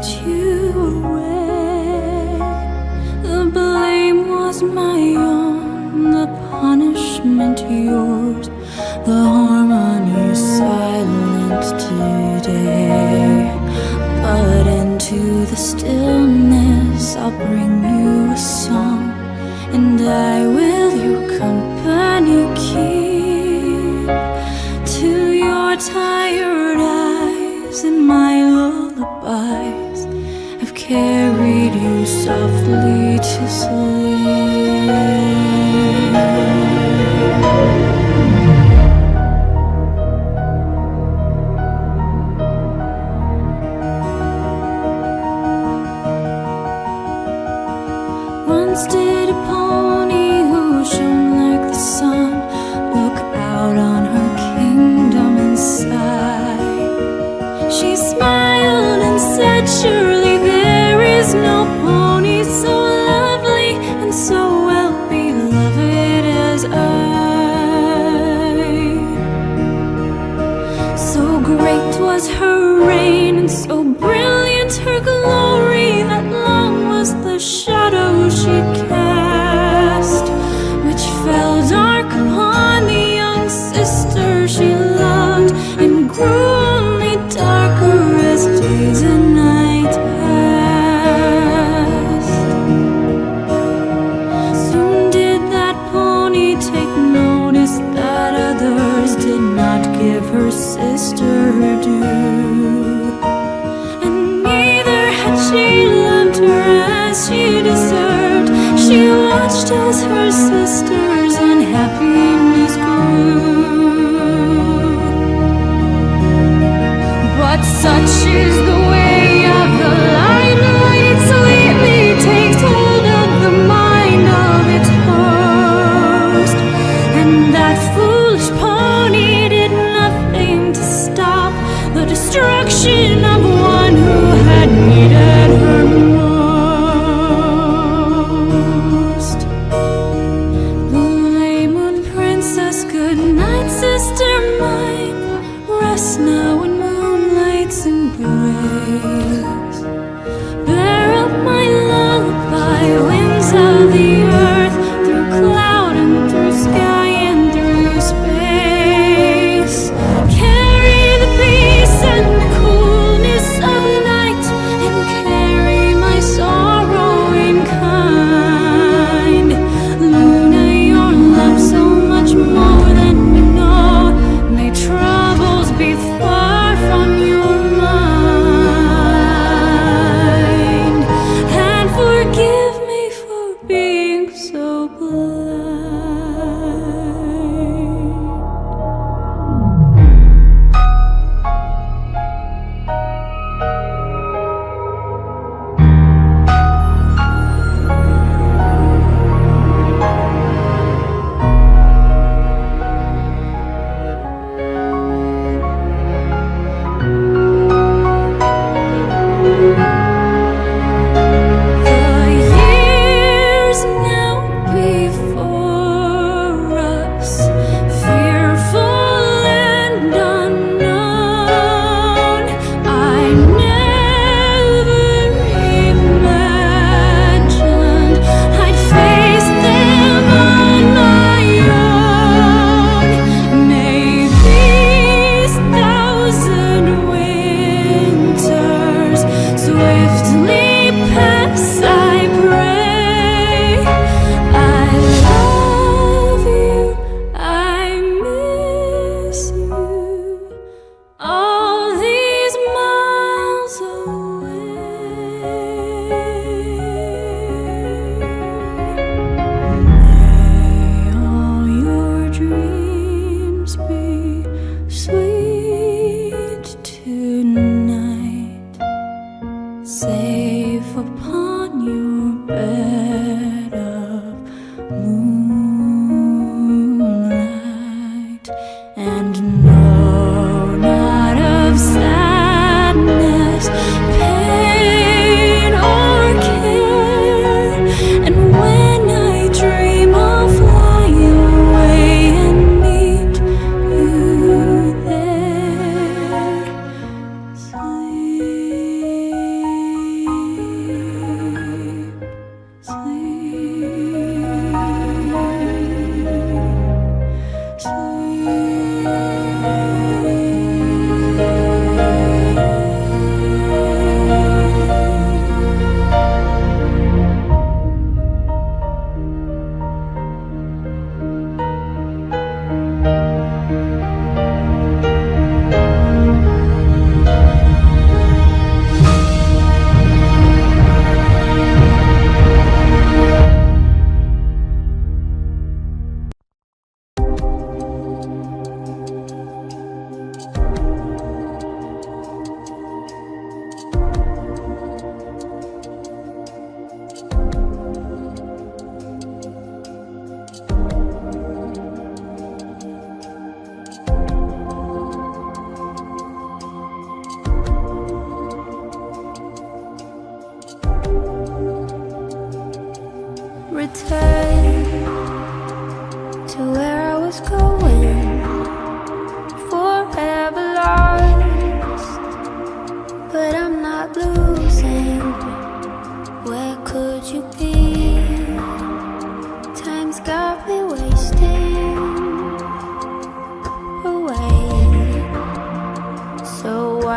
sent you away. The blame was my own, the punishment yours, the harmony silent today. But into the stillness I'll bring you a song, and I will your company keep. To your tired eyes and my lullabies, I've carried you softly to sleep. Once did a pony who shone like the sun look out on her kingdom and sigh. She smiled and said, surely there is no pony so lovely and so well beloved as I. So great was her reign and so brilliant her glory that long was the shadow she cast, which fell dark upon the young sister she loved, and grew only darker as days and night passed. Soon did that pony take notice that others did not give her sister her due, and neither had she loved her as she deserved. She watched as her sister's unhappiness grew. But such is the way of the limelight, sweetly takes hold of the mind of its host, and that foolish pony did nothing to stop the destruction of one who had needed her most. Blue moon princess, good night, sister mine. Rest now in moonlight's embrace. Bear up my lullaby, winds of the earth, through cloud and through sky and through space. Carry the peace and the coolness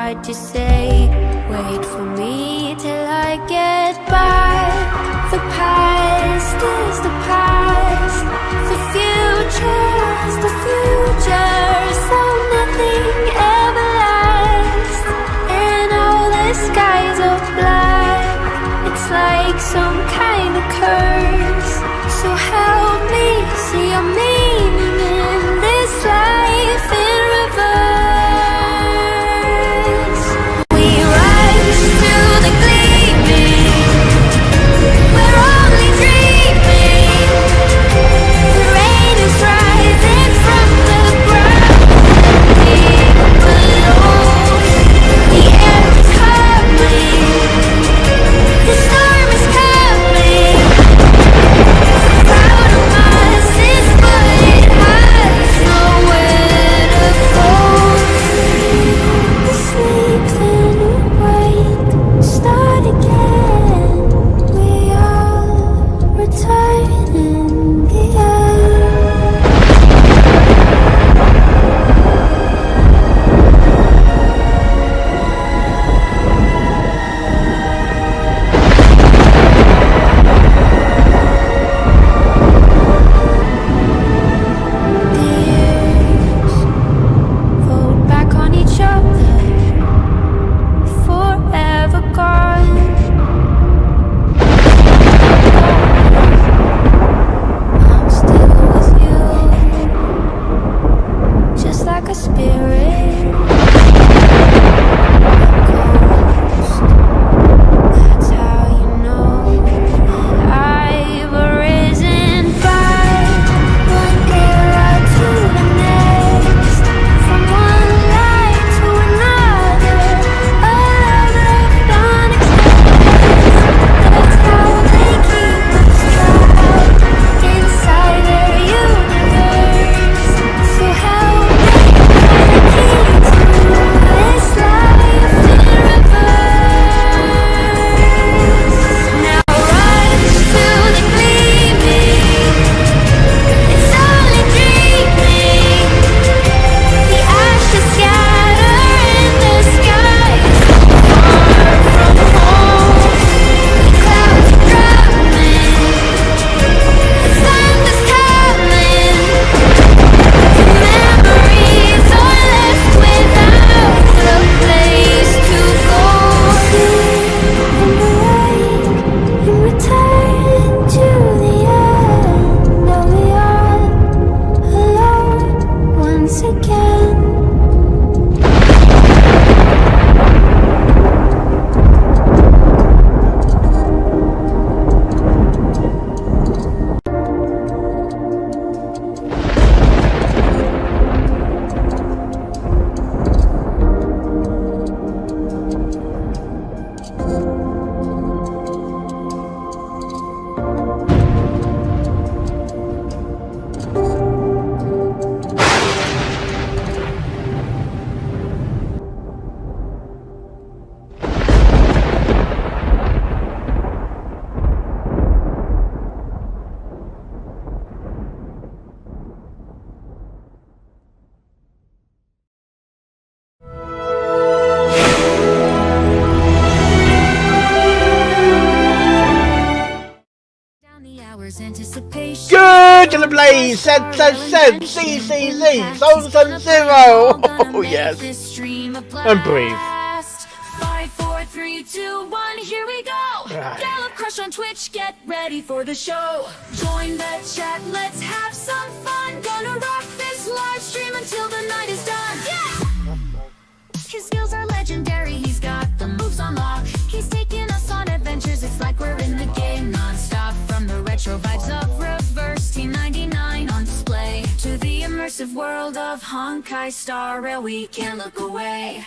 hard to say. Wait for me till I get back. The past is the past. The future is the future. So nothing ever lasts. And all the skies are black. It's like some kind of curse. So help me see your meaning in this life in reverse. We rise to the gleaming. We're only dreaming. The rain is rising from the ground. Deep below, the air is humming. The storm is coming. Proud of us is but it has nowhere to go. We sleep then awake, start again. We all return in the end. The years fold back on each other, forever gone. I'm still with you, just like a spirit, a ghost. That's how you know that I've arisen back. One era to the next, from one life to another, a love left unexpressed. That's how they keep us trapped inside their universe. So help me find the key to this life in reverse. Now rise to the gleaming. It's only dreaming. The ashes scatter in the sky, far from home. The clouds are drumming. The thunder's coming. The memories are left without a place to go. And return to the end. Now we are alone once again. Down the hours, anticipation. Good to the blaze, said, CCZ, Zone 0. Oh, yes. And breathe. 5, 4, 3, 2, 1, here we go. Right. Gallop Crush on Twitch, get ready for the show. Join the chat, let's have some fun. Gonna rock this live stream until the night is done. Yeah! His skills are legendary, he's got the moves on lock. He's taking us on adventures, it's like we're in the game non-stop. From the retro vibes of Reverse T99 on display to the immersive world of Honkai Star Rail, we can't look away.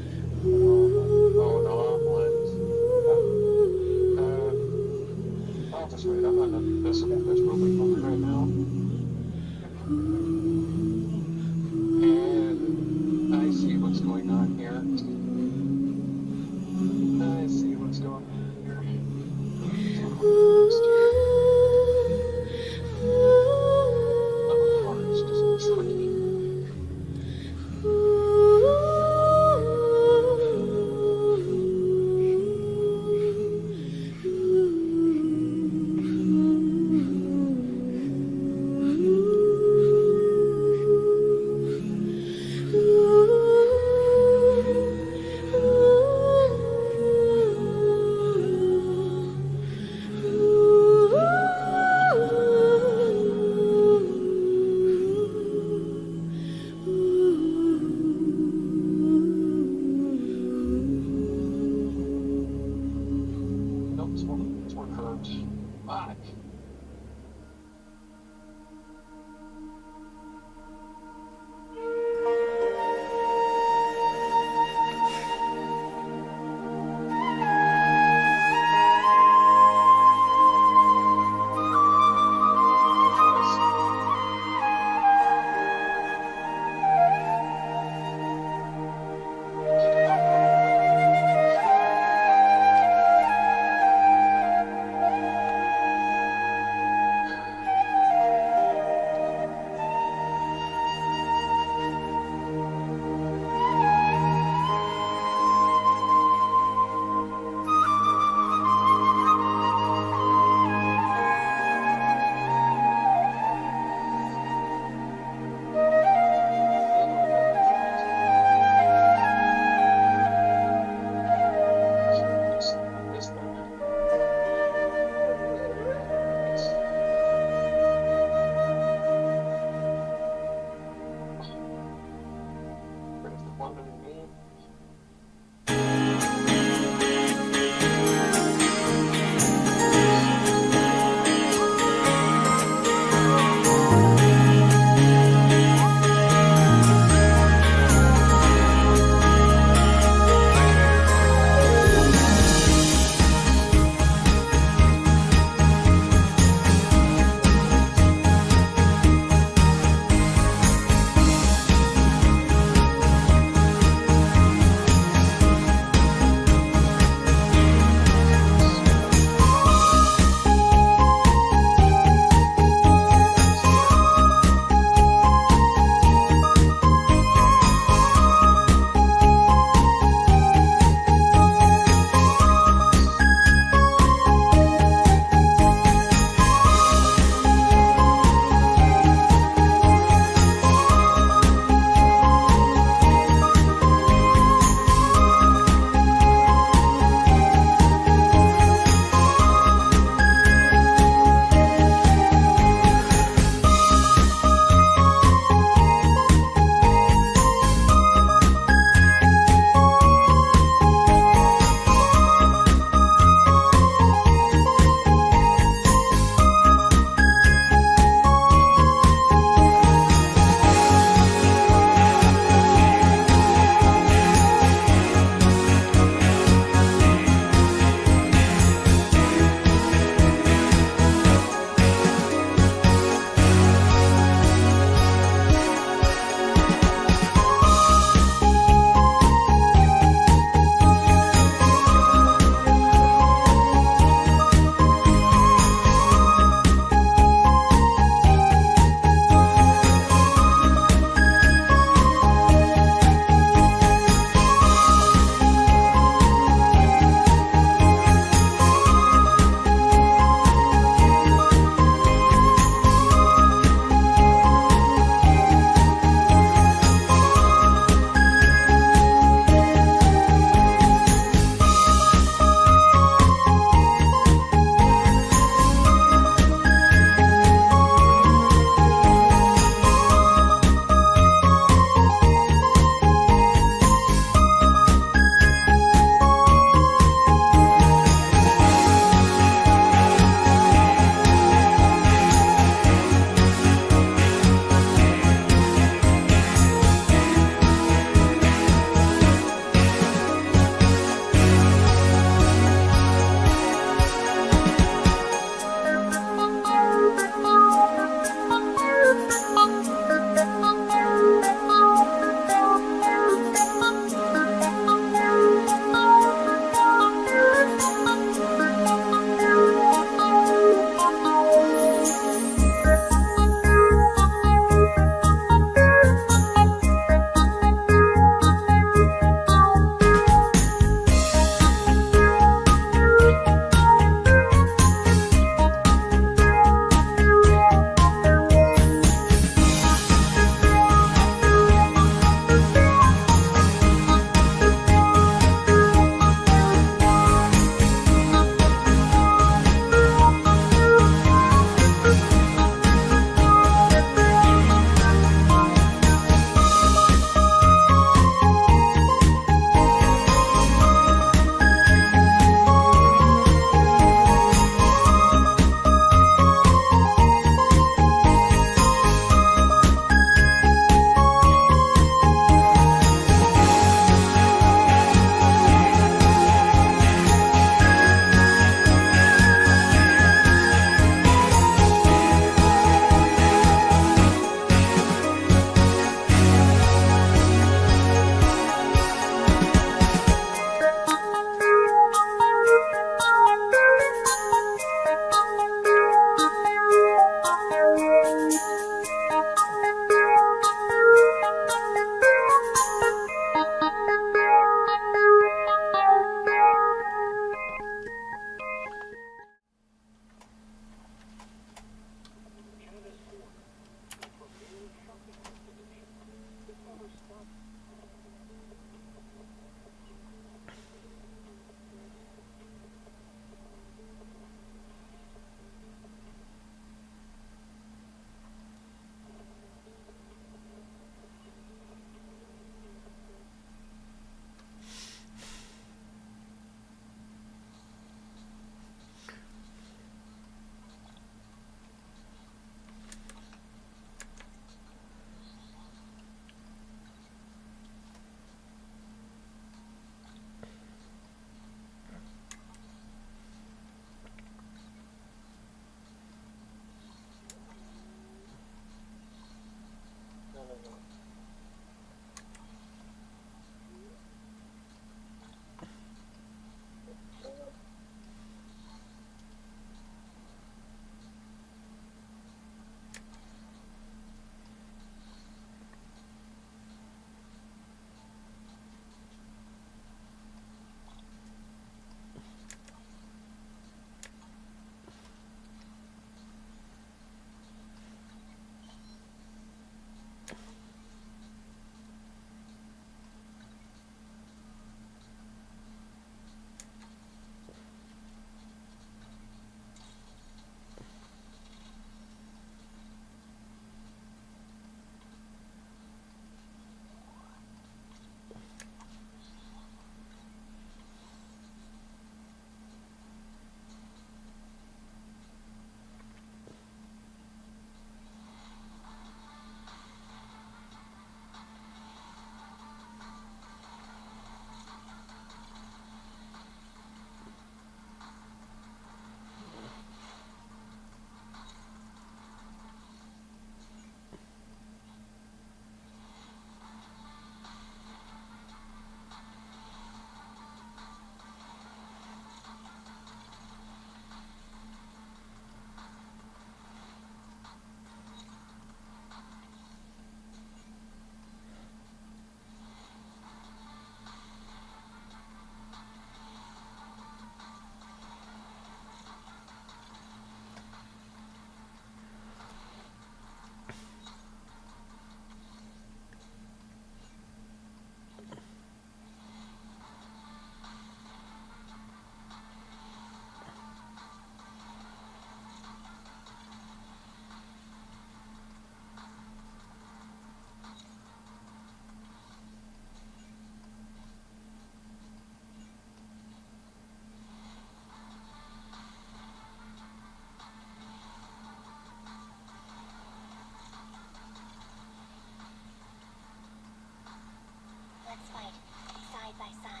by side.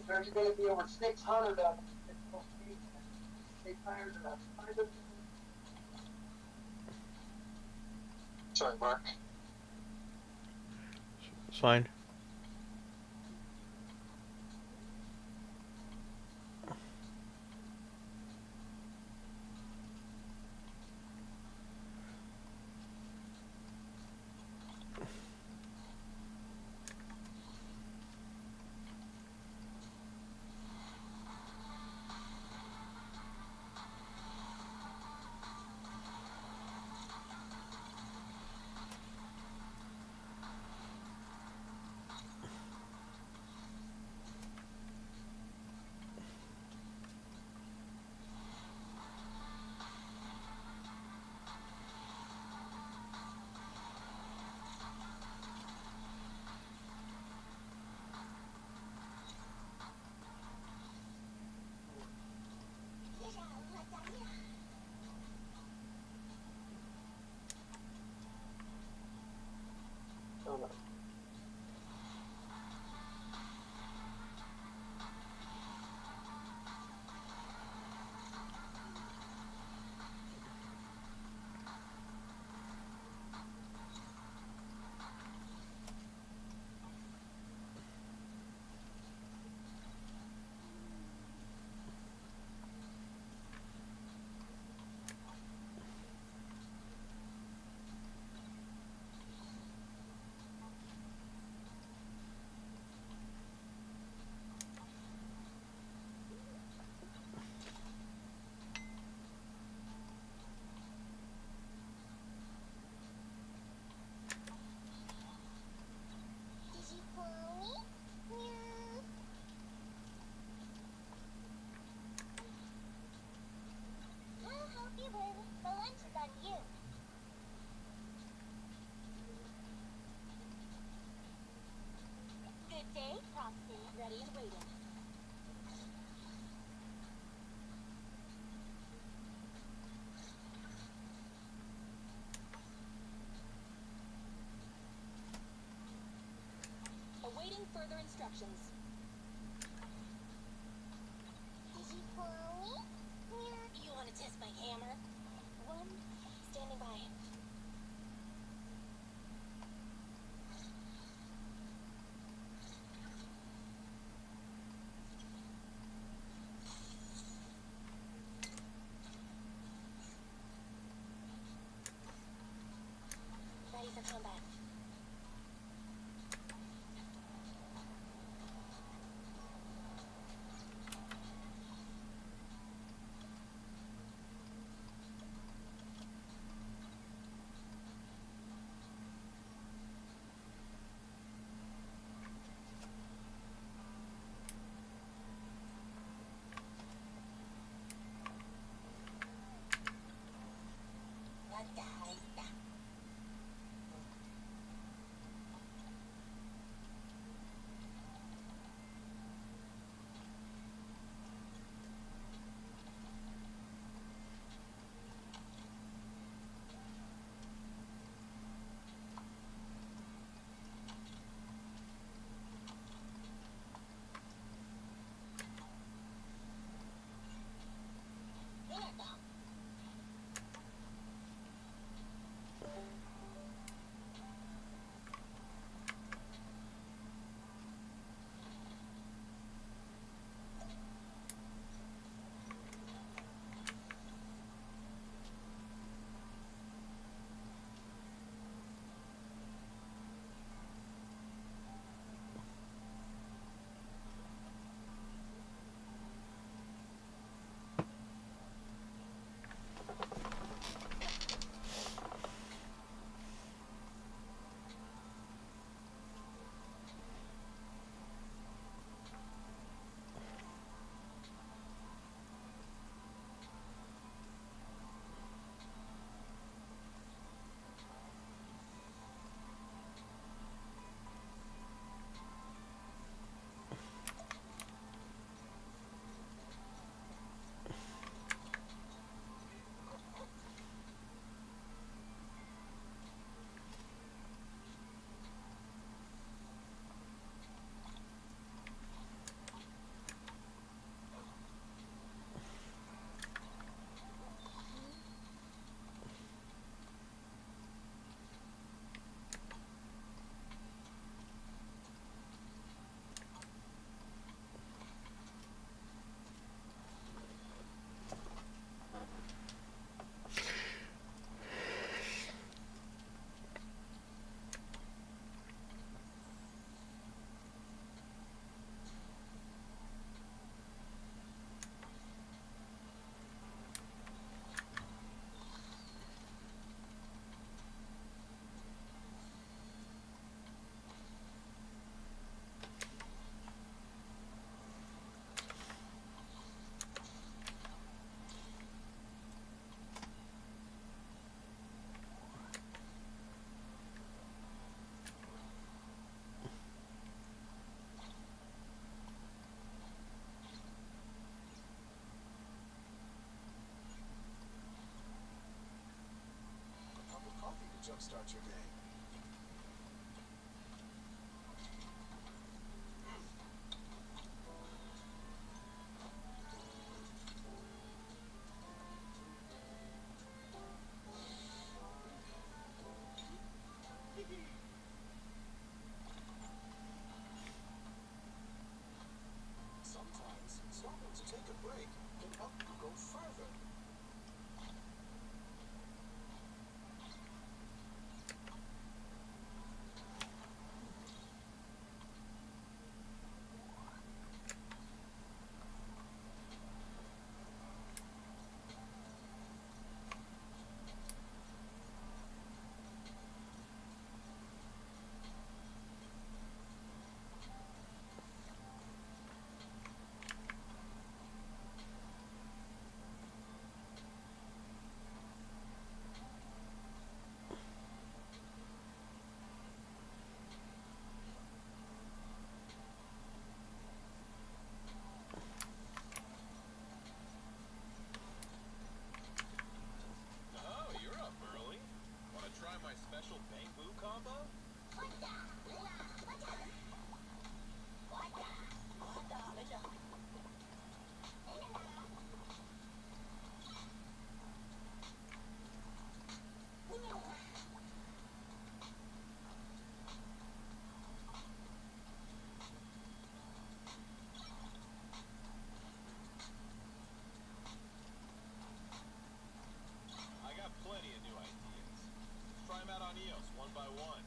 There's going to be over 600 of them. Sorry, Mark. It's fine. Good day, Frosty. Ready and waiting. Awaiting further instructions. You want to test my hammer? One, standing by. Ready for combat. jumpstart your day. Sometimes stopping to take a break can help you go further. Oh, you're up early. Want to try my special bamboo combo? I got plenty of new ideas. Try them out on EOS one by one.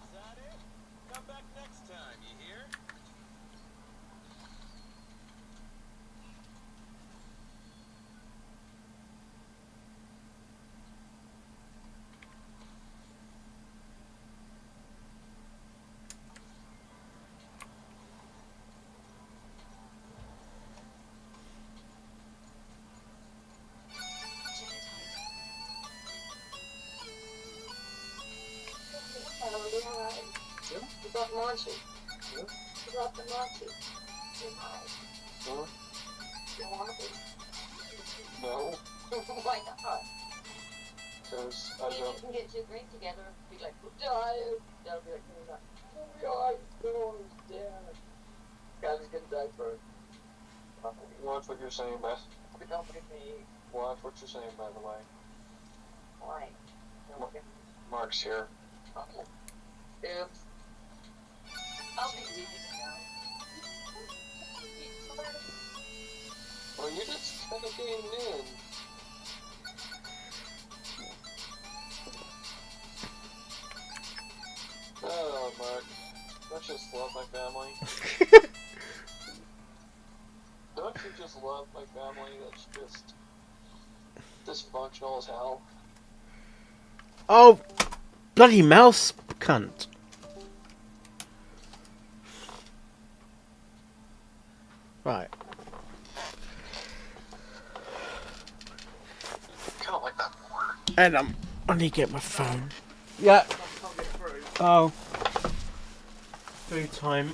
Is that it? Come back next time, you hear? You got Monty. You got the Monty. Huh? You want it? No, Why not? because I mean, you can get two green together and be like, we're tired. They'll be like, we are doing dead. Guys can die first. watch what you're saying, Beth. Don't make me Watch what you're saying, by the way. whine. Mark's here. Okay. Oops. I'll be leaving now. Well, you're just kind of getting in. Oh, Mark. Don't you just love my family? Don't you just love my family that's just dysfunctional as hell? Oh, bloody mouse cunt. Right. Kind of like that more. And I need to get my phone. Yeah. Oh. Food time.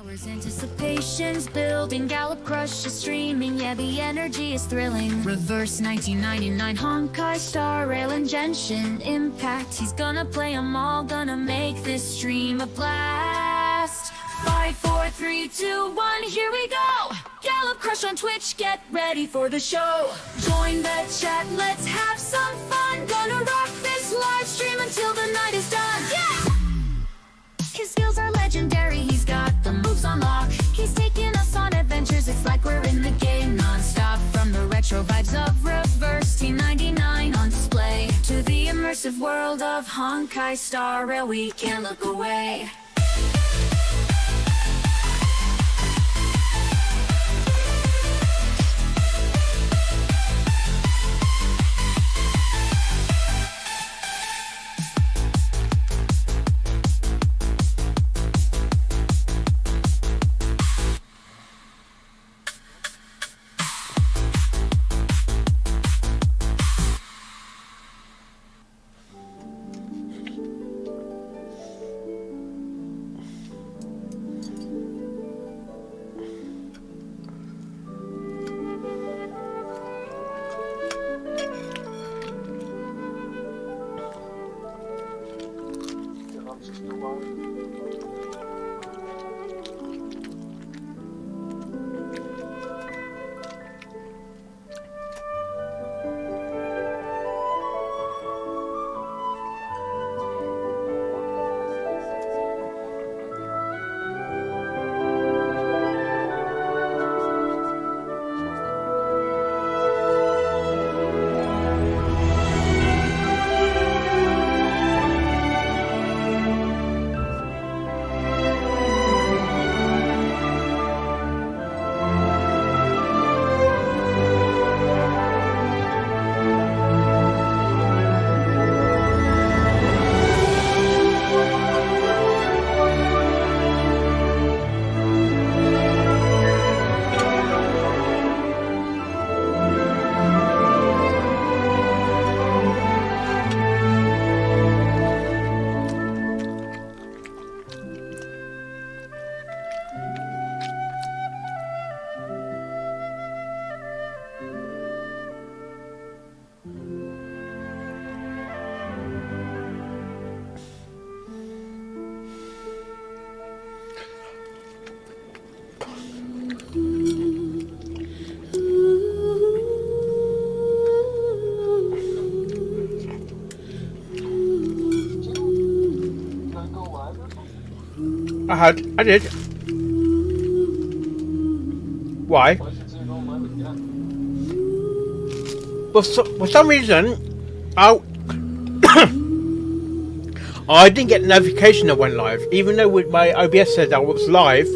Hours anticipation's building, Gallop Crush is streaming, yeah the energy is thrilling. Reverse 1999, Honkai Star Rail and Genshin Impact. He's gonna play 'em all, gonna make this stream a blast. 5, 4, 3, 2, 1, here we go! Gallop Crush on Twitch, get ready for the show. Join the chat, let's have some fun. Gonna rock this live stream until the night is done. Yeah! His skills are legendary, he's got the moves on lock. He's taking us on adventures, it's like we're in the game non-stop. From the retro vibes of Reverse T99 on display to the immersive world of Honkai Star Rail, we can't look away. I did. Why? Well, for some reason, I didn't get a notification that went live, even though with my OBS said I was live.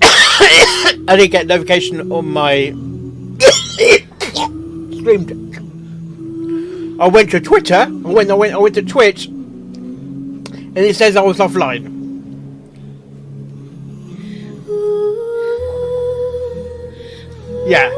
I didn't get a notification on my stream. I went to Twitter. I went to Twitch, and it says I was offline. Yeah.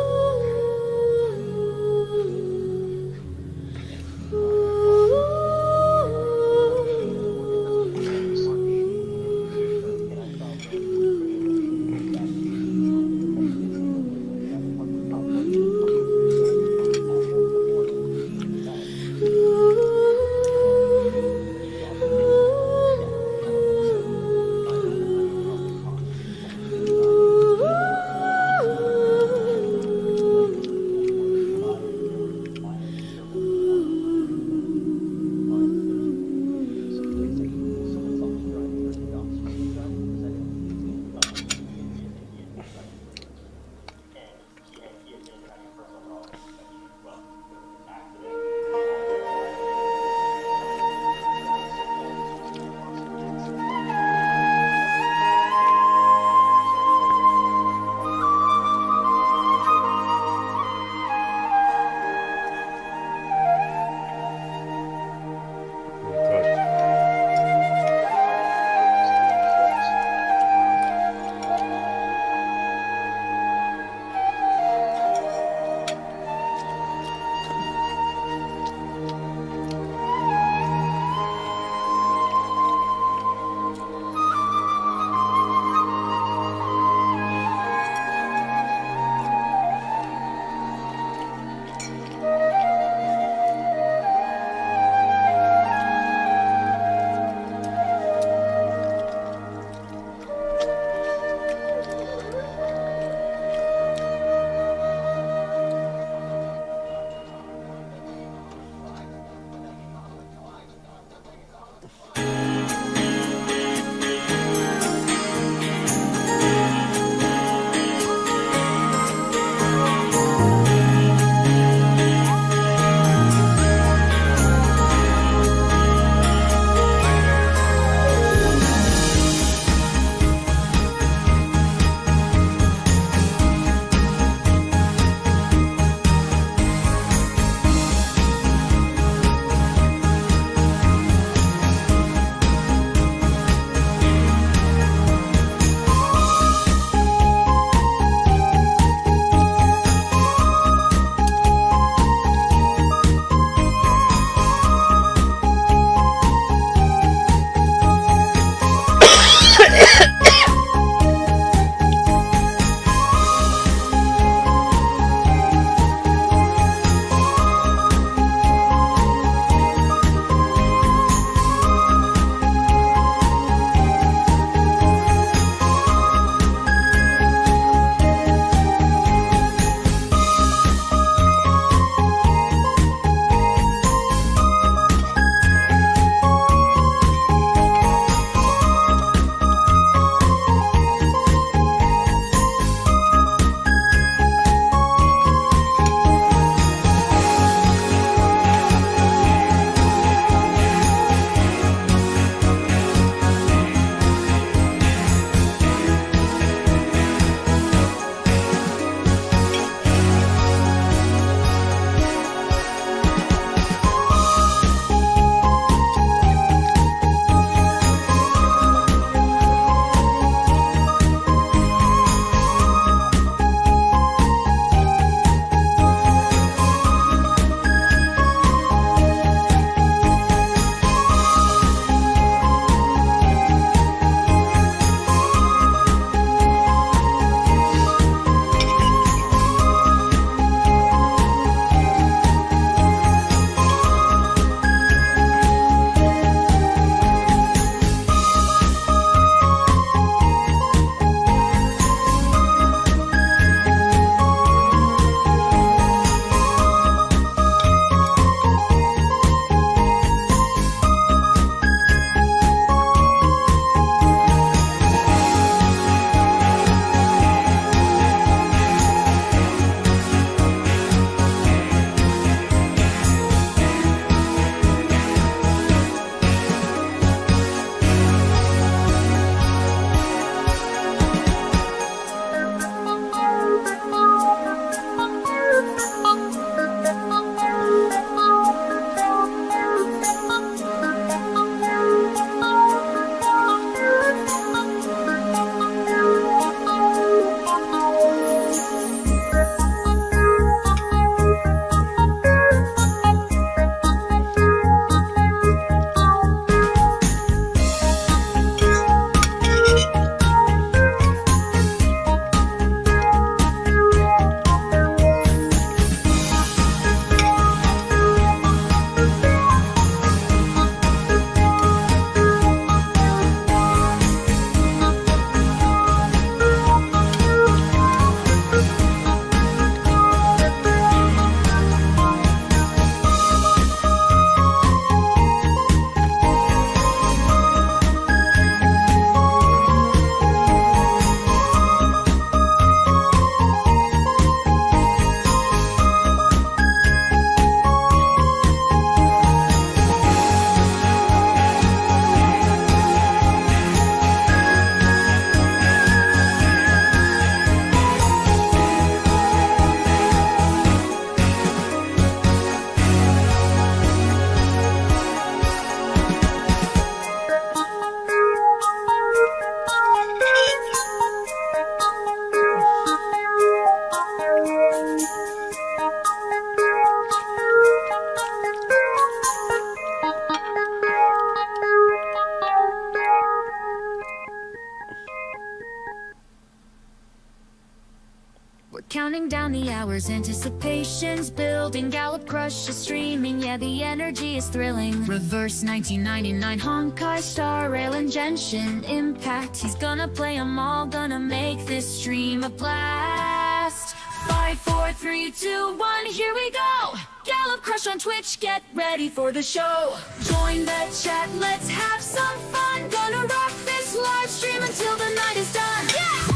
counting down the hours, anticipation's building. Gallop Crush is streaming, yeah, the energy is thrilling. Reverse 1999, Honkai Star Rail and Genshin Impact. He's gonna play 'em all, gonna make this stream a blast. 5, 4, 3, 2, 1, here we go! Gallop Crush on Twitch, get ready for the show. Join the chat, let's have some fun. Gonna rock this live stream until the night is done. Yeah!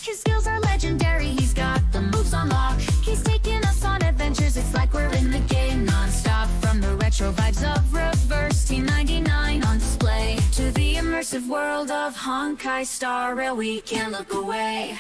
His skills are legendary, he's got the moves on lock. He's taking us on adventures, it's like we're in the game non-stop. From the retro vibes of Reverse T99 on display to the immersive world of Honkai Star Rail, we can't look away.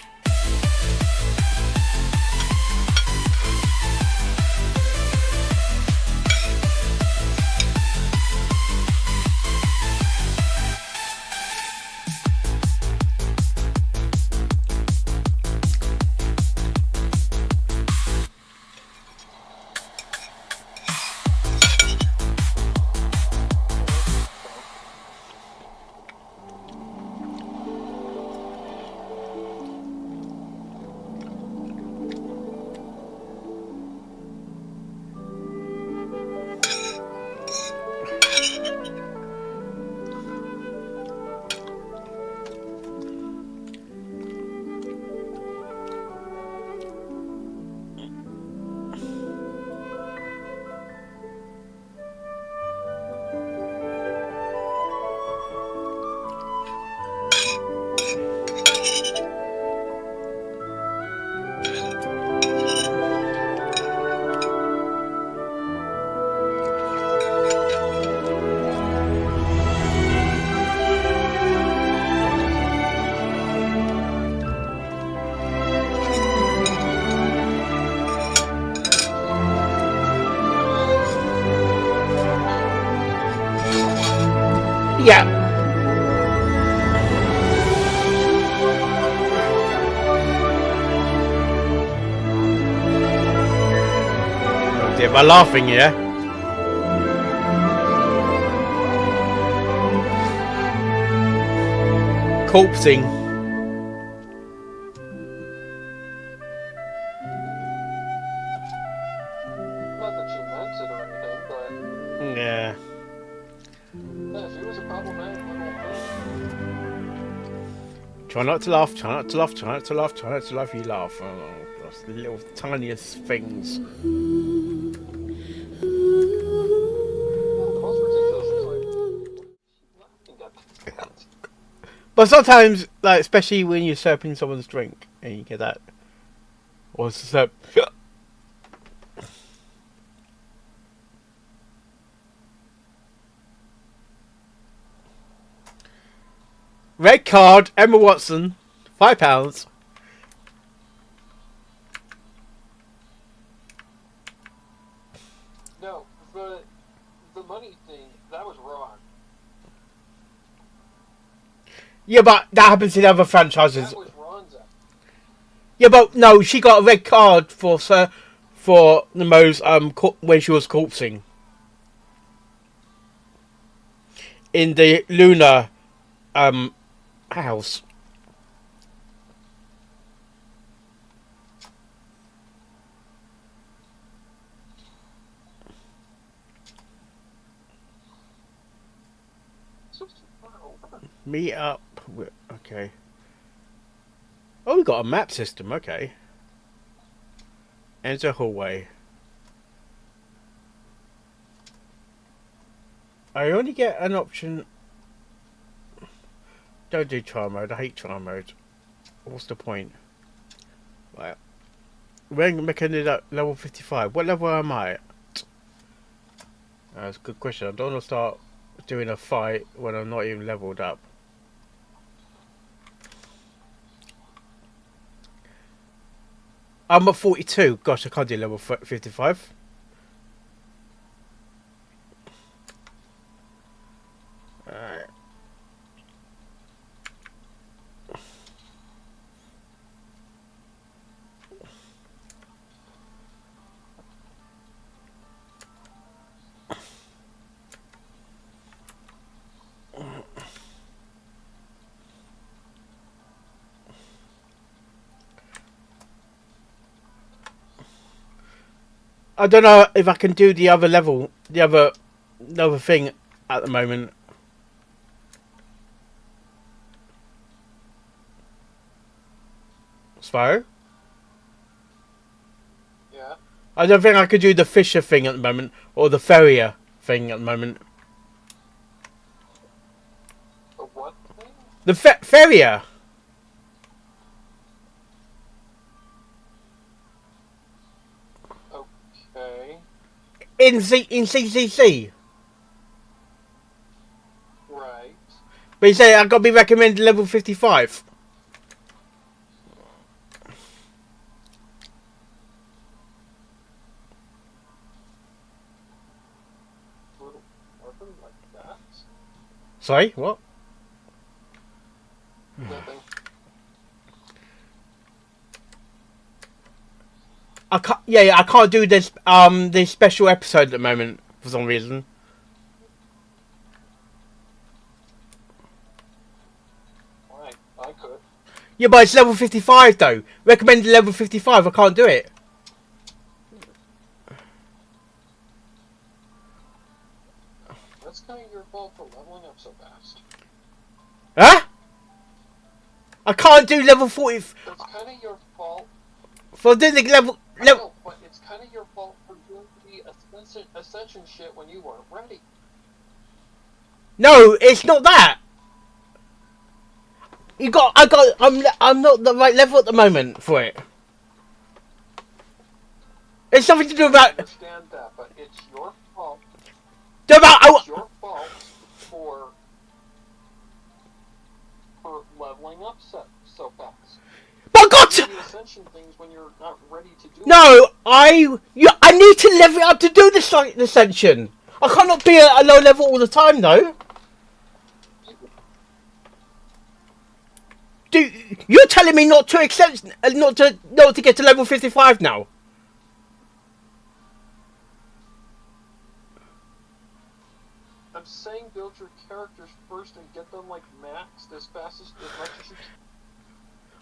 Yeah. Oh dear, by laughing, yeah? Corpsing. Not that she meant it or anything, but Yeah. yeah, she was a problematic little thing. Try not to laugh, try not to laugh, try not to laugh, try not to laugh, you laugh. Oh, that's the little tiniest things. The most ridiculous is like laughing at that. But sometimes, like, especially when you're slurping someone's drink and you get that. Or slurp. Red card, Emma Watson, £5. No, the money thing, that was wrong. Yeah, but that happens in other franchises. That was Ronza. Yeah, but no, she got a red card for the most when she was corpsing in the Luna house. Meet up with, okay. Oh, we got a map system, okay. Enter hallway. I only get an option. Don't do trial mode, I hate trial mode. What's the point? Right. When making it at level 55, what level am I at? That's a good question. I don't want to start doing a fight when I'm not even leveled up. I'm at 42. Gosh, I can't do level 55. Alright. I don't know if I can do the other level, the other thing at the moment. Spyro? Yeah. I don't think I could do the Fisher thing at the moment, or the Ferrier thing at the moment. The what thing? The Ferrier! Okay. In CCC. Right. But you say I got to be recommended level 55. Little orphan like that? Sorry, what? Nothing. I can't. Yeah, I can't do this special episode at the moment for some reason. Why? I could. Yeah, but it's level 55 though. Recommended level 55. I can't do it. That's kind of your fault for leveling up so fast. Huh? I can't do level 40 It's kind of your fault. for doing the level. I know, but it's kind of your fault for doing the ascension shit when you weren't ready. No, it's not that. I'm not the right level at the moment for it. It's something to do I about. understand that, but it's your fault. About. It's your fault for leveling up so fast. But God! You do the ascension things when you're not ready to do it. No, I need to level it up to do the ascension. I cannot be at a low level all the time, though. You're telling me not to accept, not to get to level 55 now? I'm saying build your characters first and get them like maxed as fast as much as you can.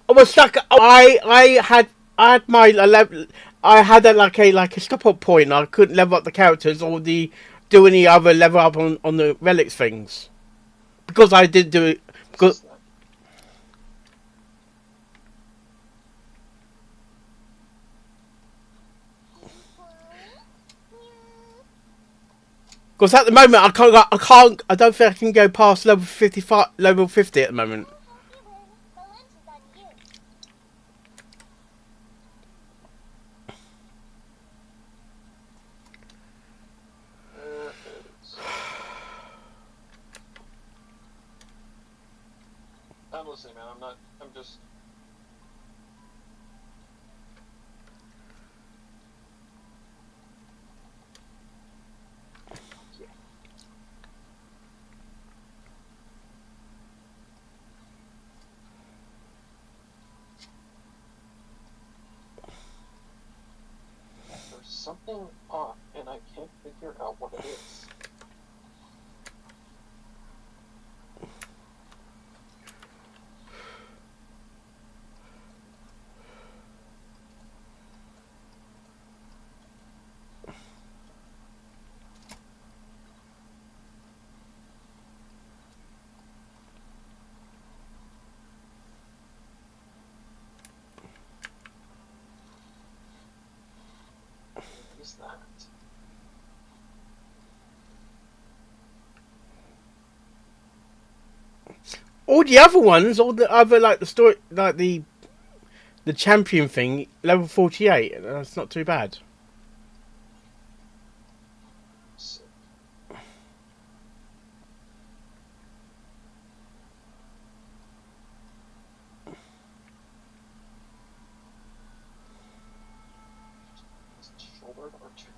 I was stuck. I had my level. I had like a stop up point. I couldn't level up the characters or do any other level up on the relics things because I did do it because. Because at the moment I can't. I don't think I can go past level 55, level 50 at the moment. The lunch is on you. I'm listening, man. I'm just. There's something off, and I can't figure out what it is. What is that? All the other ones, all the other like the story, like the champion thing, level 48. That's not too bad. Shoulder or two?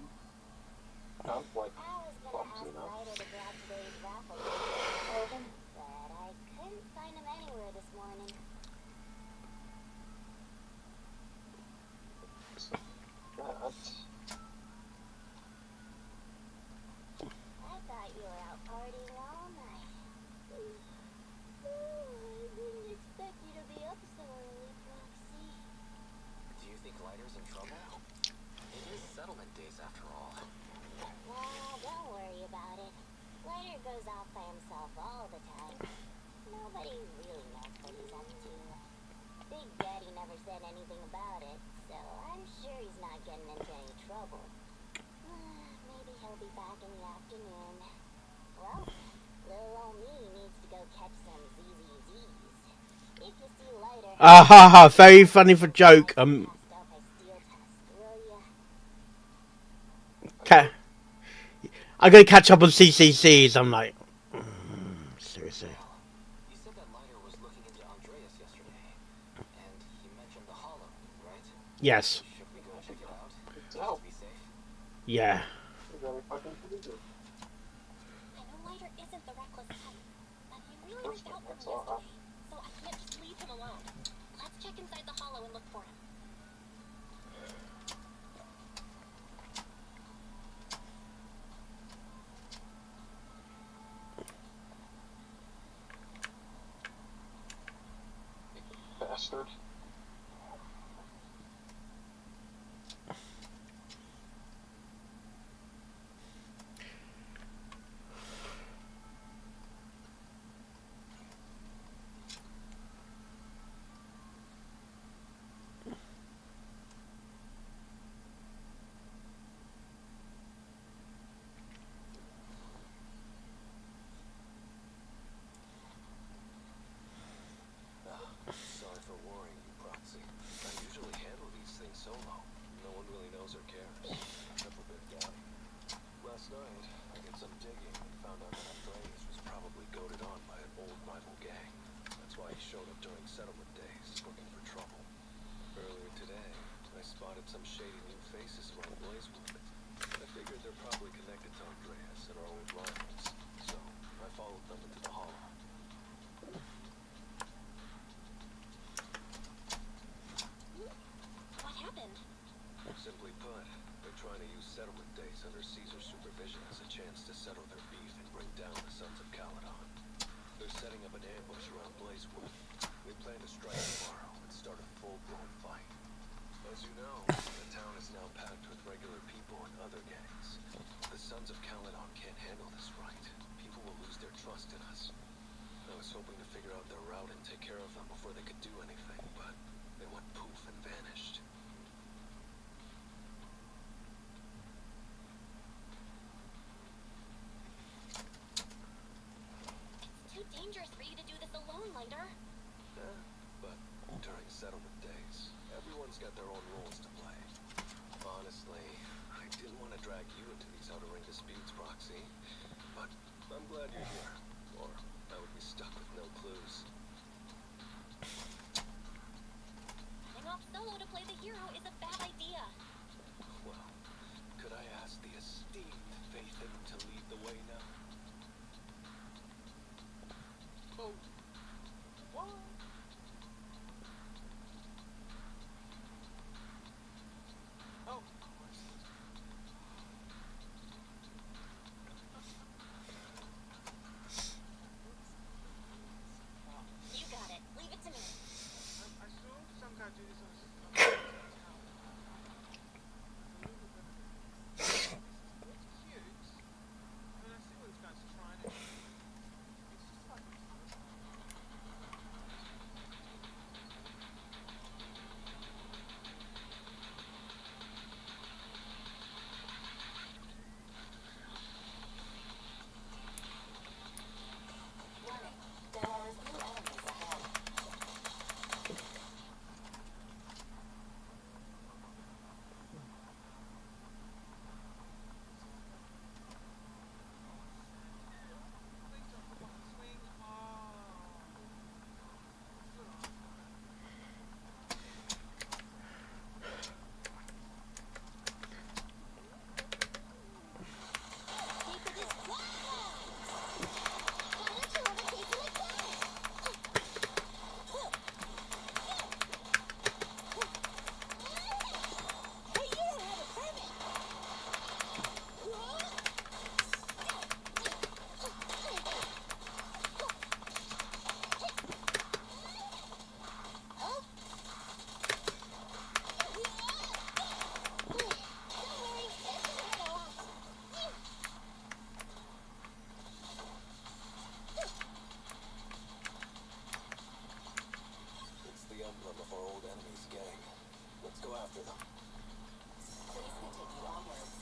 Not like I was gonna bumped ask enough. Ryder to grab today's raffle tickets for them, but I couldn't find them anywhere this morning. That. this after all. Well, don't worry about it. Lighter goes off by himself all the time. Nobody really knows what he's up to. Big Daddy never said anything about it, so I'm sure he's not getting into any trouble. Maybe he'll be back in the afternoon. Well, little old me needs to go catch some ZZZs. If you see Lighter... Ah ha ha! Very funny for joke. Pass out my steel test, will ya? Okay. I'm gonna catch up on CCCs. I'm like, seriously. You said that Lighter was looking into Andreas yesterday, and he mentioned the Hollow, right? Yes. Should we go check it out? It's out. Be safe. Yeah. You gotta fucking believe it. I know Lighter isn't the reckless type, but he really First went out one, for that's me all. yesterday, so I can't just leave him alone. Let's check inside the hollow and look for him. Bastard. Sorry for worrying you, Proxy. I usually handle these things solo. No one really knows or cares. Except for Big Daddy. Last night, I did some digging and found out that Andreas was probably goaded on by an old rival gang. That's why he showed up during settlement days, looking for trouble. Earlier today, I spotted some shady new faces around Blazewood. I figured they're probably connected to Andreas and our old rivals. So, I followed them into the hollow. What happened? Simply put, they're trying to use settlement days under Caesar's supervision as a chance to settle their beef and bring down the Sons of Caledon. They're setting up an ambush around Blazewood. They plan to strike tomorrow and start a full-blown fight. As you know, the town is now packed with regular people and other gangs. The Sons of Caledon can't handle this right. People will lose their trust in us. I was hoping to figure out their route and take care of them before they could do anything, but they went poof and vanished. It's too dangerous for you to do this alone, Lighter. But during settlement days, everyone's got their own roles to play. Honestly, I didn't want to drag you into these outer ring disputes, Proxy. But I'm glad you're here, or I would be stuck with no clues. Going off solo to play the hero is a bad idea. Well, could I ask the esteemed Phaethon to lead the way now? Oh. What? Oh. Let's go after them. Please continue onwards.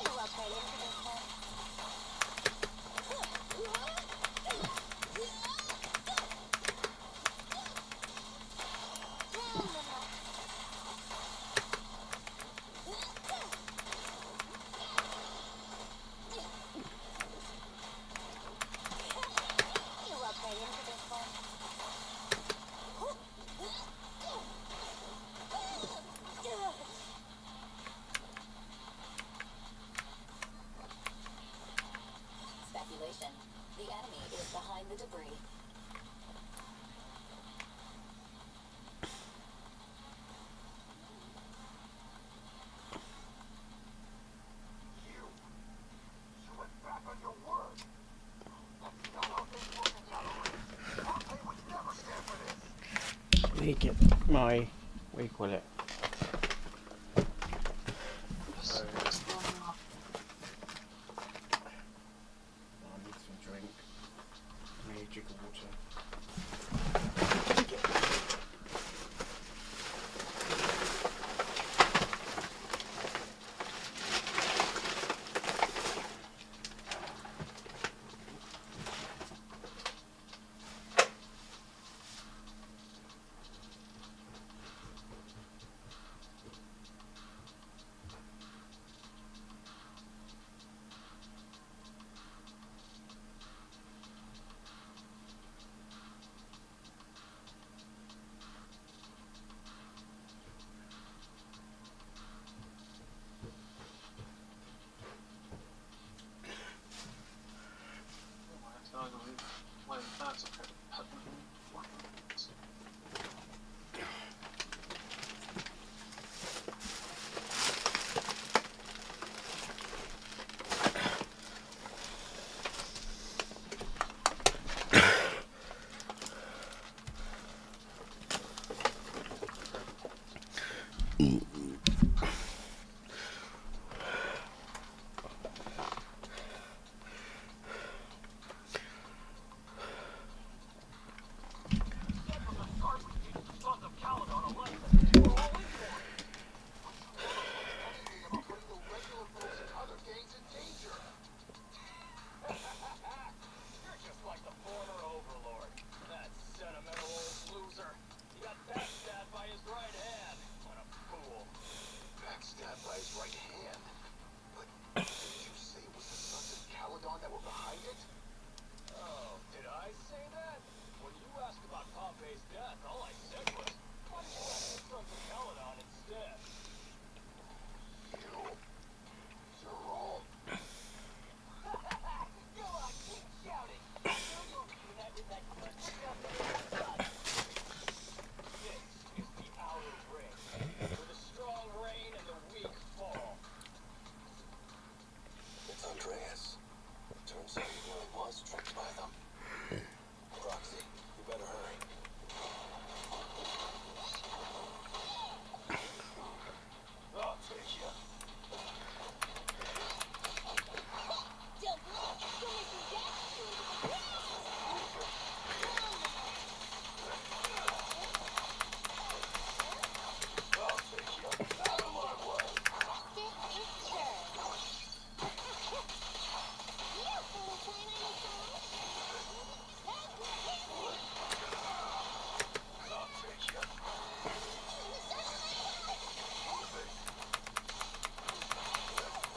You walk right into this one. You walk right into this one. Speculation. The enemy is behind the debris. You went back on your word. That's not how things work in Yellow. Pompeii would never stand for this. Let me get my, what do you call it? I need some drink. I need a drink of water.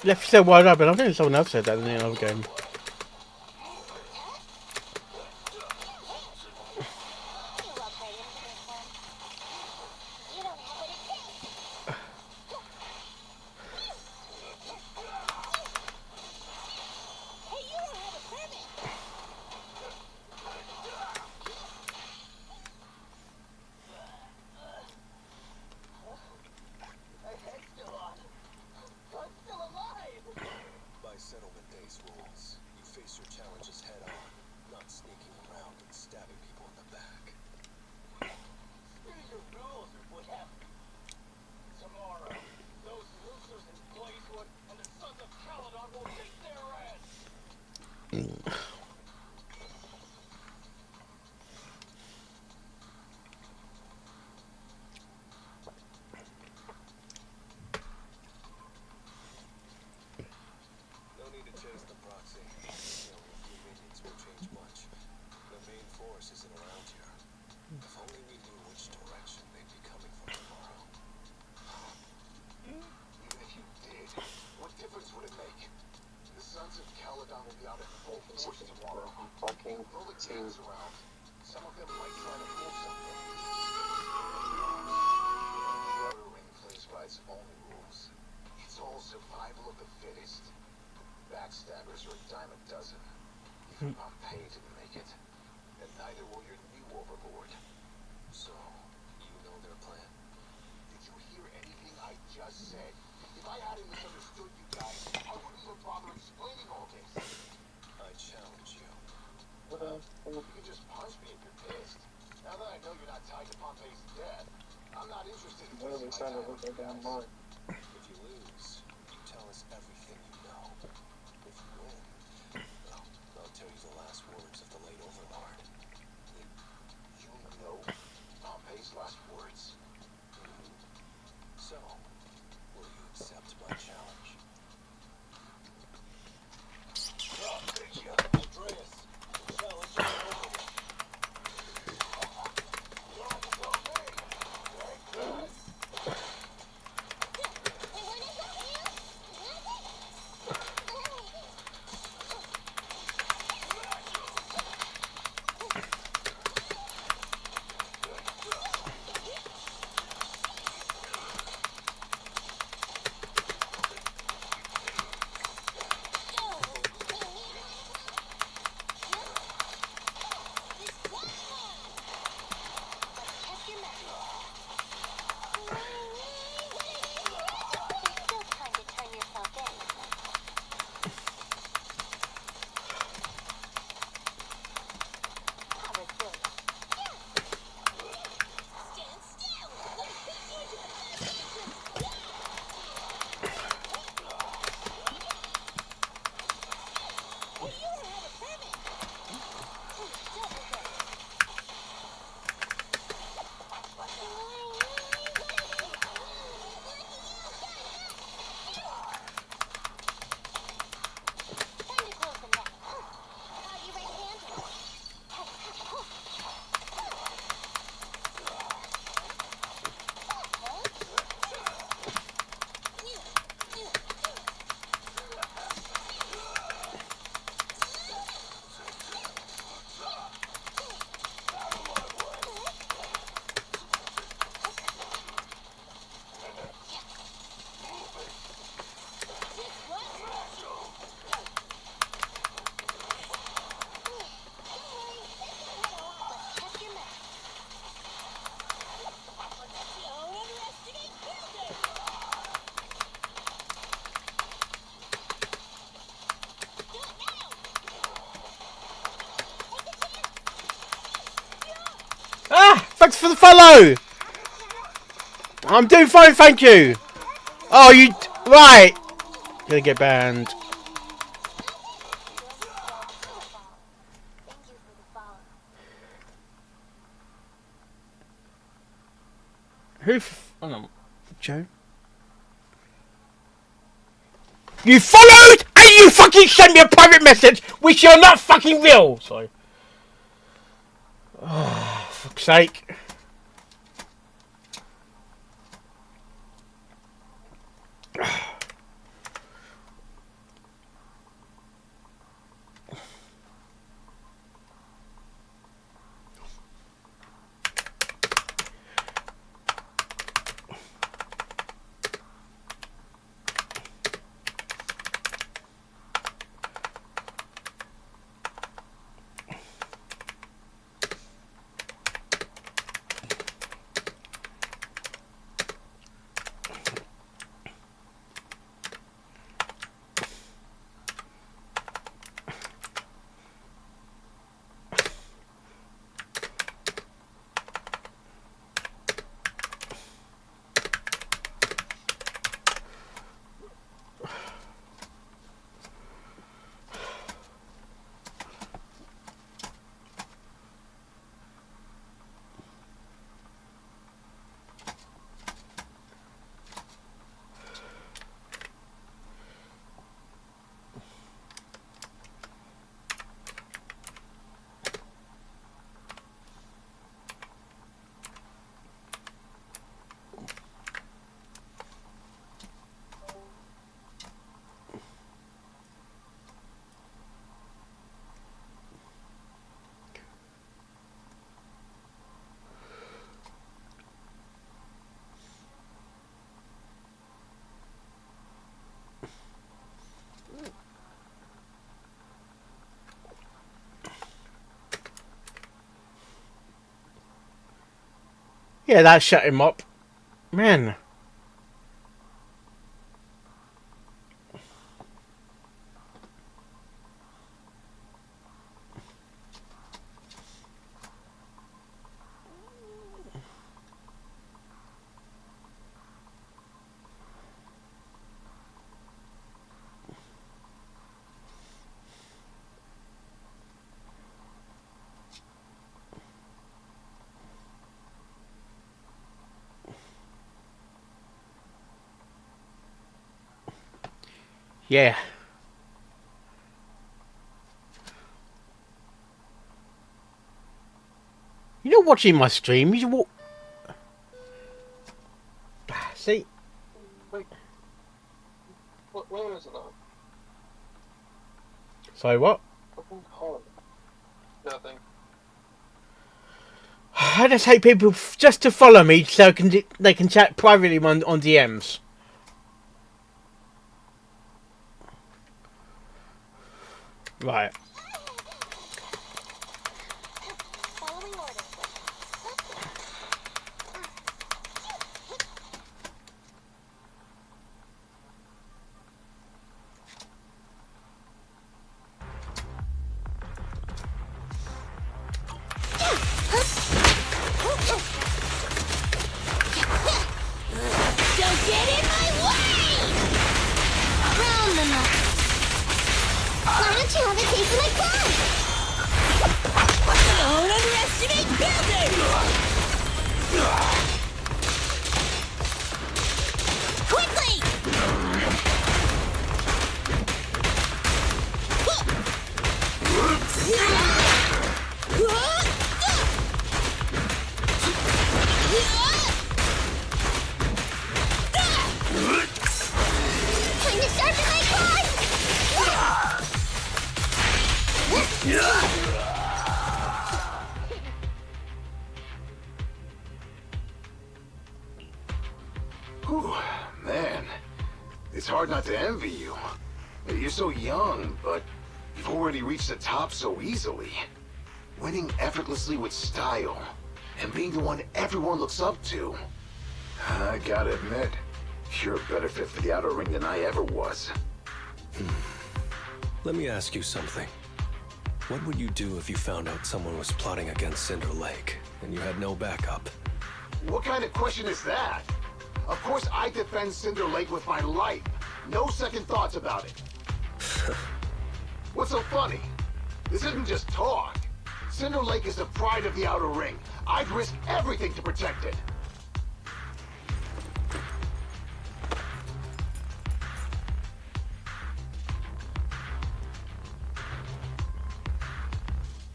Left so wide open. I think someone else said that in the other game. By settlement days rules, tied to Pompey's death. I'm not interested in One of them wasting my sounded time like with you a guys. mine. If you lose, you tell us everything you know. If you win, well, I'll tell you the last words of the late Overlord. You know Pompey's last words? So, will you accept my challenge? Andreas, the challenge is over. Ah, thanks for the follow. I'm doing fine, thank you. Oh, you right? Gonna get banned. Thank you for the follow. Who? Oh no, Joe. You followed and you fucking sent me a private message, which you're not fucking real. Sorry. Oh, fuck's sake. Yeah, that shut him up, man. Yeah. You're not watching my stream. You walk. See. Wait. What is it on? So what? Fucking hard. Nothing. I just hate people just to follow me so they can chat privately on DMs. Right. Following orders. Don't get in my way! Round them up. Why don't you have a taste of my blood? Don't underestimate building! Quickly! Time to sharpen my claws! Whew, man, it's hard not to envy you. You're so young, but you've already reached the top so easily. Winning effortlessly with style, and being the one everyone looks up to. I gotta admit, you're a better fit for the outer ring than I ever was. Let me ask you something. What would you do if you found out someone was plotting against Cinder Lake, and you had no backup? What kind of question is that? Of course I defend Cinder Lake with my life. No second thoughts about it. What's so funny? This isn't just talk. Cinder Lake is the pride of the Outer Ring. I'd risk everything to protect it.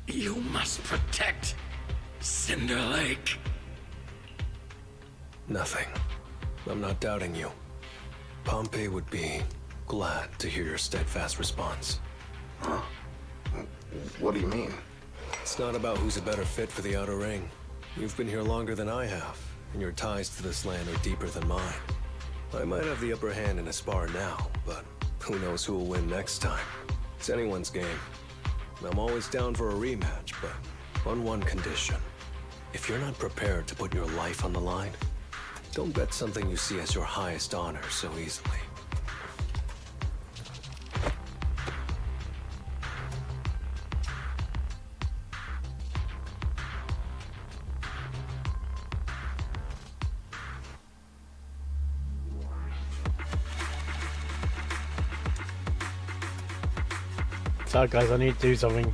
You must protect Cinder Lake. Nothing. I'm not doubting you. Pompey would be glad to hear your steadfast response. Huh? What do you mean? It's not about who's a better fit for the Outer Ring. You've been here longer than I have, and your ties to this land are deeper than mine. I might have the upper hand in a spar now, but who knows who will win next time. It's anyone's game. I'm always down for a rematch, but on one condition. If you're not prepared to put your life on the line, don't bet something you see as your highest honor so easily. So guys, I need to do something.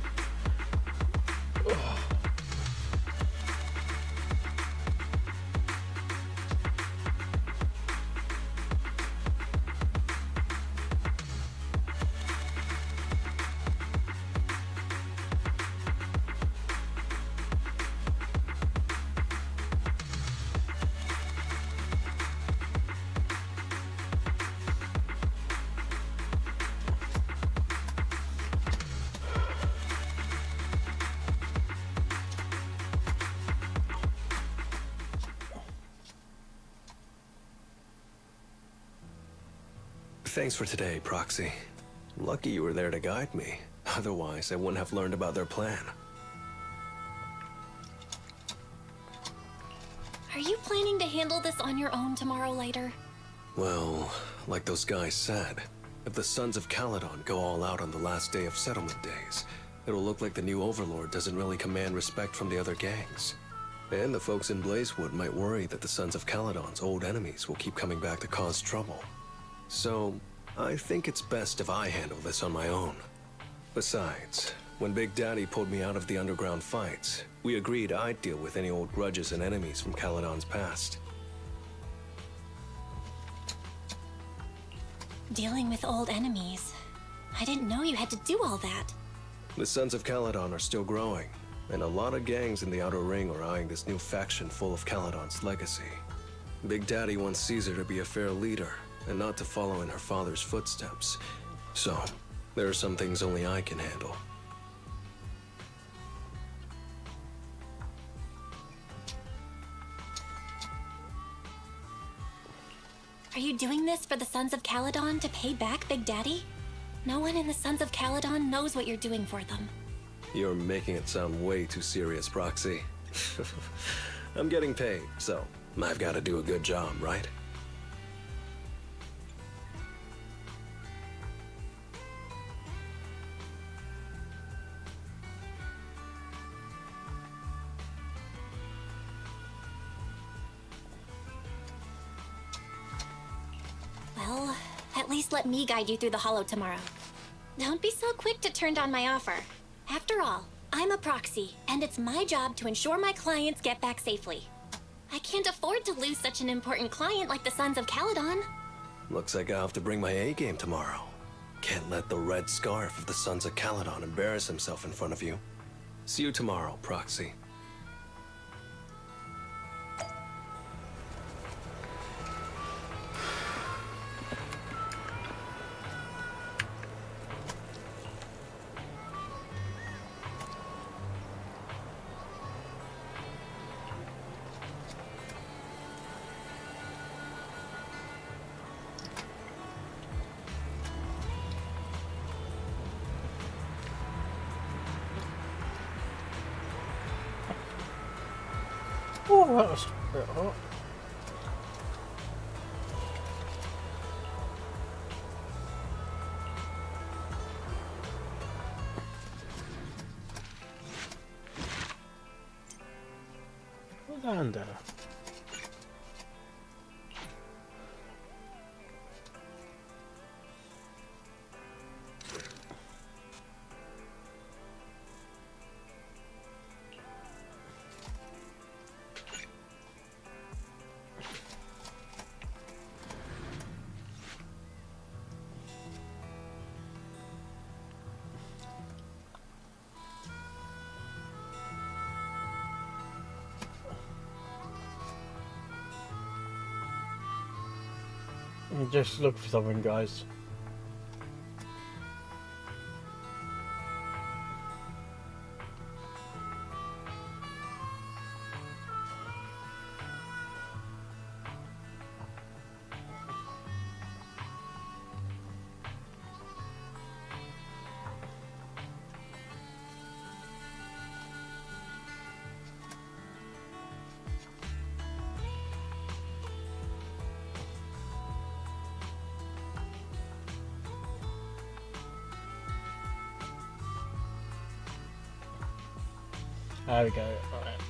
Thanks for today, Proxy. Lucky you were there to guide me. Otherwise, I wouldn't have learned about their plan. Are you planning to handle this on your own tomorrow later? Well, like those guys said, if the Sons of Caledon go all out on the last day of settlement days, it'll look like the new Overlord doesn't really command respect from the other gangs. And the folks in Blazewood might worry that the Sons of Caledon's old enemies will keep coming back to cause trouble. So, I think it's best if I handle this on my own. Besides, when Big Daddy pulled me out of the underground fights, we agreed I'd deal with any old grudges and enemies from Caledon's past. Dealing with old enemies. I didn't know you had to do all that. The Sons of Caledon are still growing, and a lot of gangs in the Outer Ring are eyeing this new faction full of Caledon's legacy. Big Daddy wants Caesar to be a fair leader, and not to follow in her father's footsteps. So, there are some things only I can handle. Are you doing this for the Sons of Caledon to pay back Big Daddy? No one in the Sons of Caledon knows what you're doing for them. You're making it sound way too serious, Proxy. I'm getting paid, so I've got to do a good job, right? Well, at least let me guide you through the Hollow tomorrow. Don't be so quick to turn down my offer. After all, I'm a proxy, and it's my job to ensure my clients get back safely. I can't afford to lose such an important client like the Sons of Caledon. Looks like I'll have to bring my A-game tomorrow. Can't let the red scarf of the Sons of Caledon embarrass himself in front of you. See you tomorrow, Proxy. Oh, that was a bit hot. Under. Just look for something, guys. There we go. All right.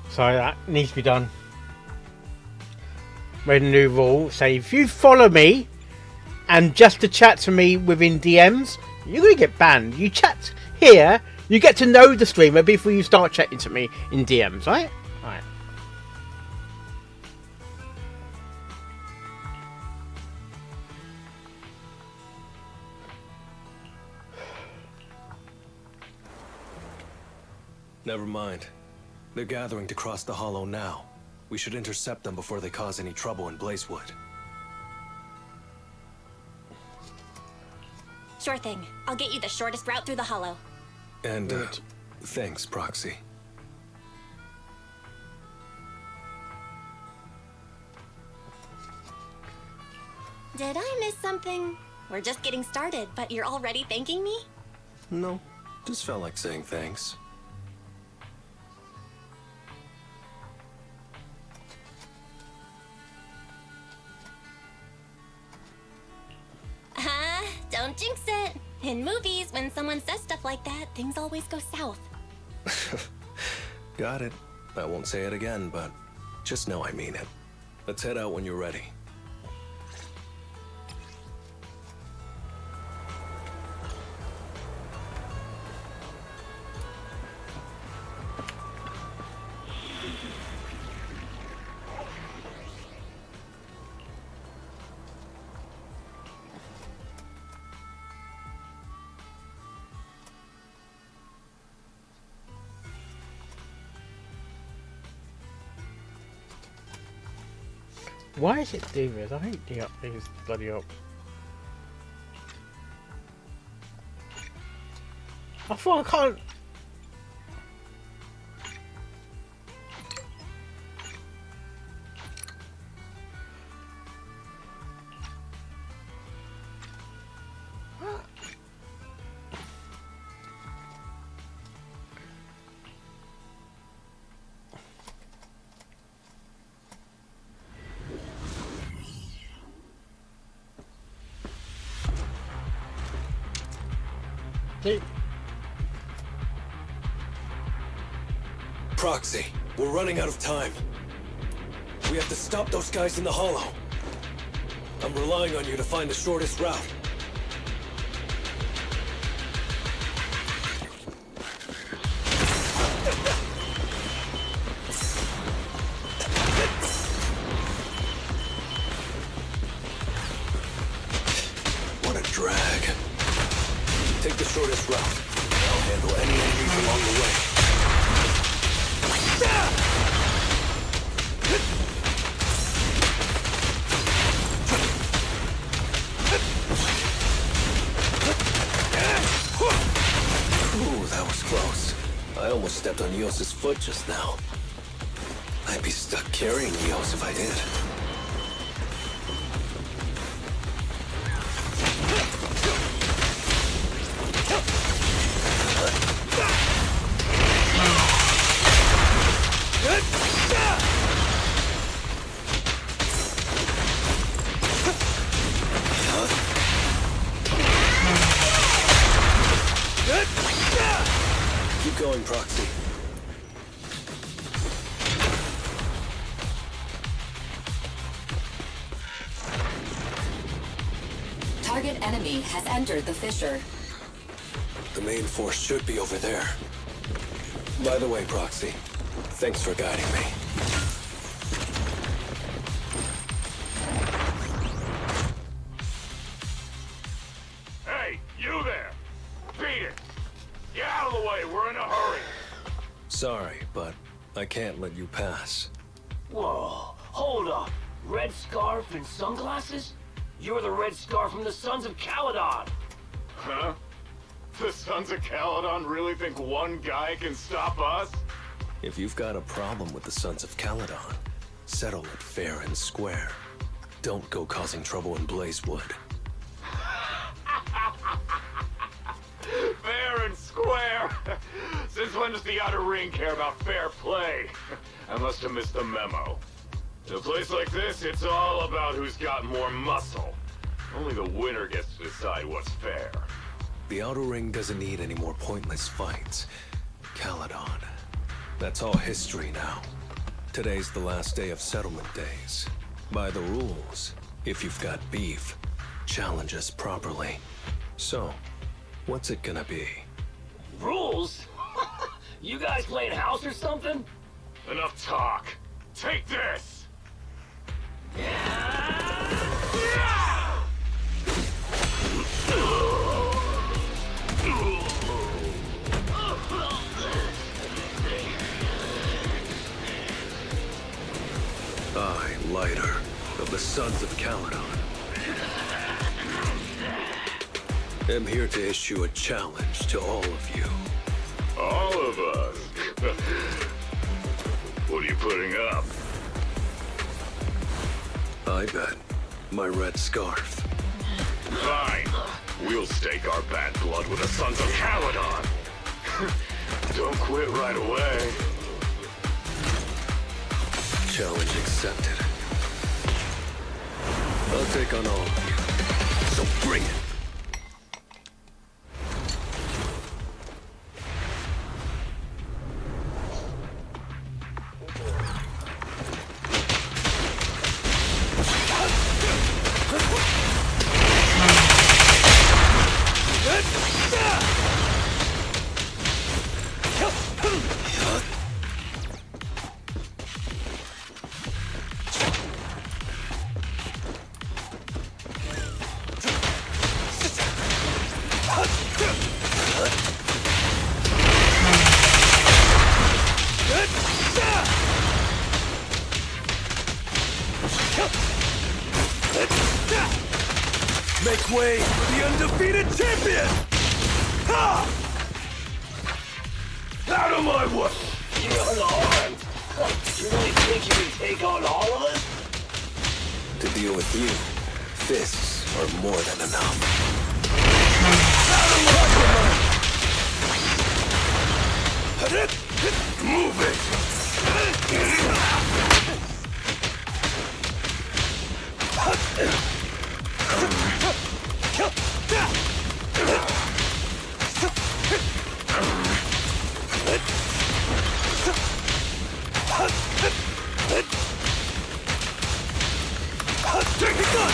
So that needs to be done. Made a new rule. Say if you follow me and just to chat to me within DMs, you're gonna get banned. You chat here, you get to know the streamer before you start chatting to me in DMs, right? Alright. Never mind. They're gathering to cross the hollow now. We should intercept them before they cause any trouble in Blazewood. Sure thing. I'll get you the shortest route through the hollow. And, thanks, Proxy. Did I miss something? We're just getting started, but you're already thanking me? No, just felt like saying thanks. Don't jinx it. In movies, when someone says stuff like that, things always go south. Got it. I won't say it again, but just know I mean it. Let's head out when you're ready. Why is it doing this? I hate the these bloody up. I thought I can't. Proxy, we're running out of time. We have to stop those guys in the hollow. I'm relying on you to find the shortest route. What a drag. Take the shortest route. I'll handle any enemies along the way. Ooh, that was close. I almost stepped on Eos's foot just now. I'd be stuck carrying Eos if I did. Keep going, Proxy. Target enemy has entered the fissure. The main force should be over there. By the way, Proxy, thanks for guiding me. Hey, you there! Beat it! Get out of the way, we're in a hurry! Sorry, but I can't let you pass. Whoa, hold up. Red scarf and sunglasses? You're the Red Scarf from the Sons of Caledon. Huh? The Sons of Caledon really think one guy can stop us? If you've got a problem with the Sons of Caledon, settle it fair and square. Don't go causing trouble in Blazewood. Fair and square! Since when does the Outer Ring care about fair play? I must have missed the memo. In a place like this, it's all about who's got more muscle. Only the winner gets to decide what's fair. The Outer Ring doesn't need any more pointless fights. Caledon. That's all history now. Today's the last day of settlement days. By the rules, if you've got beef, challenge us properly. So, what's it gonna be? Rules? You guys playing house or something? Enough talk. Take this! I, Lighter, of the Sons of Caledon, am here to issue a challenge to all of you. All of us? What are you putting up? I bet my red scarf. Fine. We'll stake our bad blood with the Sons of Caledon. Don't quit right away. Challenge accepted. I'll take on all of you. So bring it. Make way for the undefeated champion! Ha! Out of my way! You're unarmed. You really think you can take on all of us? To deal with you, fists are more than enough. Move it! Take the gun!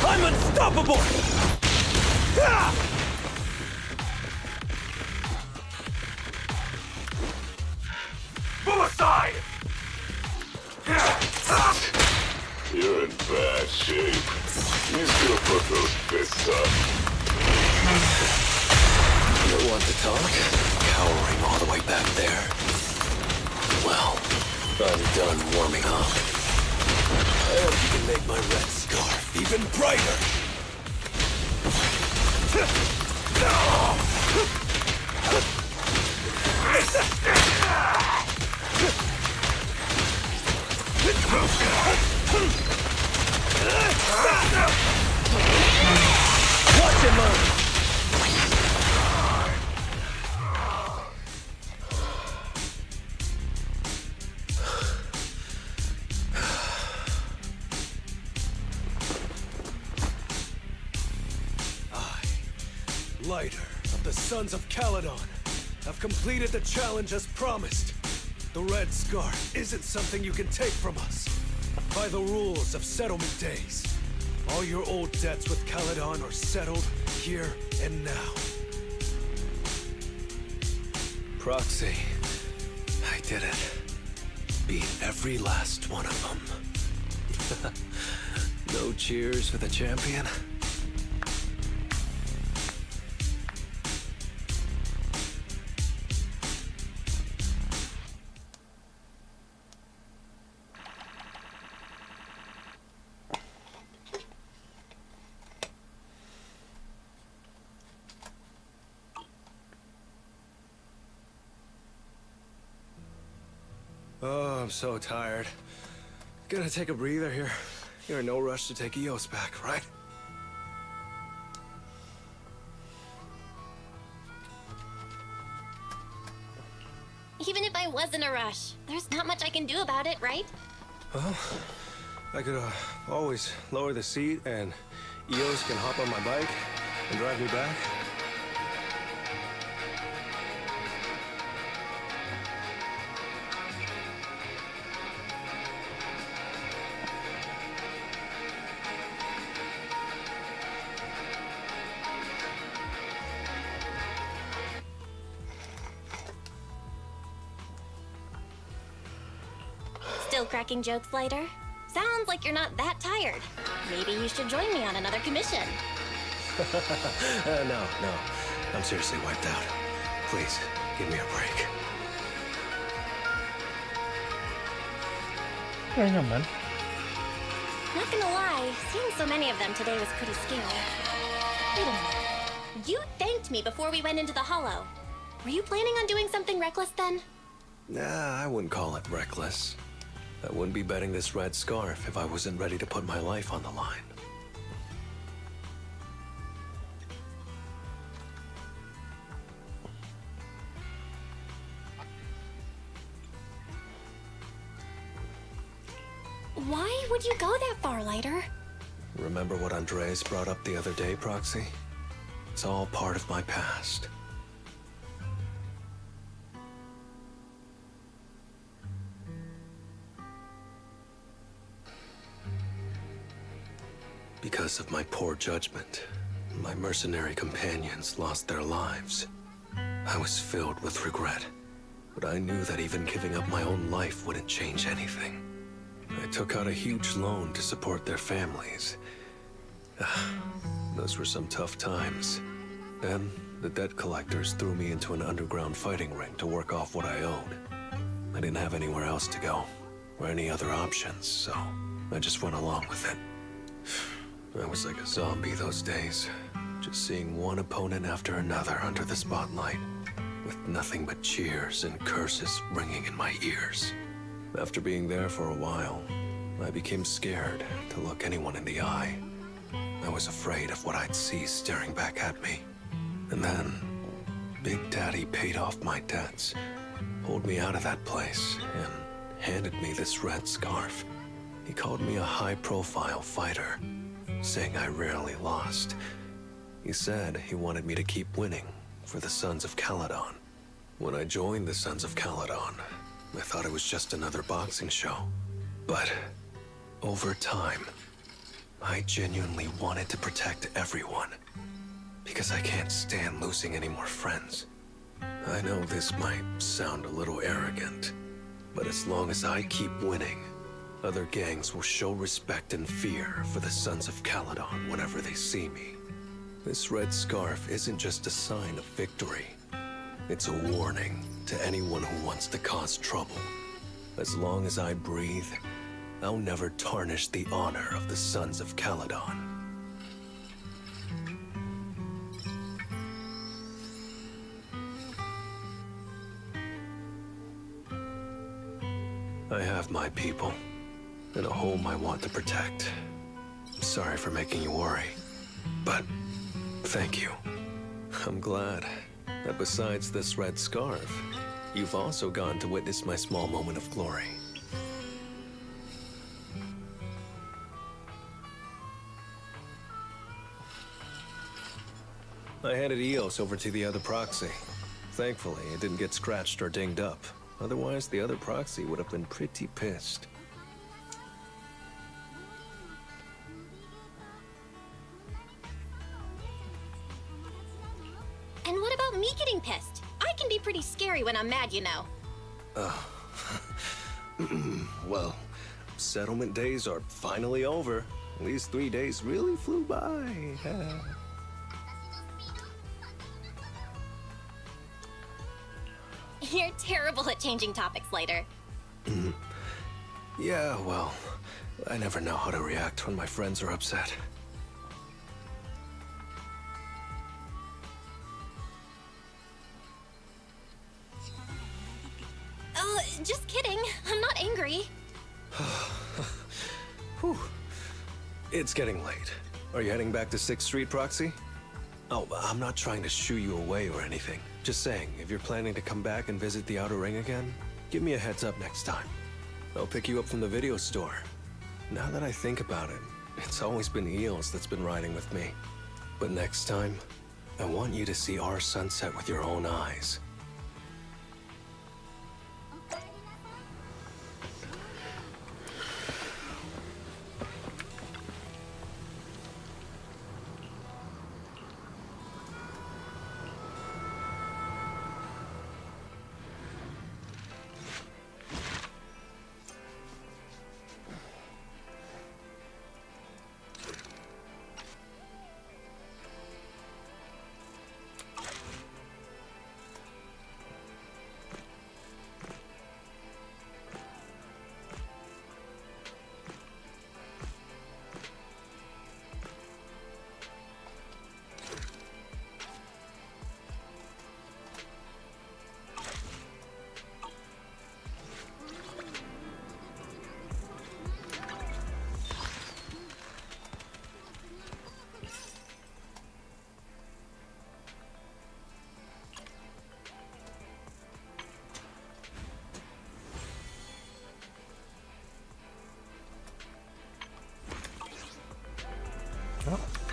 I'm unstoppable! Move aside! You're in bad shape. You still put those fists up. You don't want to talk? Cowering all the way back there. Well, I'm done warming up. I hope you can make make my red scarf even brighter! Watch him move! Lighter of the Sons of Caledon, have completed the challenge as promised. The Red Scarf isn't something you can take from us. By the rules of settlement days, all your old debts with Caledon are settled here and now. Proxy, I did it. Beat every last one of them. No cheers for the champion? Oh, I'm so tired. Gonna take a breather here. You're in no rush to take Eos back, right? Even if I was in a rush, there's not much I can do about it, right? Well, I could always lower the seat and Eos can hop on my bike and drive me back. Still cracking jokes, Lighter? Sounds like you're not that tired. Maybe you should join me on another commission. No. I'm seriously wiped out. Please, give me a break. Hang on, man. Not gonna lie, seeing so many of them today was pretty scary. Wait a minute. You thanked me before we went into the Hollow. Were you planning on doing something reckless then? Nah, I wouldn't call it reckless. I wouldn't be betting this red scarf if I wasn't ready to put my life on the line. Why would you go that far, Lighter? Remember what Andreas brought up the other day, Proxy? It's all part of my past. Because of my poor judgment, my mercenary companions lost their lives. I was filled with regret, but I knew that even giving up my own life wouldn't change anything. I took out a huge loan to support their families. Those were some tough times. Then, the debt collectors threw me into an underground fighting ring to work off what I owed. I didn't have anywhere else to go, or any other options, so I just went along with it. I was like a zombie those days, just seeing one opponent after another under the spotlight, with nothing but cheers and curses ringing in my ears. After being there for a while, I became scared to look anyone in the eye. I was afraid of what I'd see staring back at me. And then, Big Daddy paid off my debts, pulled me out of that place, and handed me this red scarf. He called me a high-profile fighter, saying I rarely lost. He said he wanted me to keep winning for the Sons of Caledon. When I joined the Sons of Caledon, I thought it was just another boxing show. But over time, I genuinely wanted to protect everyone, because I can't stand losing any more friends. I know this might sound a little arrogant, but as long as I keep winning, other gangs will show respect and fear for the Sons of Caledon whenever they see me. This red scarf isn't just a sign of victory. It's a warning to anyone who wants to cause trouble. As long as I breathe, I'll never tarnish the honor of the Sons of Caledon. I have my people, and a home I want to protect. I'm sorry for making you worry, but thank you. I'm glad that besides this red scarf, you've also gone to witness my small moment of glory. I handed Eos over to the other proxy. Thankfully, it didn't get scratched or dinged up. Otherwise, the other proxy would have been pretty pissed. And what about me getting pissed? I can be pretty scary when I'm mad, you know. Well, settlement days are finally over. These 3 days really flew by. You're terrible at changing topics later. Yeah, well, I never know how to react when my friends are upset. Just kidding. I'm not angry. Whew. It's getting late. Are you heading back to 6th Street, Proxy? Oh, I'm not trying to shoo you away or anything. Just saying, if you're planning to come back and visit the Outer Ring again, give me a heads up next time. I'll pick you up from the video store. Now that I think about it, it's always been Eos that's been riding with me. But next time, I want you to see our sunset with your own eyes.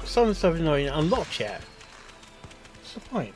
Some stuff is not even unlocked yet. What's the point?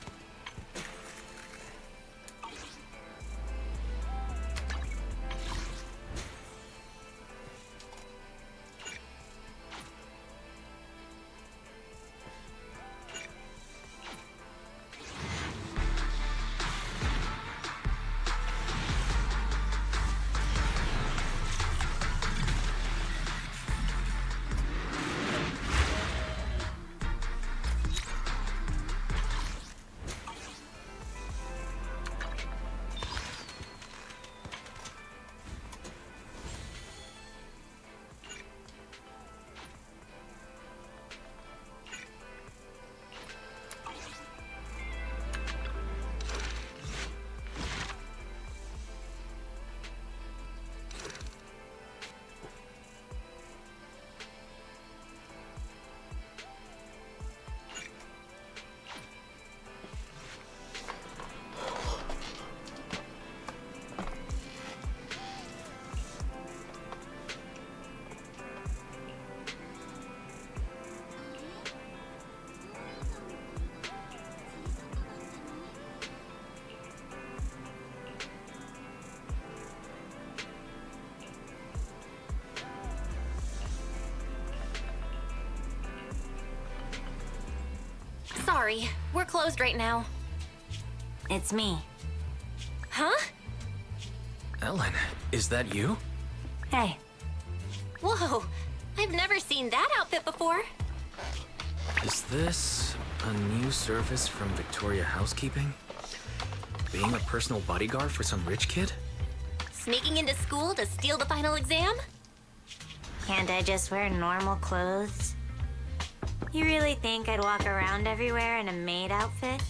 Sorry, we're closed right now. It's me. Huh? Ellen, is that you? Hey. Whoa, I've never seen that outfit before. Is this a new service from Victoria Housekeeping? Being a personal bodyguard for some rich kid? Sneaking into school to steal the final exam? Can't I just wear normal clothes? You really think I'd walk around everywhere in a maid outfit?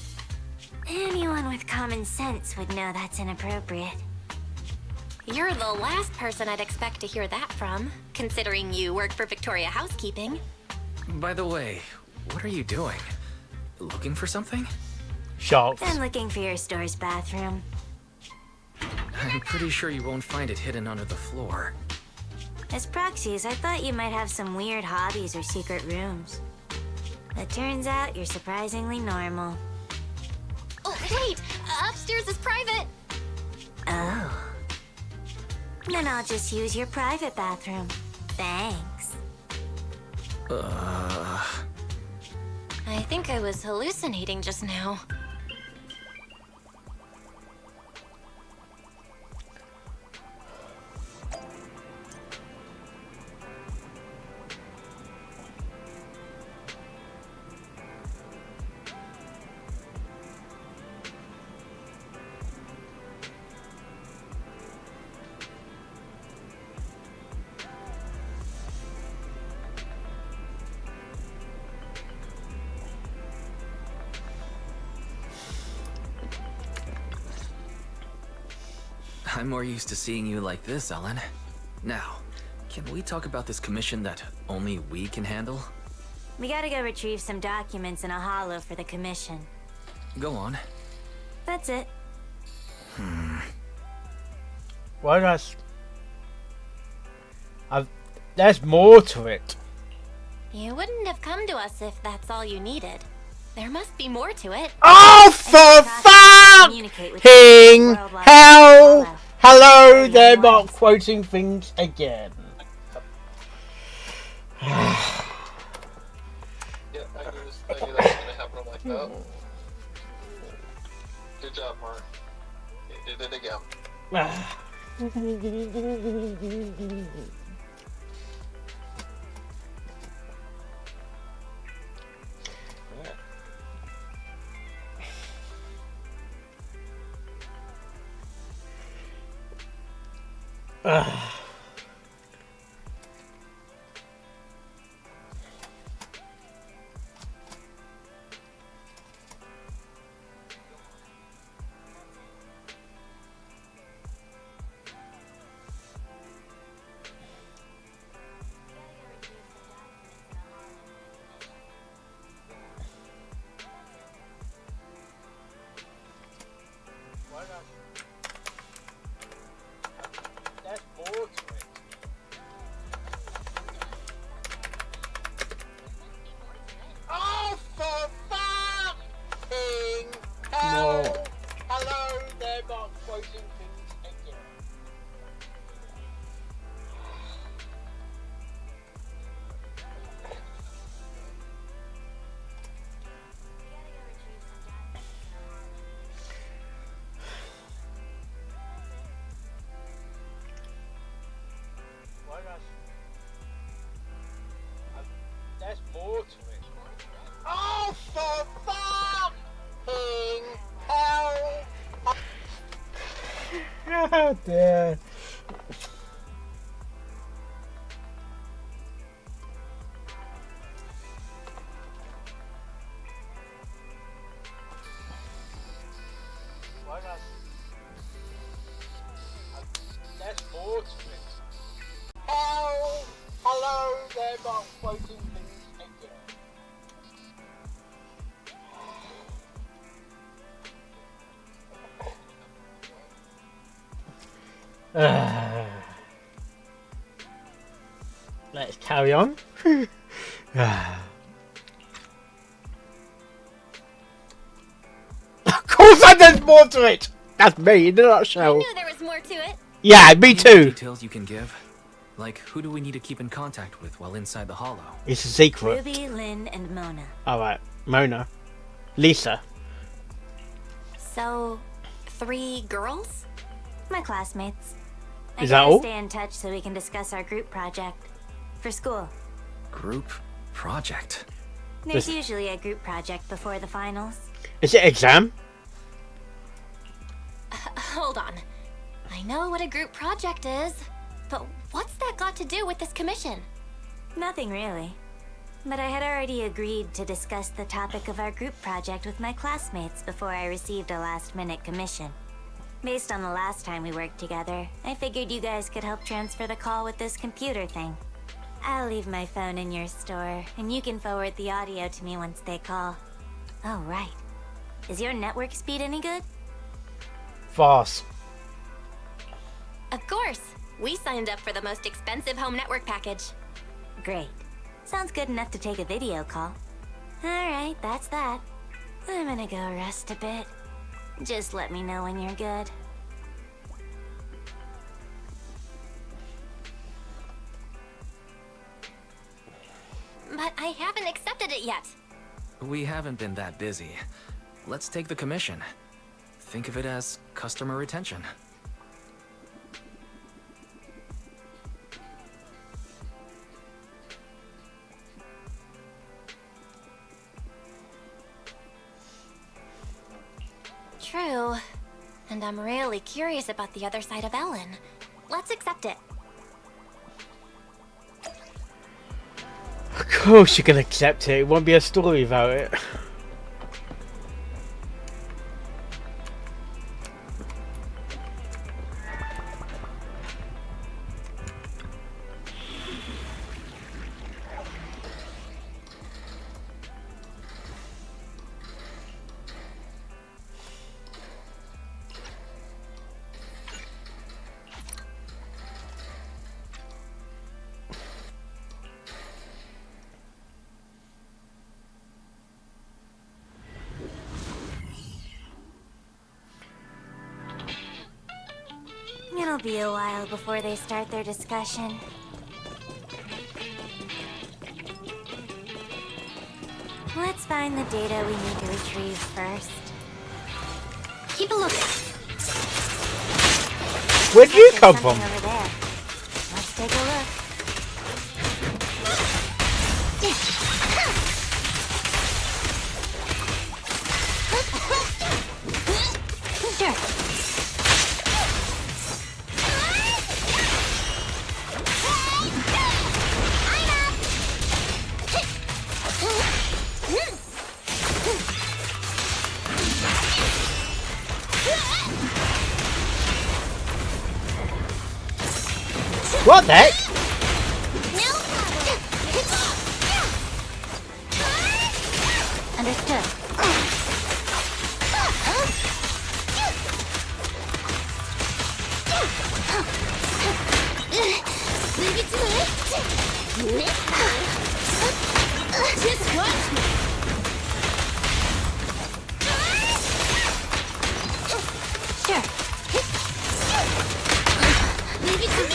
Anyone with common sense would know that's inappropriate. You're the last person I'd expect to hear that from, considering you work for Victoria Housekeeping. By the way, what are you doing? Looking for something? Sharks. I'm looking for your store's bathroom. I'm pretty sure you won't find it hidden under the floor. As proxies, I thought you might have some weird hobbies or secret rooms. It turns out you're surprisingly normal. Oh, wait! Upstairs is private! Oh. Then I'll just use your private bathroom. Thanks. I think I was hallucinating just now. I'm more used to seeing you like this, Ellen. Now, can we talk about this commission that only we can handle? We gotta go retrieve some documents in a hollow for the commission. Go on. That's it. Well, there's more to it. You wouldn't have come to us if that's all you needed. There must be more to it. Oh, for fucking hell! Hello, they're not quoting things again. Yeah, I knew that was gonna happen. I'm like, oh. Good job, Mark. You did it again. There's more to it. Oh, for fucking hell! No. Hello, they're not quoting things again. There's more to it. Oh, for fucking hell! Oh dear. There's more to it. Hell! Hello, they're not quoting things again. Let's carry on. Of course, there's more to it. That's me in a I nutshell. knew there was more to it. Yeah, me Any too. Details you can give? Like, who do we need to keep in contact with while inside the hollow? It's a secret. Ruby, Lynn, and Mona. Alright, Mona. Lisa. So, 3 girls? My classmates. I Is that gotta all? stay in touch so we can discuss our group project. For school. Group project. There's This- usually a group project before the finals. Is it exam? Hold on. I know what a group project is. But what's that got to do with this commission? Nothing really. But I had already agreed to discuss the topic of our group project with my classmates before I received a last-minute commission. Based on the last time we worked together, I figured you guys could help transfer the call with this computer thing. I'll leave my phone in your store, and you can forward the audio to me once they call. Oh, right. Is your network speed any good? Fast. Of course. We signed up for the most expensive home network package. Great. Sounds good enough to take a video call. Alright, that's that. I'm gonna go rest a bit. Just let me know when you're good. But I haven't accepted it yet. We haven't been that busy. Let's take the commission. Think of it as customer retention. True. And I'm really curious about the other side of Ellen. Let's accept it. Of course you can accept it. It won't be a story about it. It'll be a while before they start their discussion. Let's find the data we need to retrieve first. Keep a look. Where'd you come from? Something over there. Let's take a look. Sure. What the heck? Understood. Just watch me. Sure. Leave it to me.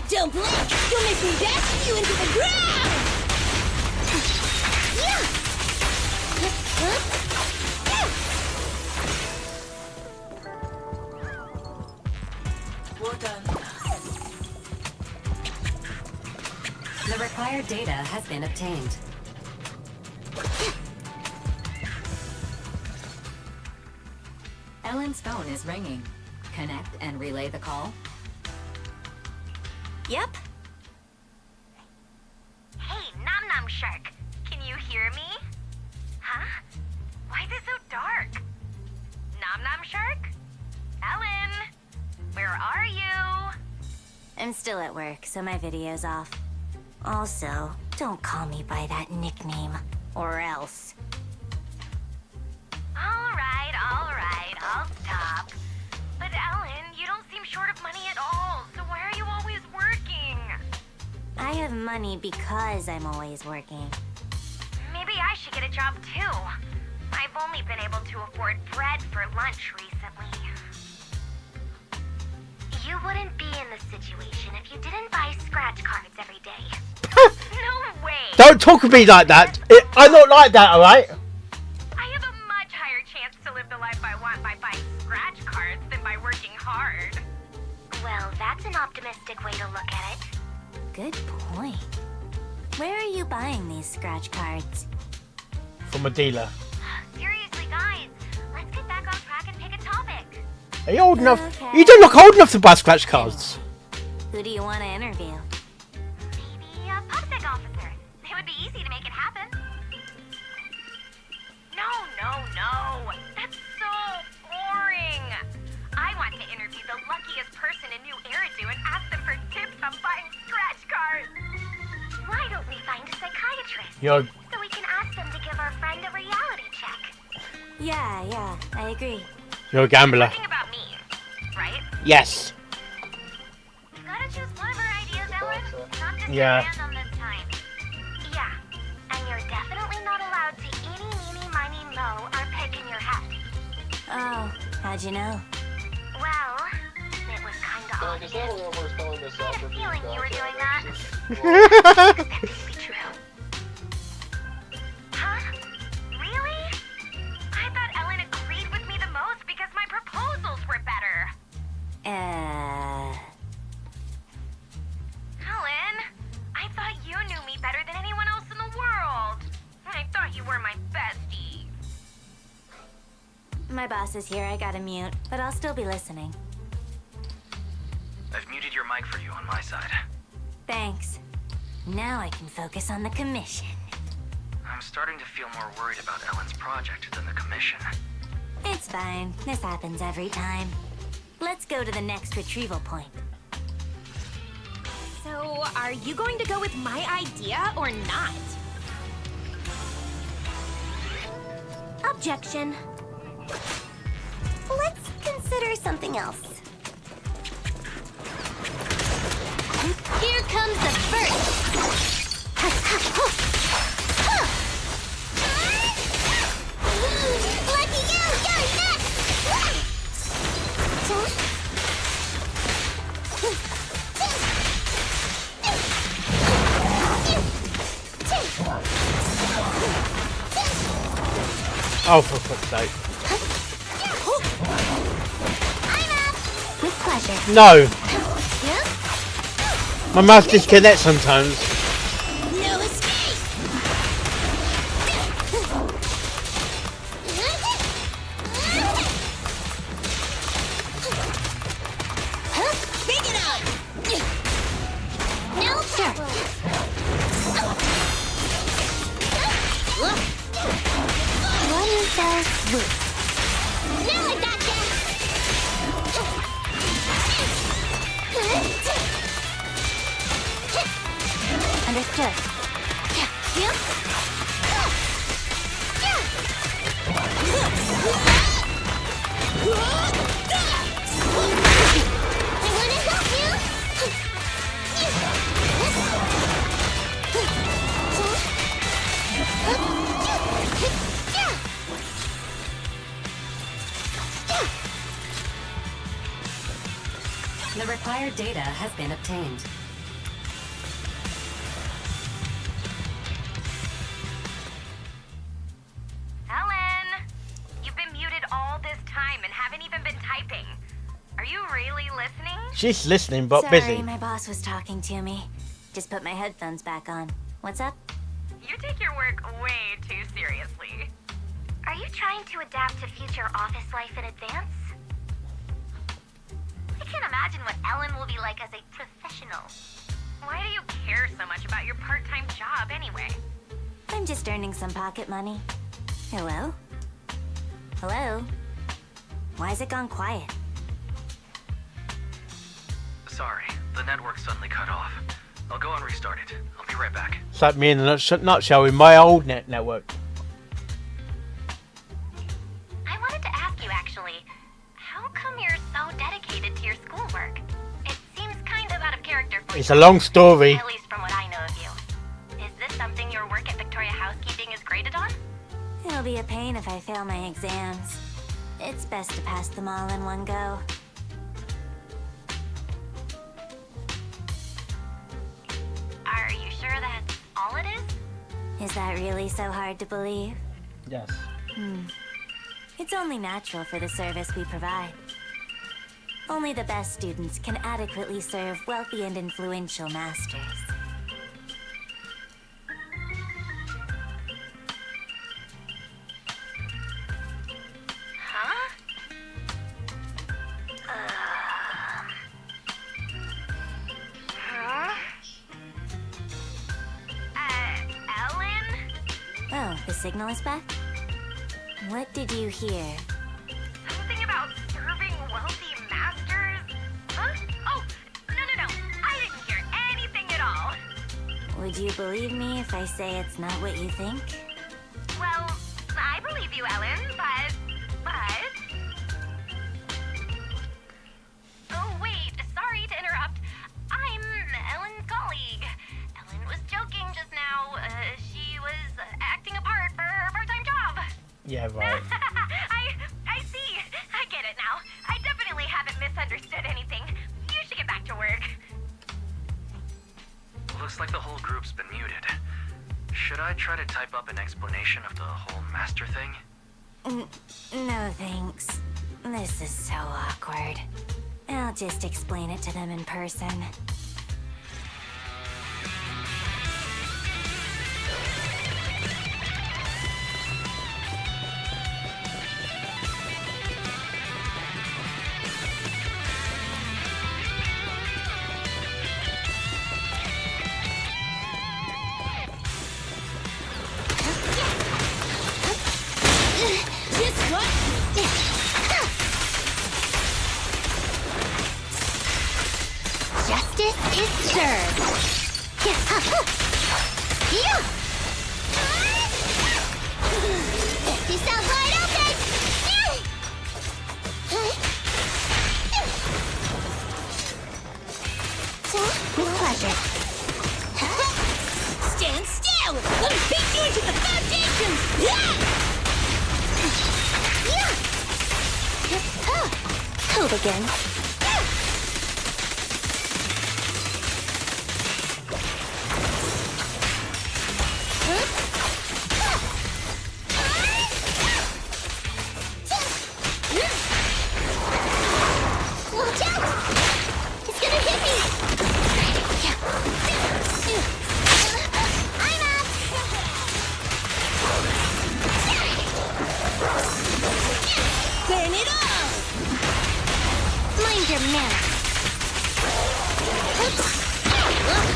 Don't blink! You'll make me dash you into the ground! Well done. The required data has been obtained. Ellen's phone is ringing. Connect and relay the call. Yep. Hey, Nom Nom Shark. Can you hear me? Huh? Why is it so dark? Nom Nom Shark? Ellen? Where are you? I'm still at work, so my video's off. Also, don't call me by that nickname, or else. Alright, I'll stop. But Ellen, you don't seem short of money at all, so why are you always working? I have money because I'm always working. Maybe I should get a job too. I've only been able to afford bread for lunch recently. You wouldn't be in this situation if you didn't buy scratch cards every day. No way! Don't talk to me like that. I'm not like that, alright? I have a much higher chance to live the life I want by buying scratch cards than by working hard. Well, that's an optimistic way to look at it. Good point. Where are you buying these scratch cards? From a dealer. Seriously, guys, let's get back on track and pick a topic. Are you old enough? Okay. You don't look old enough to buy scratch cards. Who do you want to interview? Maybe a PubSec officer. It would be easy to make it happen. No. That's so boring. I want to interview the luckiest person in New Eridu and ask them for tips on buying scratch cards. Why don't we find a psychiatrist? You're So we can ask them to give our friend a reality check. Yeah, I agree. a gambler. Think about me, right? Yes. Gotta choose one of our ideas, Ellen. Not just Yeah. your hand on this time. Yeah. And you're definitely not allowed to eeny, meeny, miny, moe our pick in your head. Oh, how'd you know? Well, it was kinda Like, is that obvious. what we're telling this I had after a feeling you were doing that. that? True. Huh? Really? I thought Ellen agreed with me the most because my proposals were better. Helen, I thought you knew me better than anyone else in the world. I thought you were my bestie. My boss is here, I gotta mute, but I'll still be listening. I've muted your mic for you on my side. Thanks. Now I can focus on the commission. I'm starting to feel more worried about Ellen's project than the commission. It's fine. This happens every time. Let's go to the next retrieval point. So, are you going to go with my idea or not? Objection. Let's consider something else. Here comes the first. Lucky you! You're next! Oh, for fuck's sake. With pleasure. No. My mouse disconnects sometimes. No escape! Pick it up! No problem. What is that? Now I got Understood. The required data has been obtained. Ellen, you've been muted all this time and haven't even been typing. Are you really listening? She's listening, but Sorry, busy. my boss was talking to me. Just put my headphones back on. What's up? You take your work way too seriously. Are you trying to adapt to future office life in advance? I can't imagine what Ellen will be like as a professional. Why do you care so much about your part-time job anyway? I'm just earning some pocket money. Hello? Hello? Why is it gone quiet? Sorry, the network suddenly cut off. I'll go and restart it. I'll be right back. It's like me in a nutshell with my old network. I wanted to ask you actually, how come you're so dedicated to your schoolwork? It seems kind of out of character for It's you. a long story. At least from what I know of you. Is this something your work at Victoria Housekeeping is graded on? It'll be a pain if I fail my exams. It's best to pass them all in one go. Are you sure that's all it is? Is that really so hard to believe? Yes. It's only natural for the service we provide. Only the best students can adequately serve wealthy and influential masters. The signal is back? What did you hear? Something about serving wealthy masters? Huh? Oh, no. I didn't hear anything at all. Would you believe me if I say it's not what you think? Well, I believe you, Ellen, but... Oh, wait, sorry to interrupt. I'm Ellen's colleague. Ellen was joking just now. She was acting a part for her part-time job. Yeah, right. I see. I get it now. I definitely haven't misunderstood anything. You should get back to work. Looks like the whole group's been muted. Should I try to type up an explanation of the whole master thing? No thanks. This is so awkward. I'll just explain it to them in person. Just what? Justice is served. Yeah. Get yourself wide open. With pleasure. Stand still! Let me beat you into the foundation! Cold again. Watch out! It's gonna hit me! I'm up! Burn it all! Mind your manners.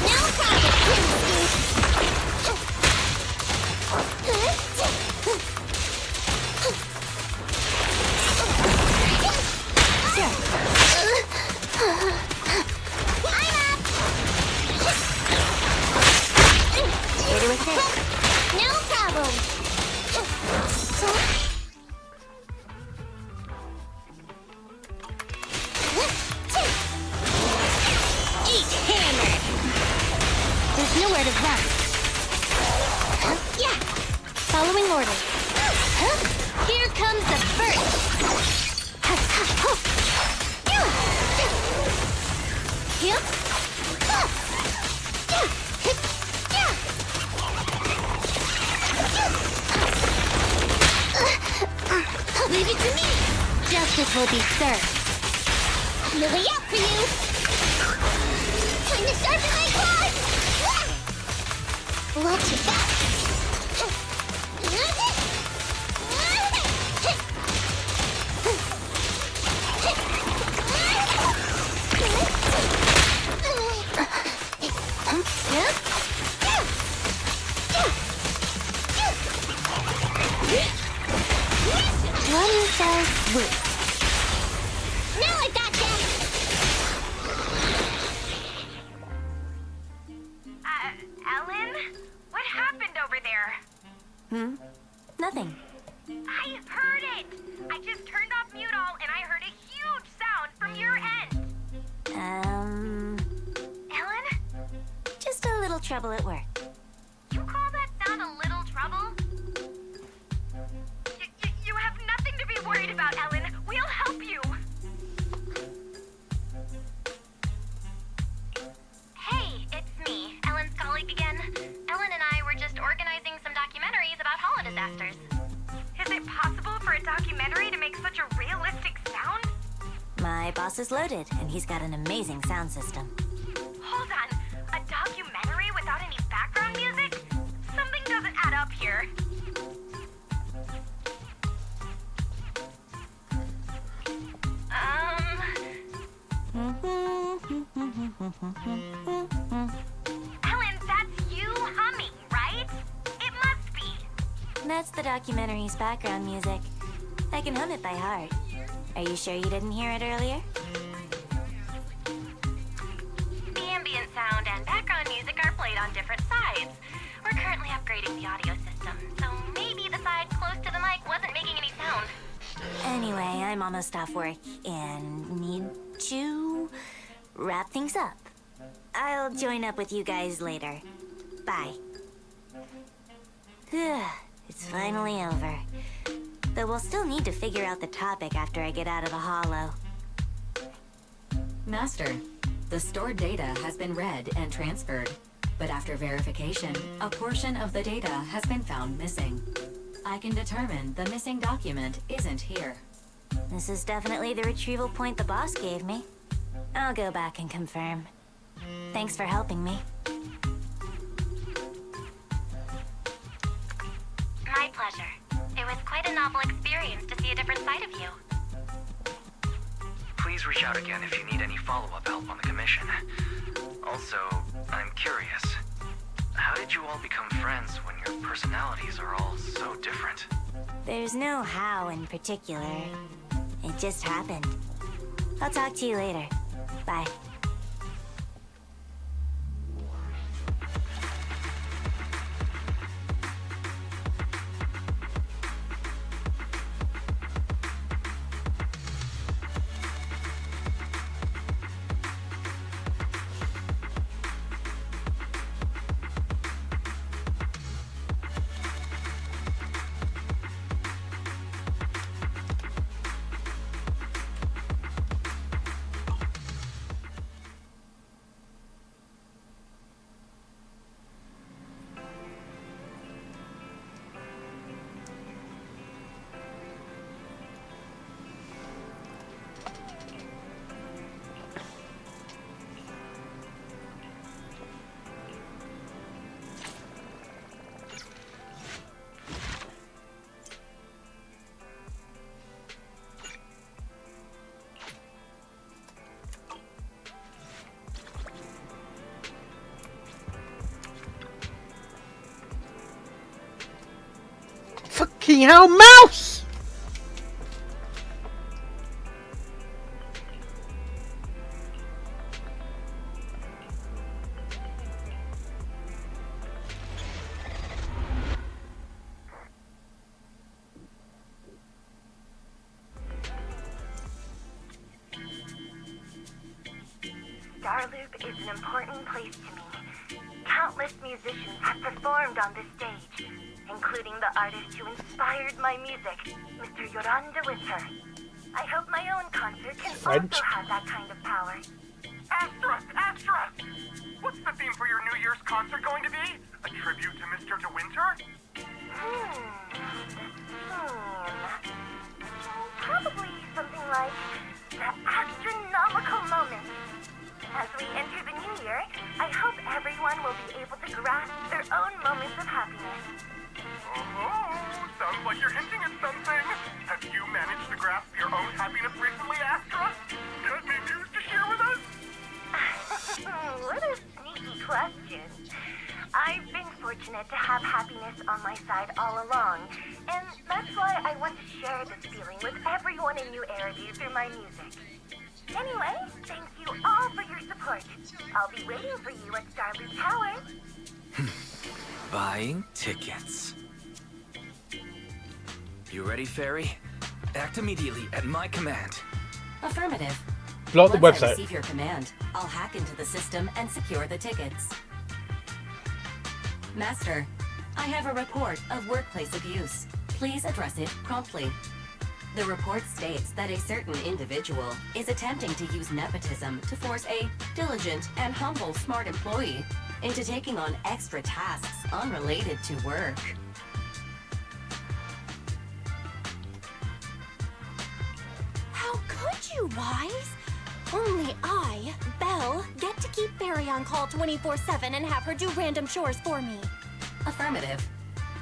No problem, Hit it with this. no problem. Eat hammer! There's nowhere to run. Yeah. Following orders. Here comes the first. Yep. Leave it to me. Justice will be served. Lily out for you. Time to sharpen my claws. Watch your back. One fell swoop. Now I got ya! Ellen? What happened over there? Nothing. I heard it! I just turned off mute all and I heard a huge sound from your end. Ellen? Just a little trouble at work. You call that sound a little trouble? You have nothing to be worried about, Ellen. We'll help you. Hey, it's me, Ellen's colleague again. Ellen and I were just organizing some documentaries about holo disasters. Is it possible for a documentary to make such a realistic sound? My boss is loaded, and he's got an amazing sound system. Hold on, a documentary without any background music? Something doesn't add up here. Ellen, that's you humming, right? It must be. That's the documentary's background music. I can hum it by heart. Are you sure you didn't hear it earlier? The ambient sound and background music are played on different sides. We're currently upgrading the audio system, so maybe the side close to the mic wasn't making any sound. Anyway, I'm almost off work and need to wrap things up. I'll join up with you guys later. Bye. It's finally over. Though we'll still need to figure out the topic after I get out of the holo. Master, the stored data has been read and transferred, but after verification, a portion of the data has been found missing. I can determine the missing document isn't here. This is definitely the retrieval point the boss gave me. I'll go back and confirm. Thanks for helping me. My pleasure. It was quite a novel experience to see a different side of you. Please reach out again if you need any follow-up help on the commission. Also, I'm curious. How did you all become friends when your personalities are all so different? There's no how in particular. It just happened. I'll talk to you later. Bye. Fucking hell, mouse! Starloop is an important place to me. Countless musicians have performed on this stage, including the artist who inspired my music, Mr. Yoran de Winter. I hope my own concert can also have that kind of power. Astra! What's the theme for your New Year's concert going to be? A tribute to Mr. De Winter? Probably something like the astronomical moment. As we enter the new year, I hope everyone will be able to grasp their own moments of happiness. Oh, sounds like you're hinting at something. Have you managed to grasp your own happiness recently, Astra? Got any news to share with us? What a sneaky question. I've been fortunate to have happiness on my side all along, and that's why I want to share this feeling with everyone in New Eridu through my music. Anyway, thank you all for your support. I'll be waiting for you at Starloop Tower. Buying tickets. You ready, Fairy? Act immediately at my command. Affirmative. Block the Once I website. receive your command, I'll hack into the system and secure the tickets. Master, I have a report of workplace abuse. Please address it promptly. The report states that a certain individual is attempting to use nepotism to force a diligent and humble smart employee into taking on extra tasks unrelated to work. How could you, Wise? Only I, Belle, get to keep Barry on call 24/7 and have her do random chores for me. Affirmative.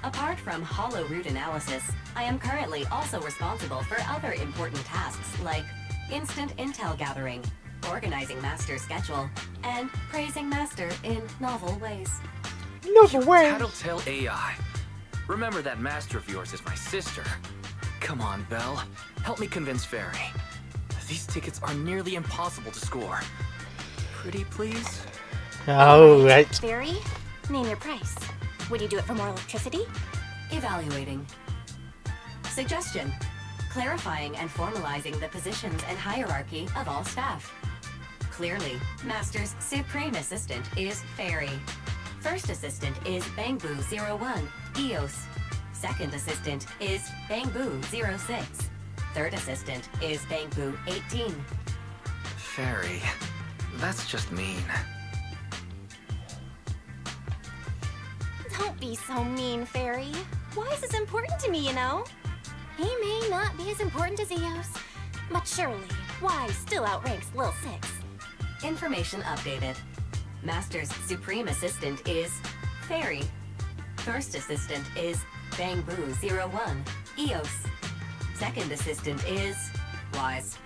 Apart from hollow root analysis, I am currently also responsible for other important tasks like instant intel gathering, organizing Master's schedule, and praising Master in novel ways. Novel ways? Tattletale AI. Remember that master of yours is my sister. Come on, Belle. Help me convince Fairy. These tickets are nearly impossible to score. Pretty please? Oh, right. Fairy, name your price. Would you do it for more electricity? Evaluating. Suggestion. Clarifying and formalizing the positions and hierarchy of all staff. Clearly, Master's Supreme Assistant is Fairy. First Assistant is Bangbu01, EOS. Second Assistant is Bangbu06. Third Assistant is Bangbu18. Fairy, that's just mean. Don't be so mean, Fairy. Wise is important to me, you know. He may not be as important as Eos, but surely Wise still outranks Lil Six. Information updated. Master's Supreme Assistant is Fairy. First Assistant is Bangbu01, EOS. Second Assistant is Wise.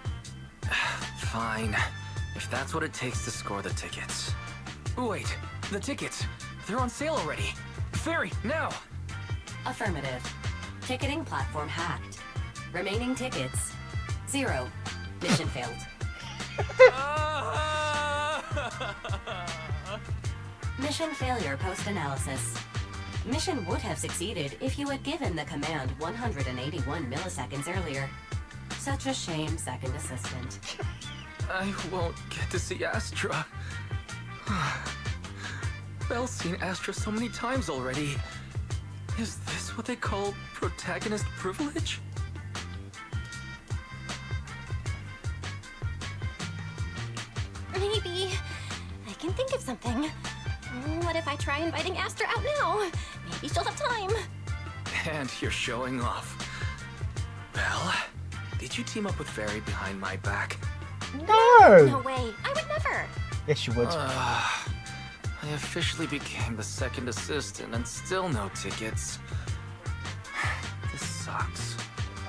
Fine. If that's what it takes to score the tickets. Wait, the tickets. They're on sale already. Fairy, now! Affirmative. Ticketing platform hacked. Remaining tickets 0. Mission failed. Mission failure post-analysis. Mission would have succeeded if you had given the command 181 milliseconds earlier. Such a shame, Second Assistant. I won't get to see Astra. Belle's seen Astra so many times already. Is this what they call protagonist privilege? Maybe. I can think of something. What if I try inviting Astra out now? Maybe she'll have time. And you're showing off. Belle, did you team up with Fairy behind my back? No! No way. I would never. Yes, you would. I officially became the second assistant and still no tickets. This sucks.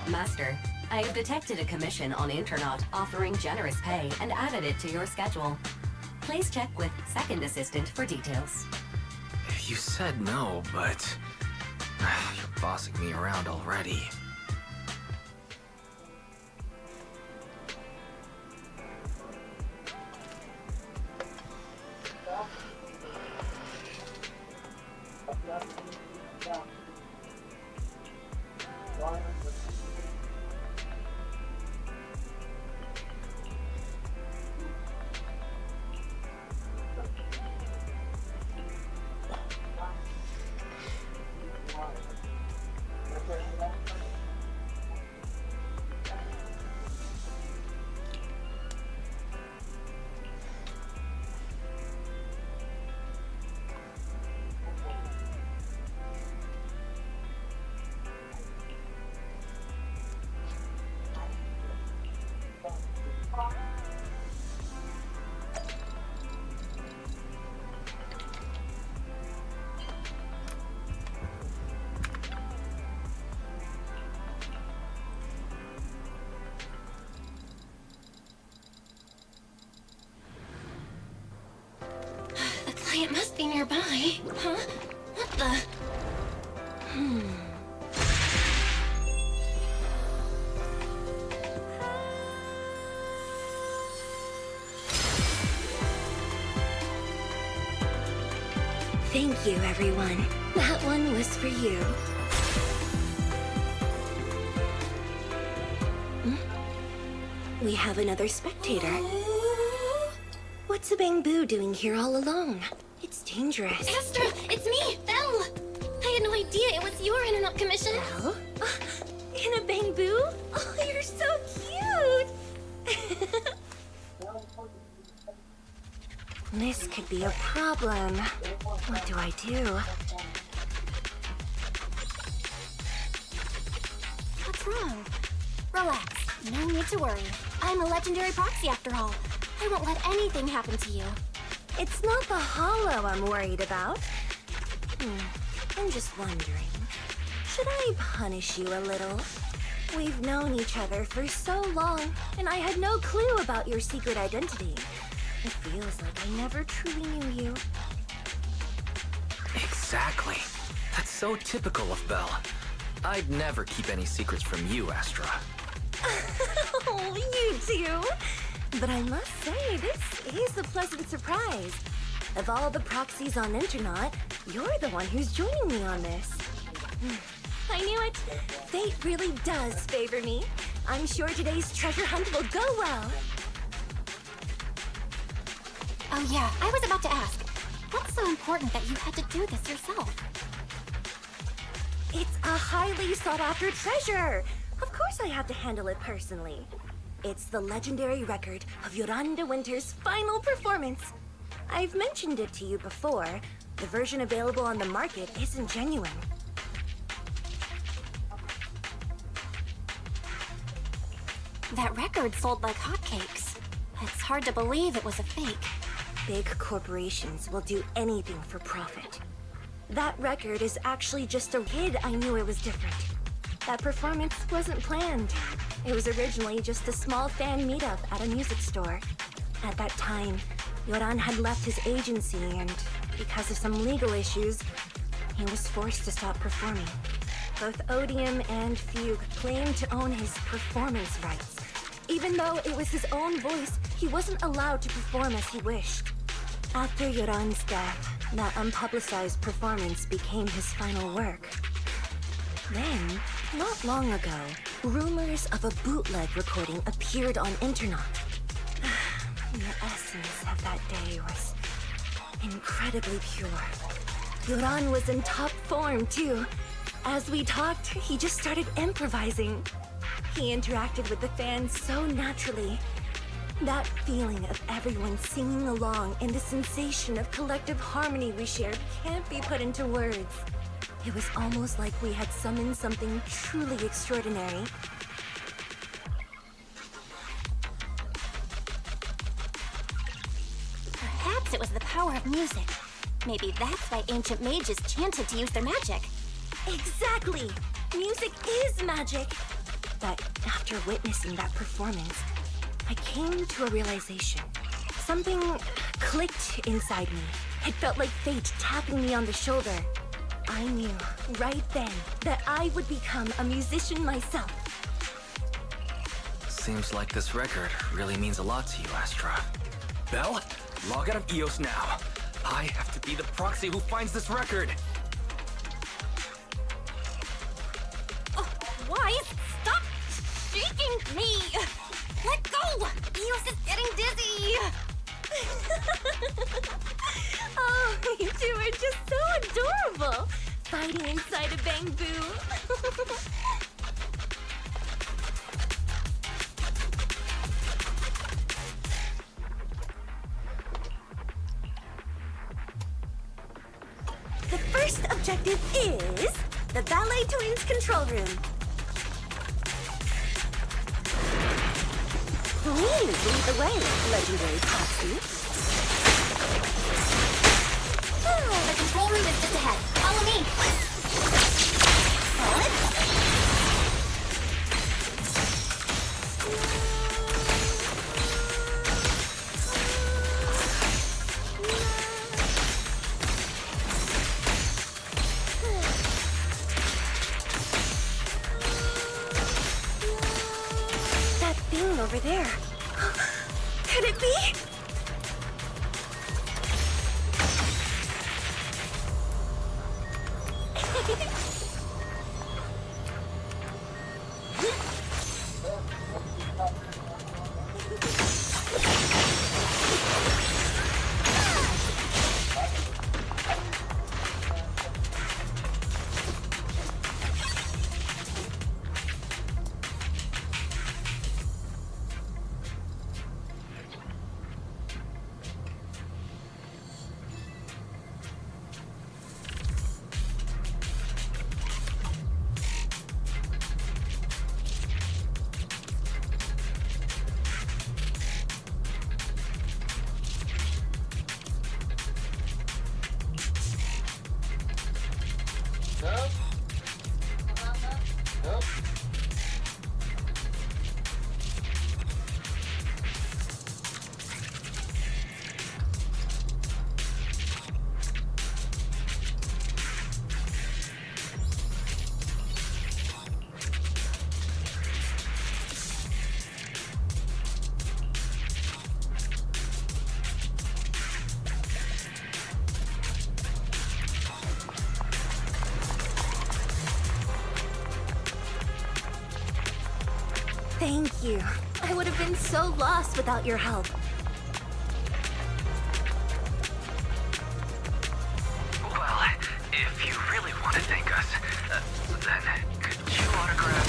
Master, I have detected a commission on Internaut offering generous pay and added it to your schedule. Please check with Second Assistant for details. You said no, but you're bossing me around already. It must be nearby. Huh? What the? Thank you, everyone. That one was for you. We have another spectator. What's a Bangbu doing here all alone? It's dangerous. Astra, it's me, Belle. I had no idea it was your Internaut commission. Belle? In a Bangbu? Oh, you're so cute. This could be a problem. What do I do? What's wrong? Relax. No need to worry. I'm a legendary proxy after all. I won't let anything happen to you. It's not the hollow I'm worried about. I'm just wondering, should I punish you a little? We've known each other for so long, and I had no clue about your secret identity. It feels like I never truly knew you. Exactly. That's so typical of Belle. I'd never keep any secrets from you, Astra. Oh, you do. But I must say, this is a pleasant surprise. Of all the proxies on Internaut, you're the one who's joining me on this. I knew it. Fate really does favor me. I'm sure today's treasure hunt will go well. Oh yeah, I was about to ask. What's so important that you had to do this yourself? It's a highly sought-after treasure. Of course I have to handle it personally. It's the legendary record of Yolanda Winter's final performance. I've mentioned it to you before. The version available on the market isn't genuine. That record sold like hotcakes. It's hard to believe it was a fake. Big corporations will do anything for profit. That record is actually just a kid. I knew it was different. That performance wasn't planned. It was originally just a small fan meetup at a music store. At that time, Yoran had left his agency and, because of some legal issues, he was forced to stop performing. Both Odium and Fugue claimed to own his performance rights. Even though it was his own voice, he wasn't allowed to perform as he wished. After Yoran's death, that unpublicized performance became his final work. Then, not long ago, rumors of a bootleg recording appeared on Internaut. The essence of that day was incredibly pure. Yoran was in top form, too. As we talked, he just started improvising. He interacted with the fans so naturally. That feeling of everyone singing along and the sensation of collective harmony we shared can't be put into words. It was almost like we had summoned something truly extraordinary. Perhaps it was the power of music. Maybe that's why ancient mages chanted to use their magic. Exactly! Music is magic! But after witnessing that performance, I came to a realization. Something clicked inside me. It felt like fate tapping me on the shoulder. I knew right then that I would become a musician myself. Seems like this record really means a lot to you, Astra. Belle, log out of EOS now. I have to be the proxy who finds this record. Oh, why? Stop shaking me! Let go! EOS is getting dizzy! Oh, you two are just so adorable! Fighting inside a bamboo. The first objective is the Ballet Twins control room. Please lead the way, legendary proxy. The control room is just ahead. Follow me. That thing over there. Could it be? Thank you. I would have been so lost without your help. Well, if you really want to thank us, then could you autograph,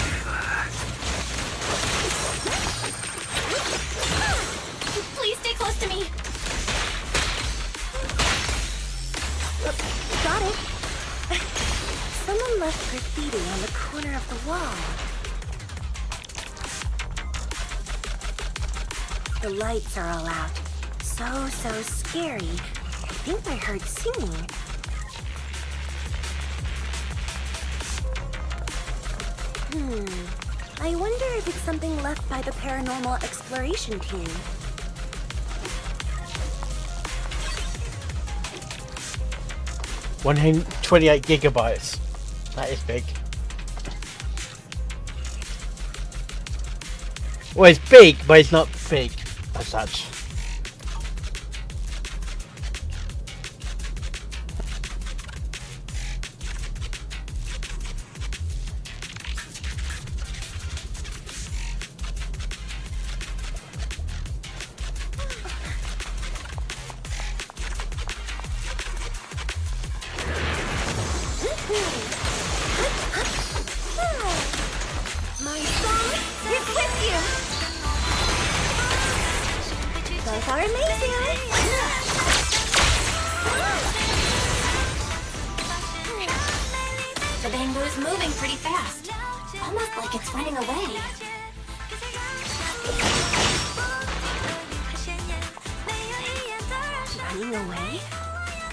Please stay close to me. Got it. Someone left graffiti on the corner of the wall. The lights are all out. So scary. I think I heard singing. I wonder if it's something left by the paranormal exploration team. 128 gigabytes. That is big. Well, it's big, but it's not big as such. My song is with you. Both are amazing. The bamboo's moving pretty fast. Almost like it's running away. Running away?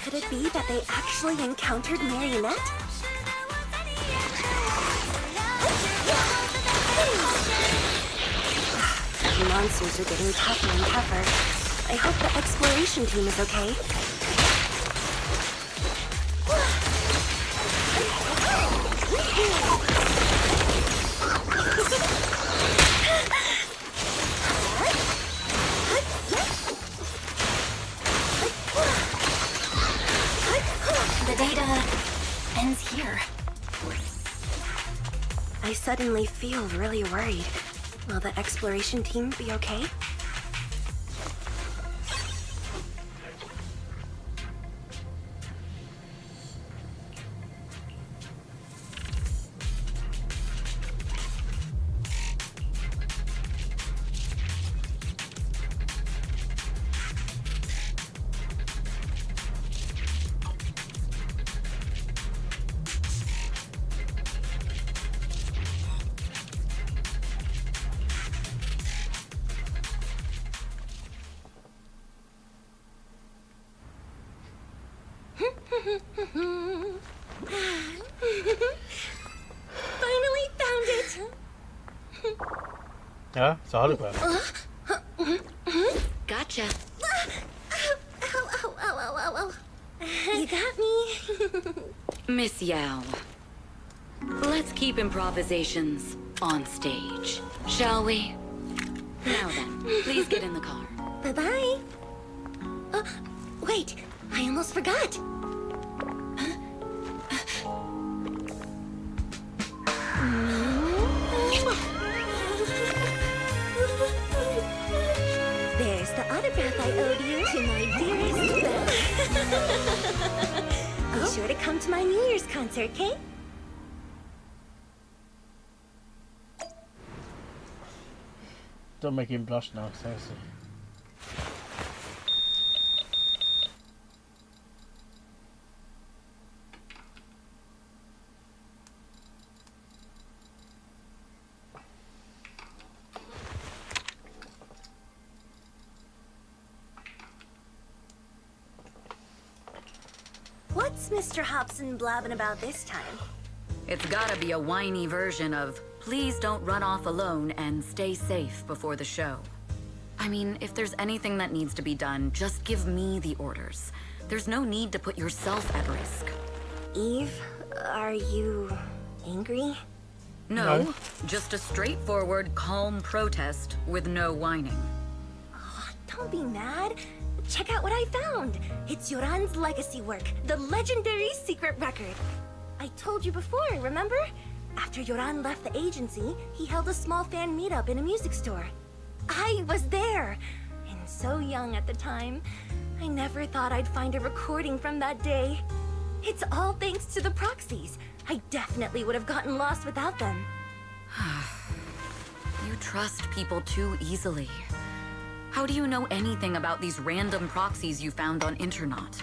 Could it be that they actually encountered Marionette? The monsters are getting tougher and tougher. I hope the exploration team is okay. The data ends here. I suddenly feel really worried. Will the exploration team be okay? Finally found it! Yeah, it's a hologram. Gotcha. Ow. You got me. Miss Yao. Let's keep improvisations on stage, shall we? Now then, please get in the car. Bye-bye. Wait, I almost forgot. There's the autograph I owed you to my dearest Belle. Be sure to come to my New Year's concert, okay? Don't make him blush now, seriously. What's Mr. Hobson blabbing about this time? It's gotta be a whiny version of, please don't run off alone and stay safe before the show. I mean, if there's anything that needs to be done, just give me the orders. There's no need to put yourself at risk. Eve, are you angry? No, just a straightforward, calm protest with no whining. Oh, don't be mad. Check out what I found. It's Yoran's legacy work, the legendary secret record. I told you before, remember? After Yoran left the agency, he held a small fan meetup in a music store. I was there, and so young at the time, I never thought I'd find a recording from that day. It's all thanks to the proxies. I definitely would have gotten lost without them. You trust people too easily. How do you know anything about these random proxies you found on Internaut?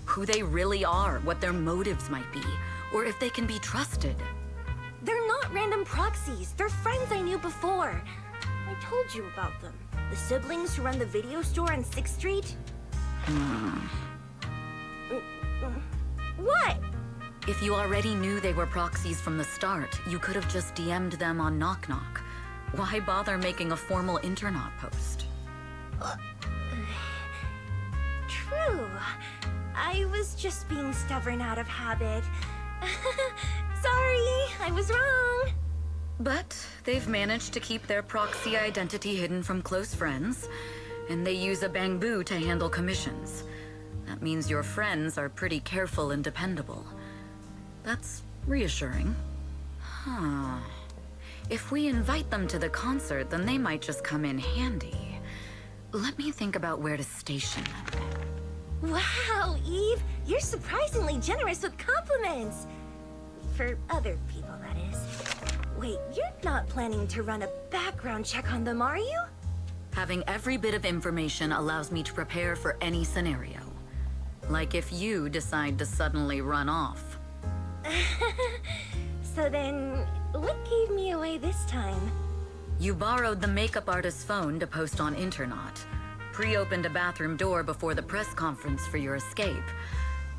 Who they really are, what their motives might be, or if they can be trusted? They're not random proxies. They're friends I knew before. I told you about them. The siblings who run the video store on 6th Street. What? If you already knew they were proxies from the start, you could have just DM'd them on Knock Knock. Why bother making a formal Internaut post? True. I was just being stubborn out of habit. Sorry, I was wrong. But they've managed to keep their proxy identity hidden from close friends, and they use a Bangbu to handle commissions. That means your friends are pretty careful and dependable. That's reassuring. Huh. If we invite them to the concert, then they might just come in handy. Let me think about where to station them. Wow, Eve, you're surprisingly generous with compliments. For other people, that is. Wait, you're not planning to run a background check on them, are you? Having every bit of information allows me to prepare for any scenario. Like if you decide to suddenly run off. So then, what gave me away this time? You borrowed the makeup artist's phone to post on Internaut. Pre-opened a bathroom door before the press conference for your escape.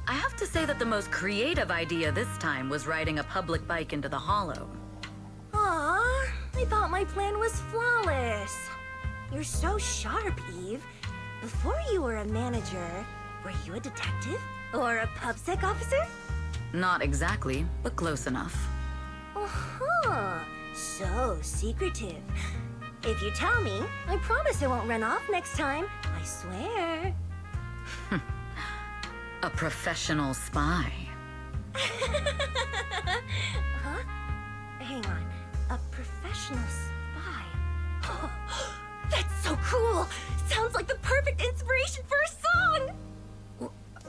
I have to say that the most creative idea this time was riding a public bike into the Hollow. Aw, I thought my plan was flawless. You're so sharp, Eve. Before you were a manager, were you a detective? Or a PubSec officer? Not exactly, but close enough. Uh-huh. So secretive. If you tell me, I promise I won't run off next time. I swear. A professional spy. Huh? Hang on. A professional spy. That's so cool! Sounds like the perfect inspiration for a song!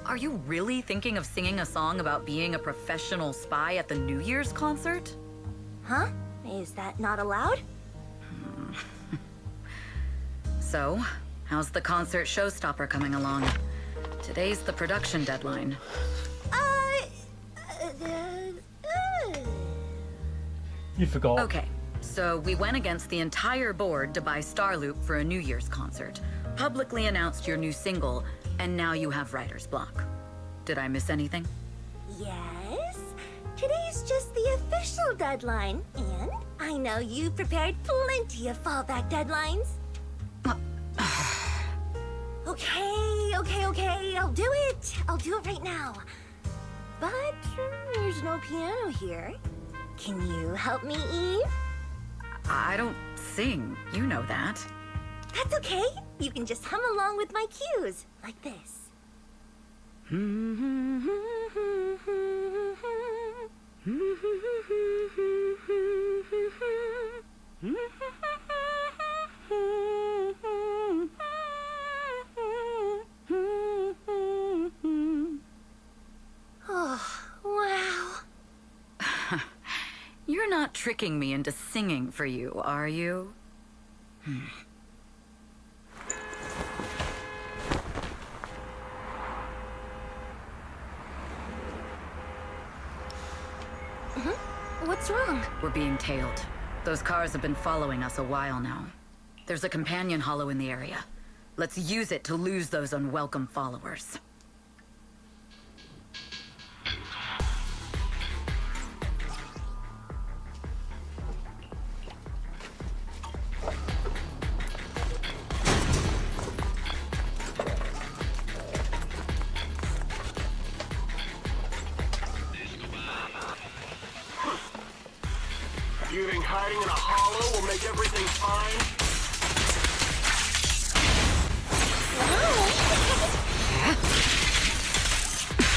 Are you really thinking of singing a song about being a professional spy at the New Year's concert? Huh? Is that not allowed? So, how's the concert showstopper coming along? Today's the production deadline. You forgot. Okay, so we went against the entire board to buy Starloop for a New Year's concert, publicly announced your new single, and now you have writer's block. Did I miss anything? Yes. Today's just the official deadline, and I know you've prepared plenty of fallback deadlines. Okay, I'll do it. I'll do it right now. But there's no piano here. Can you help me, Eve? I don't sing, you know that. That's okay. You can just hum along with my cues, like this. Oh, wow. You're not tricking me into singing for you, are you? What's wrong? We're being tailed. Those cars have been following us a while now. There's a companion hollow in the area. Let's use it to lose those unwelcome followers. You think hiding in a hollow will make everything fine?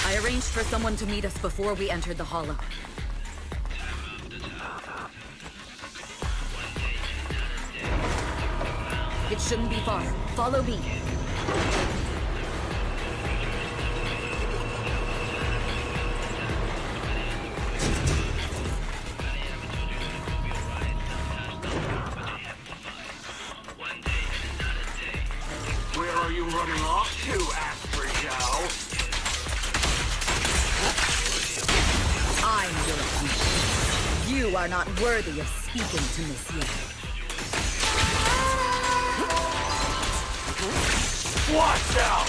I arranged for someone to meet us before we entered the hollow. It shouldn't be far. Follow me. Where are you running off to, Aspergel? I'm your opponent. You are not worthy of speaking to Miss Yang. Watch out!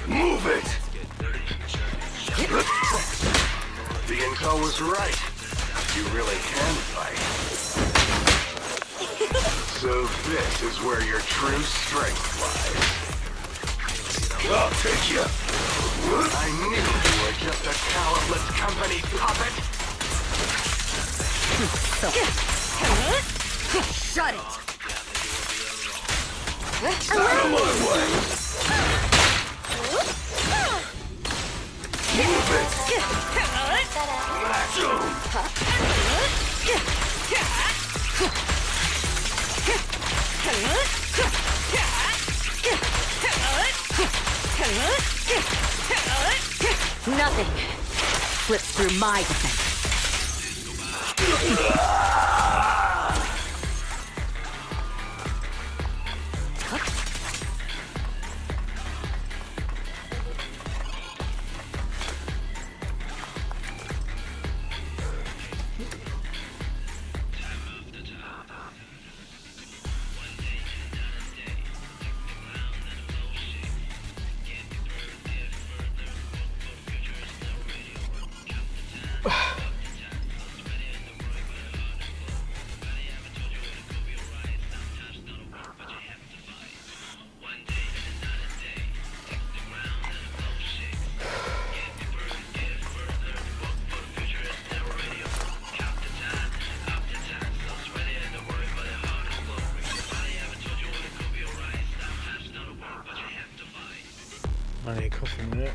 Move it! The intel was right. You really can fight. So this is where your true strength lies. I'll take you. I knew you were just a talentless company puppet. Shut it! Out of my way. Move it! Nothing slips through my defense. I need a coffee in a minute.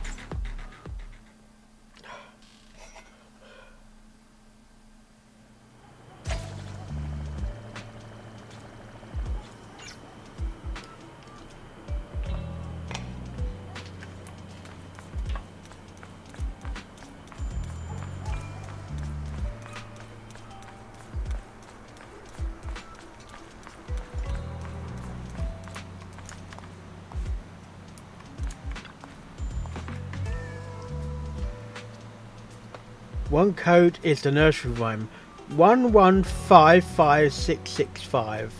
One code is the nursery rhyme. 1155665.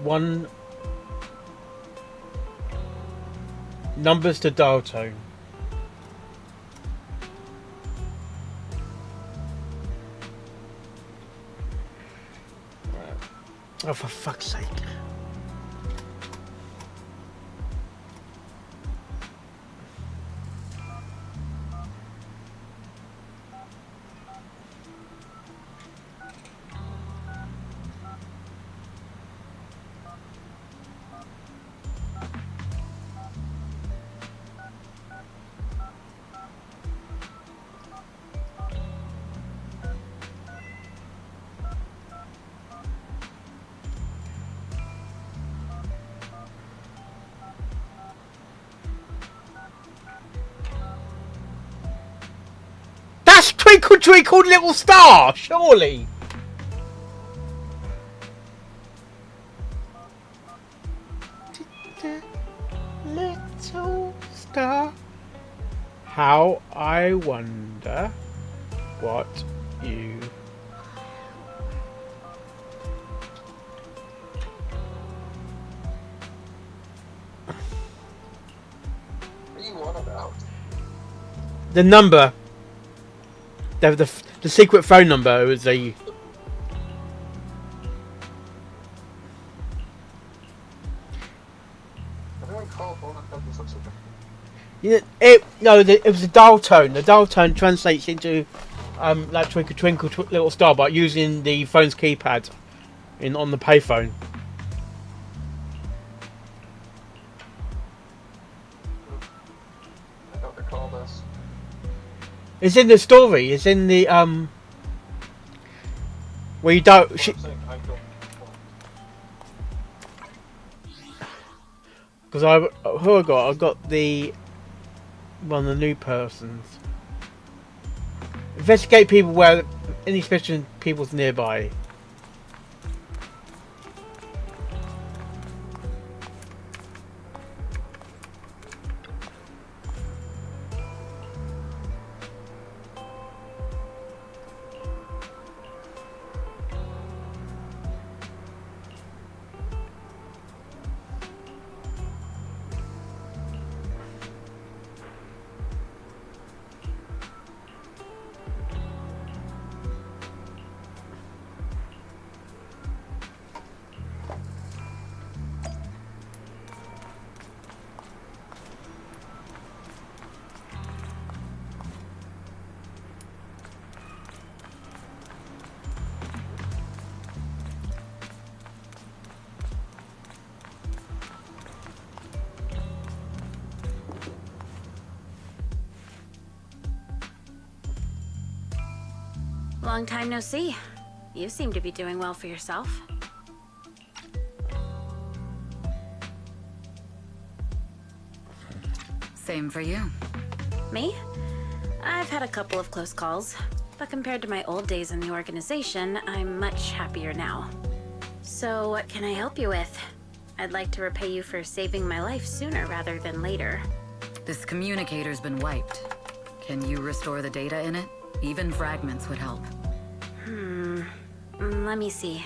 One numbers to dial tone. Oh, for fuck's sake. That's Twinkle Twinkle Little Star, surely. Little star, how I wonder what you the number, the secret phone number was a. It was a dial tone. The dial tone translates into like twinkle twinkle little star, but using the phone's keypad on the payphone. I don't recall this. It's in the story. It's in the where you don't. Because I got the one of the new persons. Investigate people where any suspicion people's nearby. Long time no see. You seem to be doing well for yourself. Same for you. Me? I've had a couple of close calls, but compared to my old days in the organization, I'm much happier now. So what can I help you with? I'd like to repay you for saving my life sooner rather than later. This communicator's been wiped. Can you restore the data in it? Even fragments would help. Let me see.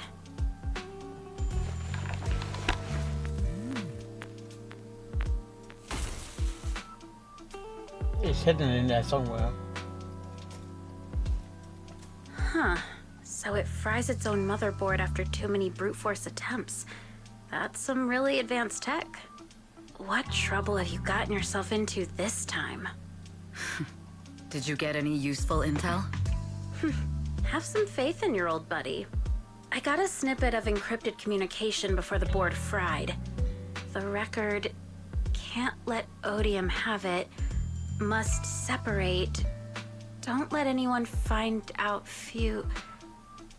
It's hidden in there somewhere. Huh. So it fries its own motherboard after too many brute force attempts. That's some really advanced tech. What trouble have you gotten yourself into this time? Did you get any useful intel? Have some faith in your old buddy. I got a snippet of encrypted communication before the board fried. The record can't let Odium have it. Must separate. Don't let anyone find out Fugue.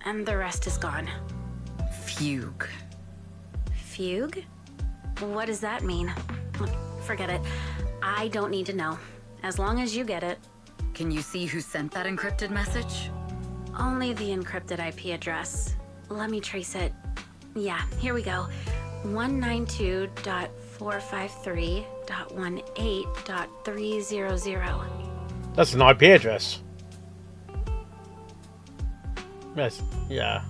And the rest is gone. Fugue. Fugue? What does that mean? Forget it. I don't need to know. As long as you get it. Can you see who sent that encrypted message? Only the encrypted IP address. Let me trace it. Yeah, here we go. 192.453.18.300. That's an IP address. Yes, yeah.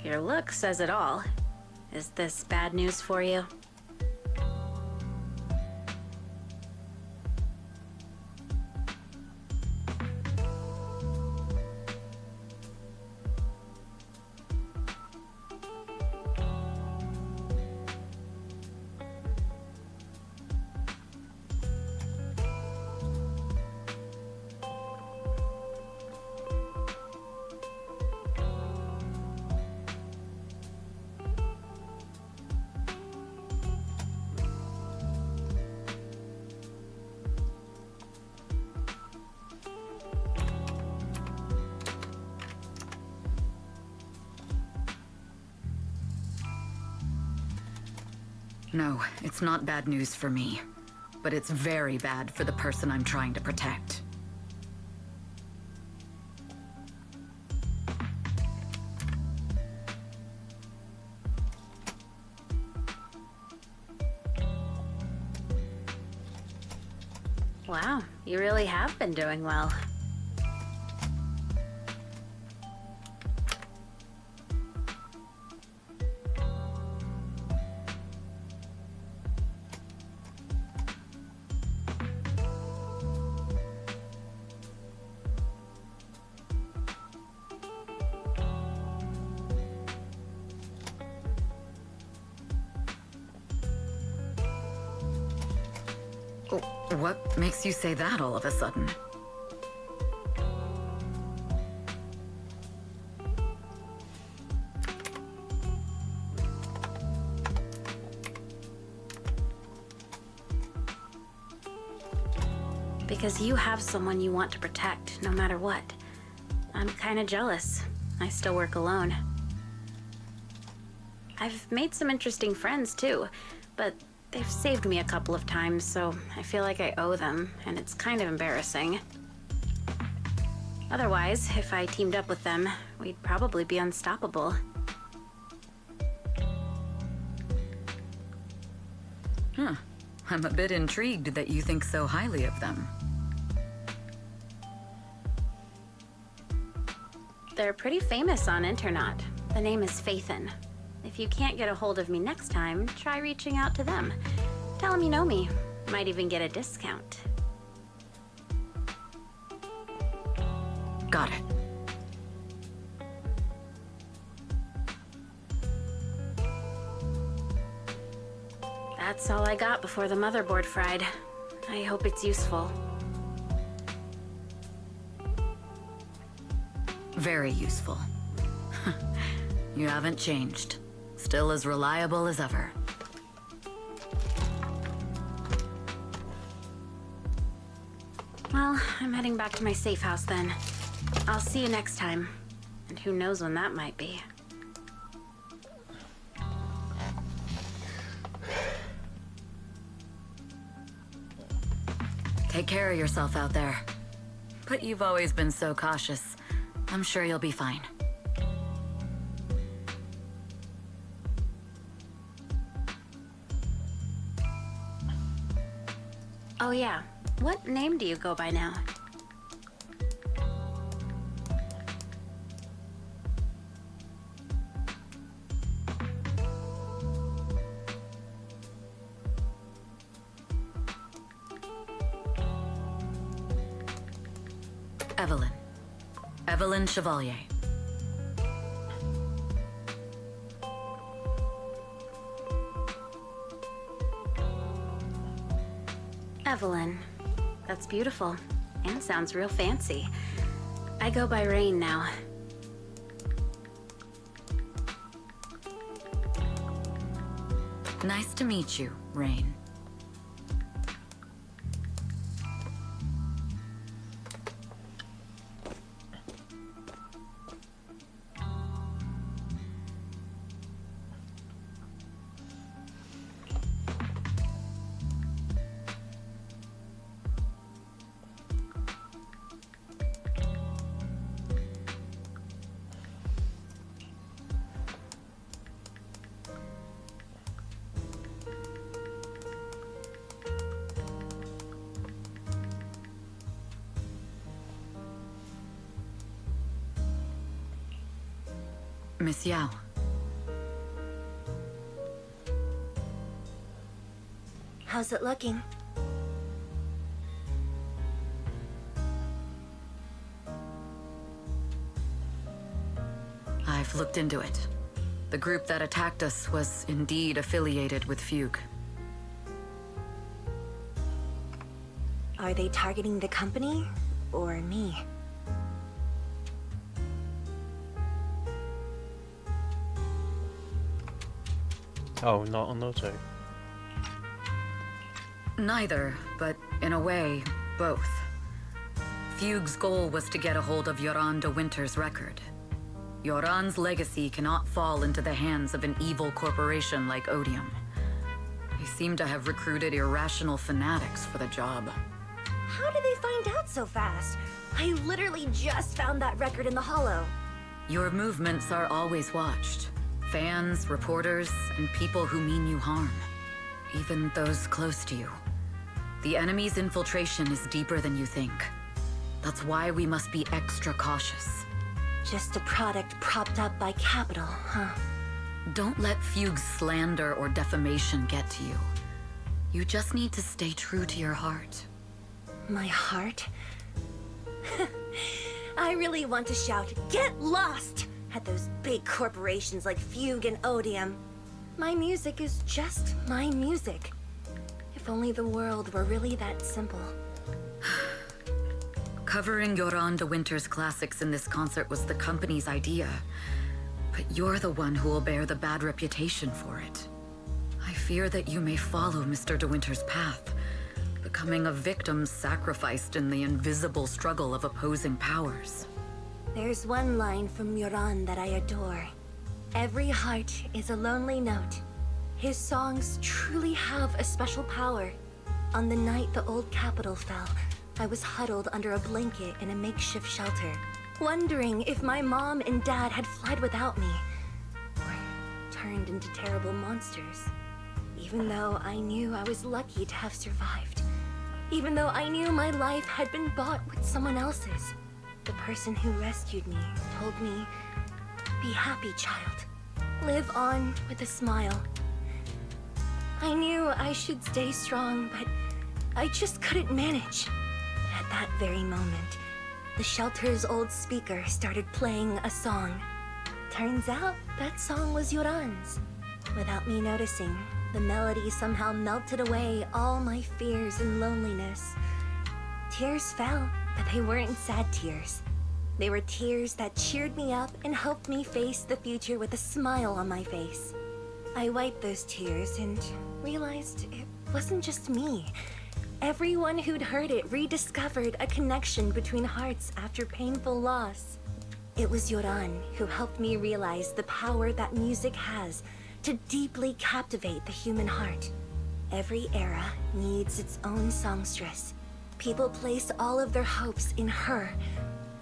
Your look says it all. Is this bad news for you? No, it's not bad news for me. But it's very bad for the person I'm trying to protect. Wow, you really have been doing well. What makes you say that all of a sudden? Because you have someone you want to protect, no matter what. I'm kinda jealous. I still work alone. I've made some interesting friends, too, but they've saved me a couple of times, so I feel like I owe them, and it's kind of embarrassing. Otherwise, if I teamed up with them, we'd probably be unstoppable. Huh. I'm a bit intrigued that you think so highly of them. They're pretty famous on Internaut. The name is Phaethon. If you can't get a hold of me next time, try reaching out to them. Tell them you know me. Might even get a discount. Got it. That's all I got before the motherboard fried. I hope it's useful. Very useful. You haven't changed. Still as reliable as ever. Well, I'm heading back to my safe house then. I'll see you next time. And who knows when that might be. Take care of yourself out there. But you've always been so cautious. I'm sure you'll be fine. Oh yeah, what name do you go by now? Evelyn. Evelyn Chevalier. Evelyn. That's beautiful. And sounds real fancy. I go by Rain now. Nice to meet you, Rain. Miss Yao. How's it looking? I've looked into it. The group that attacked us was indeed affiliated with Fugue. Are they targeting the company or me? Oh, not on Naruto. Neither, but in a way, both. Fugue's goal was to get a hold of Yoran de Winter's record. Yoran's legacy cannot fall into the hands of an evil corporation like Odium. seem to have recruited irrational fanatics for the job. How did they find out so fast? I literally just found that record in the hollow. Your movements are always watched. Fans, reporters, and people who mean you harm. Even those close to you. The enemy's infiltration is deeper than you think. That's why we must be extra cautious. Just a product propped up by capital, huh? Don't let Fugue's slander or defamation get to you. You just need to stay true to your heart. My heart? I really want to shout, "Get lost!" at those big corporations like Fugue and Odium. My music is just my music. If only the world were really that simple. Covering Yoran de Winter's classics in this concert was the company's idea. But you're the one who will bear the bad reputation for it. I fear that you may follow Mr. de Winter's path, becoming a victim sacrificed in the invisible struggle of opposing powers. There's one line from Yoran that I adore. Every heart is a lonely note. His songs truly have a special power. On the night the old capital fell, I was huddled under a blanket in a makeshift shelter, wondering if my mom and dad had fled without me, or turned into terrible monsters. Even though I knew I was lucky to have survived. Even though I knew my life had been bought with someone else's. The person who rescued me told me, "Be happy, child. Live on with a smile." I knew I should stay strong, but I just couldn't manage. At that very moment, the shelter's old speaker started playing a song. Turns out, that song was Yoran's. Without me noticing, the melody somehow melted away all my fears and loneliness. Tears fell, but they weren't sad tears. They were tears that cheered me up and helped me face the future with a smile on my face. I wiped those tears and realized it wasn't just me. Everyone who'd heard it rediscovered a connection between hearts after painful loss. It was Yoran who helped me realize the power that music has to deeply captivate the human heart. Every era needs its own songstress. People place all of their hopes in her,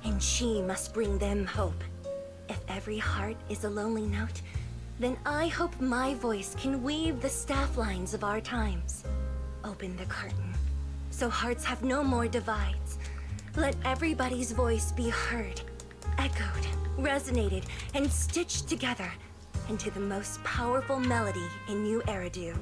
and she must bring them hope. If every heart is a lonely note, then I hope my voice can weave the staff lines of our times. Open the curtain, so hearts have no more divides. Let everybody's voice be heard, echoed, resonated, and stitched together into the most powerful melody in New Eridu.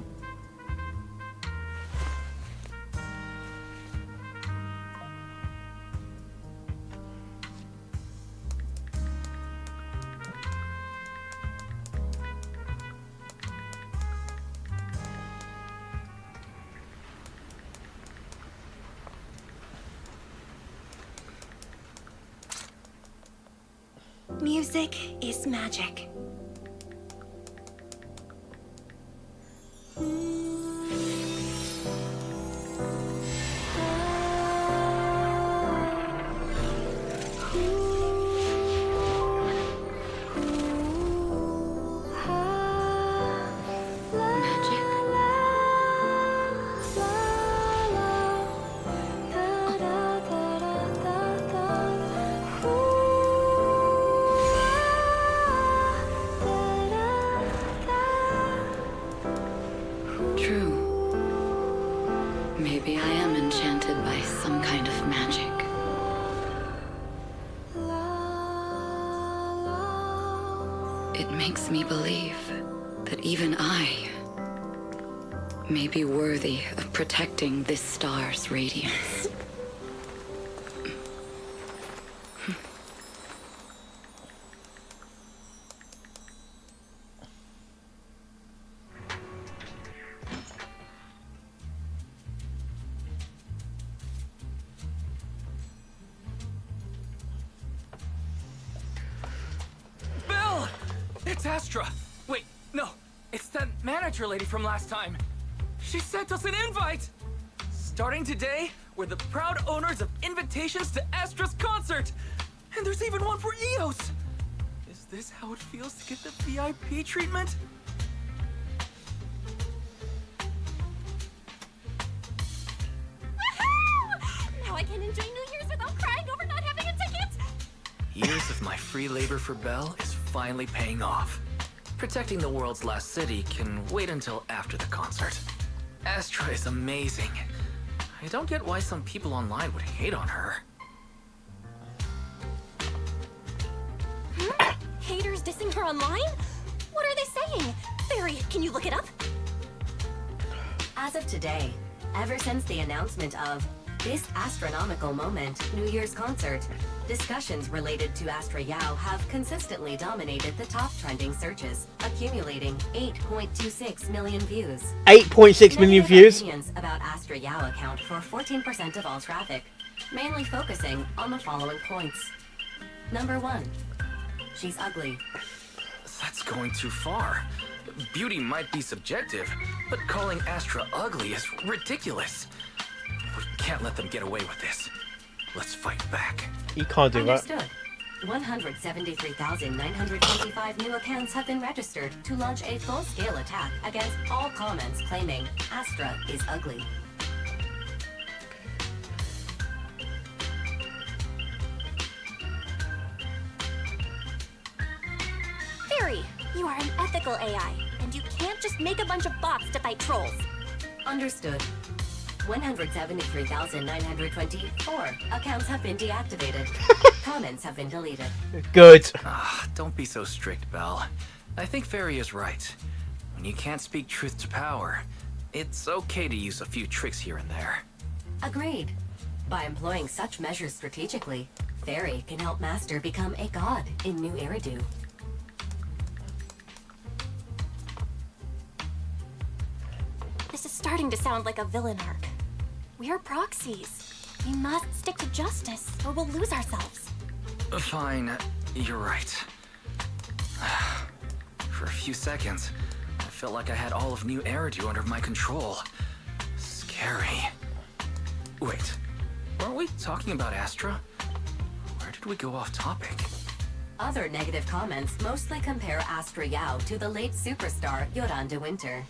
Music is magic. Maybe I am enchanted by some kind of magic. It makes me believe that even I may be worthy of protecting this star's radiance. It's Astra! Wait, no. It's that manager lady from last time. She sent us an invite! Starting today, we're the proud owners of invitations to Astra's concert! And there's even one for Eos! Is this how it feels to get the VIP treatment? My free labor for Belle is finally paying off. Protecting the world's last city can wait until after the concert. Astra is amazing. I don't get why some people online would hate on her. Haters dissing her online? What are they saying? Barry, can you look it up? As of today, ever since the announcement of this astronomical moment New Year's concert, discussions related to Astra Yao have consistently dominated the top trending searches, accumulating 8.26 million views. 8.6 million Negative views. Opinions about Astra Yao account for 14% of all traffic, mainly focusing on the following points. Number 1. She's ugly. That's going too far. Beauty might be subjective, but calling Astra ugly is ridiculous. We can't let them get away with this. Let's fight back. You can't do that. Understood. 173,925 new accounts have been registered to launch a full-scale attack against all comments claiming Astra is ugly. Barry, you are an ethical AI, and you can't just make a bunch of bots to fight trolls. Understood. 173,924 accounts have been deactivated. Comments have been deleted. Good. Don't be so strict, Belle. I think Fairy is right. When you can't speak truth to power, it's okay to use a few tricks here and there. Agreed. By employing such measures strategically, Fairy can help Master become a god in New Eridu. This is starting to sound like a villain arc. We're proxies. We must stick to justice, or we'll lose ourselves. Fine, you're right. For a few seconds, I felt like I had all of New Eridu under my control. Scary. Wait, weren't we talking about Astra? Where did we go off topic? Other negative comments mostly compare Astra Yao to the late superstar Yoran de Winter.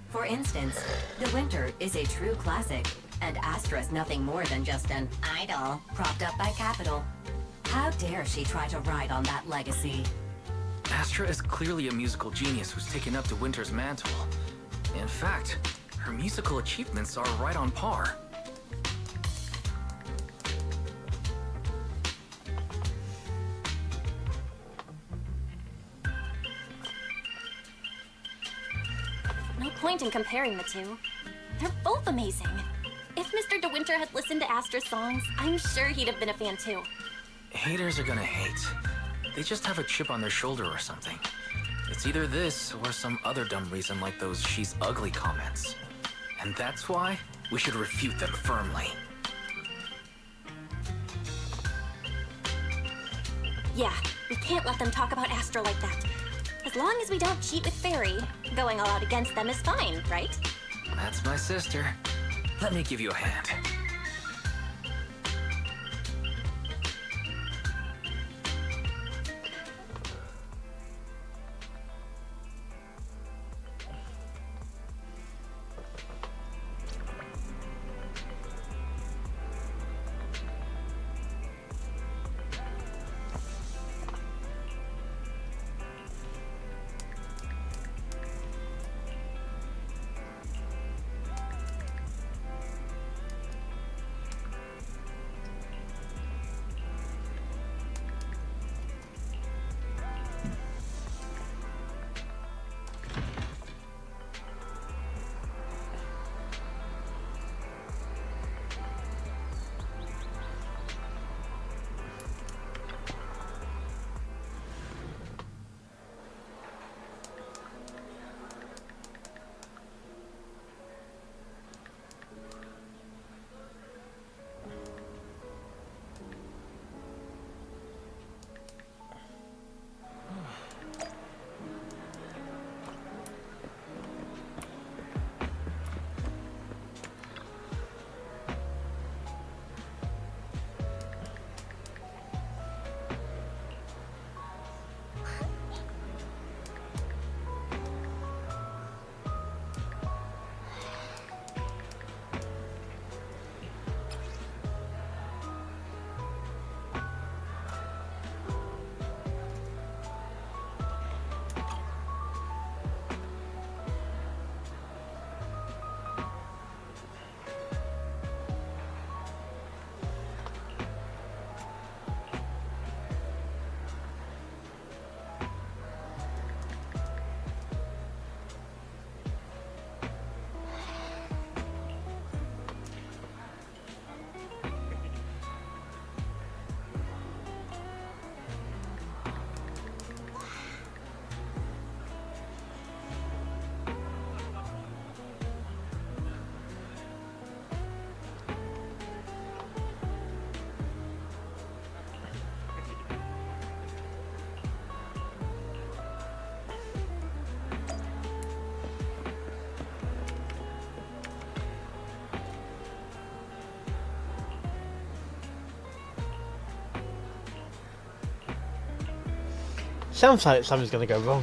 For instance, De Winter is a true classic, and Astra's nothing more than just an idol propped up by Capital. How dare she try to ride on that legacy? Astra is clearly a musical genius who's taken up De Winter's mantle. In fact, her musical achievements are right on par. No point in comparing the two. They're both amazing. If Mr. De Winter had listened to Astra's songs, I'm sure he'd have been a fan too. Haters are gonna hate. They just have a chip on their shoulder or something. It's either this or some other dumb reason like those "she's ugly" comments. And that's why we should refute them firmly. Yeah, we can't let them talk about Astra like that. As long as we don't cheat with Fairy, going all out against them is fine, right? That's my sister. Let me give you a hand. Sounds like something's going to go wrong.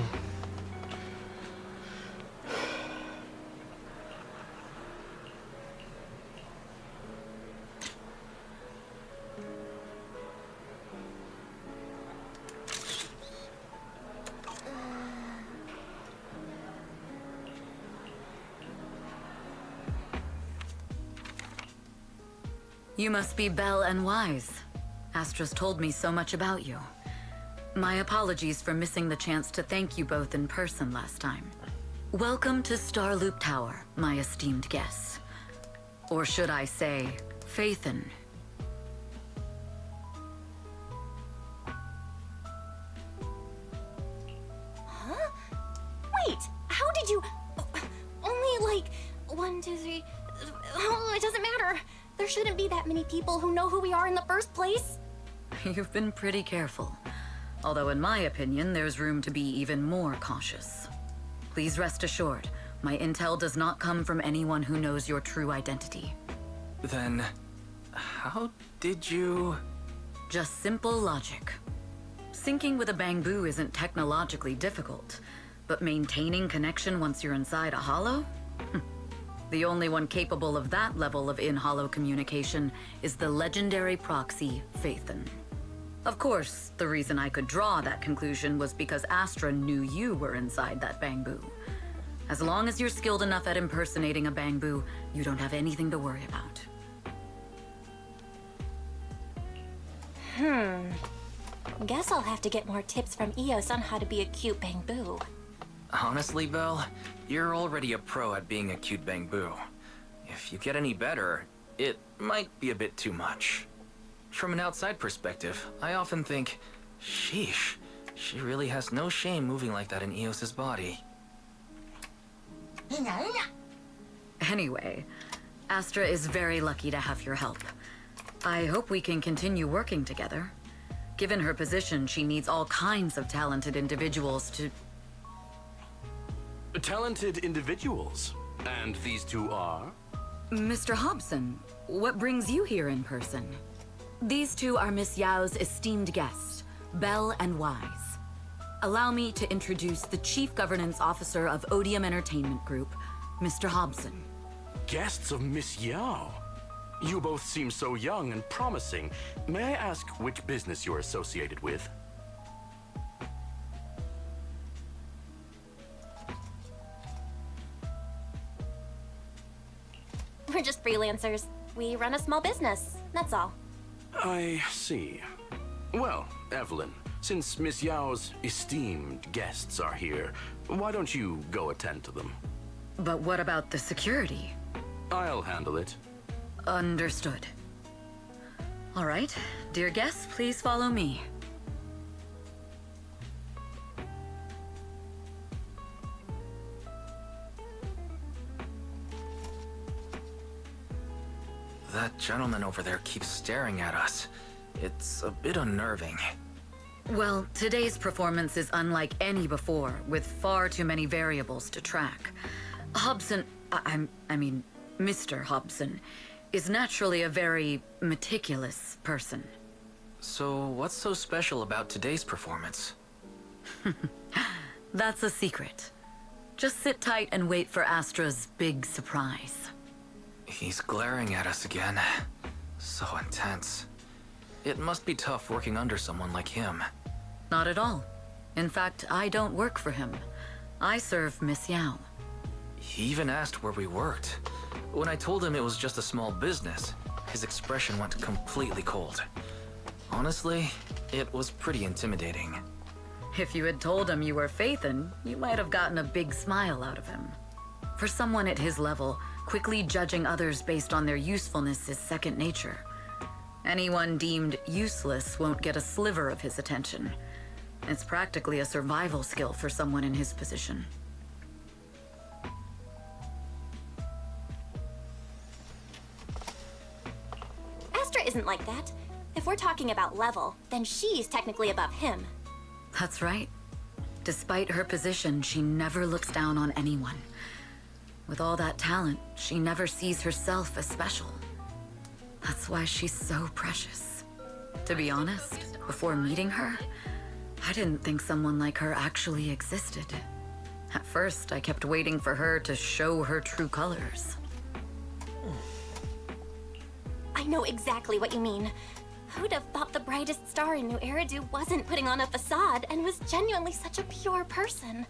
You must be Belle and Wise. Astra's told me so much about you. My apologies for missing the chance to thank you both in person last time. Welcome to Starloop Tower, my esteemed guests. Or should I say, Phaethon. Huh? Wait, how did you... Only like 1, 2, 3... Oh, it doesn't matter. There shouldn't be that many people who know who we are in the first place. You've been pretty careful. Although in my opinion, there's room to be even more cautious. Please rest assured, my intel does not come from anyone who knows your true identity. Then, how did you... Just simple logic. Syncing with a Bangbu isn't technologically difficult, but maintaining connection once you're inside a holo? The only one capable of that level of in-holo communication is the legendary proxy, Phaethon. Of course, the reason I could draw that conclusion was because Astra knew you were inside that Bangbu. As long as you're skilled enough at impersonating a Bangbu, you don't have anything to worry about. Guess I'll have to get more tips from Eos on how to be a cute Bangbu. Honestly, Belle, you're already a pro at being a cute Bangbu. If you get any better, it might be a bit too much. From an outside perspective, I often think, sheesh, she really has no shame moving like that in Eos's body. Anyway, Astra is very lucky to have your help. I hope we can continue working together. Given her position, she needs all kinds of talented individuals to... Talented individuals? And these two are? Mr. Hobson, what brings you here in person? These two are Miss Yao's esteemed guests, Belle and Wise. Allow me to introduce the Chief Governance Officer of Odium Entertainment Group, Mr. Hobson. Guests of Miss Yao? You both seem so young and promising. May I ask which business you're associated with? We're just freelancers. We run a small business, that's all. I see. Well, Evelyn, since Miss Yao's esteemed guests are here, why don't you go attend to them? But what about the security? I'll handle it. Understood. All right, dear guests, please follow me. That gentleman over there keeps staring at us. It's a bit unnerving. Well, today's performance is unlike any before, with far too many variables to track. Hobson, I mean, Mr. Hobson, is naturally a very meticulous person. So, what's so special about today's performance? That's a secret. Just sit tight and wait for Astra's big surprise. He's glaring at us again. So intense. It must be tough working under someone like him. Not at all. In fact, I don't work for him. I serve Miss Yao. He even asked where we worked. When I told him it was just a small business, his expression went completely cold. Honestly, it was pretty intimidating. If you had told him you were Phaethon, you might have gotten a big smile out of him. For someone at his level, quickly judging others based on their usefulness is second nature. Anyone deemed useless won't get a sliver of his attention. It's practically a survival skill for someone in his position. Astra isn't like that. If we're talking about level, then she's technically above him. That's right. Despite her position, she never looks down on anyone. With all that talent, she never sees herself as special. That's why she's so precious. To be honest, before meeting her, I didn't think someone like her actually existed. At first, I kept waiting for her to show her true colors. I know exactly what you mean. Who'd have thought the brightest star in New Eridu wasn't putting on a facade and was genuinely such a pure person?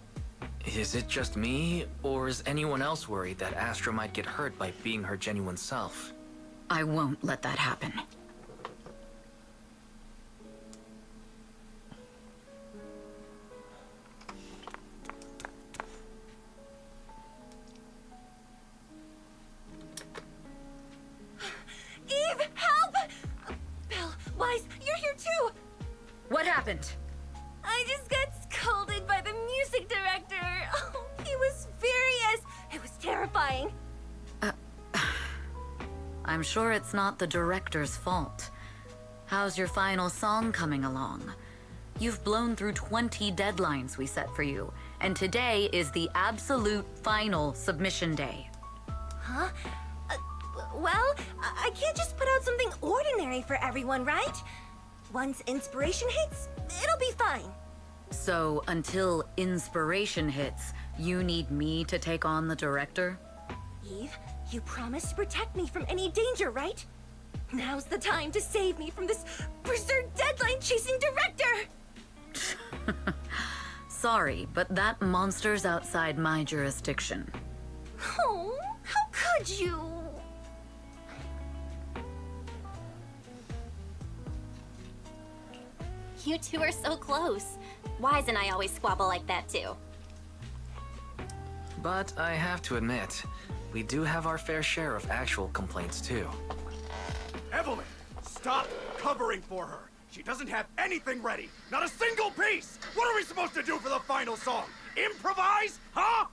Is it just me, or is anyone else worried that Astra might get hurt by being her genuine self? I won't let that happen. Eve, help! Belle, Wise, you're here too! What happened? I just got scolded by the music director. Oh, he was furious. It was terrifying. I'm sure it's not the director's fault. How's your final song coming along? You've blown through 20 deadlines we set for you, and today is the absolute final submission day. Huh? Well, I can't just put out something ordinary for everyone, right? Once inspiration hits, it'll be fine. So, until inspiration hits, you need me to take on the director? Eve, you promised to protect me from any danger, right? Now's the time to save me from this berserk deadline-chasing director! Sorry, but that monster's outside my jurisdiction. Oh, how could you? You two are so close. Wise and I always squabble like that too. But I have to admit, we do have our fair share of actual complaints too. Evelyn, stop covering for her. She doesn't have anything ready. Not a single piece. What are we supposed to do for the final song? Improvise? Huh?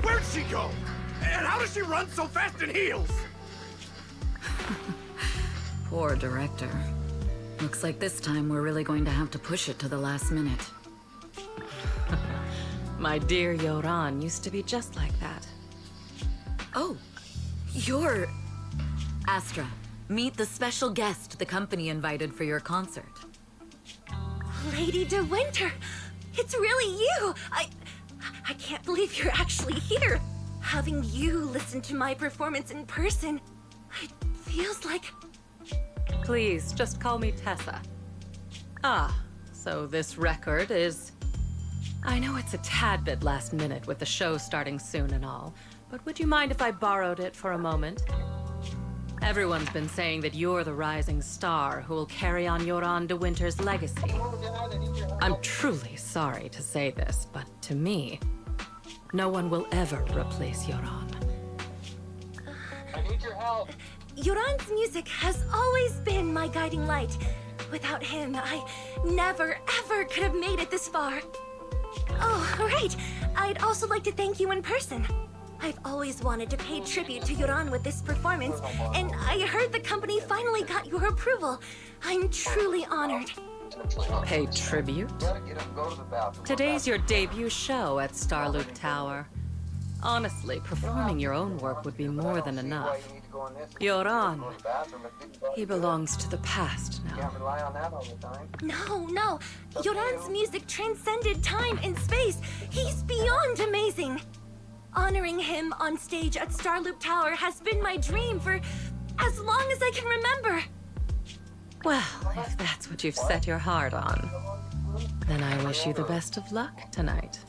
Where'd she go? And how does she run so fast in heels? Poor director. Looks like this time we're really going to have to push it to the last minute. My dear Yoran used to be just like that. Oh, you're... Astra, meet the special guest the company invited for your concert. Lady De Winter, it's really you. I can't believe you're actually here. Having you listen to my performance in person, it feels like... Please, just call me Tessa. Ah, so this record is... I know it's a tad bit last minute with the show starting soon and all, but would you mind if I borrowed it for a moment? Everyone's been saying that you're the rising star who will carry on Yoran De Winter's legacy. I'm truly sorry to say this, but to me, no one will ever replace Yoran. I need your help. Yoran's music has always been my guiding light. Without him, I never, ever could have made it this far. Oh, right. I'd also like to thank you in person. I've always wanted to pay tribute to Yoran with this performance, and I heard the company finally got your approval. I'm truly honored. Pay tribute? Today's your debut show at Starloop Tower. Honestly, performing your own work would be more than enough. Yoran, he belongs to the past now. No. Yoran's music transcended time and space. He's beyond amazing. Honoring him on stage at Starloop Tower has been my dream for as long as I can remember. Well, if that's what you've set your heart on, then I wish you the best of luck tonight.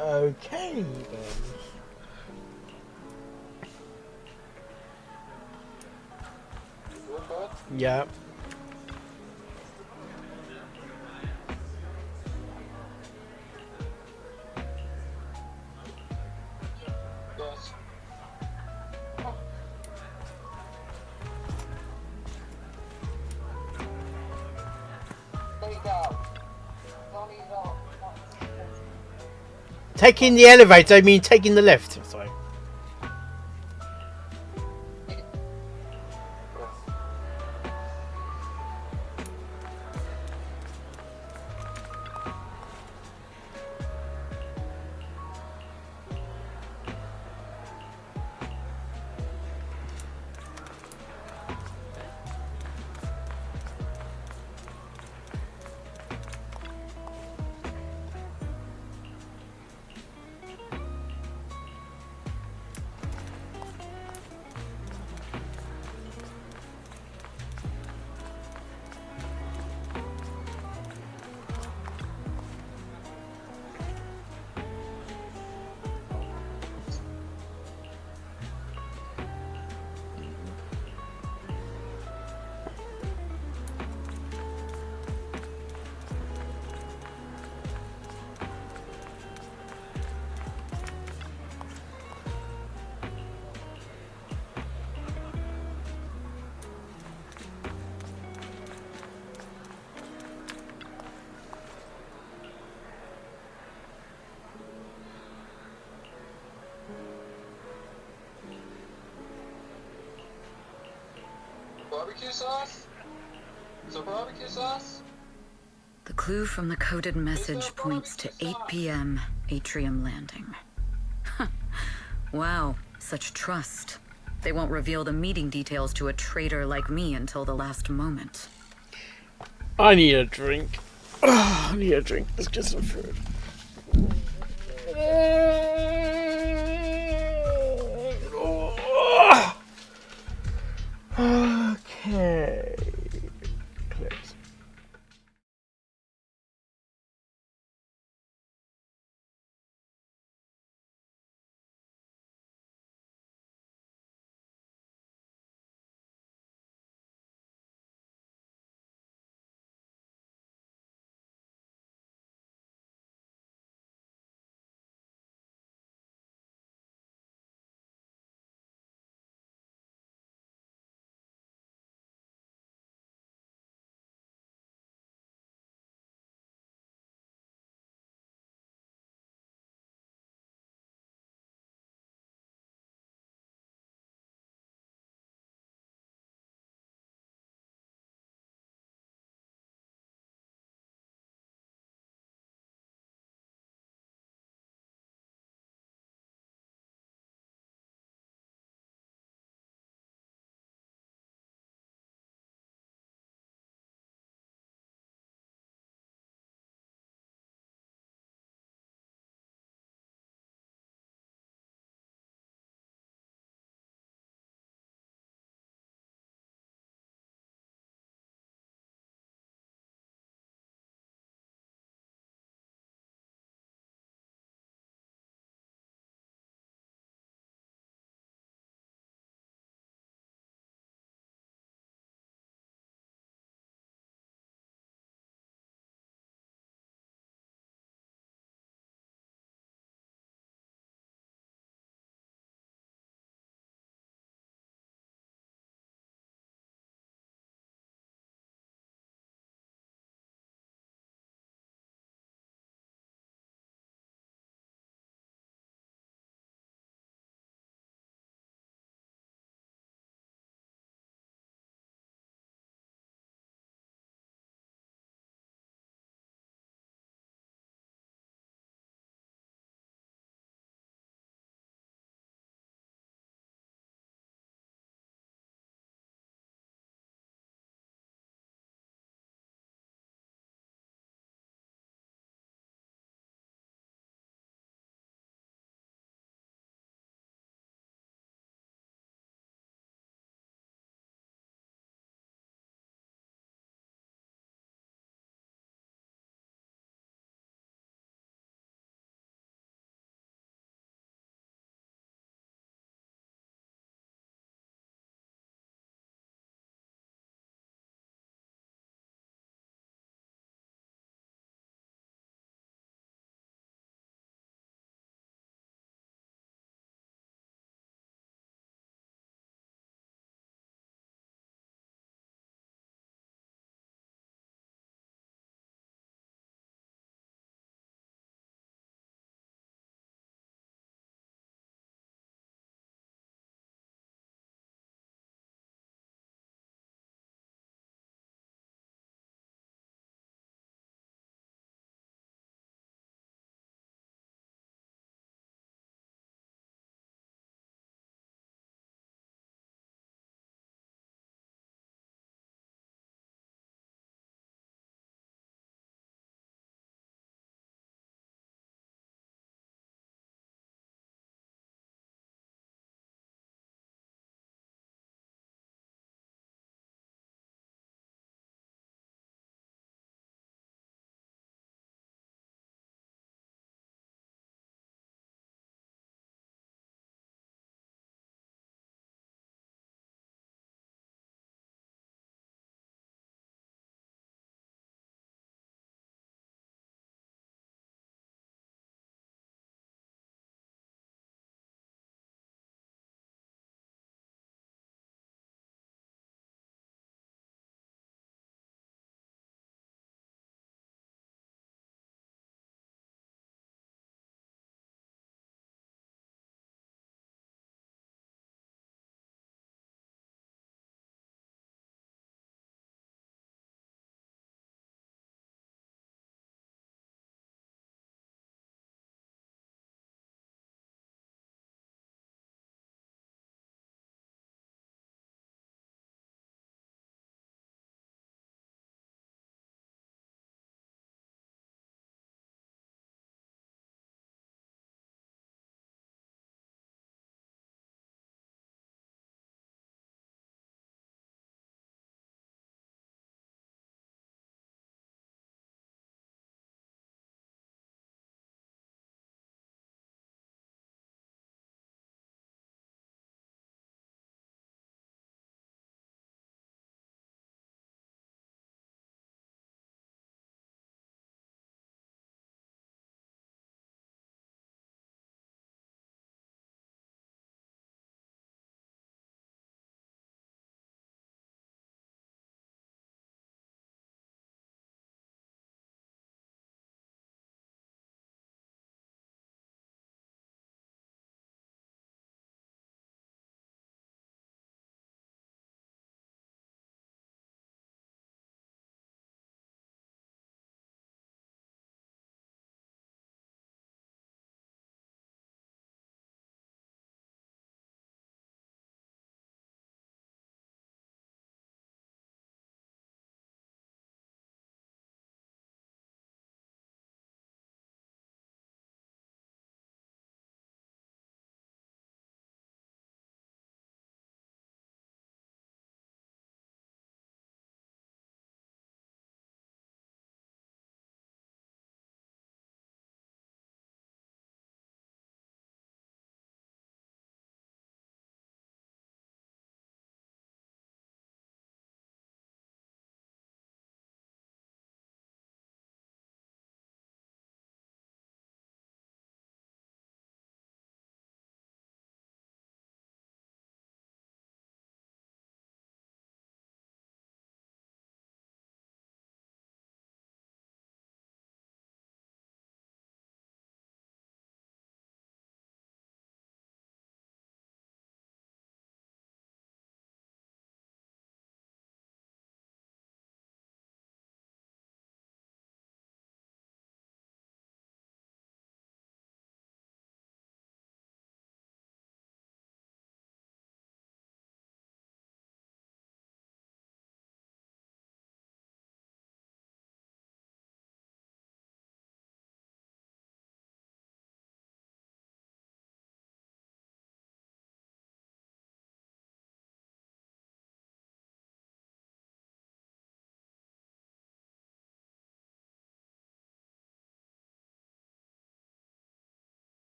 Okay then. Yeah. Yes. Taking the elevator, I mean taking the lift. Sorry. Barbecue sauce? Is there barbecue sauce? The clue from the coded message points to 8 p.m. Atrium Landing. Wow, such trust. They won't reveal the meeting details to a traitor like me until the last moment. I need a drink. I need a drink. Let's get some food. Okay.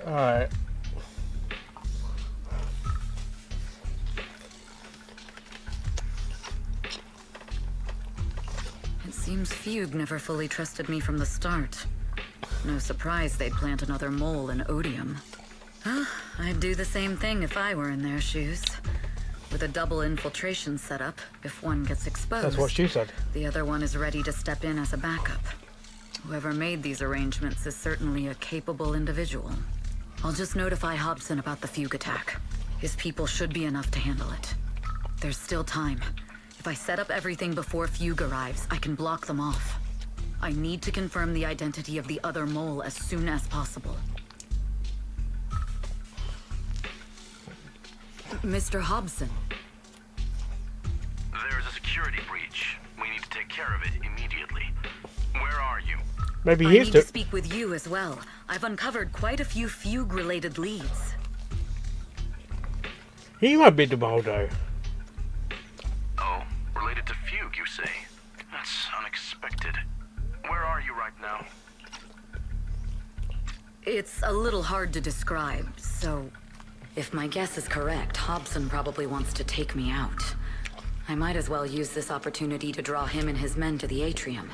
Alright. It seems Fugue never fully trusted me from the start. No surprise they'd plant another mole in Odium. I'd do the same thing if I were in their shoes. With a double infiltration setup, if one gets exposed, That's what she said. the other one is ready to step in as a backup. Whoever made these arrangements is certainly a capable individual. I'll just notify Hobson about the Fugue attack. His people should be enough to handle it. There's still time. If I set up everything before Fugue arrives, I can block them off. I need to confirm the identity of the other mole as soon as possible. Mr. Hobson. There's a security breach. We need to take care of it immediately. Where are you? Maybe I he is need too. to speak with you as well. I've uncovered quite a few Fugue-related leads. He might be the Baldo. Oh, related to Fugue, you say? That's unexpected. Where are you right now? It's a little hard to describe, so if my guess is correct, Hobson probably wants to take me out. I might as well use this opportunity to draw him and his men to the atrium.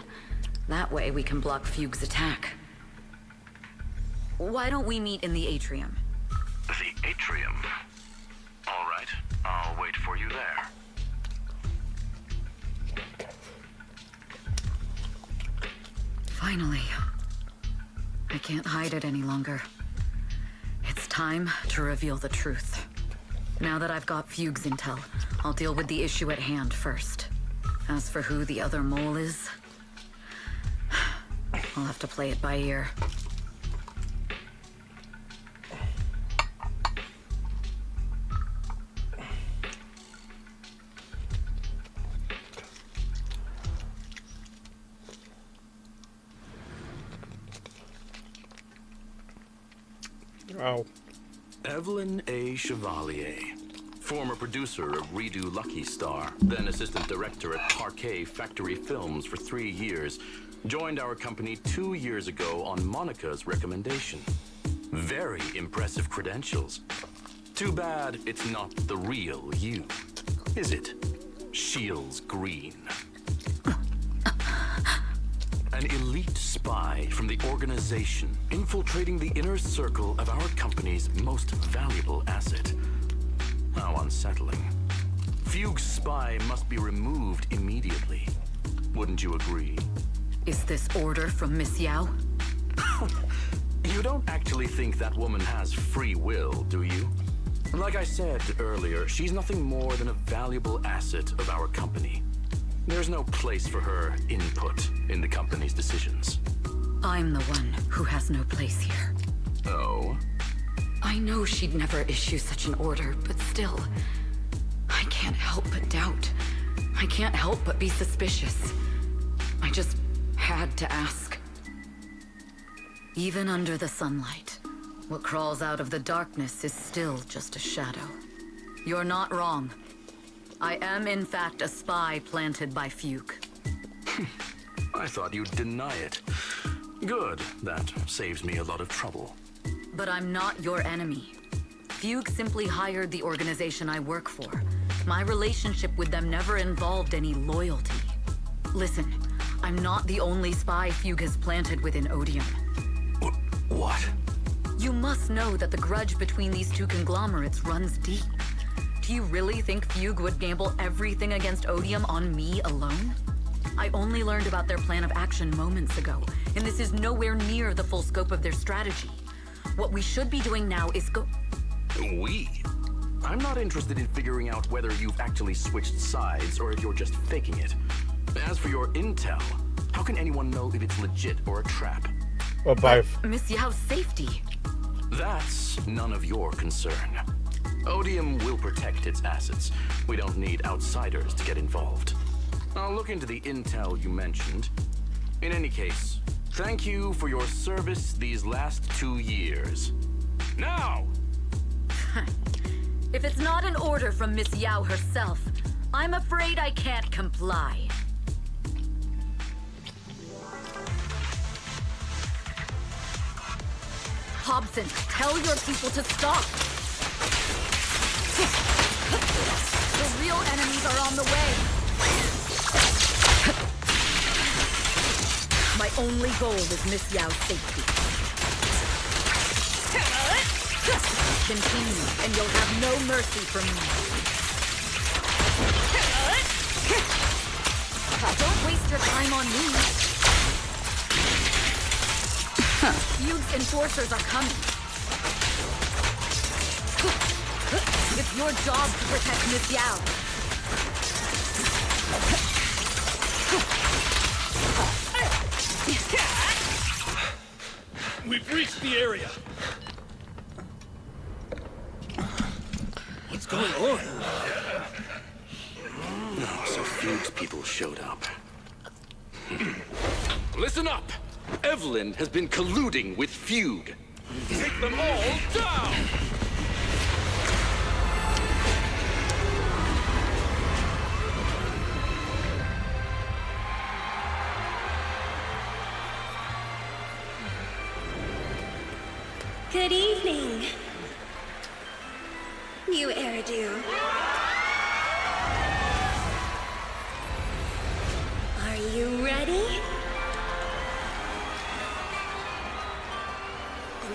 That way we can block Fugue's attack. Why don't we meet in the atrium? The atrium? All right, I'll wait for you there. Finally. I can't hide it any longer. It's time to reveal the truth. Now that I've got Fugue's intel, I'll deal with the issue at hand first. As for who the other mole is, I'll have to play it by ear. Oh. Evelyn A. Chevalier, former producer of Redo Lucky Star, then assistant director at Parquet Factory Films for 3 years, joined our company 2 years ago on Monica's recommendation. Very impressive credentials. Too bad it's not the real you, is it? Shields Green. An elite spy from the organization, infiltrating the inner circle of our company's most valuable asset. How unsettling. Fugue's spy must be removed immediately. Wouldn't you agree? Is this order from Miss Yao? You don't actually think that woman has free will, do you? Like I said earlier, she's nothing more than a valuable asset of our company. There's no place for her input in the company's decisions. I'm the one who has no place here. Oh? I know she'd never issue such an order, but still, I can't help but doubt. I can't help but be suspicious. I just had to ask. Even under the sunlight, what crawls out of the darkness is still just a shadow. You're not wrong. I am, in fact, a spy planted by Fugue. I thought you'd deny it. Good. That saves me a lot of trouble. But I'm not your enemy. Fugue simply hired the organization I work for. My relationship with them never involved any loyalty. Listen, I'm not the only spy Fugue has planted within Odium. What? You must know that the grudge between these two conglomerates runs deep. Do you really think Fugue would gamble everything against Odium on me alone? I only learned about their plan of action moments ago, and this is nowhere near the full scope of their strategy. What we should be doing now is We? I'm not interested in figuring out whether you've actually switched sides or if you're just faking it. As for your intel, how can anyone know if it's legit or a trap? Or both. Miss Yao's safety. That's none of your concern. Odium will protect its assets. We don't need outsiders to get involved. I'll look into the intel you mentioned. In any case, thank you for your service these last 2 years. Now! If it's not an order from Miss Yao herself, I'm afraid I can't comply. Hobson, tell your people to stop. The real enemies are on the way. My only goal is Miss Yao's safety. Continue, and you'll have no mercy from me. Don't waste your time on me. Fugue's enforcers are coming. It's your job to protect Miss Yao. We've reached the area. What's going on? So Fugue's people showed up. Listen up! Evelyn has been colluding with Fugue. Take them all down! Good evening, new Eridu. Are you ready?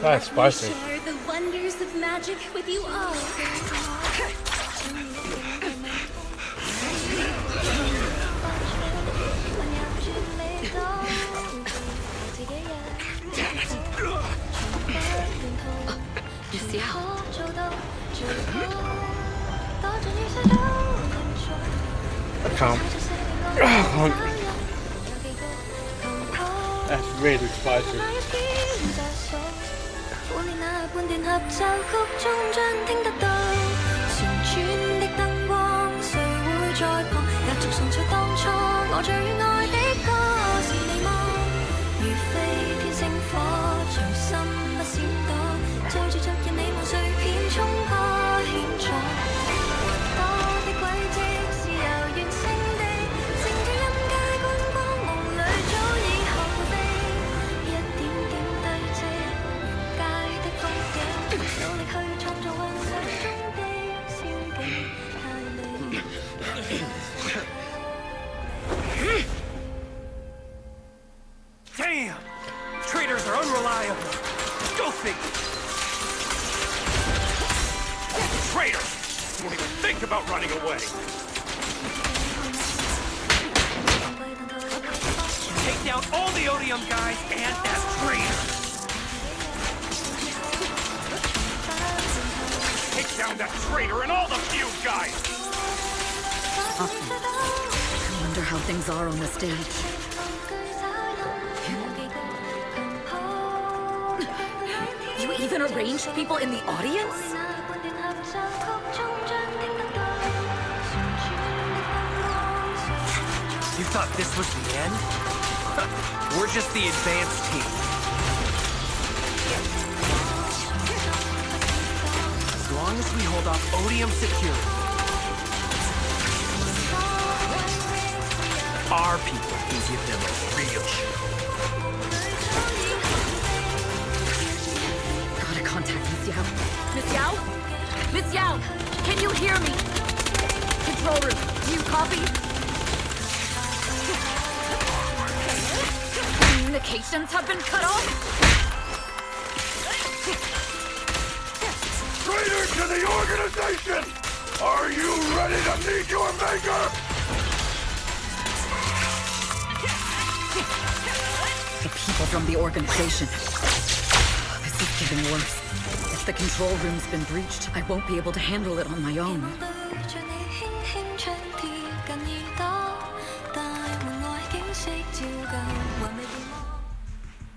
That's spicy. Let me share the wonders of magic with you all. Miss Yao. I can't. That's really spicy. 歡連那半段合奏曲終將聽得到，旋轉的燈光，誰會在旁繼續重唱當初我最愛的歌是你嗎？如飛天星火，隨心不閃躲，追住昨日你們碎片衝破險阻，多的軌跡是由原勝地，乘住音階觀光夢裏早已後備，一點點堆積。 努力去創造幻想中的仙境，太美。Damn! Traitors are unreliable. Go figure. Traitors! Don't even think about running away. Take down all the Odium guys and that traitor. Take down that traitor and all the feud guys! I wonder how things are on the stage. You even arranged people in the audience? You thought this was the end? We're just the advanced team. As long as we hold off Odium security, our people can give them a real show. Gotta contact Miss Yao. Miss Yao? Miss Yao! Can you hear me? Control room, do you copy? Communications have been cut off? Traitor to the organization! Are you ready to meet your maker? The people from the organization. This is getting worse. If the control room's been breached, I won't be able to handle it on my own.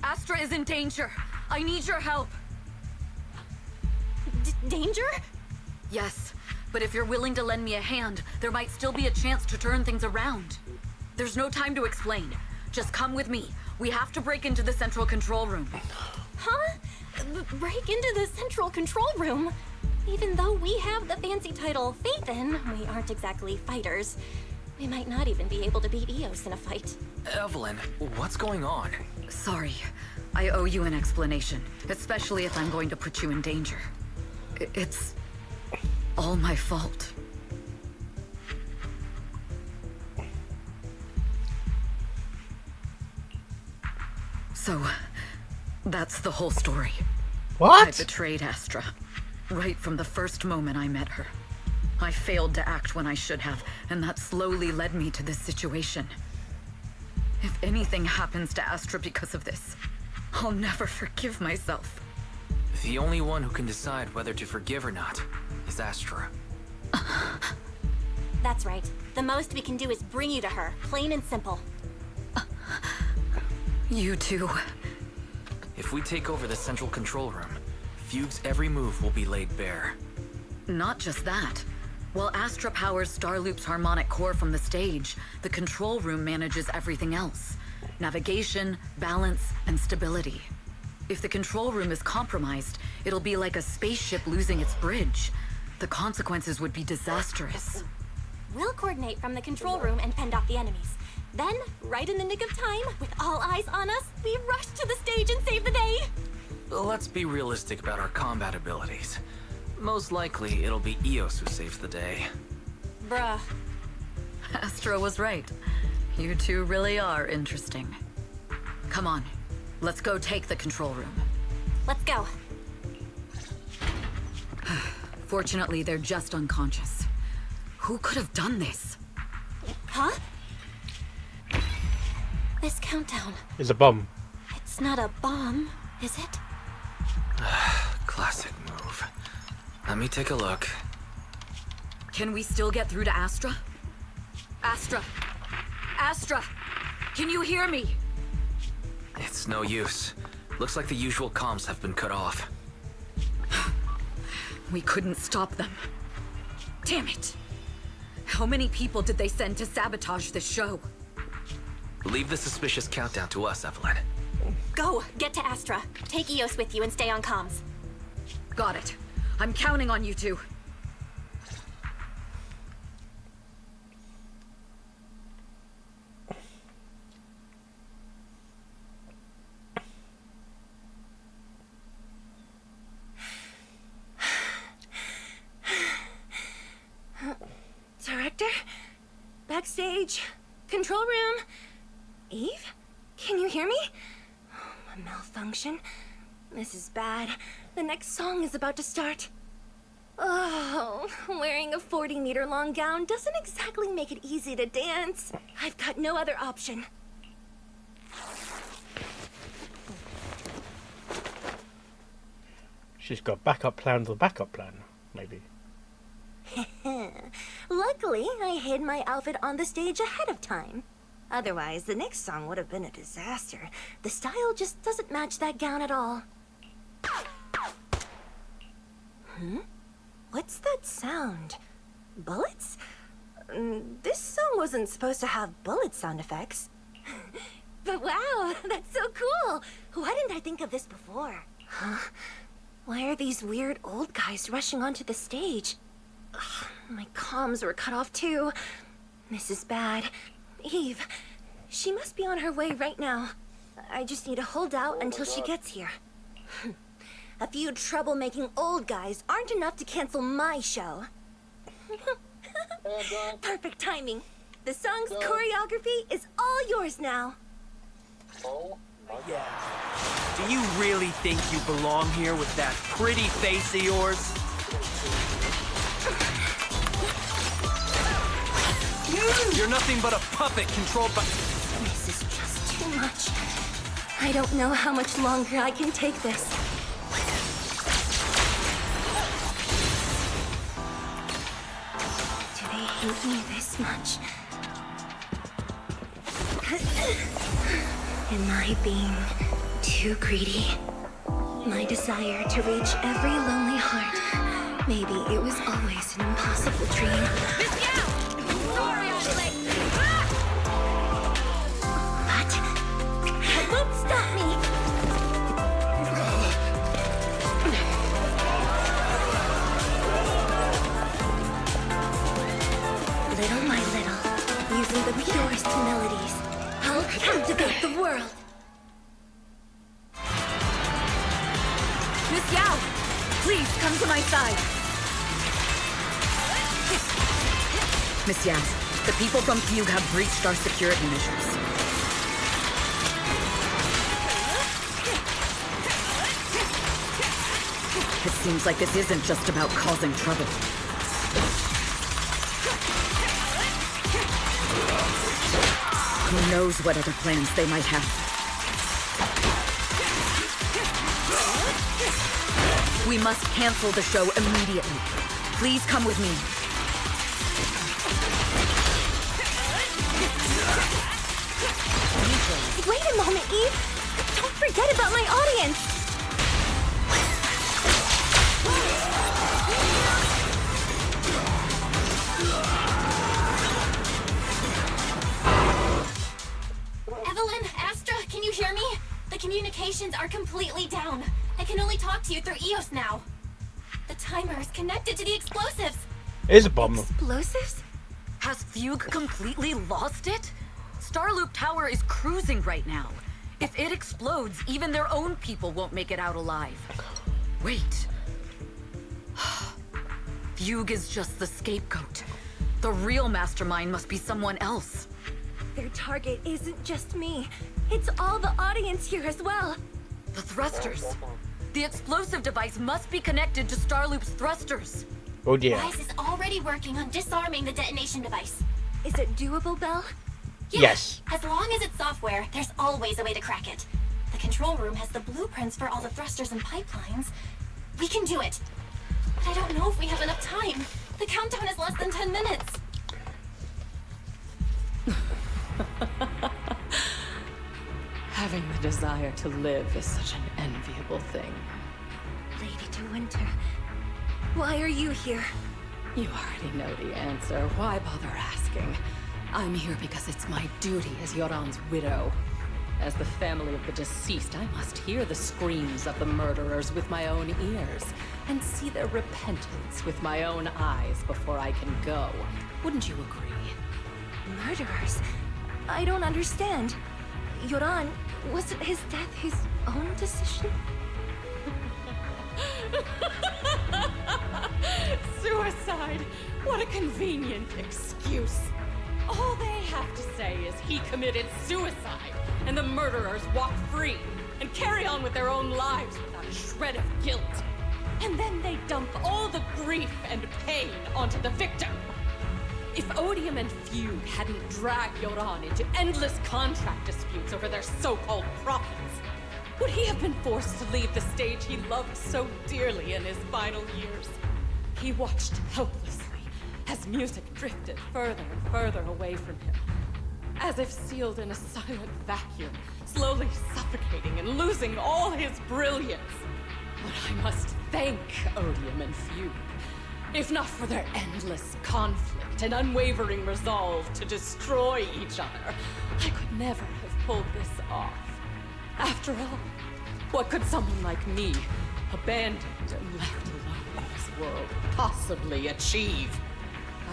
Astra is in danger. I need your help. Danger? Yes, but if you're willing to lend me a hand, there might still be a chance to turn things around. There's no time to explain. Just come with me. We have to break into the central control room. Huh? Break into the central control room? Even though we have the fancy title Phaethon, we aren't exactly fighters. We might not even be able to beat Eos in a fight. Evelyn, what's going on? Sorry. I owe you an explanation, especially if I'm going to put you in danger. It's all my fault. So, that's the whole story. What? I betrayed Astra, right from the first moment I met her. I failed to act when I should have, and that slowly led me to this situation. If anything happens to Astra because of this, I'll never forgive myself. The only one who can decide whether to forgive or not is Astra. That's right. The most we can do is bring you to her, plain and simple. You too. If we take over the central control room, Fugue's every move will be laid bare. Not just that. While Astra powers Starloop's harmonic core from the stage, the control room manages everything else. Navigation, balance, and stability. If the control room is compromised, it'll be like a spaceship losing its bridge. The consequences would be disastrous. We'll coordinate from the control room and fend off the enemies. Then, right in the nick of time, with all eyes on us, we rush to the stage and save the day! Let's be realistic about our combat abilities. Most likely, it'll be Eos who saves the day. Bruh. Astra was right. You two really are interesting. Come on, let's go take the control room. Let's go. Fortunately, they're just unconscious. Who could have done this? Huh? This countdown. It's a bomb. It's not a bomb, is it? Classic move. Let me take a look. Can we still get through to Astra? Astra! Astra! Can you hear me? It's no use. Looks like the usual comms have been cut off. We couldn't stop them. Damn it! How many people did they send to sabotage this show? Leave the suspicious countdown to us, Evelyn. Go! Get to Astra. Take Eos with you and stay on comms. Got it. I'm counting on you two. Director? Backstage? Control room? Eve? Can you hear me? A malfunction? This is bad. The next song is about to start. Oh, wearing a 40-meter long gown doesn't exactly make it easy to dance. I've got no other option. She's got backup plan to the backup plan, maybe. Luckily, I hid my outfit on the stage ahead of time. Otherwise, the next song would have been a disaster. The style just doesn't match that gown at all. What's that sound? Bullets? This song wasn't supposed to have bullet sound effects. But wow, that's so cool! Why didn't I think of this before? Huh? Why are these weird old guys rushing onto the stage? Ugh, my comms were cut off too. This is bad. Eve, she must be on her way right now. I just need to hold out until she gets here. A few troublemaking old guys aren't enough to cancel my show. Perfect timing. The song's choreography is all yours now. Yeah. Do you really think you belong here with that pretty face of yours? You're nothing but a puppet controlled by... This is just too much. I don't know how much longer I can take this. Do they hate me this much? Am I being too greedy? My desire to reach every lonely heart. Maybe it was always an impossible dream. But that won't stop me. Little by little, using the purest melodies, I'll captivate the world. Miss Yao, please come to my side. Miss Yao, the people from Fugue have breached our security measures. It seems like this isn't just about causing trouble. Who knows what other plans they might have. We must cancel the show immediately. Please come with me. Wait a moment, Eve! Don't forget about my audience! Evelyn, Astra, can you hear me? The communications are completely down. I can only talk to you through EOS now. The timer is connected to the explosives. Here's a bomb. Explosives? Has Fugue completely lost it? Starloop Tower is cruising right now. If it explodes, even their own people won't make it out alive. Wait. Fugue is just the scapegoat. The real mastermind must be someone else. Their target isn't just me. It's all the audience here as well. The thrusters. The explosive device must be connected to Starloop's thrusters. Oh dear. Rise is already working on disarming the detonation device. Is it doable, Belle? Yeah, Yes. As long as it's software, there's always a way to crack it. The control room has the blueprints for all the thrusters and pipelines. We can do it. But I don't know if we have enough time. The countdown is less than 10 minutes. Having the desire to live is such an enviable thing. Lady De Winter, why are you here? You already know the answer. Why bother asking? I'm here because it's my duty as Yoran's widow. As the family of the deceased, I must hear the screams of the murderers with my own ears, and see their repentance with my own eyes before I can go. Wouldn't you agree? Murderers? I don't understand. Yoran, wasn't his death his own decision? Suicide! What a convenient excuse. All they have to say is he committed suicide, and the murderers walk free and carry on with their own lives without a shred of guilt. And then they dump all the grief and pain onto the victim. If Odium and Fugue hadn't dragged Yoran into endless contract disputes over their so-called profits, would he have been forced to leave the stage he loved so dearly in his final years? He watched helplessly as music drifted further and further away from him, as if sealed in a silent vacuum, slowly suffocating and losing all his brilliance. But I must thank Odium and Fugue. If not for their endless conflict and unwavering resolve to destroy each other, I could never have pulled this off. After all, what could someone like me, abandoned and left alone in this world, possibly achieve?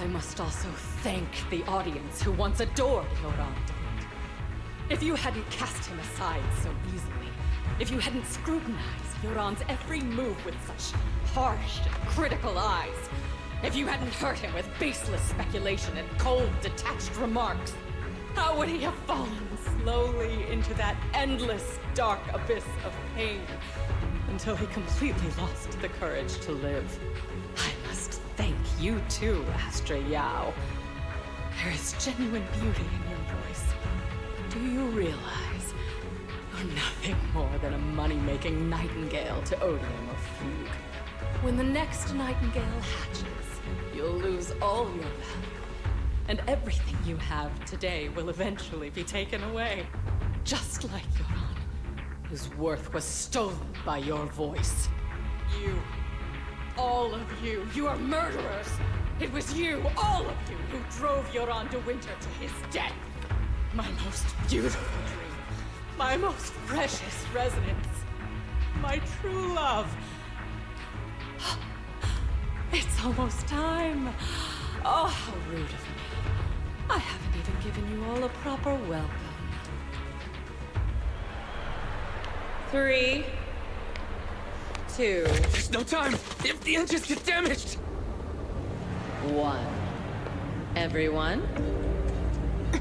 I must also thank the audience who once adored Yoran de Winter. If you hadn't cast him aside so easily, if you hadn't scrutinized Yoran's every move with such harsh and critical eyes, if you hadn't hurt him with baseless speculation and cold, detached remarks, how would he have fallen slowly into that endless, dark abyss of pain until he completely lost the courage to live? I must thank you too, Astra Yao. There is genuine beauty in your voice. Do you realize you're nothing more than a money-making nightingale to Odium or Fugue? When the next nightingale hatches, you'll lose all your value. And everything you have today will eventually be taken away. Just like Yoran, whose worth was stolen by your voice. You, all of you, you are murderers! It was you, all of you, who drove Yoran de Winter to his death. My most beautiful dream, my most precious residence, my true love. It's almost time. Oh, how rude of me. I haven't even given you all a proper welcome. 3, 2. There's no time! If the engines get damaged! 1. Everyone,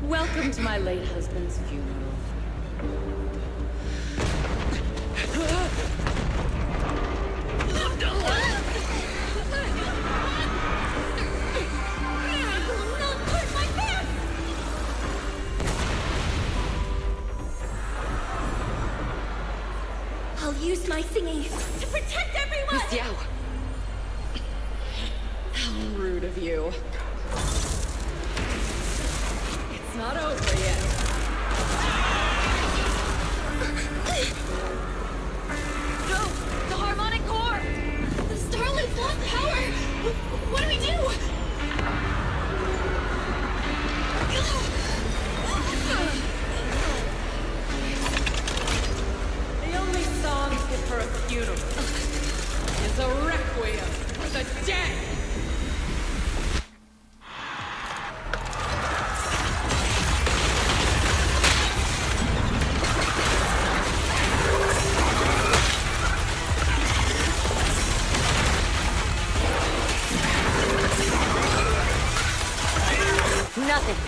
welcome to my late husband's funeral. I'll use my singing to protect everyone! Miss Yao! How rude of you. It's not over yet. No! The harmonic core! The Starloop's lost power! What do we do? The only song fit for a funeral is a requiem for the dead! Nothing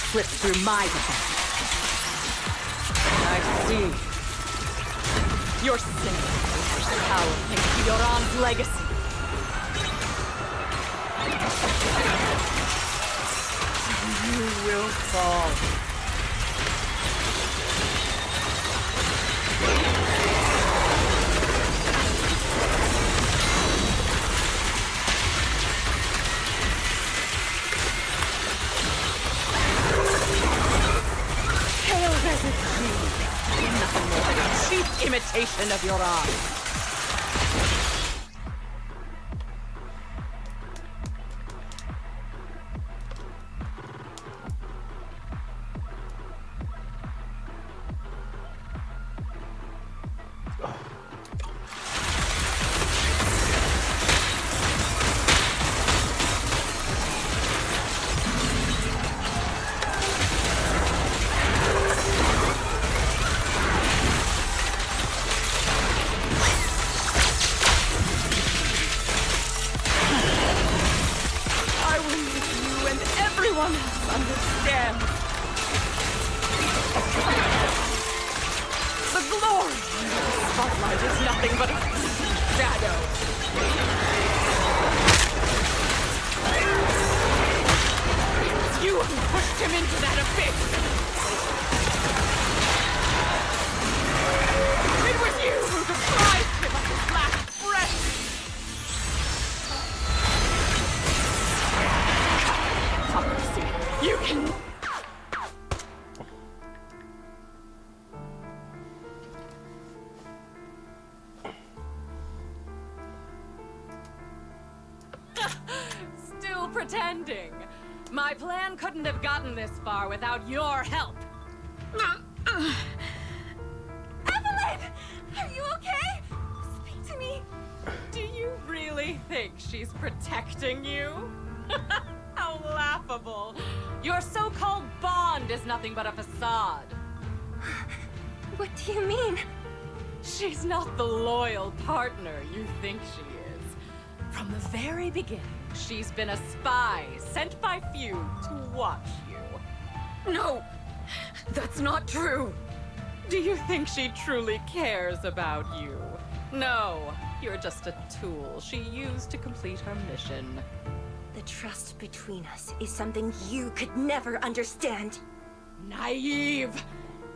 slips through my defense. I see. You're singing power into Yoran's legacy. You will fall. Hail Desert Queen! Nothing more than a cheap imitation of Yoran. Everyone else understands. The glory under the spotlight is nothing but a shadow. It's you who pushed him into that abyss. It was you who deprived him of his last breath. You can... Still pretending. My plan couldn't have gotten this far without your help. Evelyn! Are you okay? Speak to me. Do you really think she's protecting you? How laughable. Your so-called bond is nothing but a facade. What do you mean? She's not the loyal partner you think she is. From the very beginning, she's been a spy sent by few to watch you. No, that's not true. Do you think she truly cares about you? No, you're just a tool she used to complete her mission. The trust between us is something you could never understand. Naive!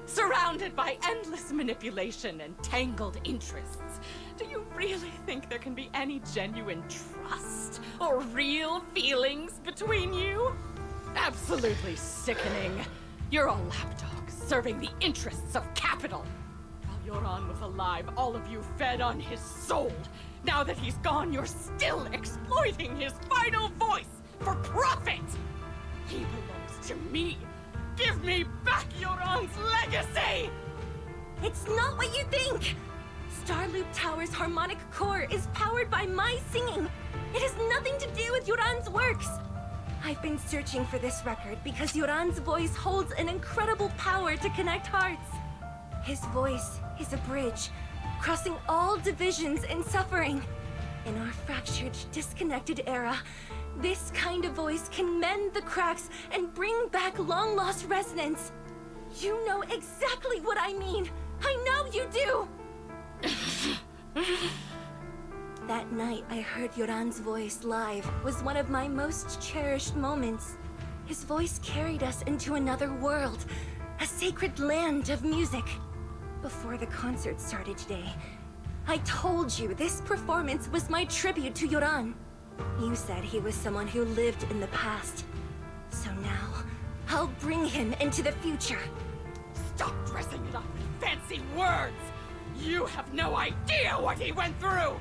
Surrounded by endless manipulation and tangled interests. Do you really think there can be any genuine trust or real feelings between you? Absolutely sickening. You're a lapdog serving the interests of capital. While Yoran was alive, all of you fed on his soul. Now that he's gone, you're still exploiting his final voice for profit! He belongs to me! Give me back Yoran's legacy! It's not what you think! Starloop Tower's harmonic core is powered by my singing. It has nothing to do with Yoran's works. I've been searching for this record because Yoran's voice holds an incredible power to connect hearts. His voice is a bridge, crossing all divisions and suffering. In our fractured, disconnected era, this kind of voice can mend the cracks and bring back long-lost resonance. You know exactly what I mean. I know you do! That night I heard Yoran's voice live was one of my most cherished moments. His voice carried us into another world, a sacred land of music. Before the concert started today, I told you this performance was my tribute to Yoran. You said he was someone who lived in the past. So now, I'll bring him into the future. Stop dressing it up with fancy words! You have no idea what he went through!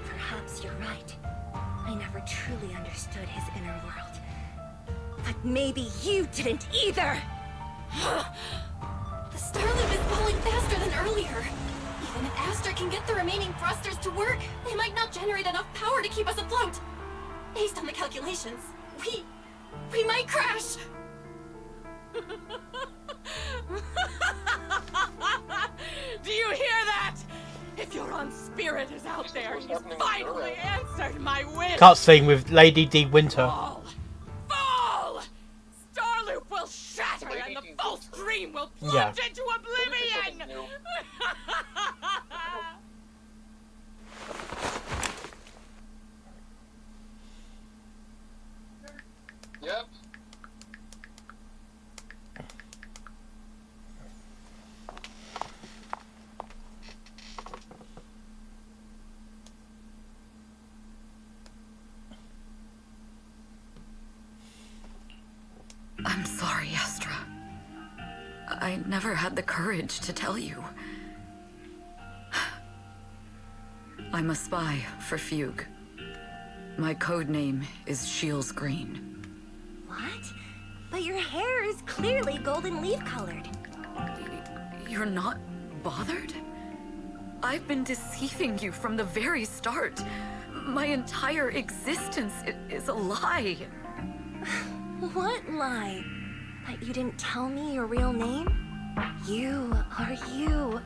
Perhaps you're right. I never truly understood his inner world. But maybe you didn't either! The Starloop is falling faster than earlier. Even if Aster can get the remaining thrusters to work, they might not generate enough power to keep us afloat. Based on the calculations, we might crash. Do you hear that? If Yoran's spirit is out there, he's finally answered my wish. Cutscene with Lady D. Winter. Fall! Starloop will shatter and the false dream will plunge into oblivion! Yep. I'm sorry, Astra. I never had the courage to tell you. I'm a spy for Fugue. My code name is Shields Green. What? But your hair is clearly golden leaf colored. You're not bothered? I've been deceiving you from the very start. My entire existence is a lie. What lie? That you didn't tell me your real name? You are you.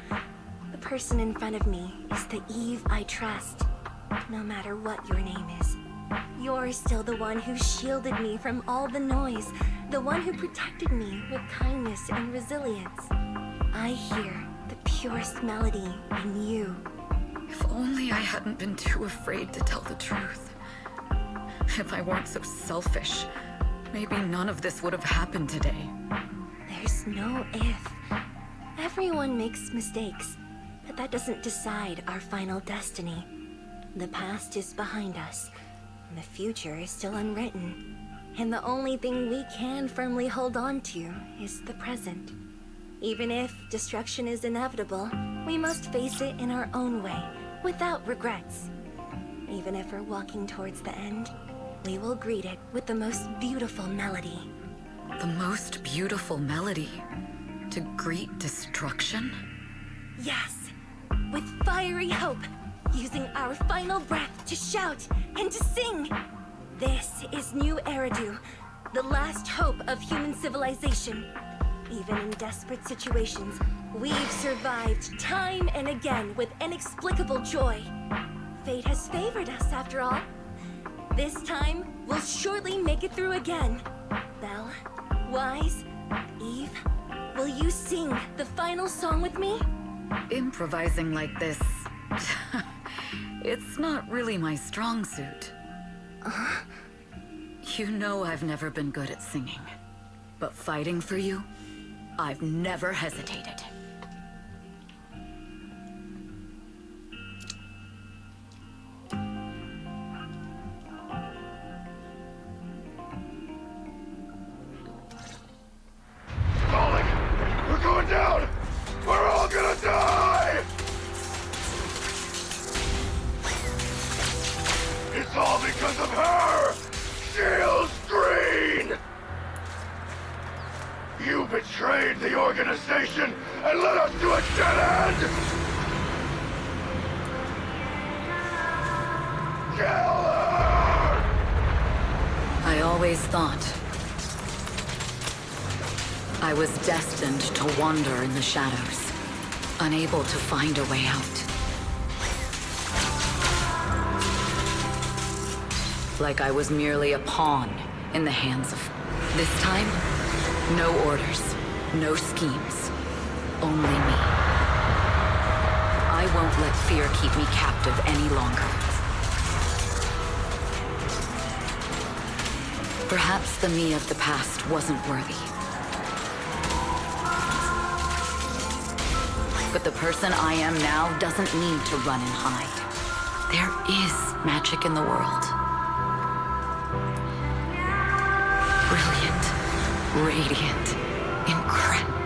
The person in front of me is the Eve I trust. No matter what your name is. You're still the one who shielded me from all the noise. The one who protected me with kindness and resilience. I hear the purest melody in you. If only I hadn't been too afraid to tell the truth. If I weren't so selfish, maybe none of this would have happened today. There's no if. Everyone makes mistakes, but that doesn't decide our final destiny. The past is behind us, and the future is still unwritten. And the only thing we can firmly hold on to is the present. Even if destruction is inevitable, we must face it in our own way, without regrets. Even if we're walking towards the end, we will greet it with the most beautiful melody. The most beautiful melody? To greet destruction? Yes, with fiery hope, using our final breath to shout and to sing. This is New Eridu, the last hope of human civilization. Even in desperate situations, we've survived time and again with inexplicable joy. Fate has favored us after all. This time, we'll surely make it through again. Belle, Wise, Eve, will you sing the final song with me? Improvising like this... it's not really my strong suit. You know I've never been good at singing. But fighting for you, I've never hesitated. We're going down! We're all gonna die! It's all because of her! Shields Green! You betrayed the organization and led us to a dead end! Kill her! I always thought I was destined to wander in the shadows, unable to find a way out. Like I was merely a pawn in the hands of... This time, no orders, no schemes, only me. I won't let fear keep me captive any longer. Perhaps the me of the past wasn't worthy. But the person I am now doesn't need to run and hide. There is magic in the world. Brilliant, radiant, incredible.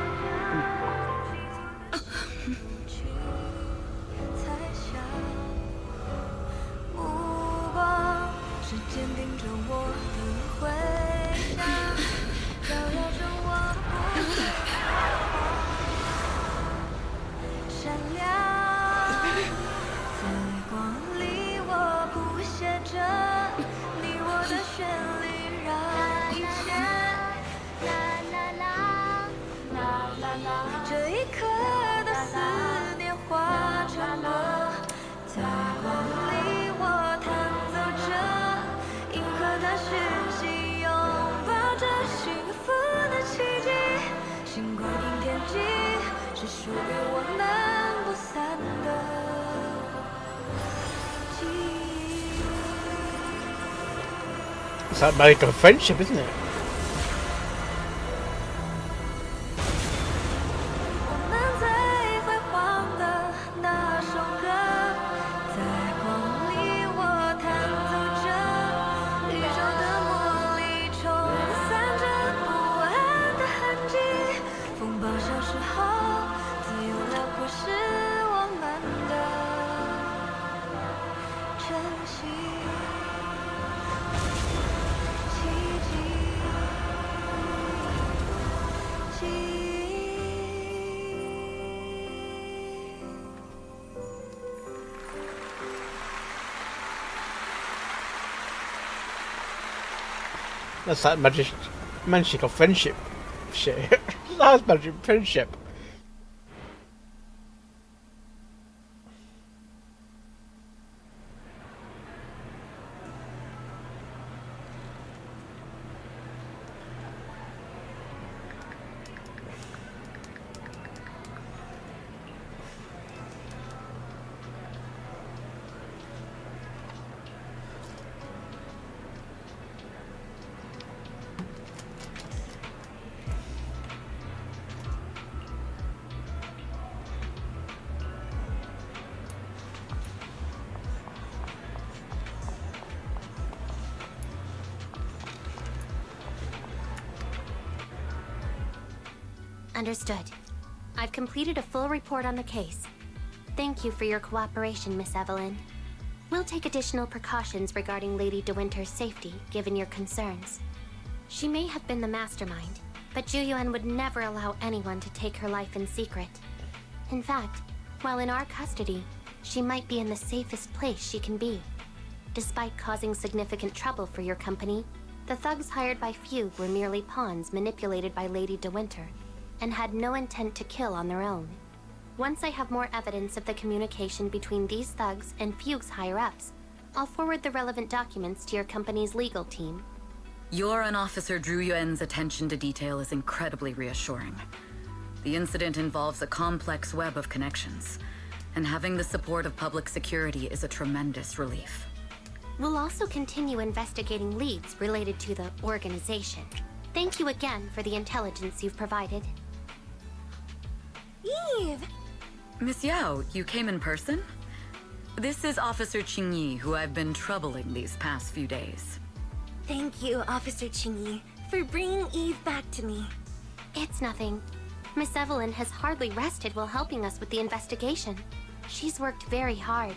是属于我们不散的记忆。 It's like like a friendship, isn't it? 我们最辉煌的那首歌，在光里我弹奏着，宇宙的魔力冲散着不安的痕迹。风暴消失后，自由辽阔是我们的珍惜。 That's like magical friendship shit. That's magic friendship. Understood. I've completed a full report on the case. Thank you for your cooperation, Miss Evelyn. We'll take additional precautions regarding Lady De Winter's safety, given your concerns. She may have been the mastermind, but Juyuan would never allow anyone to take her life in secret. In fact, while in our custody, she might be in the safest place she can be. Despite causing significant trouble for your company, the thugs hired by Fugue were merely pawns manipulated by Lady De Winter, and had no intent to kill on their own. Once I have more evidence of the communication between these thugs and Fugue's higher-ups, I'll forward the relevant documents to your company's legal team. Your and Officer Zhu Yuan's attention to detail is incredibly reassuring. The incident involves a complex web of connections, and having the support of public security is a tremendous relief. We'll also continue investigating leads related to the organization. Thank you again for the intelligence you've provided. Eve! Miss Yao, you came in person? This is Officer Qingyi, who I've been troubling these past few days. Thank you, Officer Qingyi, for bringing Eve back to me. It's nothing. Miss Evelyn has hardly rested while helping us with the investigation. She's worked very hard.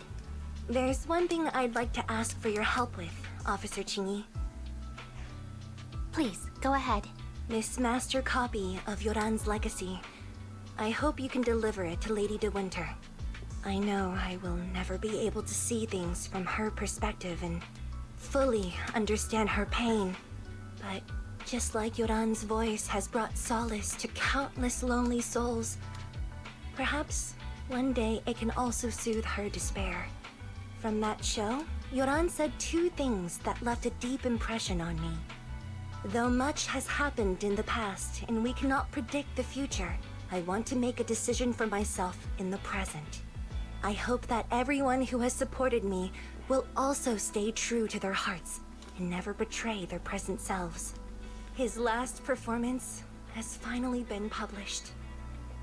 There's one thing I'd like to ask for your help with, Officer Qingyi. Please, go ahead. This master copy of Yoran's legacy. I hope you can deliver it to Lady De Winter. I know I will never be able to see things from her perspective and fully understand her pain. But just like Yoran's voice has brought solace to countless lonely souls, perhaps one day it can also soothe her despair. From that show, Yoran said 2 things that left a deep impression on me. Though much has happened in the past and we cannot predict the future, I want to make a decision for myself in the present. I hope that everyone who has supported me will also stay true to their hearts and never betray their present selves. His last performance has finally been published.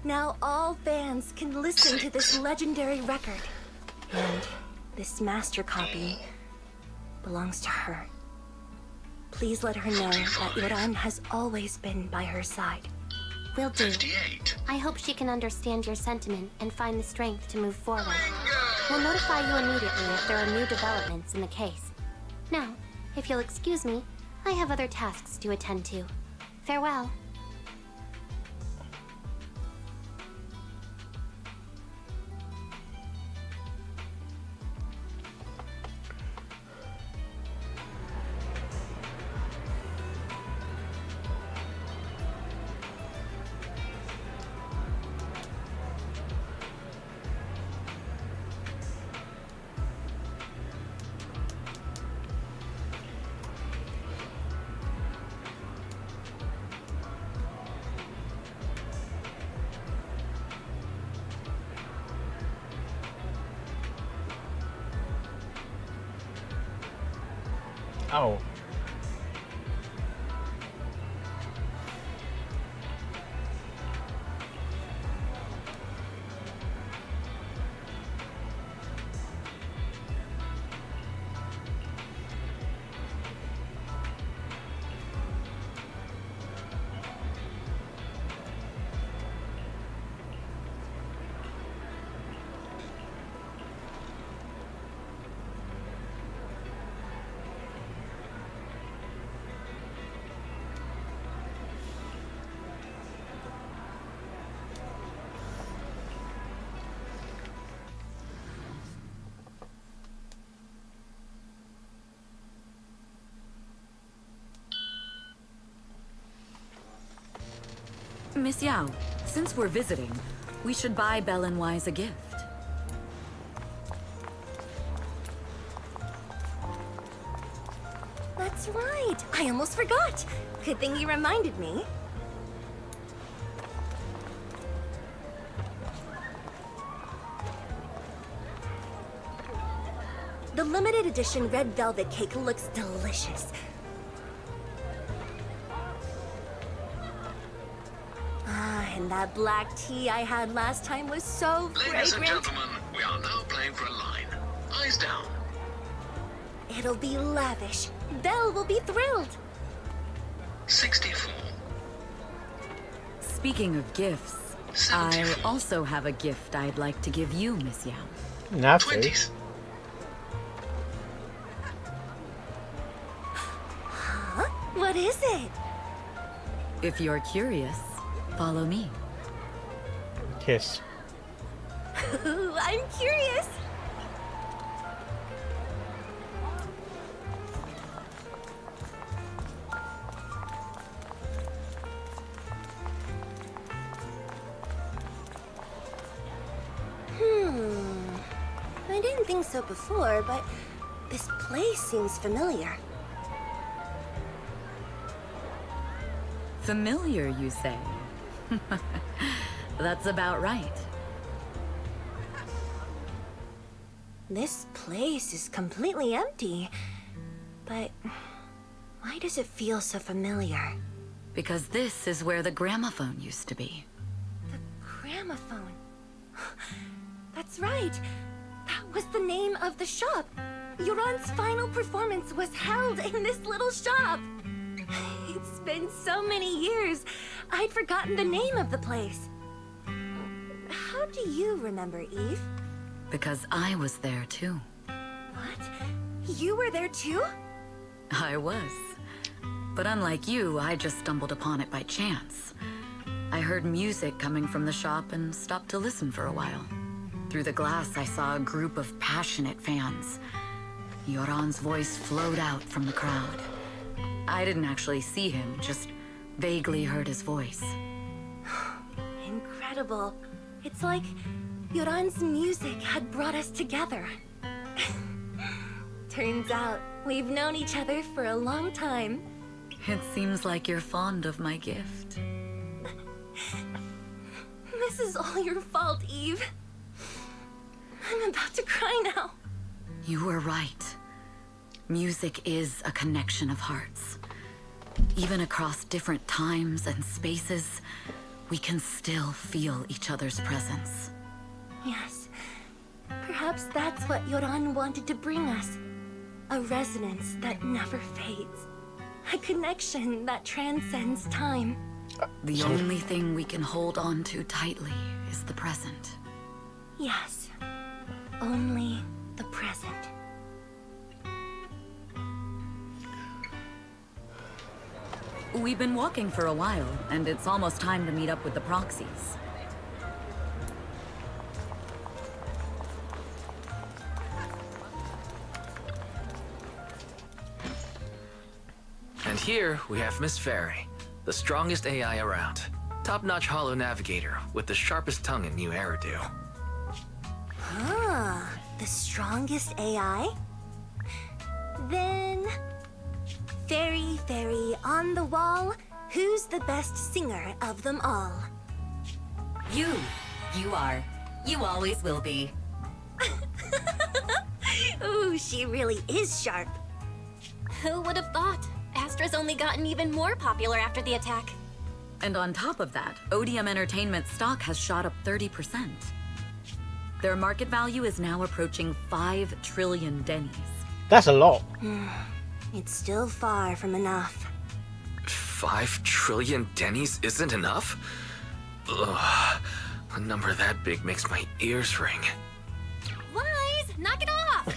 Now all fans can listen to this legendary record. And this master copy belongs to her. Please let her know that Yoran has always been by her side. Will do. I hope she can understand your sentiment and find the strength to move forward. We'll notify you immediately if there are new developments in the case. Now, if you'll excuse me, I have other tasks to attend to. Farewell. Oh. Miss Yao, since we're visiting, we should buy Belle and Wise a gift. That's right! I almost forgot! Good thing you reminded me. The limited edition red velvet cake looks delicious. And that black tea I had last time was so fragrant. Ladies and gentlemen, we are now playing for a line. Eyes down. It'll be lavish. Belle will be thrilled. 64. Speaking of gifts, I also have a gift I'd like to give you, Miss Yao. Nasty. Huh? What is it? If you're curious, follow me. Kiss. I'm curious. I didn't think so before, but this place seems familiar. Familiar, you say? That's about right. This place is completely empty. But why does it feel so familiar? Because this is where the gramophone used to be. Gramophone. That's right. That was the name of the shop. Yoran's final performance was held in this little shop. It's been so many years. I'd forgotten the name of the place. How do you remember, Eve? Because I was there too. What? You were there too? I was. But unlike you, I just stumbled upon it by chance. I heard music coming from the shop and stopped to listen for a while. Through the glass, I saw a group of passionate fans. Yoran's voice flowed out from the crowd. I didn't actually see him, just vaguely heard his voice. Incredible. It's like Yoran's music had brought us together. Turns out, we've known each other for a long time. It seems like you're fond of my gift. This is all your fault, Eve. I'm about to cry now. You were right. Music is a connection of hearts. Even across different times and spaces, we can still feel each other's presence. Yes. Perhaps that's what Yoran wanted to bring us. A resonance that never fades. A connection that transcends time. The only thing we can hold on to tightly is the present. Yes. Only the present. We've been walking for a while, and it's almost time to meet up with the proxies. And here we have Miss Fairy, the strongest AI around. Top-notch holo navigator with the sharpest tongue in New Eridu. Ah, the strongest AI? Then... Fairy, on the wall, who's the best singer of them all? You. You are. You always will be. Ooh, she really is sharp. Who would have thought? Astra's only gotten even more popular after the attack. And on top of that, Odium Entertainment stock has shot up 30%. Their market value is now approaching 5 trillion dennies. That's a lot. It's still far from enough. 5 trillion dennies isn't enough? Ugh, a number that big makes my ears ring. Wise, knock it off!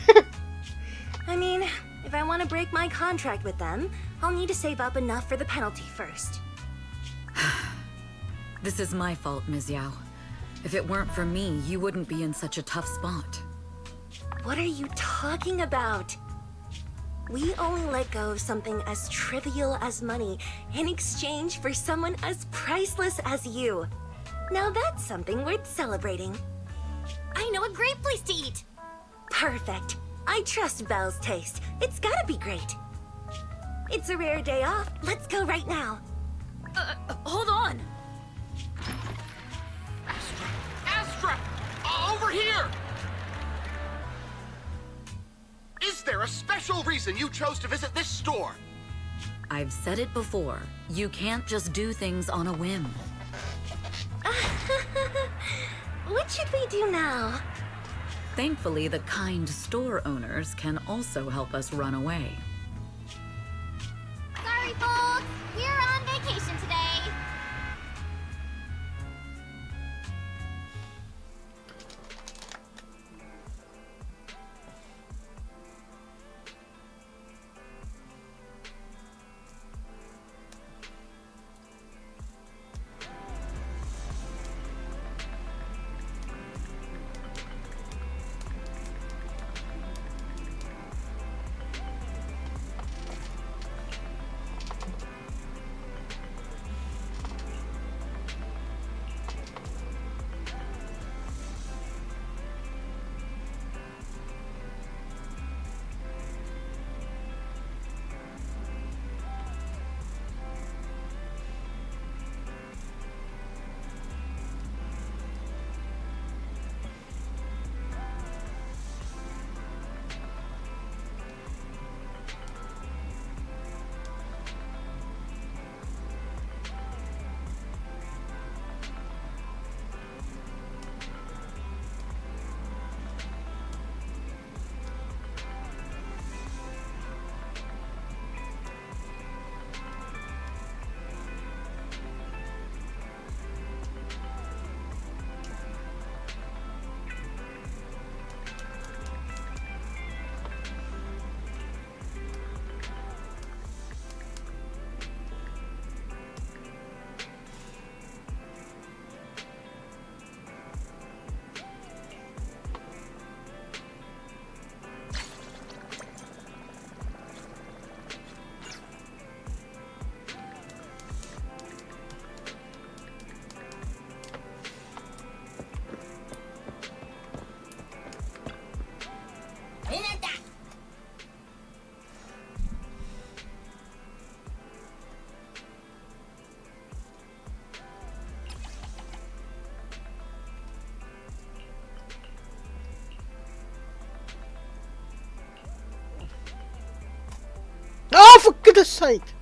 I mean, if I want to break my contract with them, I'll need to save up enough for the penalty first. This is my fault, Ms. Yao. If it weren't for me, you wouldn't be in such a tough spot. What are you talking about? We only let go of something as trivial as money in exchange for someone as priceless as you. Now that's something worth celebrating. I know a great place to eat. Perfect. I trust Belle's taste. It's gotta be great. It's a rare day off. Let's go right now. Hold on. Astra! Over here! Is there a special reason you chose to visit this store? I've said it before. You can't just do things on a whim. What should we do now? Thankfully, the kind store owners can also help us run away. Sorry, folks. We're on vacation today. goodness sake!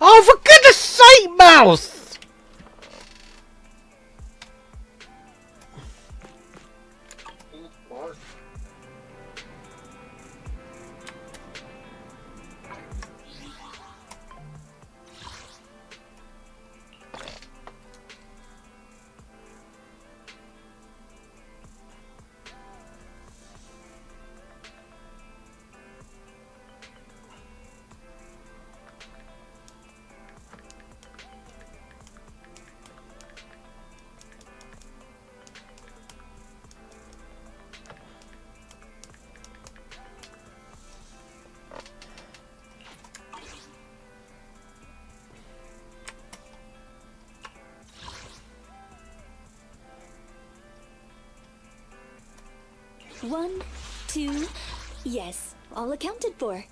Oh, for goodness sake, Mouse! 1, 2, yes, all accounted for.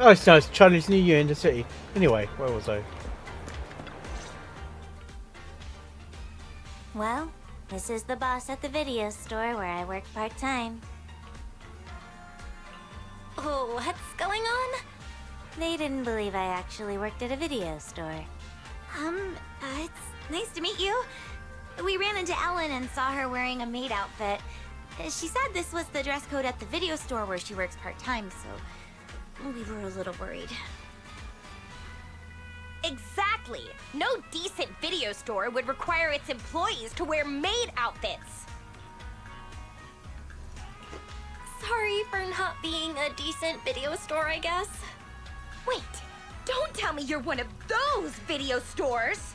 Oh, it's nice. Chinese New Year in the city. Anyway, where was I? Well, this is the boss at the video store where I work part-time. Oh, what's going on? They didn't believe I actually worked at a video store. It's nice to meet you. We ran into Ellen and saw her wearing a maid outfit. She said this was the dress code at the video store where she works part-time, so we were a little worried. Exactly! No decent video store would require its employees to wear maid outfits. Sorry for not being a decent video store, I guess. Wait, don't tell me you're one of those video stores!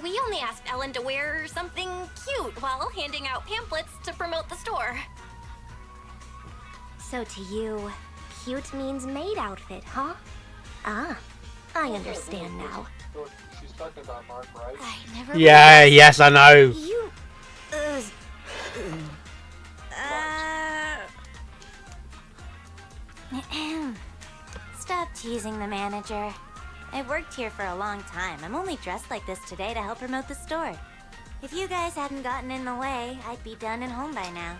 We only asked Ellen to wear something cute while handing out pamphlets to promote the store. So to you, cute means maid outfit, huh? Ah, I understand now. She's talking about Mark, right? I never. Yeah, yes, I know. You. Stop teasing the manager. I've worked here for a long time. I'm only dressed like this today to help promote the store. If you guys hadn't gotten in the way, I'd be done and home by now.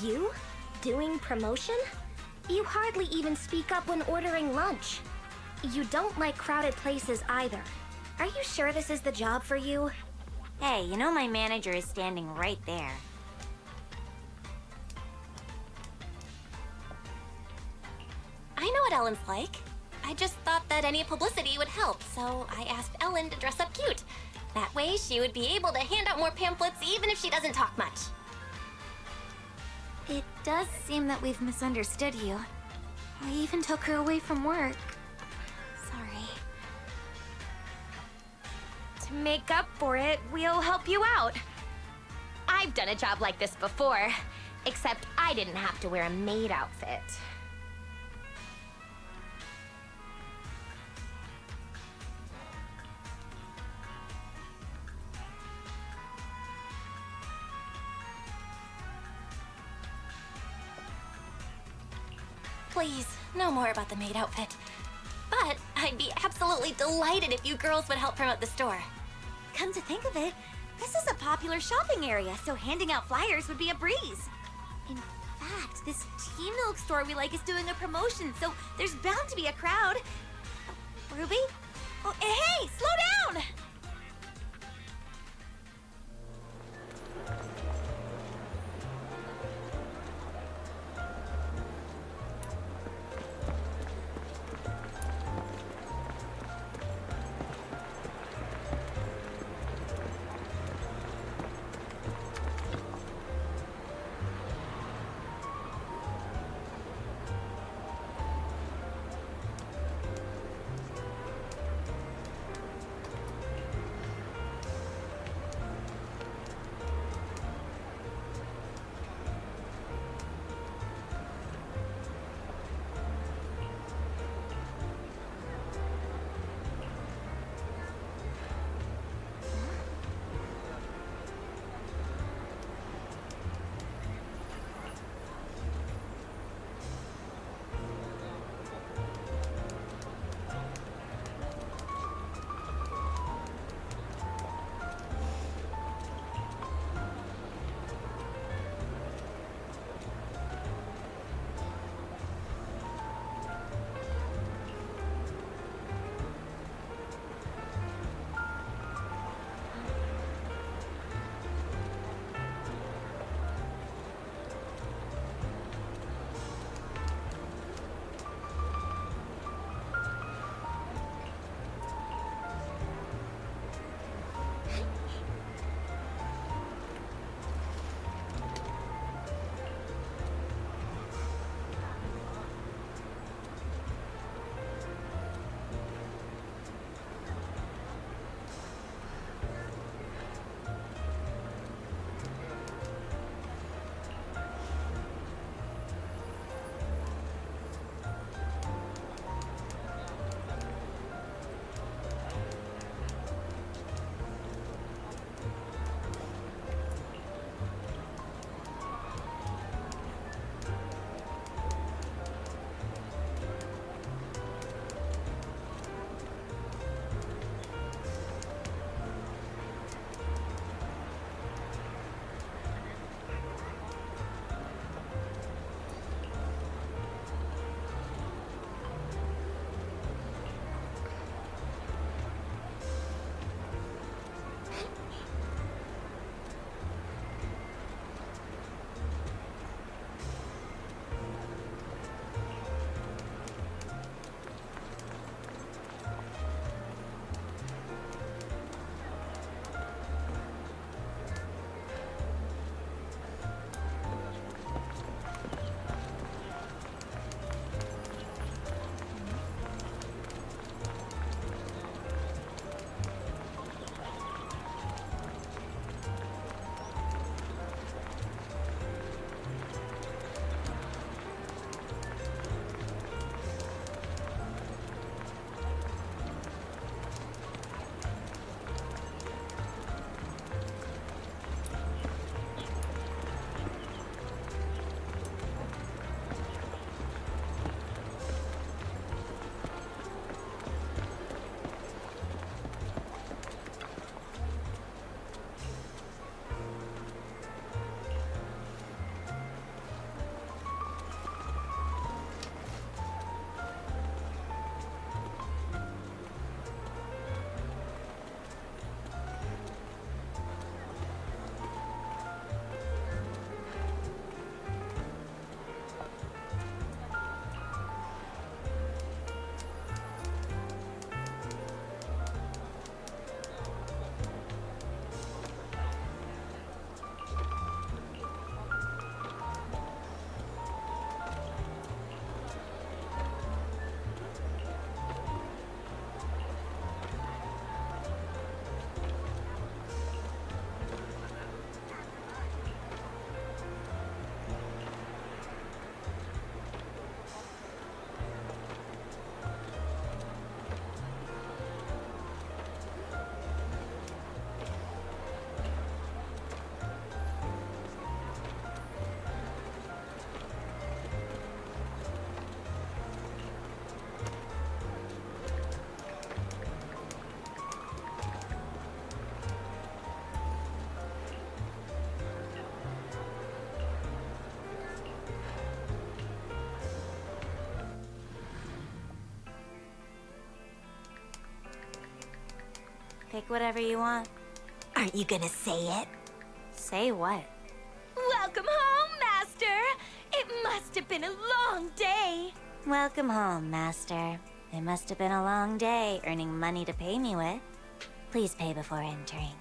You? Doing promotion? You hardly even speak up when ordering lunch. You don't like crowded places either. Are you sure this is the job for you? Hey, you know my manager is standing right there. I know what Ellen's like. I just thought that any publicity would help, so I asked Ellen to dress up cute. That way, she would be able to hand out more pamphlets even if she doesn't talk much. It does seem that we've misunderstood you. We even took her away from work. Sorry. To make up for it, we'll help you out. I've done a job like this before, except I didn't have to wear a maid outfit. Please, no more about the maid outfit. But I'd be absolutely delighted if you girls would help promote the store. Come to think of it, this is a popular shopping area, so handing out flyers would be a breeze. In fact, this tea milk store we like is doing a promotion, so there's bound to be a crowd. Ruby? Oh, hey, slow down! Pick whatever you want. Aren't you gonna say it? Say what? Welcome home, Master! It must have been a long day. Welcome home, Master. It must have been a long day earning money to pay me with. Please pay before entering.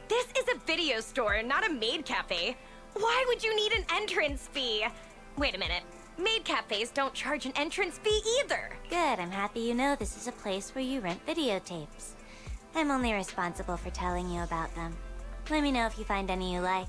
This is a video store, not a maid cafe. Why would you need an entrance fee? Wait a minute. Maid cafes don't charge an entrance fee either. Good, I'm happy you know this is a place where you rent videotapes. I'm only responsible for telling you about them. Let me know if you find any you like.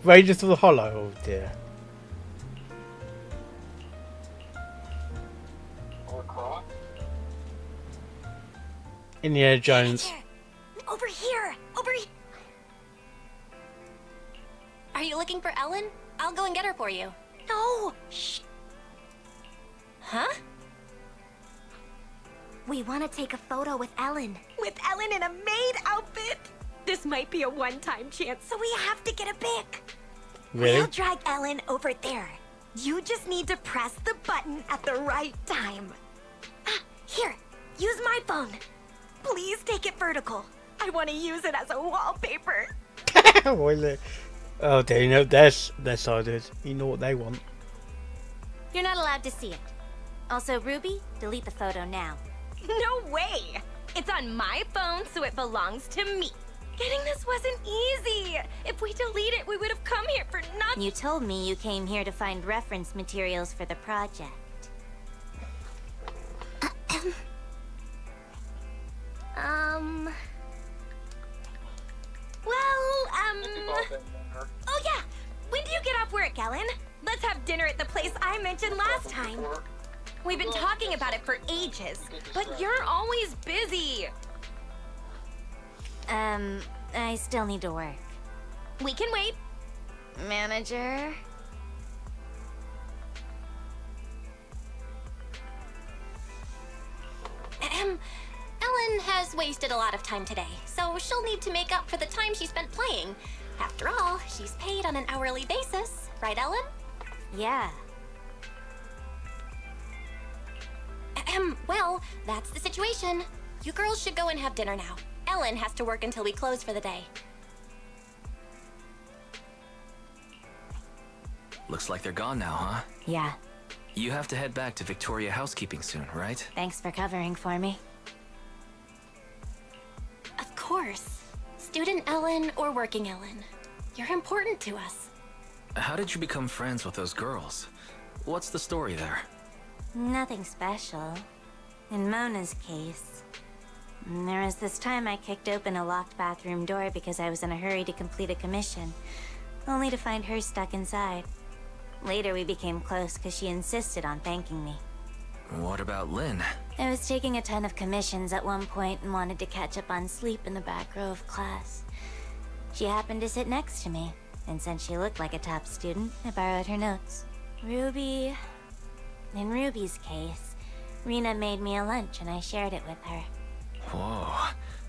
Raiders of the Hollow. Oh dear. Or Croc? Indiana Jones. Over here! Over here! Are you looking for Ellen? I'll go and get her for you. No! Shh! Huh? We want to take a photo with Ellen. With Ellen in a maid outfit? This might be a one-time chance, so we have to get a pic. Really? We'll drag Ellen over there. You just need to press the button at the right time. Ah, here, use my phone. Please take it vertical. I want to use it as a wallpaper. Oh dear, you know their side is. You know what they want. You're not allowed to see it. Also, Ruby, delete the photo now. No way! It's on my phone, so it belongs to me. Getting this wasn't easy. If we delete it, we would have come here for nothing. You told me you came here to find reference materials for the project. Oh yeah! When do you get off work, Ellen? Let's have dinner at the place I mentioned last time. We've been talking about it for ages, but you're always busy. I still need to work. We can wait. Manager? Ellen has wasted a lot of time today, so she'll need to make up for the time she spent playing. After all, she's paid on an hourly basis, right, Ellen? Yeah. Well, that's the situation. You girls should go and have dinner now. Ellen has to work until we close for the day. Looks like they're gone now, huh? Yeah. You have to head back to Victoria Housekeeping soon, right? Thanks for covering for me. Of course. Student Ellen or working Ellen. You're important to us. How did you become friends with those girls? What's the story there? Nothing special. In Mona's case, there was this time I kicked open a locked bathroom door because I was in a hurry to complete a commission, only to find her stuck inside. Later we became close because she insisted on thanking me. What about Lynn? I was taking a ton of commissions at one point and wanted to catch up on sleep in the back row of class. She happened to sit next to me, and since she looked like a top student, I borrowed her notes. Ruby... In Ruby's case, Rena made me a lunch and I shared it with her. Whoa.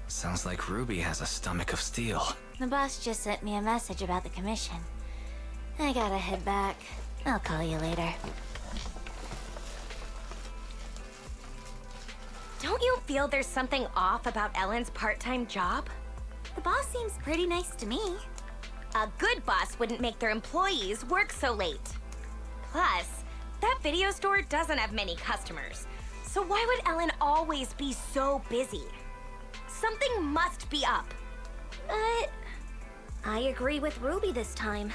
Sounds like Ruby has a stomach of steel. The boss just sent me a message about the commission. I gotta head back. I'll call you later. Don't you feel there's something off about Ellen's part-time job? The boss seems pretty nice to me. A good boss wouldn't make their employees work so late. Plus, that video store doesn't have many customers. So why would Ellen always be so busy? Something must be up. But I agree with Ruby this time.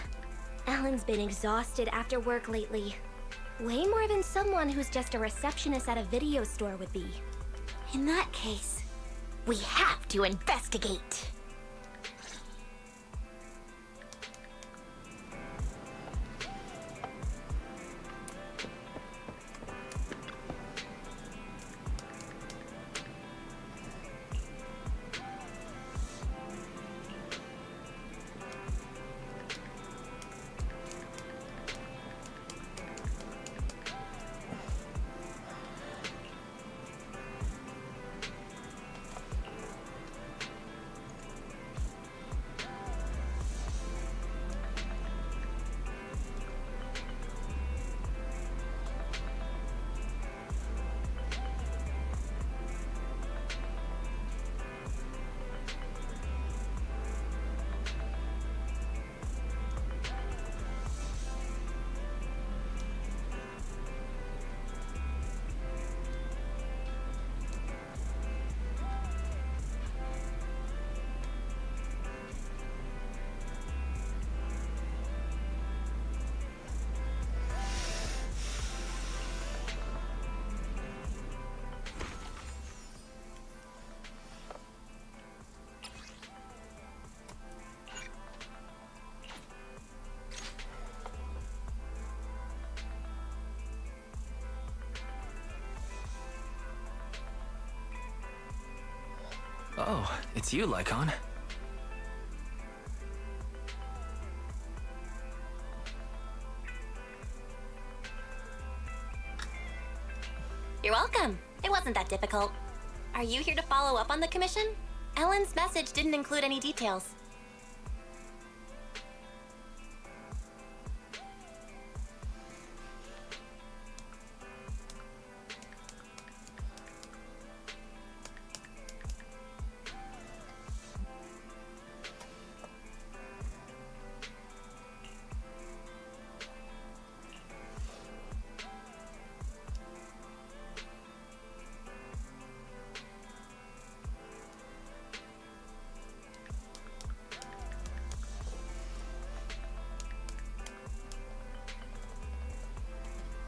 Ellen's been exhausted after work lately. Way more than someone who's just a receptionist at a video store would be. In that case, we have to investigate. Oh, it's you, Lycon. You're welcome. It wasn't that difficult. Are you here to follow up on the commission? Ellen's message didn't include any details.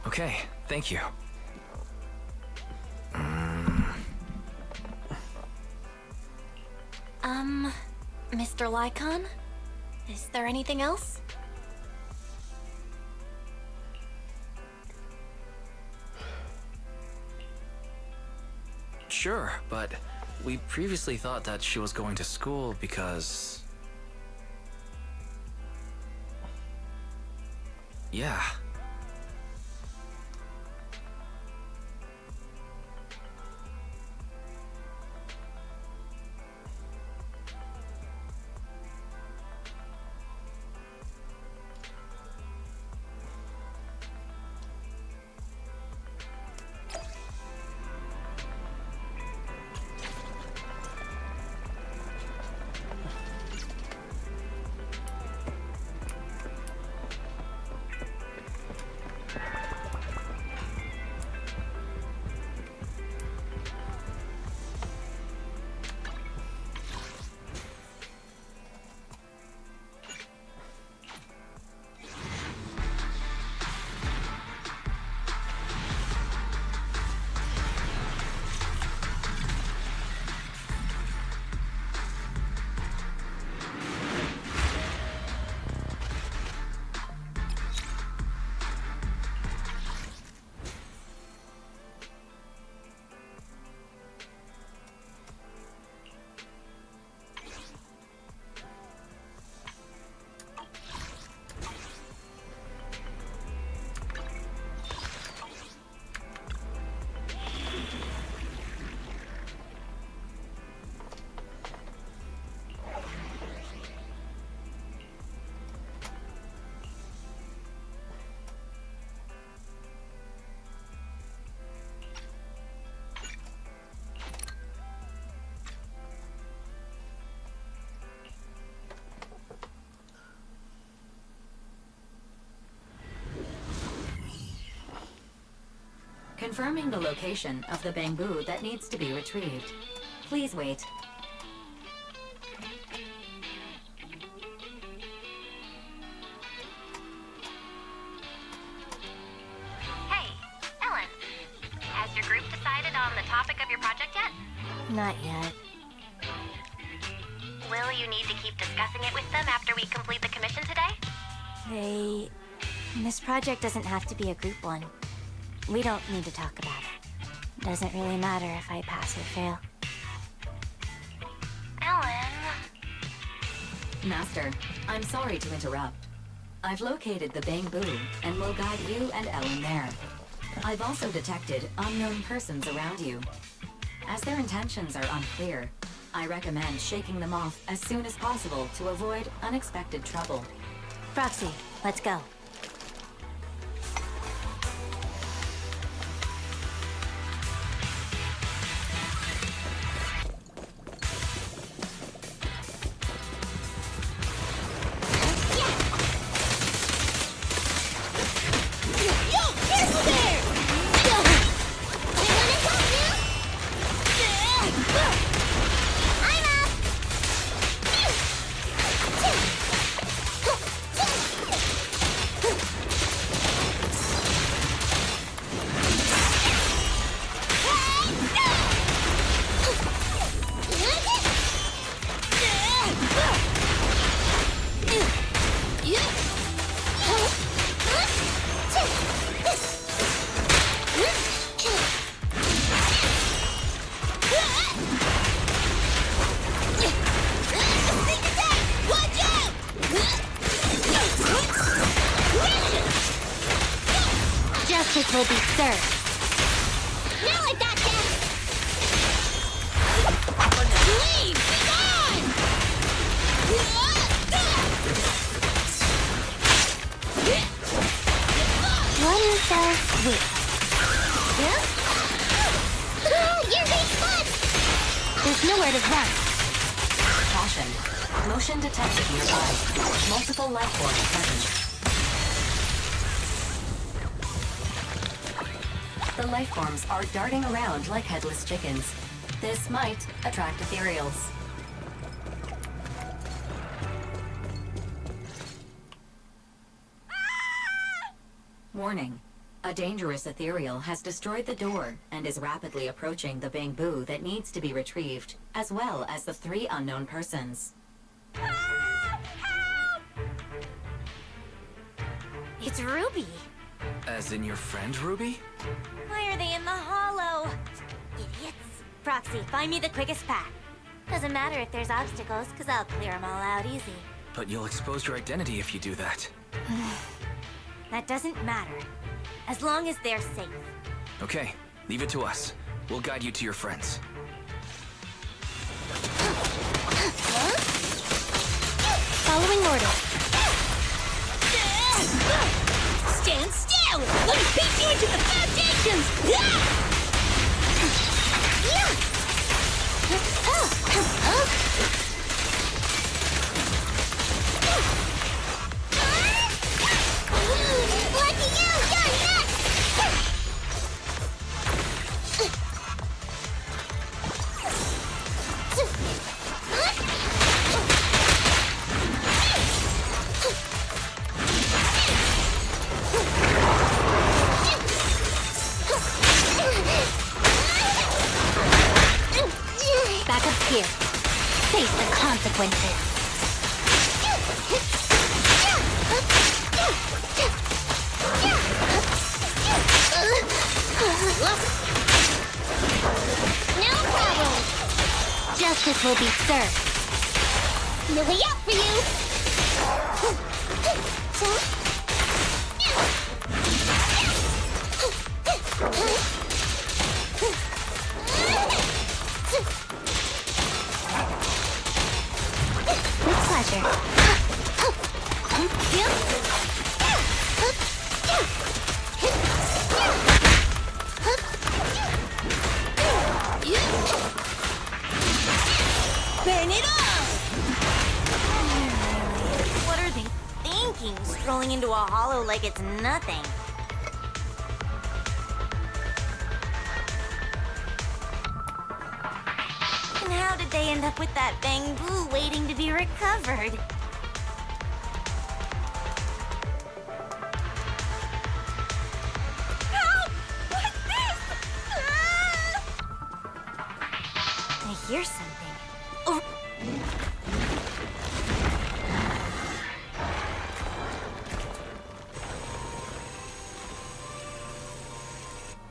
Okay, thank you. Mr. Lycon? Is there anything else? Sure, but we previously thought that she was going to school because... Yeah. Confirming the location of the bamboo that needs to be retrieved. Please wait. Hey, Ellen. Has your group decided on the topic of your project yet? Not yet. Will you need to keep discussing it with them after we complete the commission today? This project doesn't have to be a group one. We don't need to talk about it. Doesn't really matter if I pass or fail. Ellen... Master, I'm sorry to interrupt. I've located the bamboo and will guide you and Ellen there. I've also detected unknown persons around you. As their intentions are unclear, I recommend shaking them off as soon as possible to avoid unexpected trouble. Proxy, let's go. Justice will be served. Now I got this! Leave! Be gone! One fell swoop. Yeah? You're being spun! There's nowhere to run. Caution. Motion detected nearby. Multiple life forms present. The life forms are darting around like headless chickens. This might attract ethereals. Warning. A dangerous ethereal has destroyed the door and is rapidly approaching the bamboo that needs to be retrieved, as well as the 3 unknown persons. It's Ruby. As in your friend, Ruby? Why are they in the hollow? Idiots. Proxy, find me the quickest path. Doesn't matter if there's obstacles, because I'll clear them all out easy. But you'll expose your identity if you do that. That doesn't matter. As long as they're safe. Okay, leave it to us. We'll guide you to your friends. Following orders. Stand still! Let me beat you into the foundations! Lucky you! You're next! Back up here. Face the consequences. No problem. Justice will be served. Lily out for you. With pleasure. Burn it all! What are they thinking? Strolling into a hollow like it's nothing. And how did they end up with that bamboo waiting to be recovered? Help! What's this? I hear something. Oh.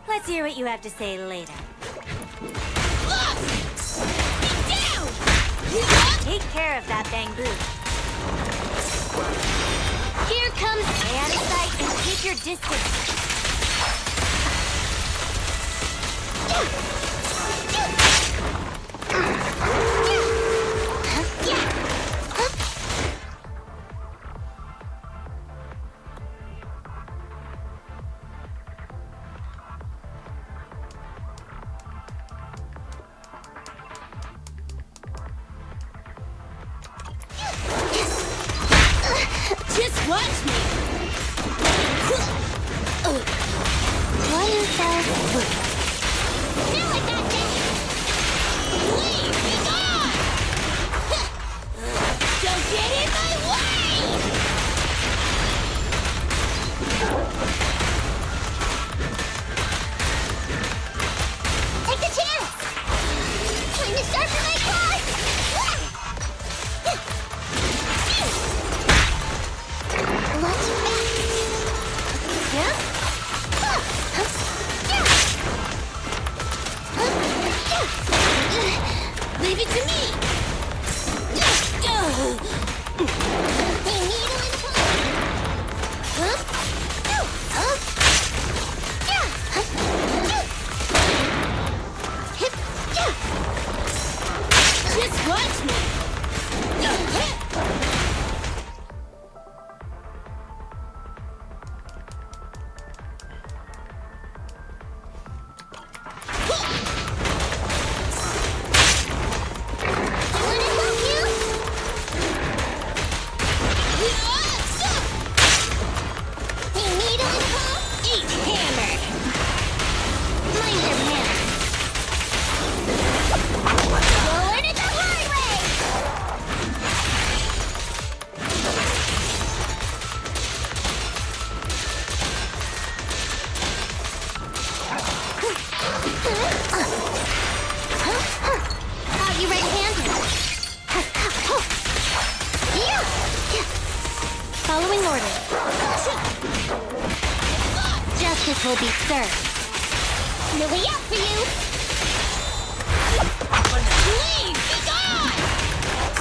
Let's hear what you have to say later. Take care of that bamboo. Here comes... Stay out of sight and keep your distance. Just watch me! One fell swoop. Now I got this! Leave me gone! Don't get in my way! Take the chance! Time to sharpen my claws! What? Following orders. Justice will be served. No way out for you! Leave! Be gone!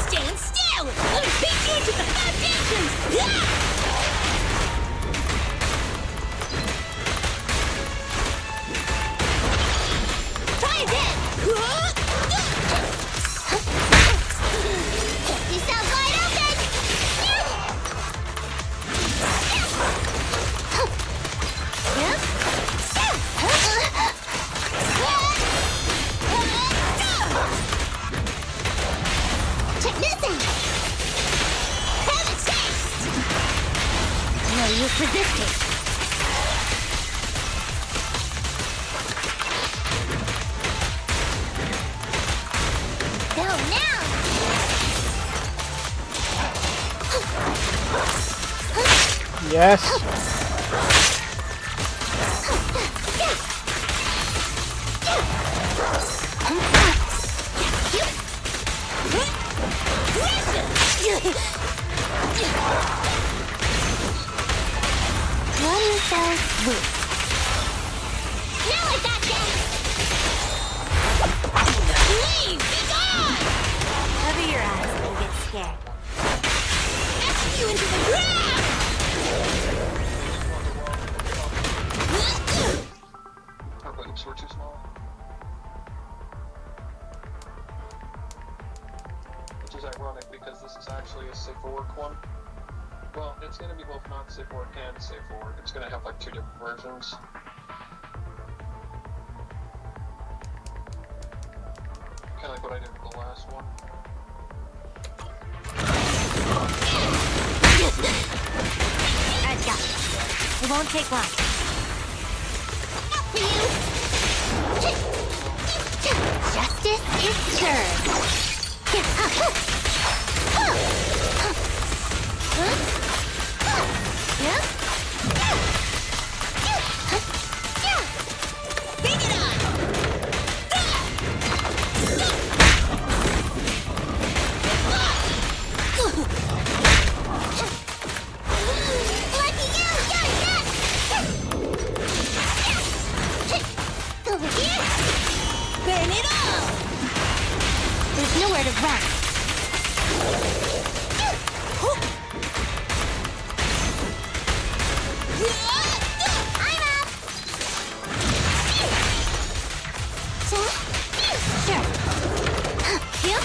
Stand still! Let me beat you into the foundations! Try again! Get yourself wide open! Check this out! Have a taste! No use resisting. Go now! Yes. One fell swoop. Now I got that! Leave! Be gone! Cover your eyes when you get scared. Ask you into the ground! Our boots were too small. Which is ironic because this is actually a safe for work one. Well, it's going to be both not safe for work and safe for work. It's going to have like 2 different versions. Kind of like what I did with the last one. I've got it. It won't take long. Up for you! Justice is served. Bring it on! Lucky you! Over here! Burn it all! There's nowhere to run. I'm up! Sure. Here.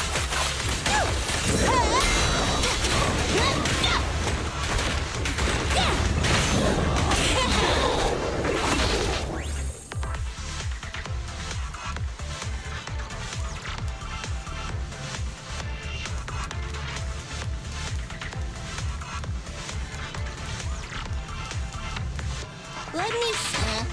Let me see.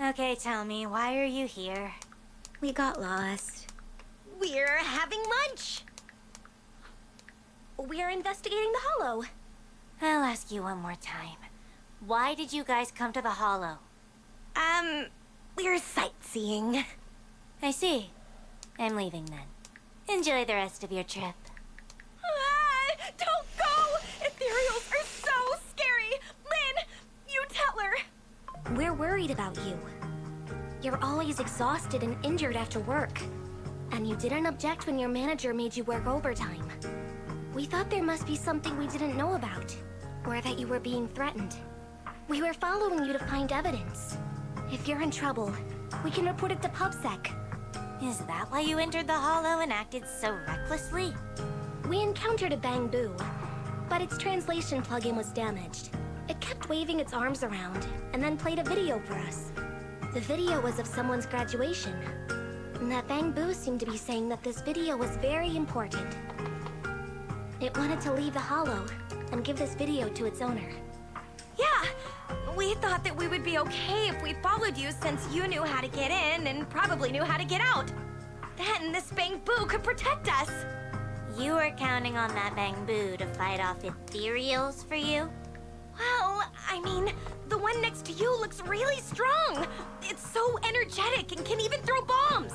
Okay, tell me, why are you here? We got lost. We're having lunch. We're investigating the Hollow. I'll ask you one more time. Why did you guys come to the Hollow? We're sightseeing. I see. I'm leaving then. Enjoy the rest of your trip. Don't go! Ethereals are so scary! Lynn, you tell her! We're worried about you. You're always exhausted and injured after work. And you didn't object when your manager made you work overtime. We thought there must be something we didn't know about. Or that you were being threatened. We were following you to find evidence. If you're in trouble, we can report it to PubSec. Is that why you entered the Hollow and acted so recklessly? We encountered a Bang-Boo, but its translation plugin was damaged. It kept waving its arms around, and then played a video for us. The video was of someone's graduation. And that Bang-Boo seemed to be saying that this video was very important. It wanted to leave the Hollow, and give this video to its owner. Yeah, we thought that we would be okay if we followed you since you knew how to get in and probably knew how to get out. Then this Bang-Boo could protect us. You were counting on that Bang-Boo to fight off Ethereals for you? Well, I mean, the one next to you looks really strong. It's so energetic and can even throw bombs.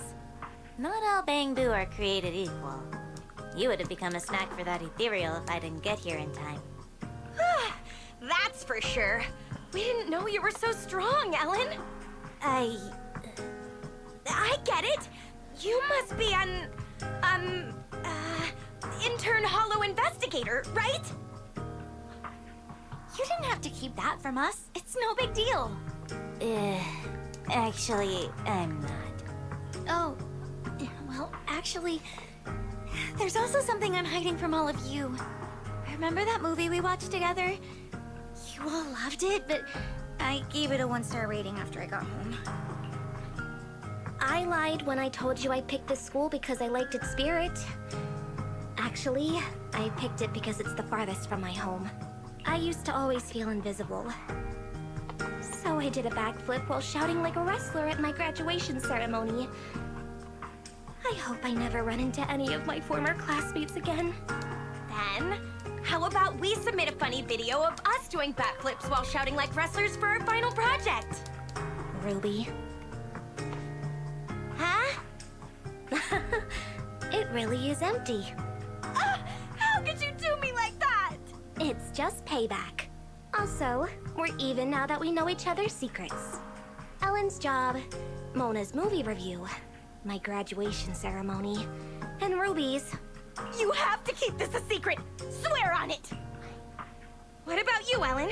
Not all Bang Boo are created equal. You would have become a snack for that ethereal if I didn't get here in time. That's for sure. We didn't know you were so strong, Ellen. I get it. You must be an, intern Hollow investigator, right? You didn't have to keep that from us. It's no big deal. Actually, I'm not. Oh, well, actually, there's also something I'm hiding from all of you. Remember that movie we watched together? You all loved it, but I gave it a 1-star rating after I got home. I lied when I told you I picked this school because I liked its spirit. Actually, I picked it because it's the farthest from my home. I used to always feel invisible. So I did a backflip while shouting like a wrestler at my graduation ceremony. I hope I never run into any of my former classmates again. Then, how about we submit a funny video of us doing backflips while shouting like wrestlers for our final project? Ruby. Huh? It really is empty. How could you do me like that? It's just payback. Also, we're even now that we know each other's secrets. Ellen's job, Mona's movie review, my graduation ceremony, and Ruby's. You have to keep this a secret! Swear on it! What about you, Ellen?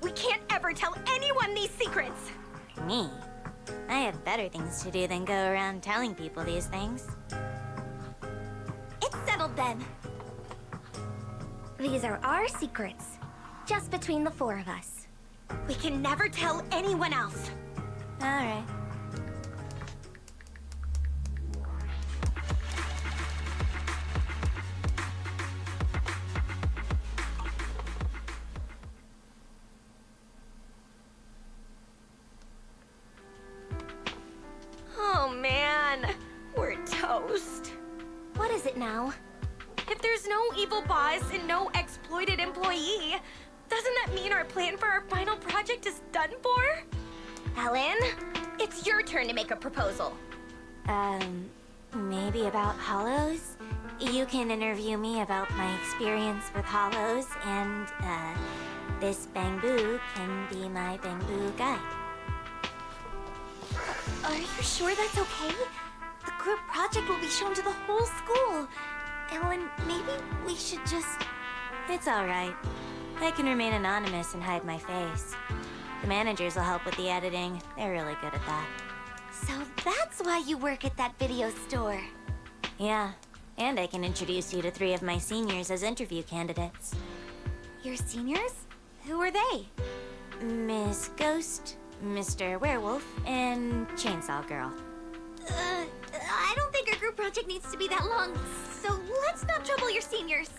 We can't ever tell anyone these secrets! Me? I have better things to do than go around telling people these things. It's settled then. These are our secrets, just between the 4 of us. We can never tell anyone else. All right. Oh man, we're toast. What is it now? If there's no evil boss and no exploited employee, doesn't that mean our plan for our final project is done for? Ellen, it's your turn to make a proposal. Maybe about hollows? You can interview me about my experience with hollows, and, this Bang Boo can be my Bang Boo guide. Are you sure that's okay? The group project will be shown to the whole school. Ellen, maybe we should just... It's all right. I can remain anonymous and hide my face. The managers will help with the editing. They're really good at that. So that's why you work at that video store. Yeah, and I can introduce you to 3 of my seniors as interview candidates. Your seniors? Who are they? Miss Ghost, Mr. Werewolf, and Chainsaw Girl. I don't think our group project needs to be that long, so let's not trouble your seniors.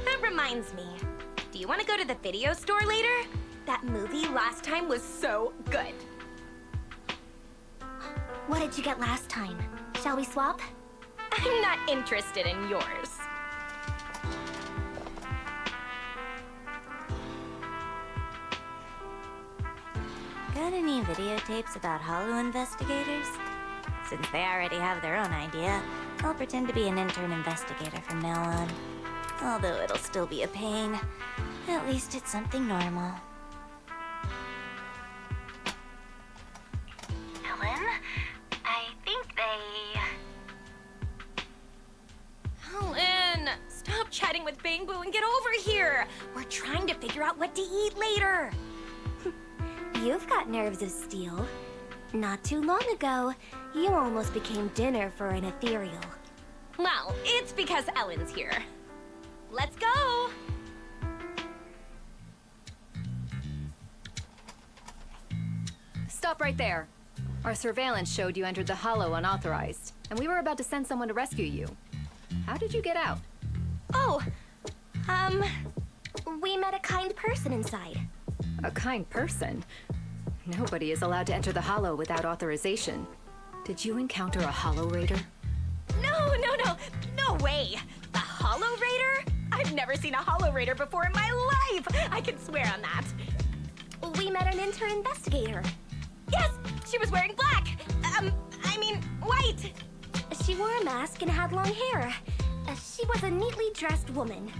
That reminds me. Do you want to go to the video store later? That movie last time was so good. What did you get last time? Shall we swap? I'm not interested in yours. Got any videotapes about Hollow investigators? Since they already have their own idea, I'll pretend to be an intern investigator from now on. Although it'll still be a pain. At least it's something normal. Ellen, I think they... Ellen, stop chatting with Bang Boo and get over here. We're trying to figure out what to eat later. You've got nerves of steel. Not too long ago, you almost became dinner for an ethereal. Well, it's because Ellen's here. Let's go! Stop right there. Our surveillance showed you entered the Hollow unauthorized, and we were about to send someone to rescue you. How did you get out? Oh, we met a kind person inside. A kind person? Nobody is allowed to enter the Hollow without authorization. Did you encounter a Hollow Raider? No way! A Hollow Raider? I've never seen a Hollow Raider before in my life! I can swear on that. we met an intern investigator. Yes, she was wearing black. I mean, white. She wore a mask and had long hair. She was a neatly dressed woman.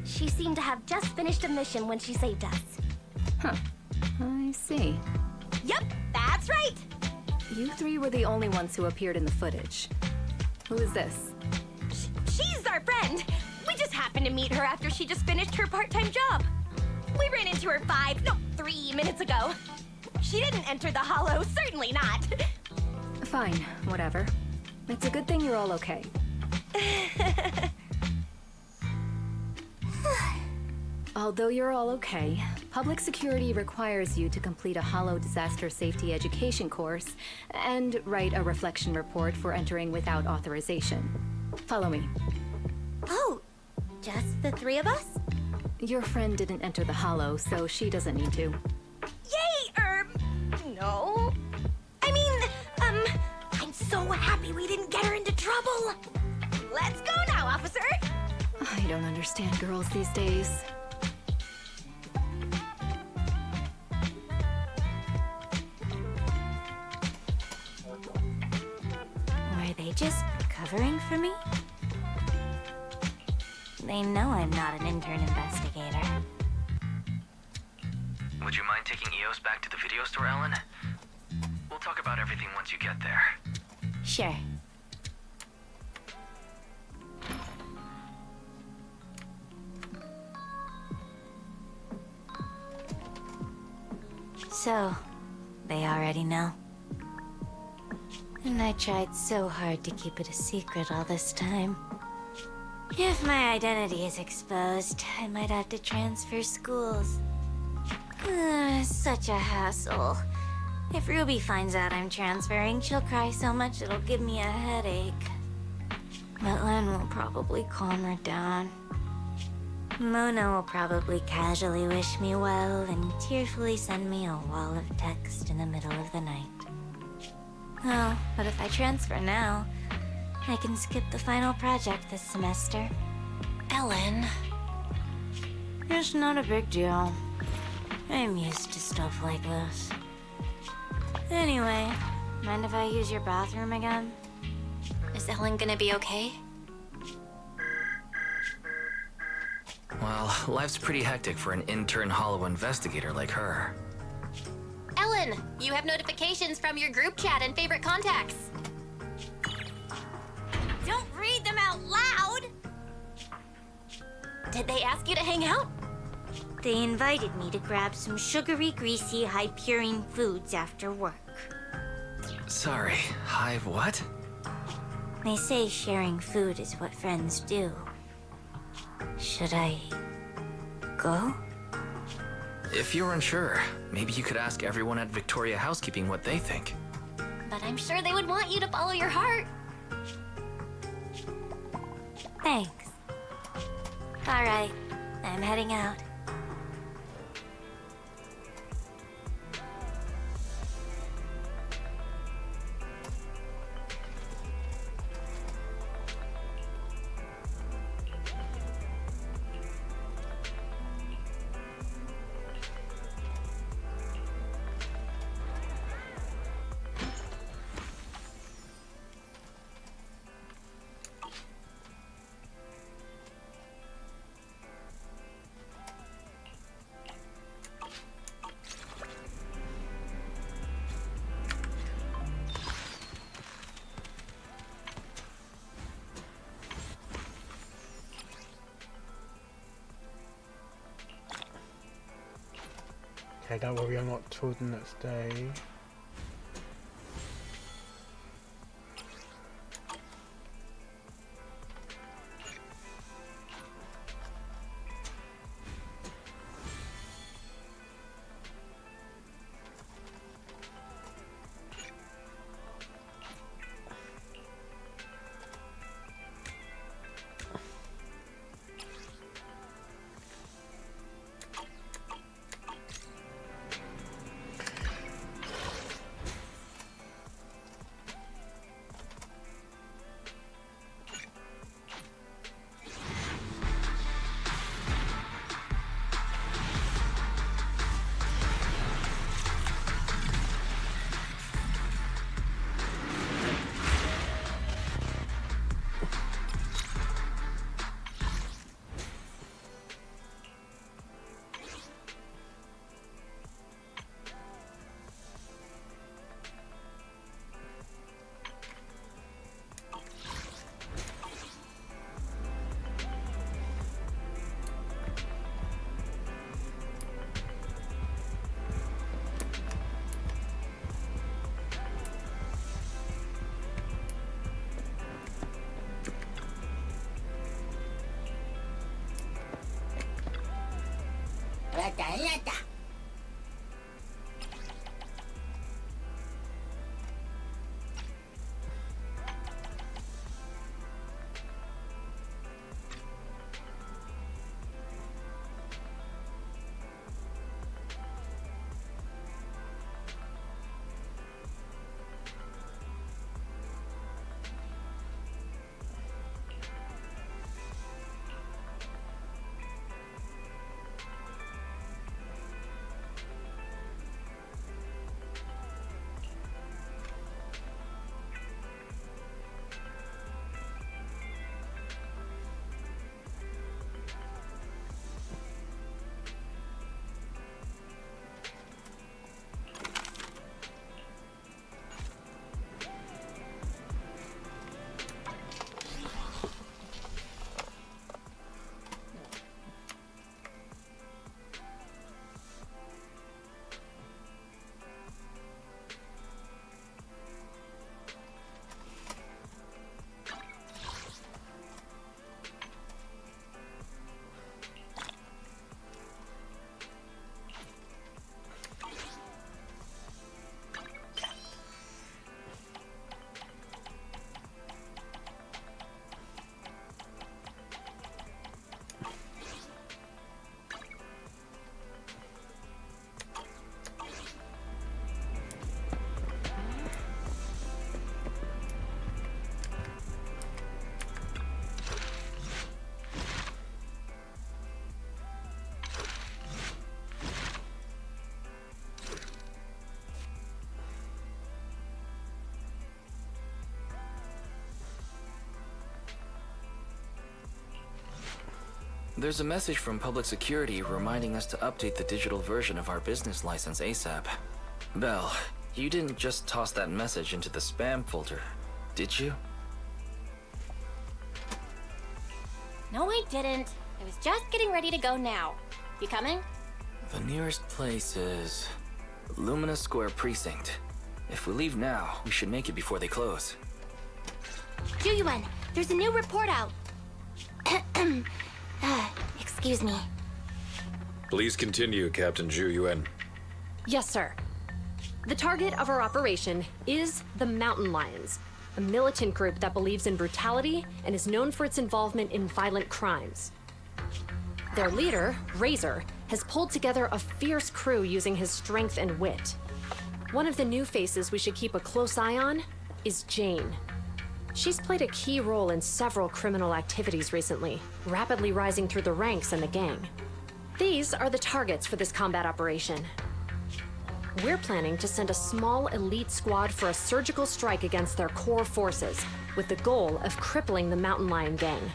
She seemed to have just finished a mission when she saved us. Huh. I see. Yep, that's right. You three were the only ones who appeared in the footage. Who is this? She's our friend. We just happened to meet her after she just finished her part-time job. We ran into her 3 minutes ago. She didn't enter the Hollow, certainly not. Fine, whatever. It's a good thing you're all okay. Although you're all okay, public security requires you to complete a Hollow disaster safety education course and write a reflection report for entering without authorization. Follow me. Oh, just the 3 of us? Your friend didn't enter the Hollow, so she doesn't need to. Yay, no. I mean, I'm so happy we didn't get her into trouble. Let's go now, officer. I don't understand girls these days. Were they just covering for me? They know I'm not an intern investigator. Would you mind taking EOS back to the video store, Ellen? We'll talk about everything once you get there. Sure. So, they already know. And I tried so hard to keep it a secret all this time. If my identity is exposed, I might have to transfer schools. Such a hassle. If Ruby finds out I'm transferring, she'll cry so much it'll give me a headache. But Len will probably calm her down. Mona will probably casually wish me well and tearfully send me a wall of text in the middle of the night. Oh, but if I transfer now, I can skip the final project this semester. Ellen. It's not a big deal. I'm used to stuff like this. Anyway, mind if I use your bathroom again? Is Ellen gonna be okay? Well, life's pretty hectic for an intern Hollow investigator like her. Ellen, you have notifications from your group chat and favorite contacts. Don't read them out loud! Did they ask you to hang out? They invited me to grab some sugary, greasy, high-purine foods after work. Sorry, Hive what? They say sharing food is what friends do. Should I go? If you're unsure, maybe you could ask everyone at Victoria Housekeeping what they think. But I'm sure they would want you to follow your heart. Thanks. All right, I'm heading out. Okay, don't worry, I'm not till the next day. There's a message from Public Security reminding us to update the digital version of our business license ASAP. Belle, you didn't just toss that message into the spam folder, did you? No, I didn't. I was just getting ready to go now. You coming? The nearest place is Lumina Square Precinct. If we leave now, we should make it before they close. Juyuan, there's a new report out. Excuse me. Please continue, Captain Juyuan. Yes, sir. The target of our operation is the Mountain Lions, a militant group that believes in brutality and is known for its involvement in violent crimes. Their leader, Razor, has pulled together a fierce crew using his strength and wit. One of the new faces we should keep a close eye on is Jane. She's played a key role in several criminal activities recently, rapidly rising through the ranks in the gang. These are the targets for this combat operation. We're planning to send a small elite squad for a surgical strike against their core forces, with the goal of crippling the Mountain Lion gang.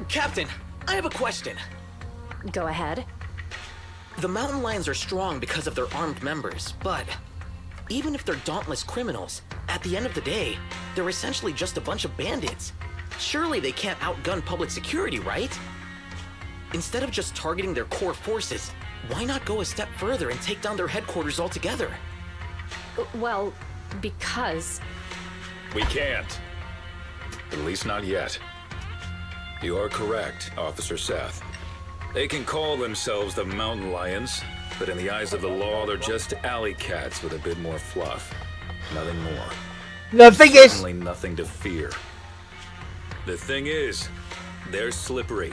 Captain, I have a question. Go ahead. The Mountain Lions are strong because of their armed members, but even if they're dauntless criminals, at the end of the day, they're essentially just a bunch of bandits. Surely they can't outgun public security, right? Instead of just targeting their core forces, why not go a step further and take down their headquarters altogether? Well, because... We can't. At least not yet. You are correct, Officer Seth. They can call themselves the Mountain Lions, but in the eyes of the law, they're just alley cats with a bit more fluff. Nothing more. The thing is... Certainly nothing to fear. The thing is, they're slippery.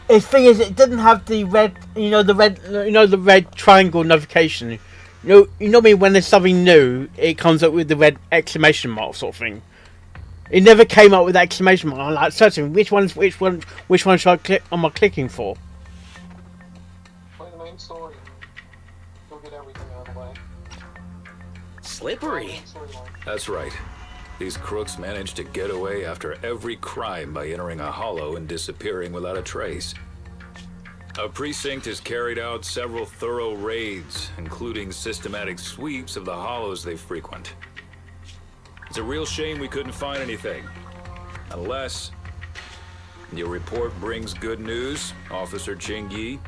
The thing is, it didn't have the red, the red triangle notification. You know me, when there's something new, it comes up with the red exclamation mark sort of thing. It never came up with that exclamation mark. I'm like searching which one should I click? Am I clicking for? Play the main story. Go get everything out of the way. Slippery. That's right. These crooks managed to get away after every crime by entering a hollow and disappearing without a trace. A precinct has carried out several thorough raids, including systematic sweeps of the hollows they frequent. It's a real shame we couldn't find anything. Unless your report brings good news, Officer Ching-Yi.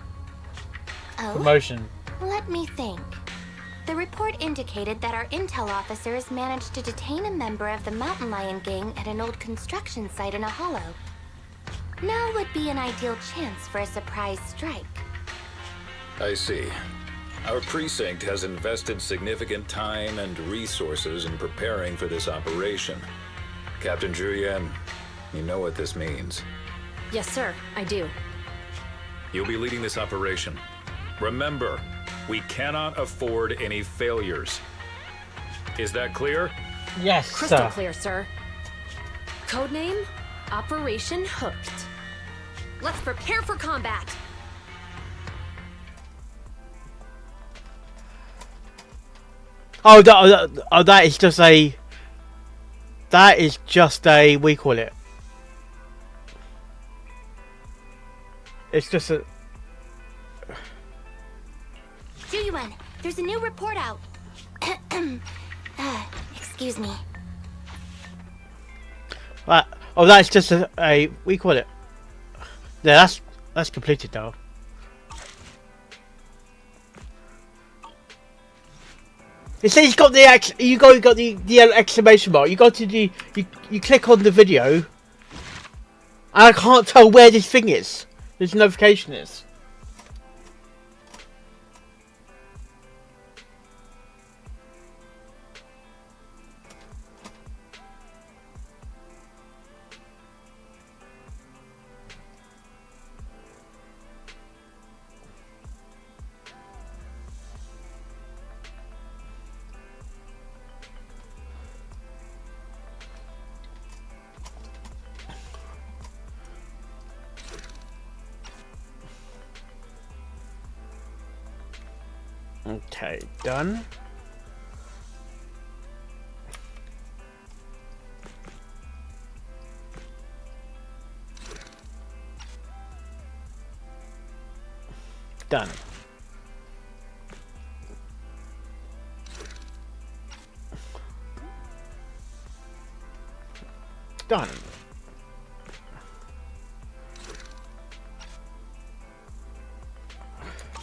Oh? Promotion. Let me think. The report indicated that our intel officers managed to detain a member of the Mountain Lion gang at an old construction site in a hollow. Now would be an ideal chance for a surprise strike. I see. Our precinct has invested significant time and resources in preparing for this operation. Captain Julian, you know what this means. Yes, sir, I do. You'll be leading this operation. Remember, we cannot afford any failures. Is that clear? Yes, Crystal sir. clear, sir. Codename Operation Hooked. Let's prepare for combat. Oh, that is just a. That is just a. We call it. It's just a. Juyuan, there's a new report out. Excuse me. Oh, that's just a. We call it. Yeah, that's completed now. It says it's got the you got the exclamation mark. You go to the you click on the video, and I can't tell where this thing is. This notification is. Okay, done. Done. Done.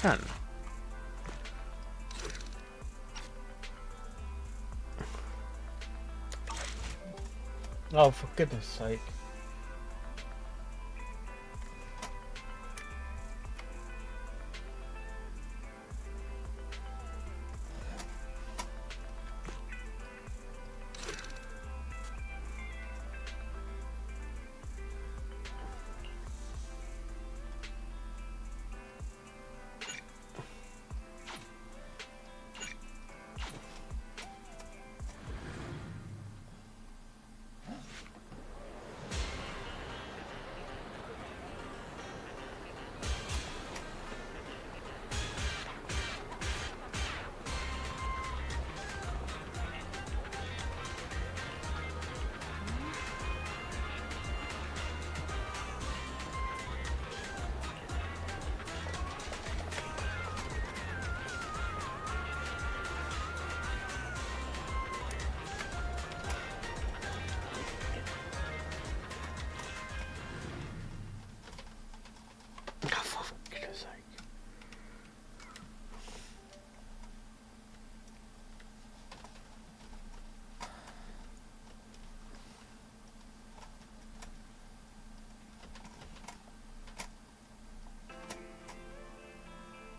Done. Oh, for goodness sake.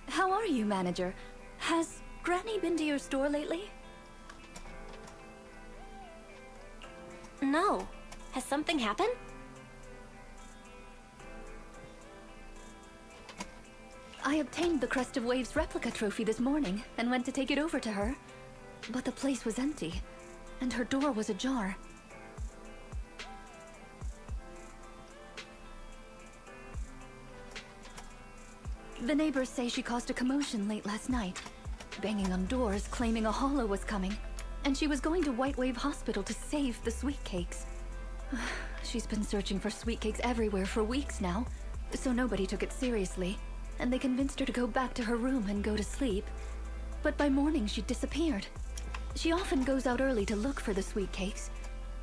How are you, manager? Has Granny been to your store lately? No. Has something happened? I obtained the Crest of Waves replica trophy this morning and went to take it over to her. But the place was empty, and her door was ajar. The neighbors say she caused a commotion late last night, banging on doors, claiming a holo was coming, and she was going to White Wave Hospital to save the sweet cakes. She's been searching for sweet cakes everywhere for weeks now, so nobody took it seriously, and they convinced her to go back to her room and go to sleep. But by morning, she'd disappeared. She often goes out early to look for the sweet cakes,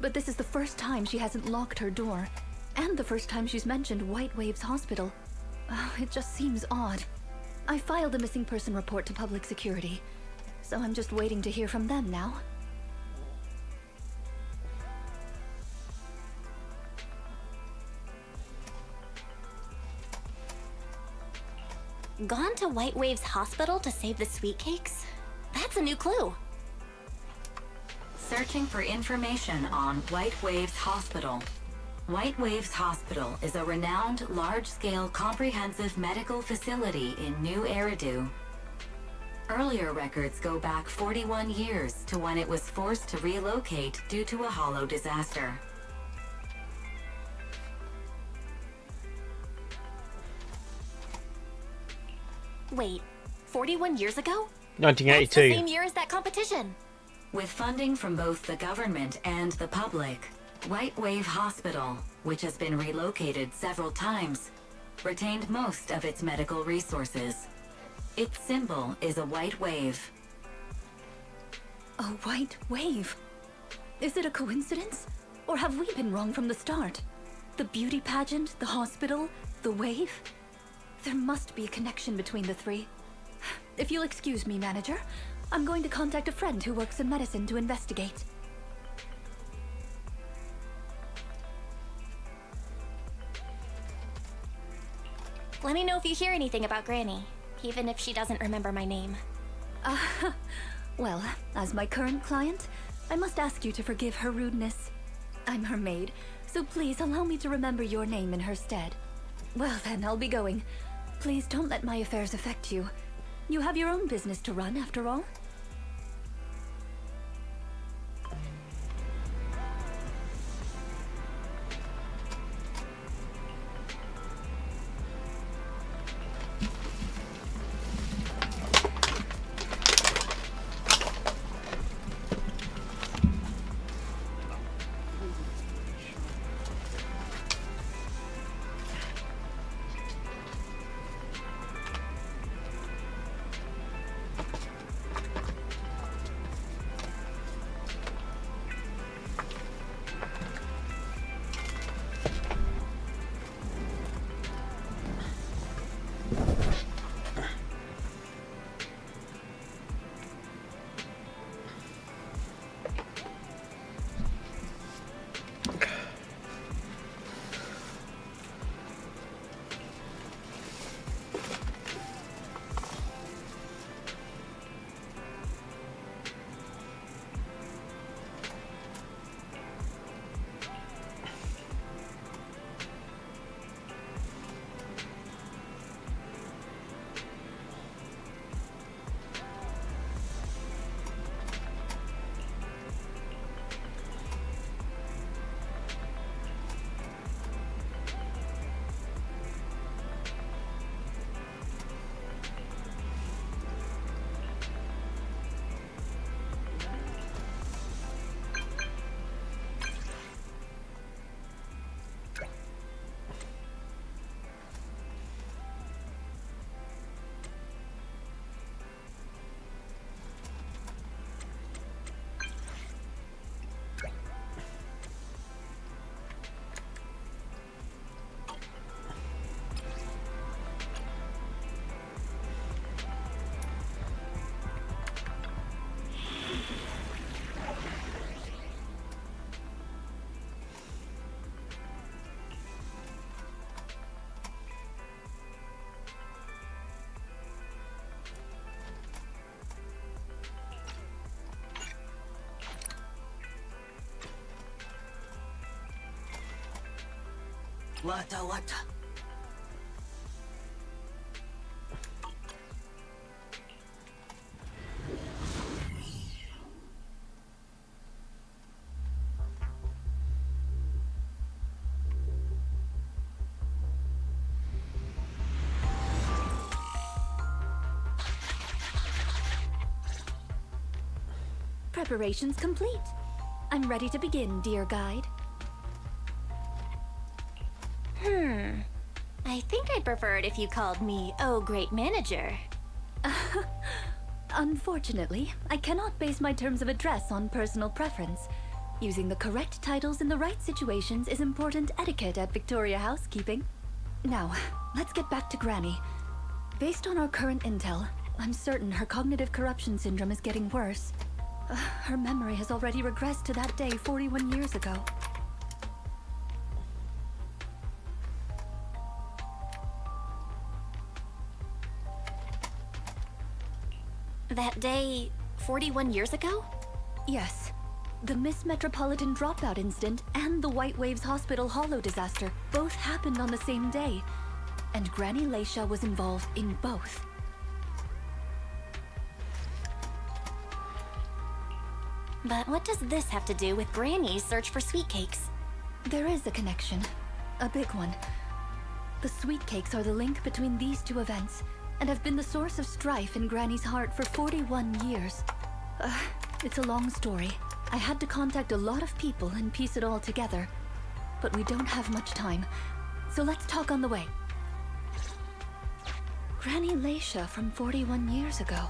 but this is the first time she hasn't locked her door, and the first time she's mentioned White Waves Hospital. It just seems odd. I filed a missing person report to public security, so I'm just waiting to hear from them now. Gone to White Wave's hospital to save the sweet cakes? That's a new clue. Searching for information on White Wave's hospital. White Wave's Hospital is a renowned, large-scale, comprehensive medical facility in New Eridu. Earlier records go back 41 years to when it was forced to relocate due to a hollow disaster. Wait, 41 years ago? 1982. That's the same year as that competition. With funding from both the government and the public, White Wave Hospital, which has been relocated several times, retained most of its medical resources. Its symbol is a white wave. A white wave? Is it a coincidence? Or have we been wrong from the start? The beauty pageant, the hospital, the wave? There must be a connection between the three. If you'll excuse me, manager, I'm going to contact a friend who works in medicine to investigate. Let me know if you hear anything about Granny, even if she doesn't remember my name. Well, as my current client, I must ask you to forgive her rudeness. I'm her maid, so please allow me to remember your name in her stead. Well then, I'll be going. Please don't let my affairs affect you. You have your own business to run, after all. What? Preparations complete. I'm ready to begin, dear guide. I think I'd prefer it if you called me, oh, great manager. Unfortunately, I cannot base my terms of address on personal preference. Using the correct titles in the right situations is important etiquette at Victoria Housekeeping. Now, let's get back to Granny. Based on our current intel, I'm certain her cognitive corruption syndrome is getting worse. Her memory has already regressed to that day 41 years ago. That day, 41 years ago? Yes. The Miss Metropolitan dropout incident and the White Waves Hospital Hollow disaster both happened on the same day. And Granny Leisha was involved in both. But what does this have to do with Granny's search for sweet cakes? There is a connection. A big one. The sweet cakes are the link between these two events, and have been the source of strife in Granny's heart for 41 years. It's a long story. I had to contact a lot of people and piece it all together. But we don't have much time, so let's talk on the way. Granny Leisha from 41 years ago.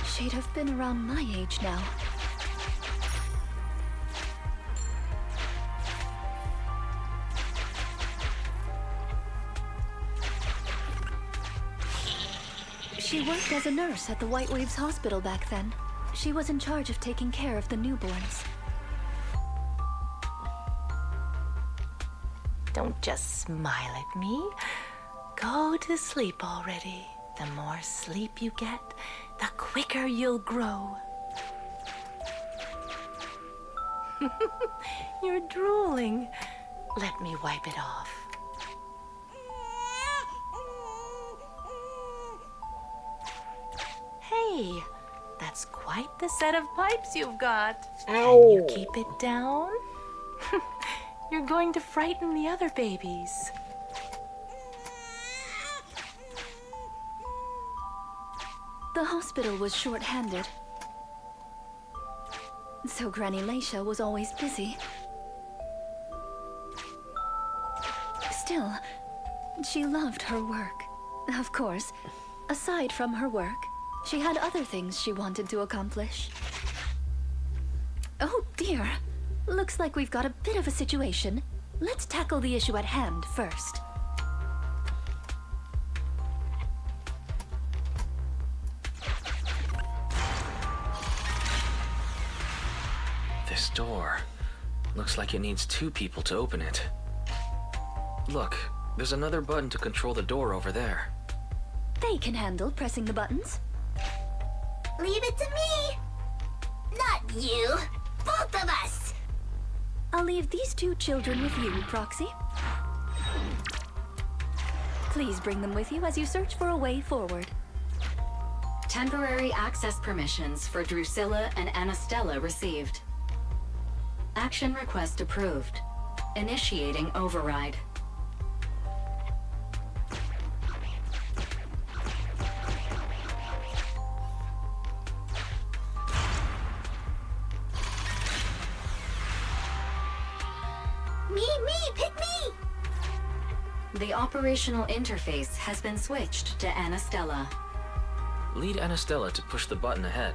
She'd have been around my age now. She worked as a nurse at the White Waves Hospital back then. She was in charge of taking care of the newborns. Don't just smile at me. Go to sleep already. The more sleep you get, the quicker you'll grow. You're drooling. Let me wipe it off. Hey, that's quite the set of pipes you've got. Ow. Can you keep it down? You're going to frighten the other babies. The hospital was short-handed, so Granny Leisha was always busy. Still, she loved her work. Of course, aside from her work, she had other things she wanted to accomplish. Oh dear, looks like we've got a bit of a situation. Let's tackle the issue at hand first. This door looks like it needs 2 people to open it. Look, there's another button to control the door over there. They can handle pressing the buttons. Leave it to me! Not you! Both of us! I'll leave these 2 children with you, Proxy. Please bring them with you as you search for a way forward. Temporary access permissions for Drusilla and Anastella received. Action request approved. Initiating override. Me, pick me! The operational interface has been switched to Anastella. Lead Anastella to push the button ahead.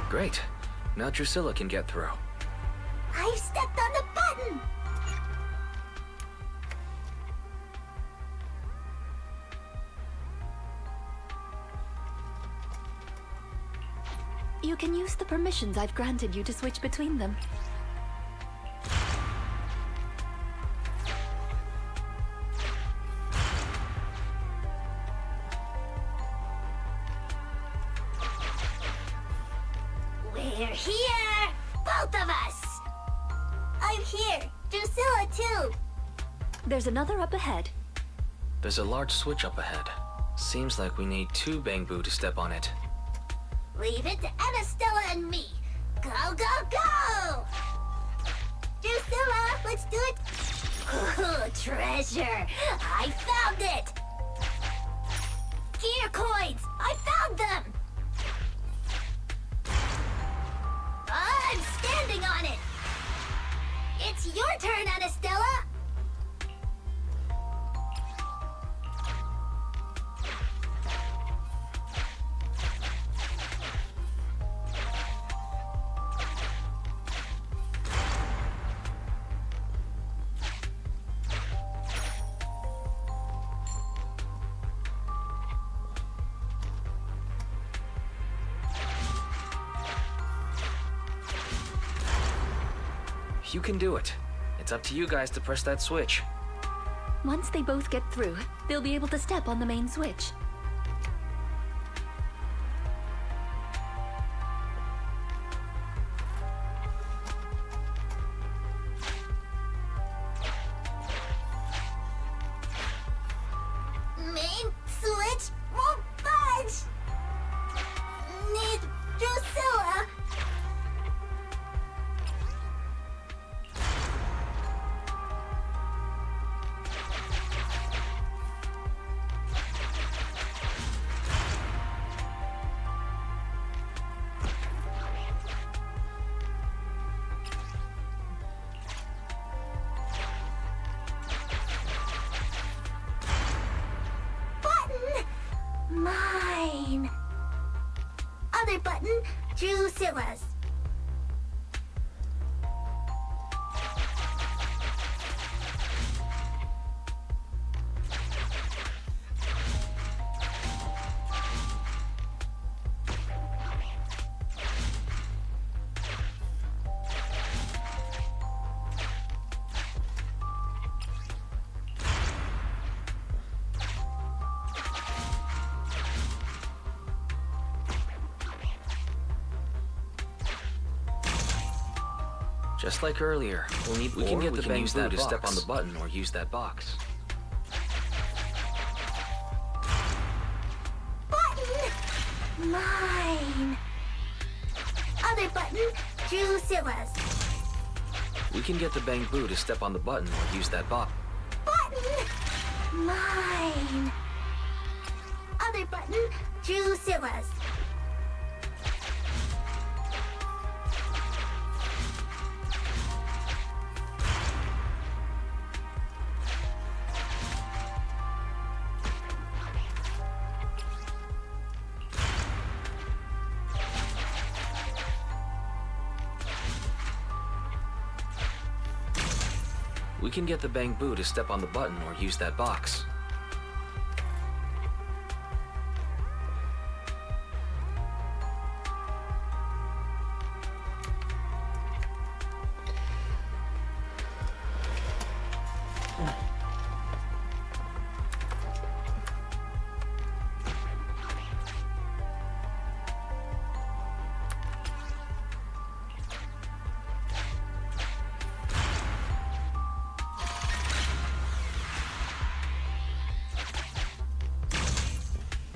Great. Now Drusilla can get through. I've stepped on the button! You can use the permissions I've granted you to switch between them. We're here! Both of us! I'm here! Drusilla, too! There's another up ahead. There's a large switch up ahead. Seems like we need 2 Bangboo to step on it. Leave it to Anastella and me! Go, go, go! Drusilla, let's do it! Ooh, treasure! I found it! Gear coins! I found them! I'm standing on it! It's your turn, Anastella! You can do it. It's up to you guys to press that switch. Once they both get through, they'll be able to step on the main switch. Main switch won't budge! Need Drusilla! Mine. Other button, Drusilla's. Just like earlier, we can get the bamboo to step on the button or use that box. Button! Mine. Other button, Drusilla's. We can get the bamboo to step on the button or use that box. Button! Mine. Other button, Drusilla's. We can get the bamboo to step on the button or use that box.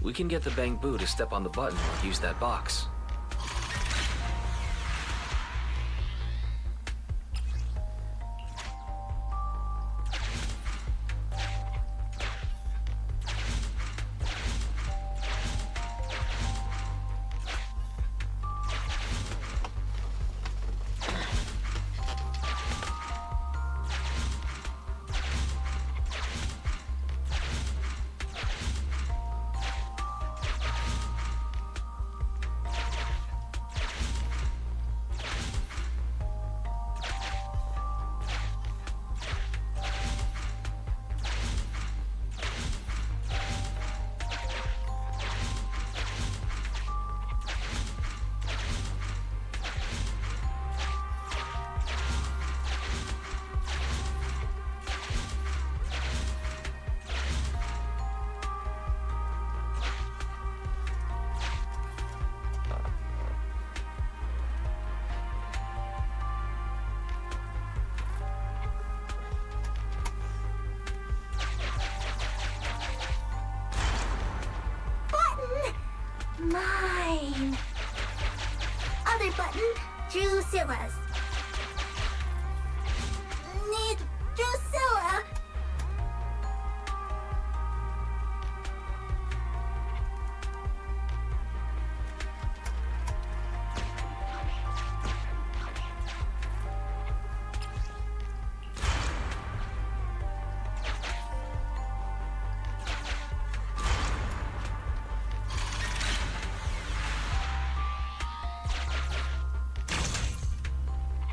We can get the bamboo to step on the button or use that box. Mine. Other button, Drusilla's. Need Drusilla.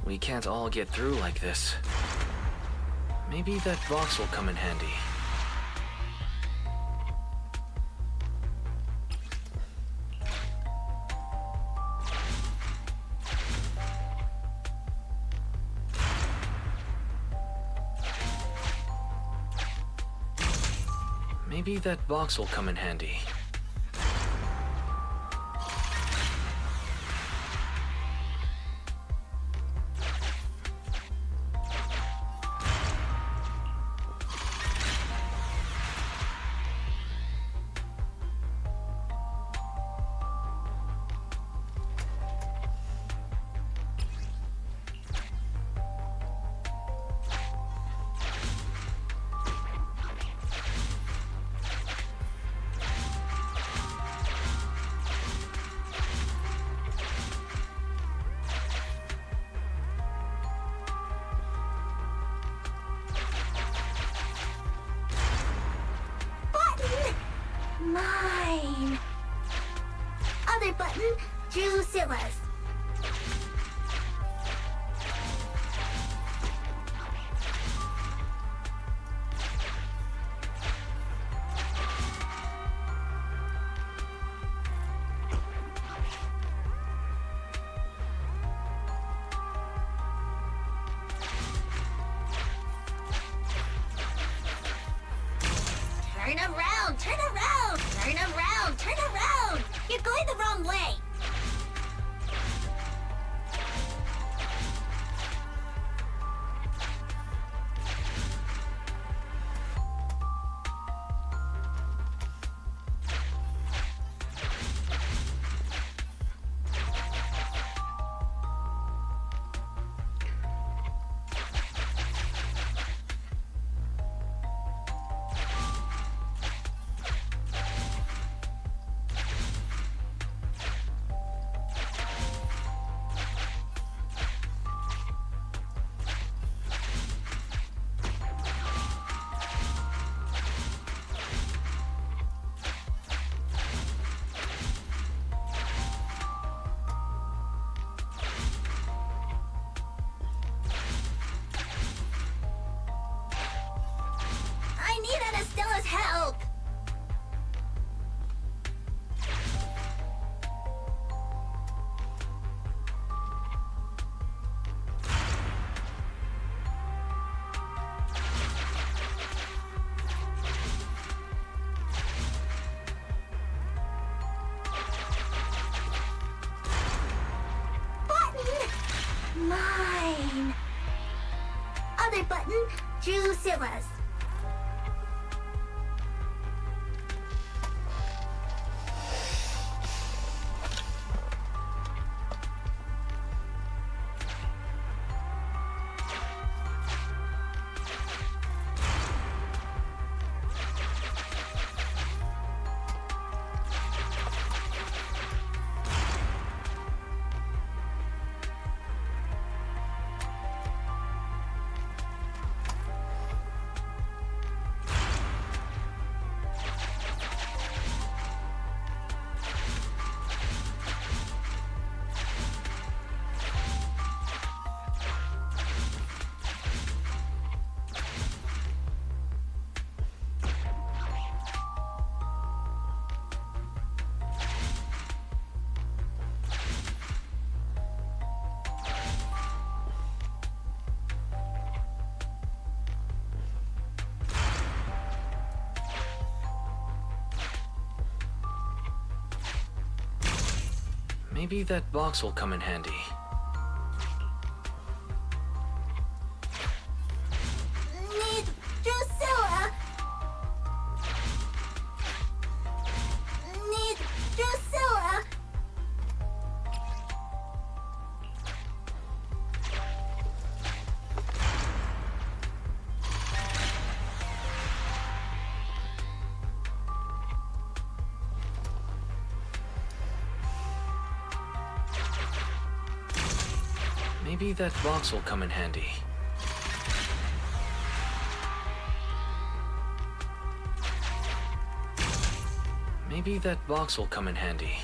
We can't all get through like this. Maybe that box will come in handy. Maybe that box will come in handy. Mine. Other button, Drusilla's. Turn around, turn around, turn around, turn around! You're going the wrong way! I need Anastella's help! Button! Mine! Other button, Drusilla's. Maybe that box will come in handy. Need Drusilla! Need Drusilla! Maybe that box will come in handy. Maybe that box will come in handy.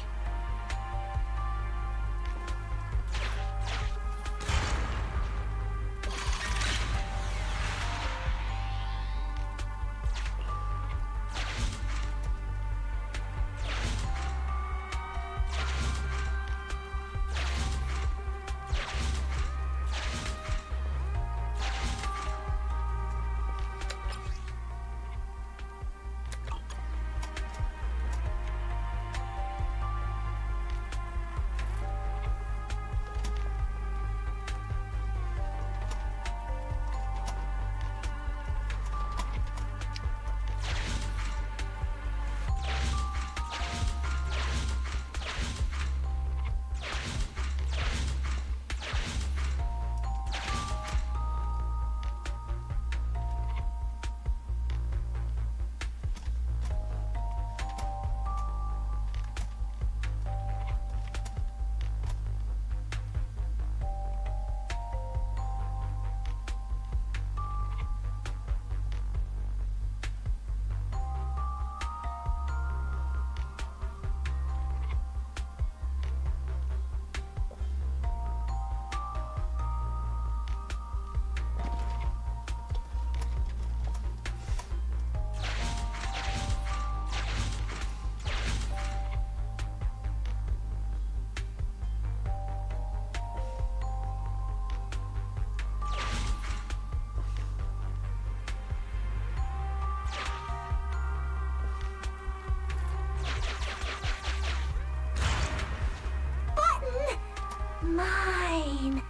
Mine.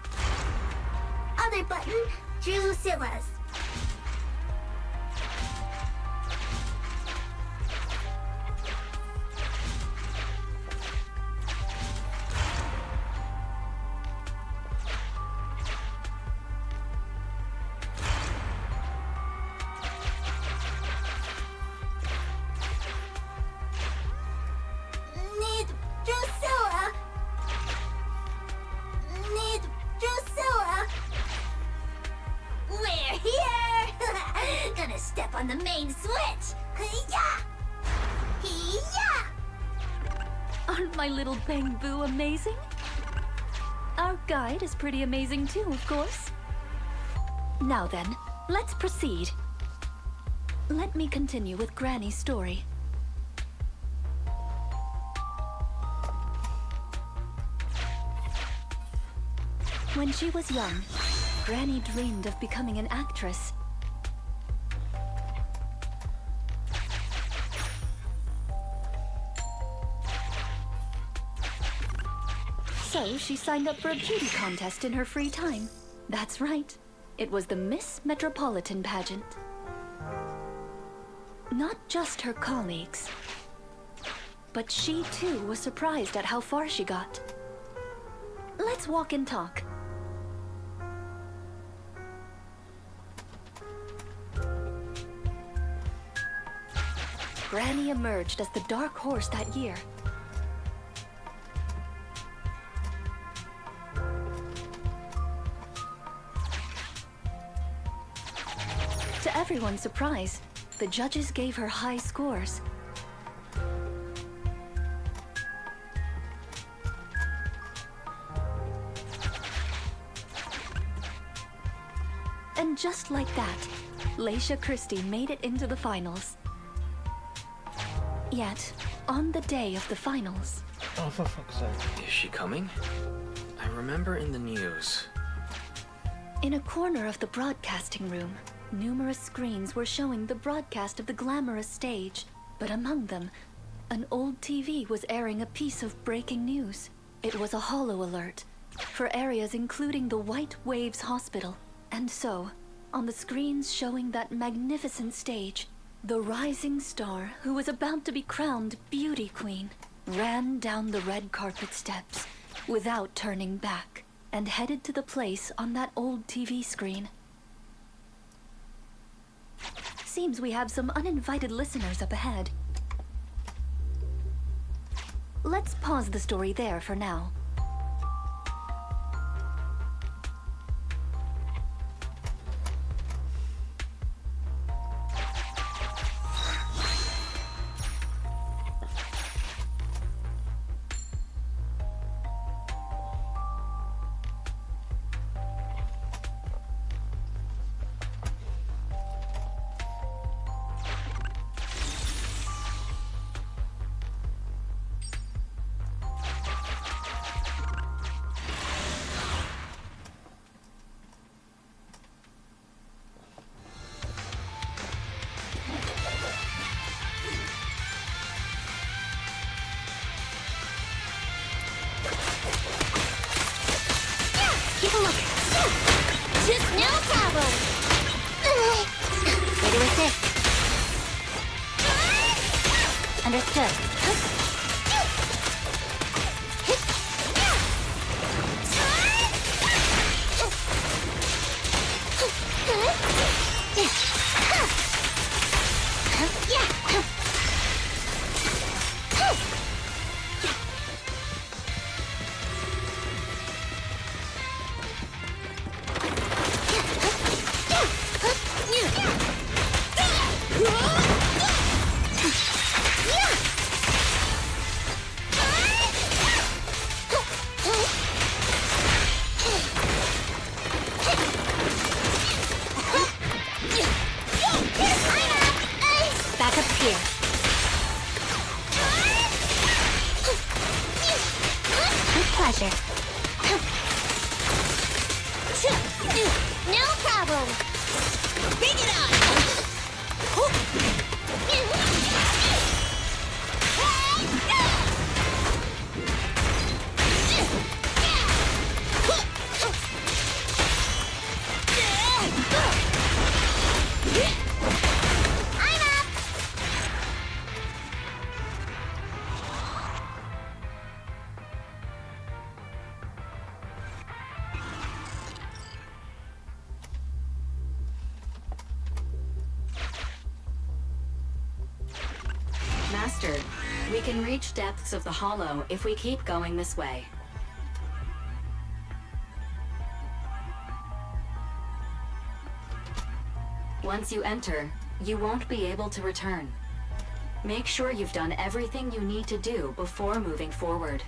Other button, Drusilla's. Need Drusilla. Need Drusilla. We're here. Gonna step on the main switch. Yeah. Yeah. Aren't my little Bang-Boo amazing? Our guide is pretty amazing too, of course. Now then, let's proceed. Let me continue with Granny's story. When she was young, Granny dreamed of becoming an actress. So she signed up for a beauty contest in her free time. That's right. It was the Miss Metropolitan pageant. Not just her colleagues, but she too was surprised at how far she got. Let's walk and talk. Granny emerged as the dark horse that year. To everyone's surprise, the judges gave her high scores. And just like that, Laisha Christie made it into the finals. Yet, on the day of the finals... Oh, for fuck's sake. Is she coming? I remember in the news. In a corner of the broadcasting room, numerous screens were showing the broadcast of the glamorous stage. But among them, an old TV was airing a piece of breaking news. It was a holo alert for areas including the White Waves Hospital. And so, on the screens showing that magnificent stage, the rising star, who was about to be crowned Beauty Queen, ran down the red carpet steps without turning back and headed to the place on that old TV screen. Seems we have some uninvited listeners up ahead. Let's pause the story there for now. Take a look. Just no problem. Way to assist. Understood. Back up here. With pleasure. No problem. Bring it on. Master, we can reach depths of the Hollow if we keep going this way. Once you enter, you won't be able to return. Make sure you've done everything you need to do before moving forward.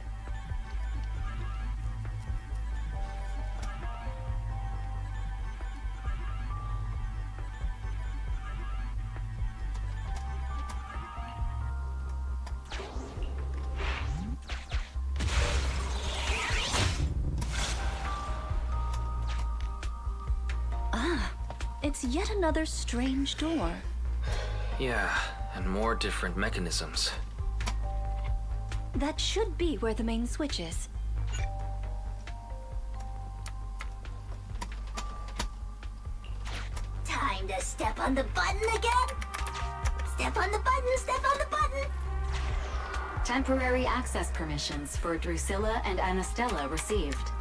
It's yet another strange door. Yeah, and more different mechanisms. That should be where the main switch is. Time to step on the button again? Step on the button, step on the button! Temporary access permissions for Drusilla and Anastella received.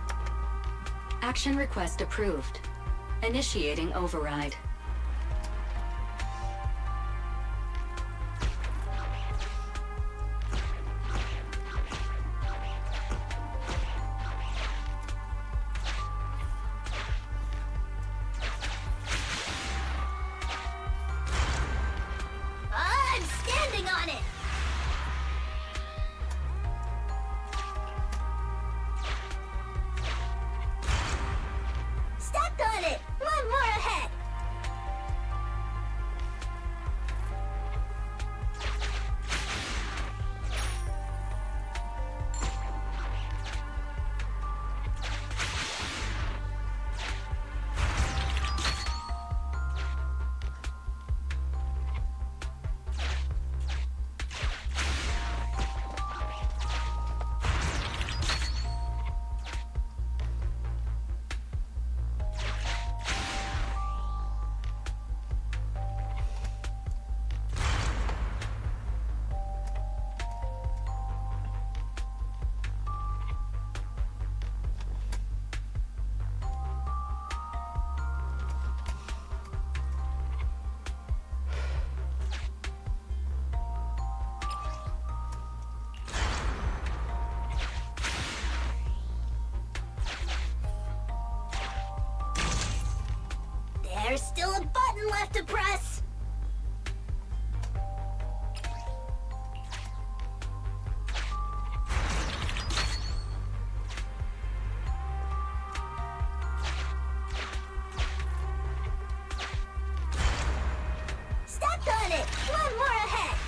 Action request approved. Initiating override. I'm standing on it! Stepped on it! One more ahead! There's still a button left to press! Stepped on it! One more ahead!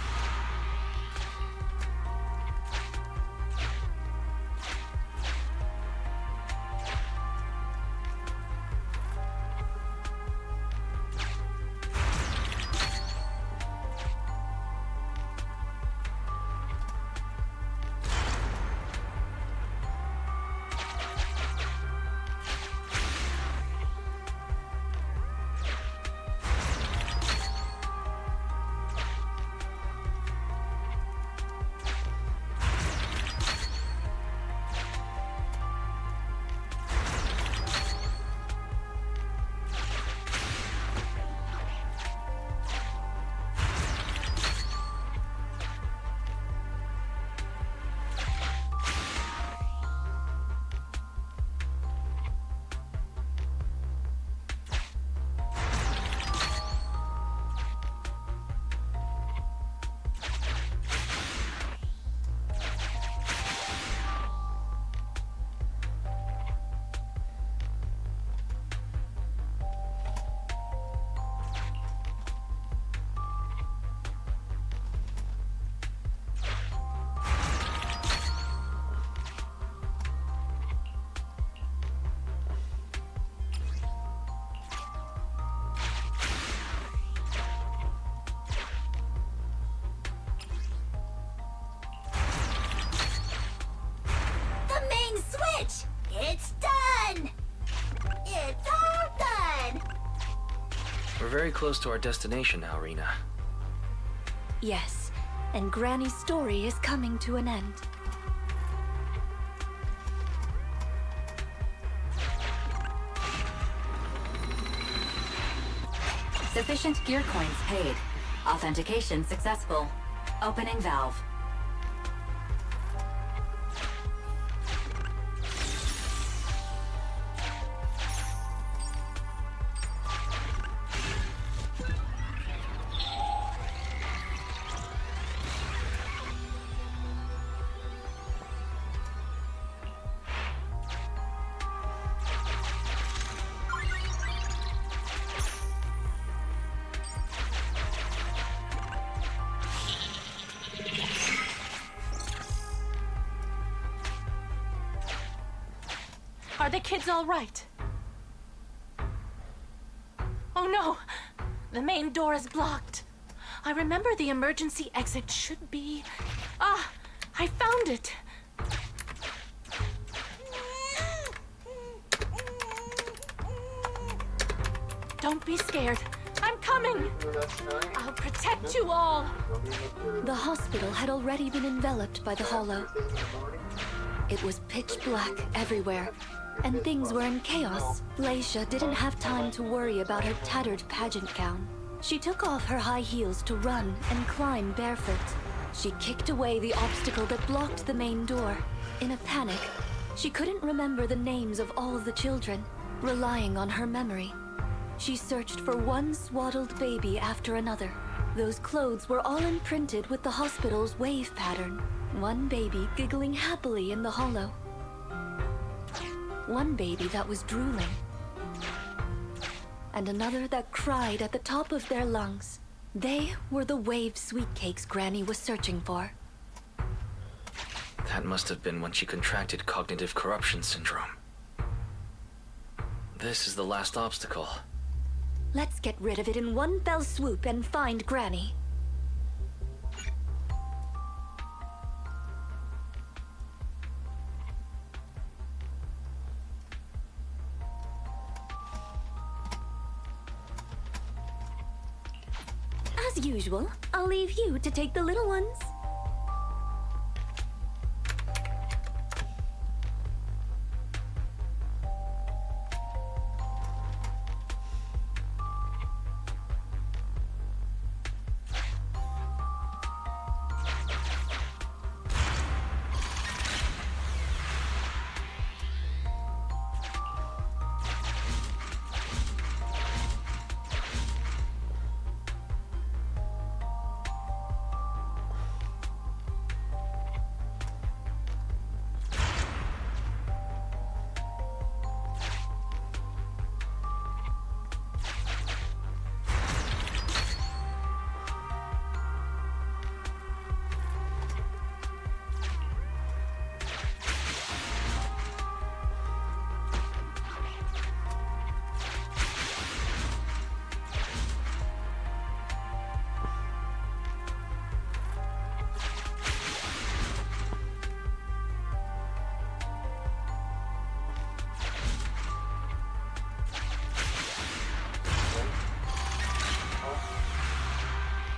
It's done! It's all done! We're very close to our destination now, Rena. Yes, and Granny's story is coming to an end. Sufficient gear coins paid. Authentication successful. Opening valve. Are the kids all right? Oh no! The main door is blocked. I remember the emergency exit should be... Ah! I found it! Don't be scared. I'm coming! I'll protect you all! The hospital had already been enveloped by the hollow. It was pitch black everywhere, and things were in chaos. Laisha didn't have time to worry about her tattered pageant gown. She took off her high heels to run and climb barefoot. She kicked away the obstacle that blocked the main door. In a panic, she couldn't remember the names of all the children. Relying on her memory, she searched for one swaddled baby after another. Those clothes were all imprinted with the hospital's wave pattern. One baby giggling happily in the hollow. One baby that was drooling. And another that cried at the top of their lungs. They were the wave sweet cakes Granny was searching for. That must have been when she contracted cognitive corruption syndrome. This is the last obstacle. Let's get rid of it in one fell swoop and find Granny. As usual, I'll leave you to take the little ones.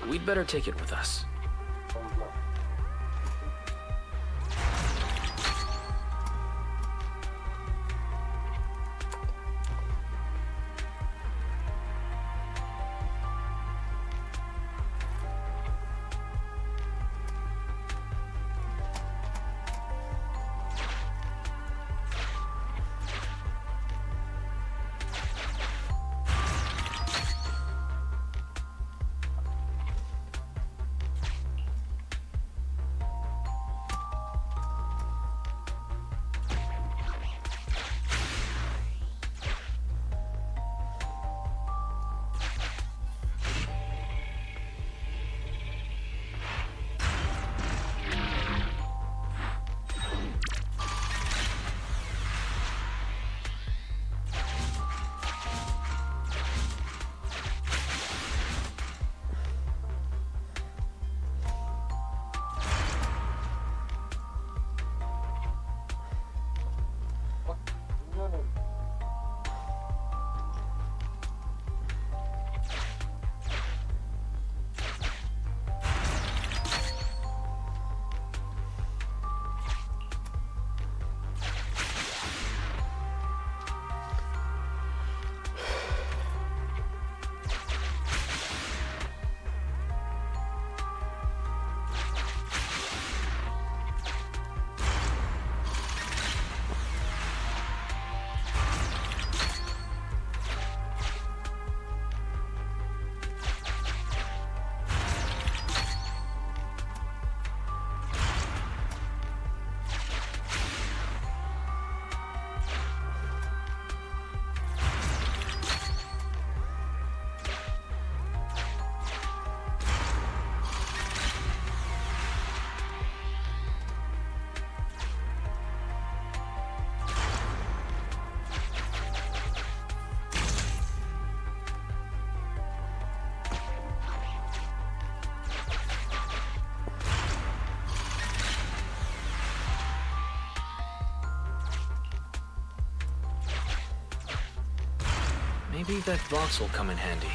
We'd better take it with us. Maybe that box will come in handy.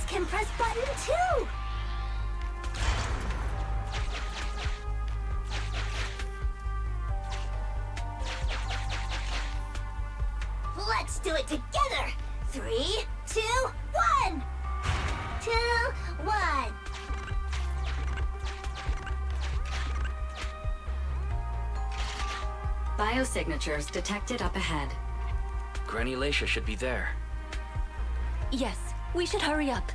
can press button too! Let's do it together! 3, 2, 1! 2, 1! Biosignatures detected up ahead. Granny Lacia should be there. Yes, we should hurry up.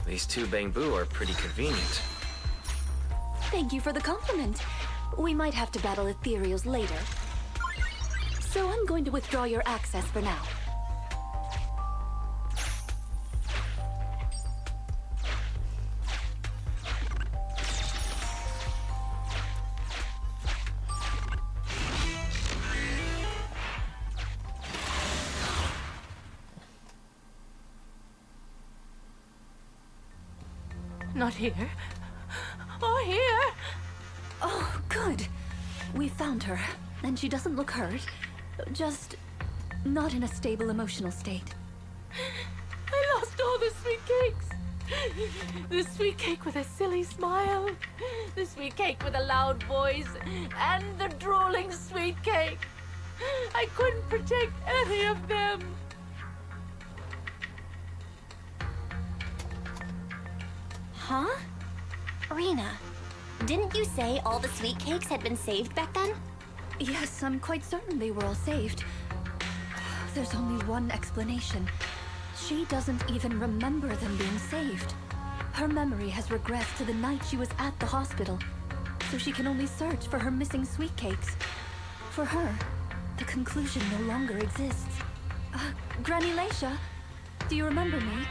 These two Bangbu are pretty convenient. Thank you for the compliment. We might have to battle ethereals later. So I'm going to withdraw your access for now. Not here. Oh, here! Oh, good. We found her, and she doesn't look hurt. Just not in a stable emotional state. I lost all the sweet cakes. The sweet cake with a silly smile. The sweet cake with a loud voice. And the drooling sweet cake. I couldn't protect any of them. Huh? Rena, didn't you say all the sweet cakes had been saved back then? Yes, I'm quite certain they were all saved. There's only one explanation. She doesn't even remember them being saved. Her memory has regressed to the night she was at the hospital, so she can only search for her missing sweet cakes. For her, the conclusion no longer exists. Granny Leisha, do you remember me?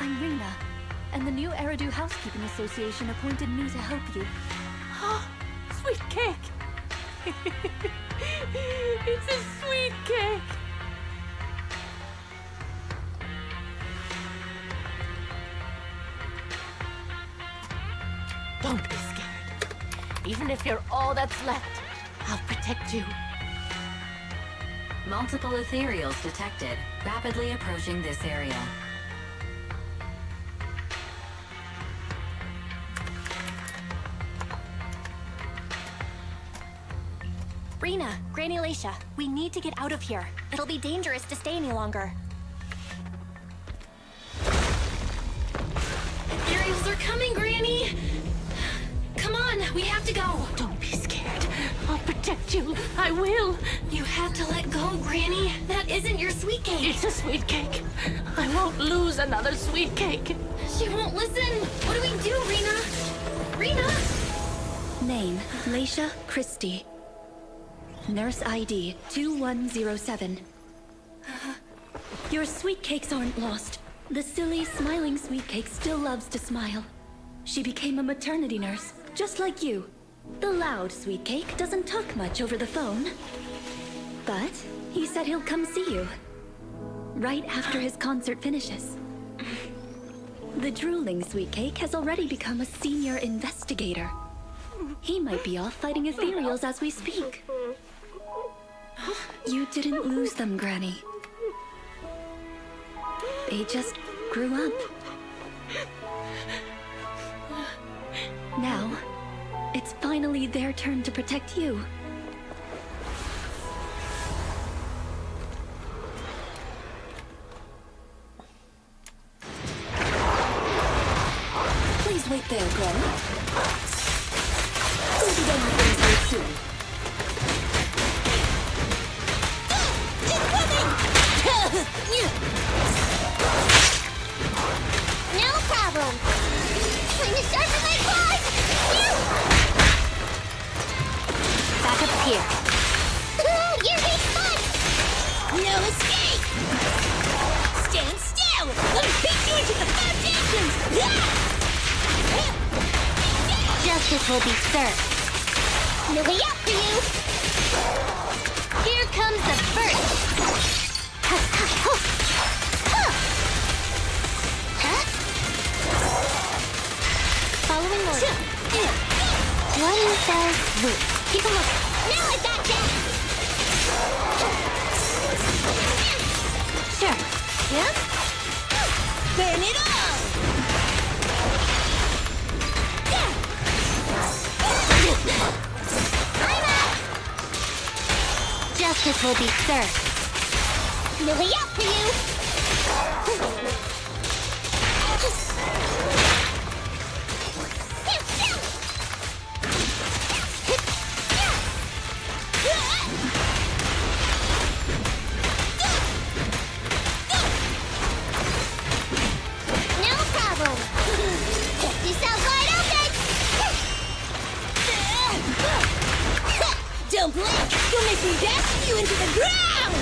I'm Rena, and the new Eridu Housekeeping Association appointed me to help you. Sweet cake! It's a sweet cake! Don't be scared. Even if you're all that's left, I'll protect you. Multiple ethereals detected, rapidly approaching this area. Rena, Granny Leisha, we need to get out of here. It'll be dangerous to stay any longer. Ethereals are coming, Granny! Come on, we have to go! Don't be scared. I'll protect you. I will. You have to let go, Granny. That isn't your sweet cake. It's a sweet cake. I won't lose another sweet cake. She won't listen. What do we do, Rena? Rena? Name, Leisha Christie. Nurse ID 2107. Your sweet cakes aren't lost. The silly, smiling sweet cake still loves to smile. She became a maternity nurse, just like you. The loud sweet cake doesn't talk much over the phone. But he said he'll come see you. Right after his concert finishes. The drooling sweet cake has already become a senior investigator. He might be off fighting ethereals as we speak. You didn't lose them, Granny. They just grew up. Now, it's finally their turn to protect you. Please wait there, Granny. We'll be done with things very soon. No problem. Time to sharpen my claws! Back up here. You're big fun! No escape! Stand still! Let me beat you into the foundations! Justice will be served. No way out for you! Here comes the first! Following order. One fell swoop. Keep a look. Now I got that! Sure. Yeah? Burn it all! I'm up! Justice will be served. No way out for you! No problem! Check yourself wide open! Don't blink! You'll make me dash you into the ground!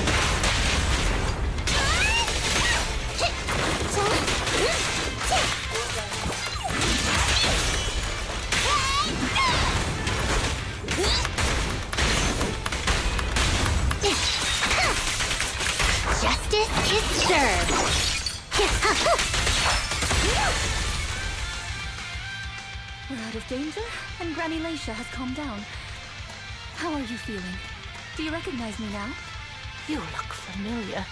Justice is served. We're out of danger, and Granny Leisha has calmed down. How are you feeling? Do you recognize me now? You look familiar.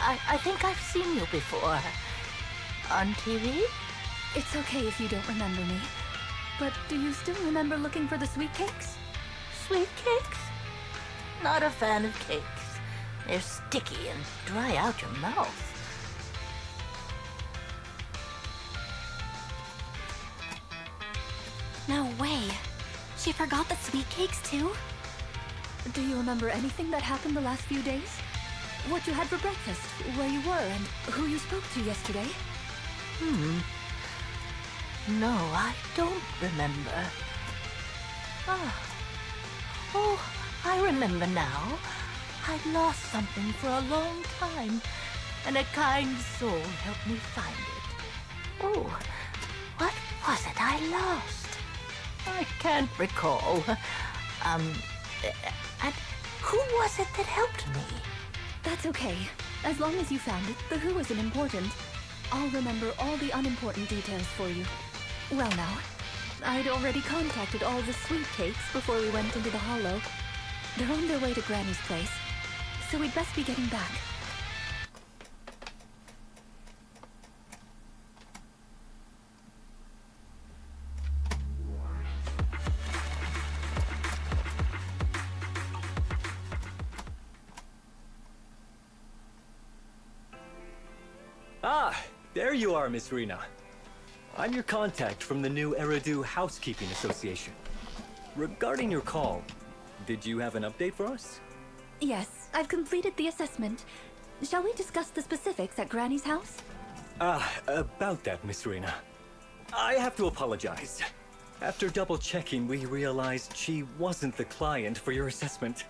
I think I've seen you before. On TV? It's okay if you don't remember me. But do you still remember looking for the sweet cakes? Sweet cakes? Not a fan of cakes. They're sticky and dry out your mouth. No way. She forgot the sweet cakes too? Do you remember anything that happened the last few days? what you had for breakfast, where you were, and who you spoke to yesterday? No, I don't remember. Oh, I remember now. I'd lost something for a long time, and a kind soul helped me find it. Oh, what was it I lost? I can't recall. And who was it that helped me? That's okay. As long as you found it, the who isn't important. I'll remember all the unimportant details for you. Well now, I'd already contacted all the sweet cakes before we went into the hollow. They're on their way to Granny's place, so we'd best be getting back. Ah, there you are, Miss Rena. I'm your contact from the new Eridu Housekeeping Association. Regarding your call, did you have an update for us? Yes, I've completed the assessment. Shall we discuss the specifics at Granny's house? About that, Miss Rena. I have to apologize. After double-checking, we realized she wasn't the client for your assessment.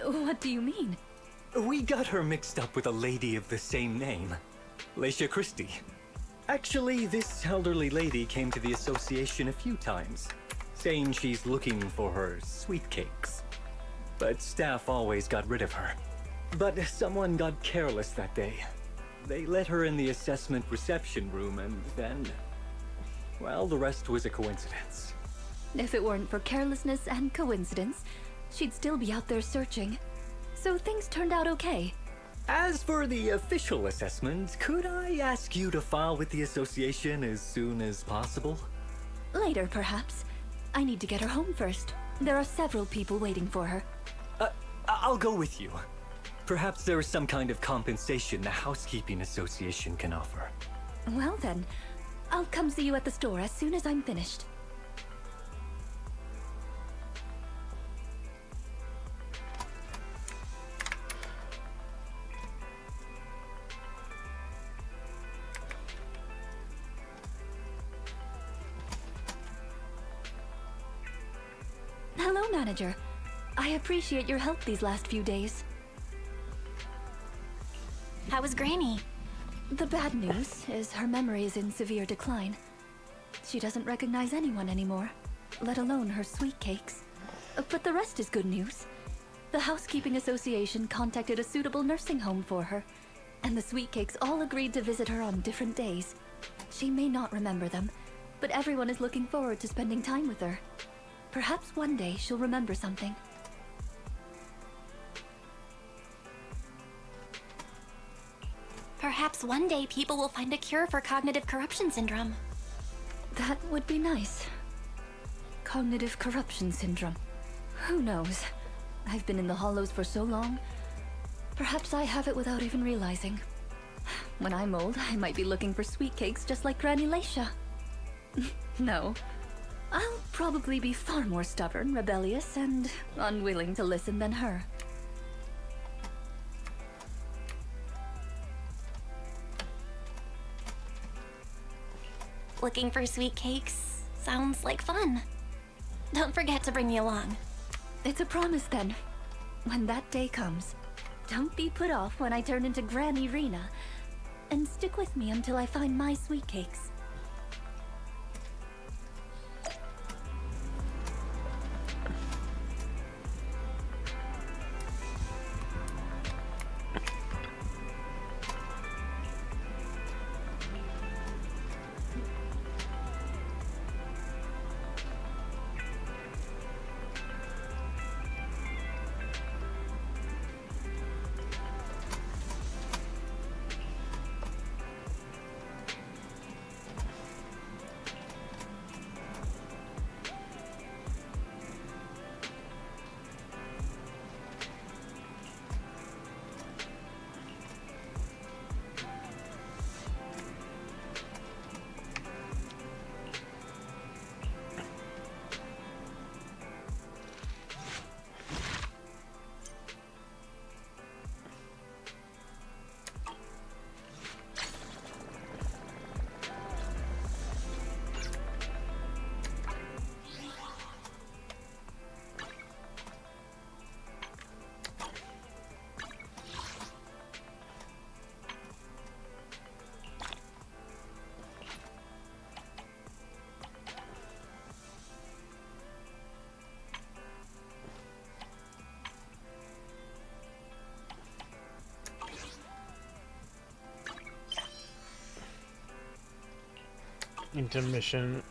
What do you mean? We got her mixed up with a lady of the same name, Leisha Christie. Actually, this elderly lady came to the association a few times, saying she's looking for her sweet cakes. But staff always got rid of her. But someone got careless that day. They let her in the assessment reception room and then... well, the rest was a coincidence. If it weren't for carelessness and coincidence, she'd still be out there searching. So things turned out okay. As for the official assessment, could I ask you to file with the association as soon as possible? Later, perhaps. I need to get her home first. There are several people waiting for her. I'll go with you. Perhaps there is some kind of compensation the Housekeeping Association can offer. Well then, I'll come see you at the store as soon as I'm finished. Hello, Manager. I appreciate your help these last few days. How was Granny? The bad news is her memory is in severe decline. She doesn't recognize anyone anymore, let alone her sweet cakes. But the rest is good news. The Housekeeping Association contacted a suitable nursing home for her, and the sweet cakes all agreed to visit her on different days. She may not remember them, but everyone is looking forward to spending time with her. Perhaps one day she'll remember something. Perhaps one day people will find a cure for cognitive corruption syndrome. That would be nice. Cognitive corruption syndrome. Who knows? I've been in the Hollows for so long. Perhaps I have it without even realizing. When I'm old, I might be looking for sweet cakes just like Granny Leisha. No. I'll probably be far more stubborn, rebellious, and unwilling to listen than her. Looking for sweet cakes sounds like fun. Don't forget to bring me along. It's a promise then. When that day comes, don't be put off when I turn into Granny Rena, and stick with me until I find my sweet cakes. Intermission.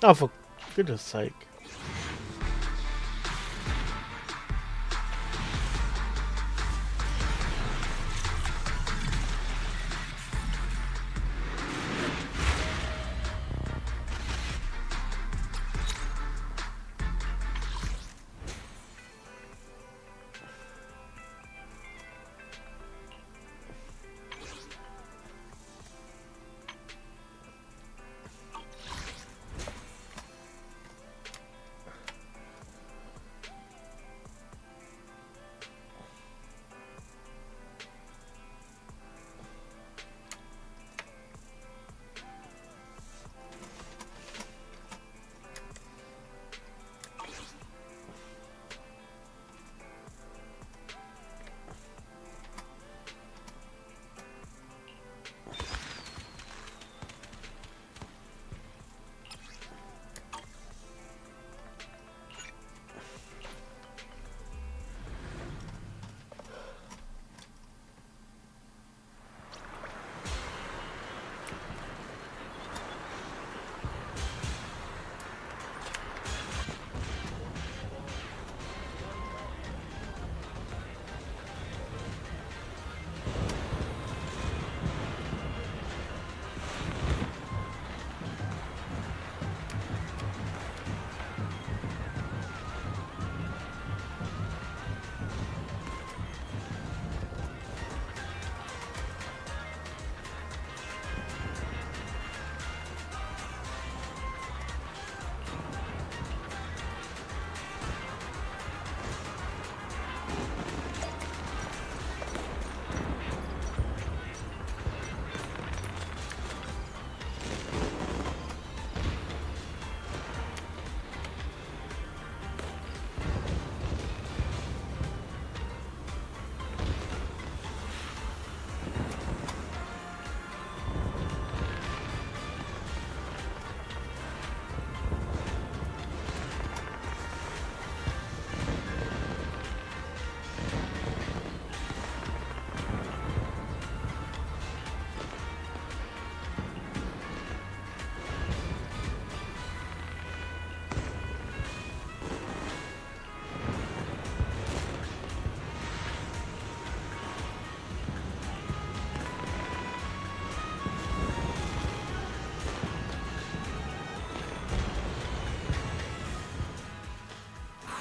Oh, for goodness sake.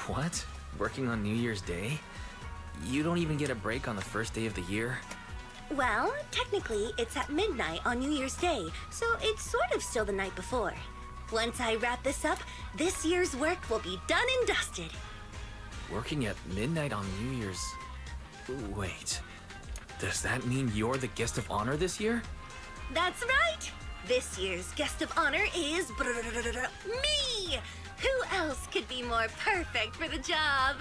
What? Working on New Year's Day? You don't even get a break on the first day of the year? Well, technically, it's at midnight on New Year's Day, so it's sort of still the night before. Once I wrap this up, this year's work will be done and dusted. Working at midnight on New Year's... Wait. Does that mean you're the guest of honor this year? That's right! This year's guest of honor is me! Who else could be more perfect for the job?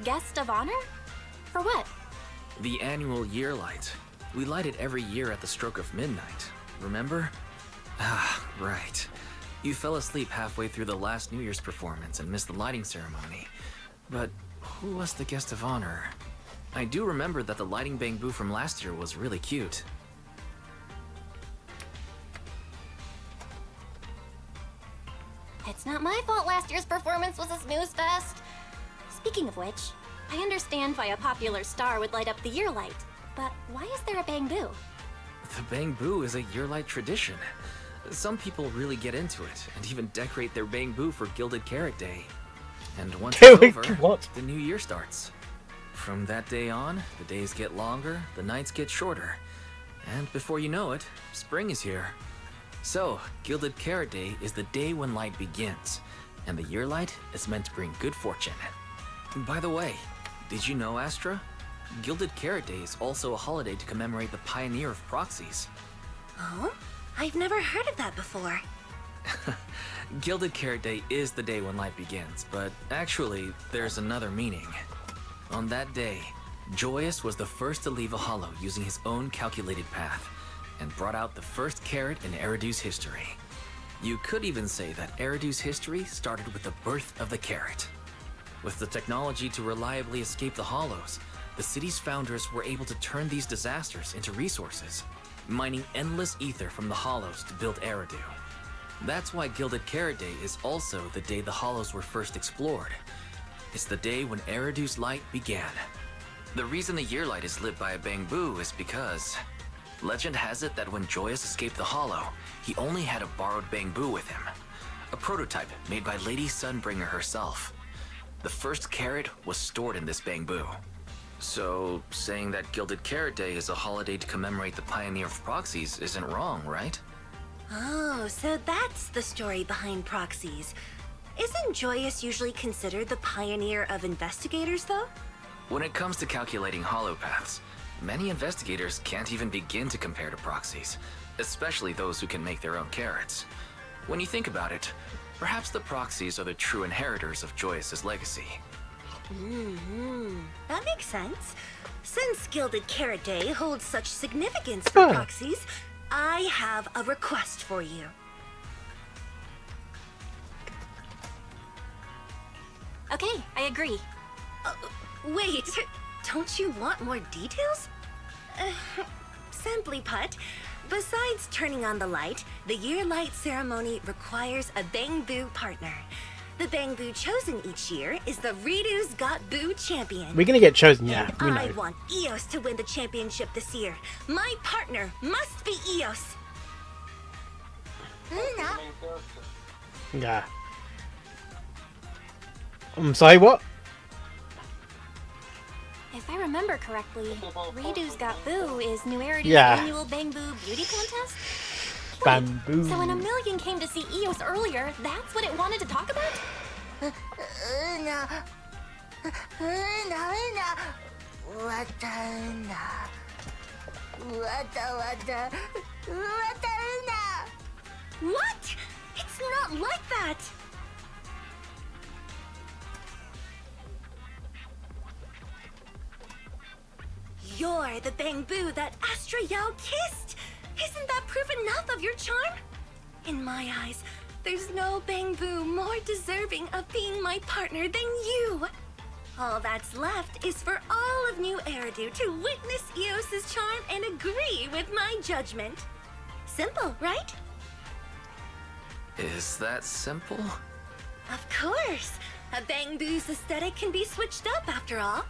Guest of honor? For what? The annual year light. We light it every year at the stroke of midnight. Remember? Ah, right. You fell asleep halfway through the last New Year's performance and missed the lighting ceremony. But who was the guest of honor? I do remember that the lighting bamboo from last year was really cute. It's not my fault last year's performance was a snooze fest. Speaking of which, I understand why a popular star would light up the year light, but why is there a bamboo? The bamboo is a year-light tradition. Some people really get into it and even decorate their bamboo for Gilded Carrot Day. And once it's over, the new year starts. From that day on, the days get longer, the nights get shorter. And before you know it, spring is here. So, Gilded Carrot Day is the day when light begins, and the year light is meant to bring good fortune. By the way, did you know, Astra? Gilded Carrot Day is also a holiday to commemorate the pioneer of proxies. Oh? I've never heard of that before. Gilded Carrot Day is the day when light begins, but actually, there's another meaning. On that day, Joyous was the first to leave a hollow using his own calculated path, and brought out the first carrot in Eridu's history. You could even say that Eridu's history started with the birth of the carrot. With the technology to reliably escape the hollows, the city's founders were able to turn these disasters into resources, mining endless ether from the hollows to build Eridu. That's why Gilded Carrot Day is also the day the hollows were first explored. It's the day when Eridu's light began. The reason the year light is lit by a Bangboo is because legend has it that when Joyous escaped the hollow, he only had a borrowed Bangboo with him, a prototype made by Lady Sunbringer herself. The first carrot was stored in this Bangboo. So, saying that Gilded Carrot Day is a holiday to commemorate the pioneer of proxies isn't wrong, right? Oh, so that's the story behind proxies. Isn't Joyous usually considered the pioneer of investigators, though? When it comes to calculating holopaths, many investigators can't even begin to compare to proxies, especially those who can make their own carrots. When you think about it, perhaps the proxies are the true inheritors of Joyous's legacy. That makes sense. Since Gilded Carrot Day holds such significance for proxies, I have a request for you. Okay, I agree. Wait, don't you want more details? Simply put, besides turning on the light, the year light ceremony requires a Bangboo partner. The Bangboo chosen each year is the Redo's Got Boo champion. We're gonna get chosen, yeah. And We I know. want Eos to win the championship this year. My partner must be Eos. Yeah. I'm sorry, what? If I remember correctly, Redo's Got Boo is New Eridu's Yeah. annual Bangboo beauty contest? Bamboo. So when a million came to see Eos earlier, that's what it wanted to talk about? What? It's not like that! You're the Bangboo that Astra Yao kissed! Isn't that proof enough of your charm? In my eyes, there's no Bangboo more deserving of being my partner than you! All that's left is for all of New Eridu to witness Eos's charm and agree with my judgment. Simple, right? Is that simple? Of course! A Bangboo's aesthetic can be switched up after all.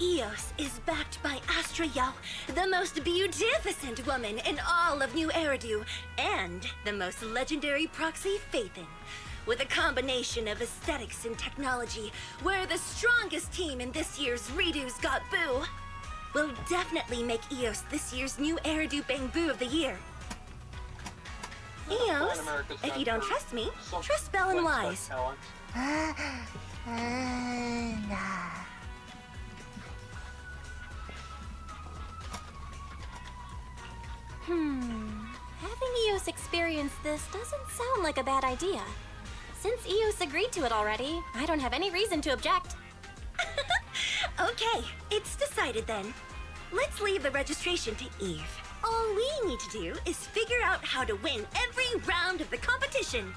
Eos is backed by Astra Yao, the most beautificent woman in all of New Eridu, and the most legendary proxy Phaethon. With a combination of aesthetics and technology, we're the strongest team in this year's Redo's Got Boo. We'll definitely make Eos this year's New Eridu Bangboo of the Year. Eos, if you don't trust me, trust Belle and Wise. Having Eos experience this doesn't sound like a bad idea. Since Eos agreed to it already, I don't have any reason to object. Okay, it's decided then. Let's leave the registration to Eve. All we need to do is figure out how to win every round of the competition.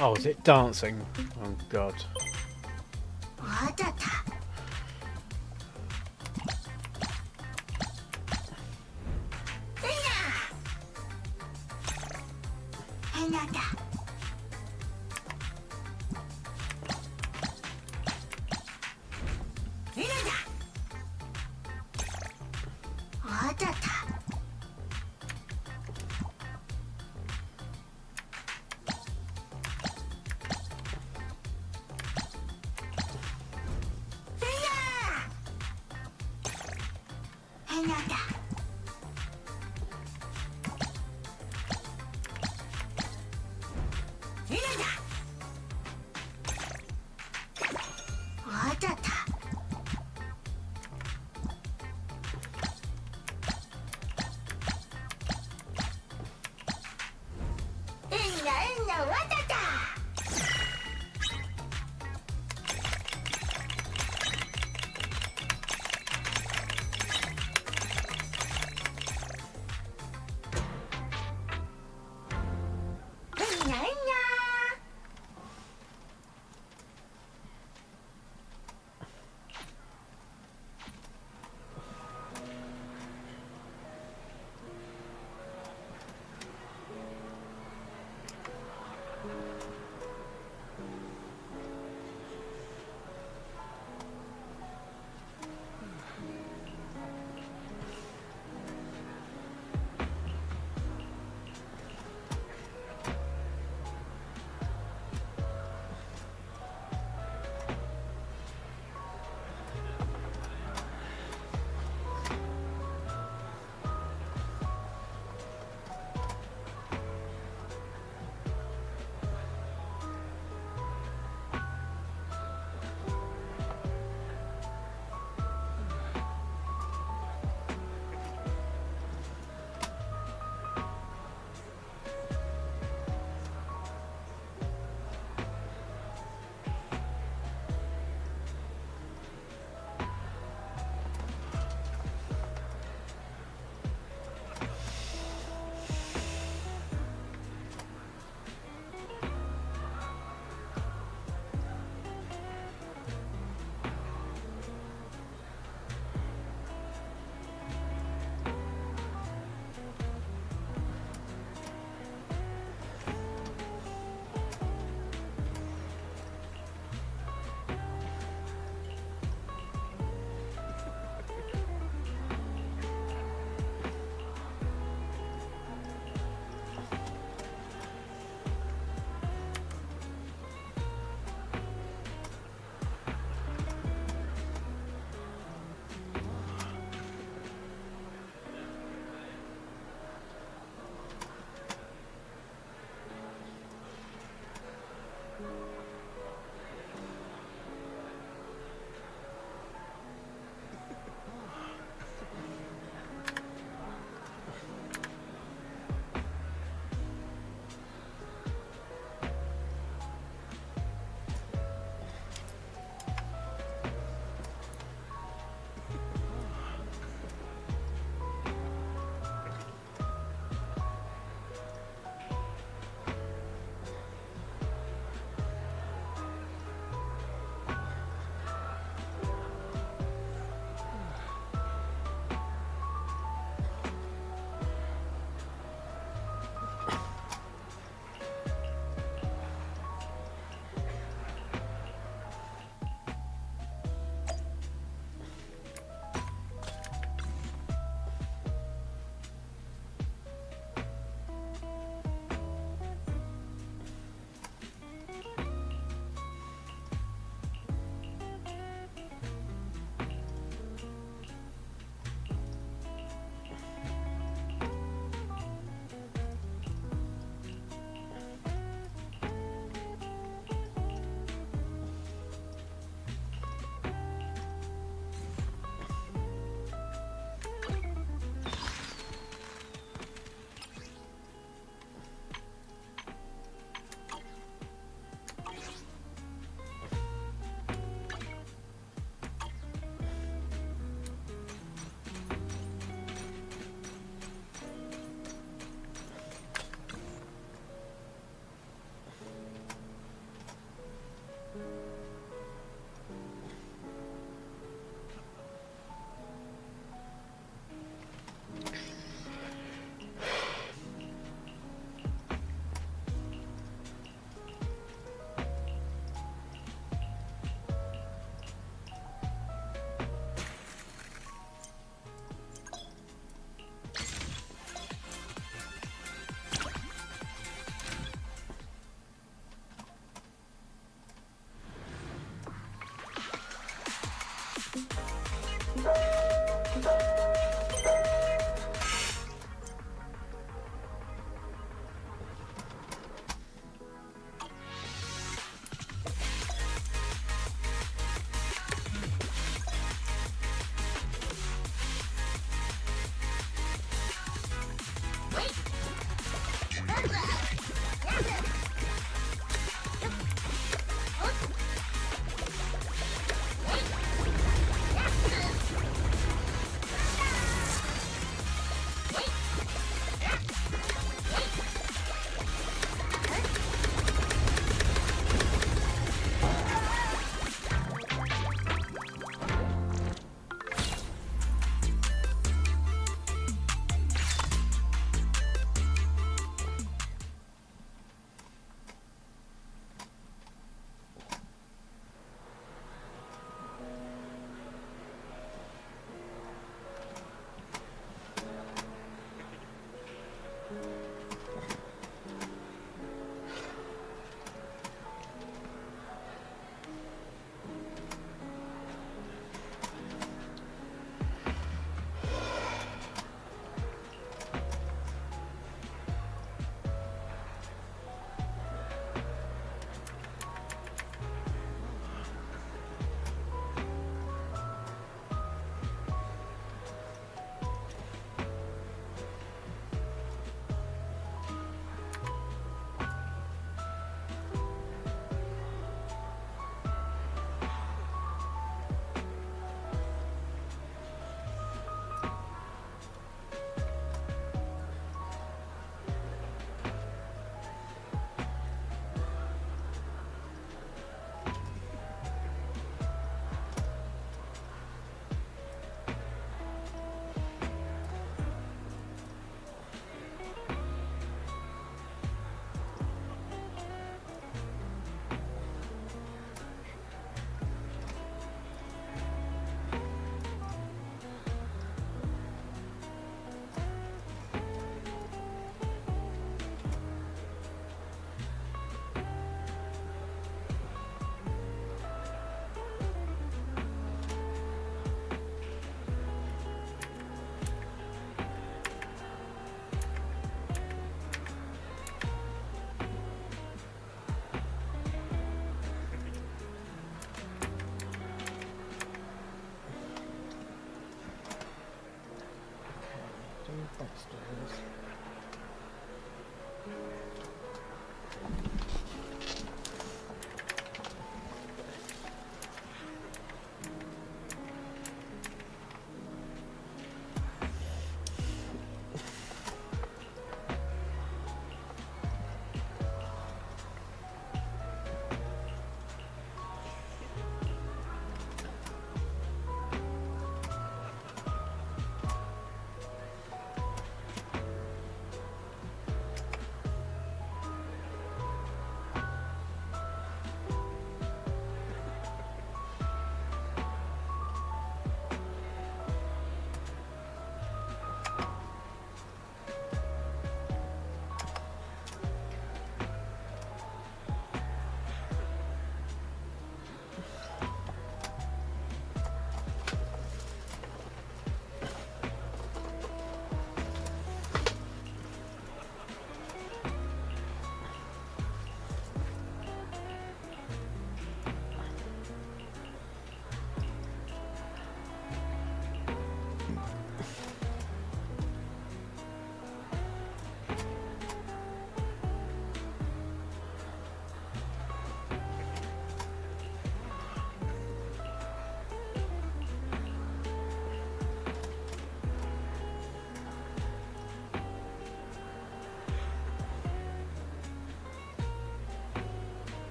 Oh, is it dancing? Oh god.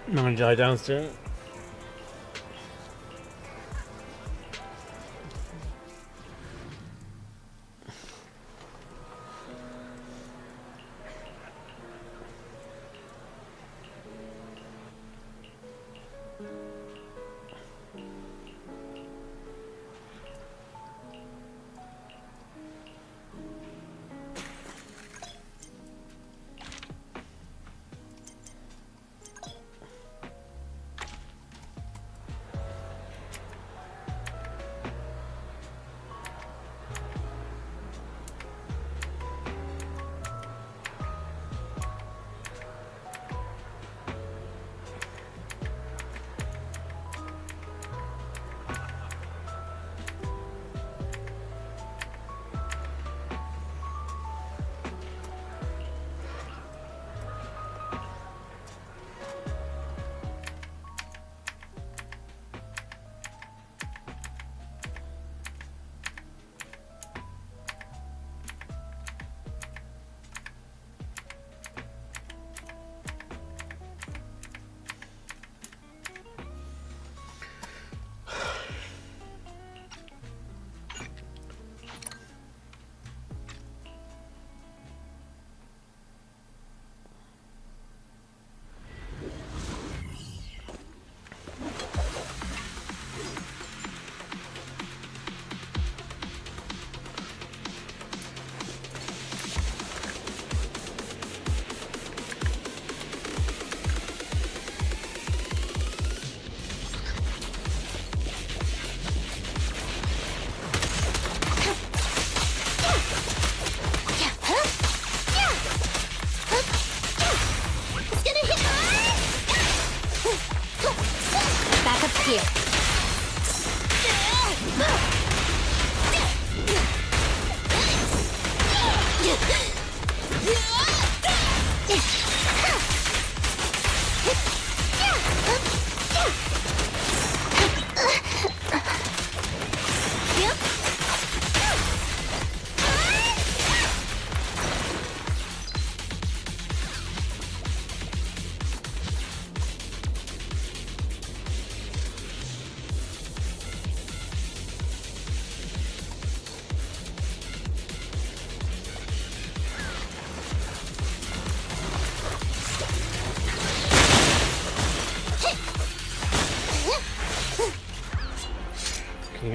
Mine die downstairs.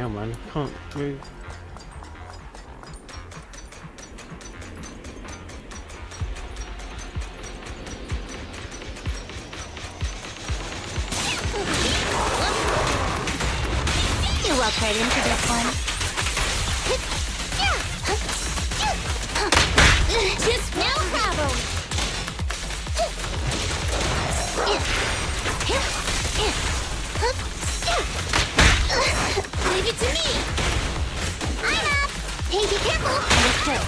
hell, man. I can't move. You walk right into this one. Just no problem. Leave it to me. I'm up. Hey, be careful. Understood.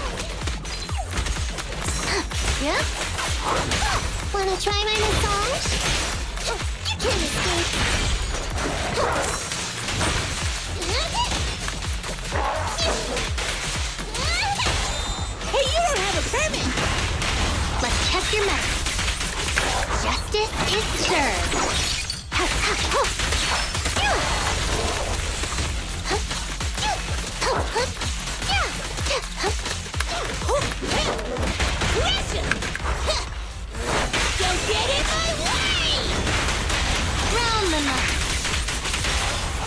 Yep. Wanna try my massage? You can't escape. Hey, you don't have a permit! Let's test your mettle. Justice is served. Don't get in my way! Round the knot.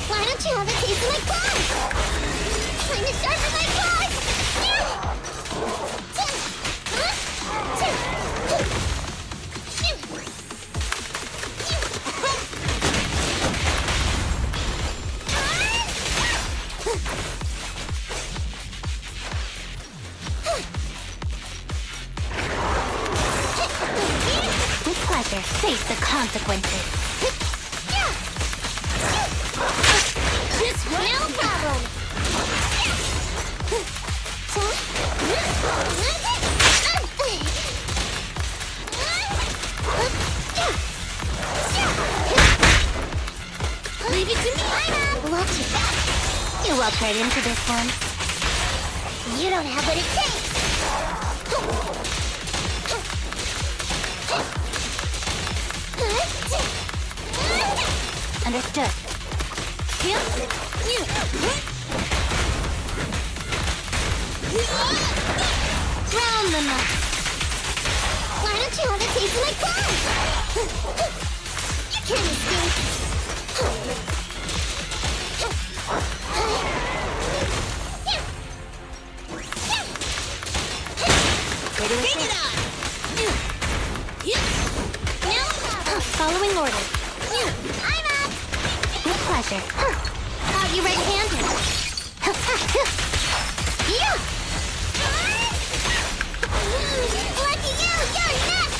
Why don't you have a taste of my claws? Time to sharpen my claws! With pleasure, face the consequences. Just no problem. Leave it to me. I'm up. Watch it. You walk right into this one. You don't have what it takes. Understood. Round the knot. Why don't you have a taste of my claws? You can't escape. Bring it on! No problem. Following orders. I'm up! With pleasure. Thought you red-handed. Yeah! Lucky you! You're next!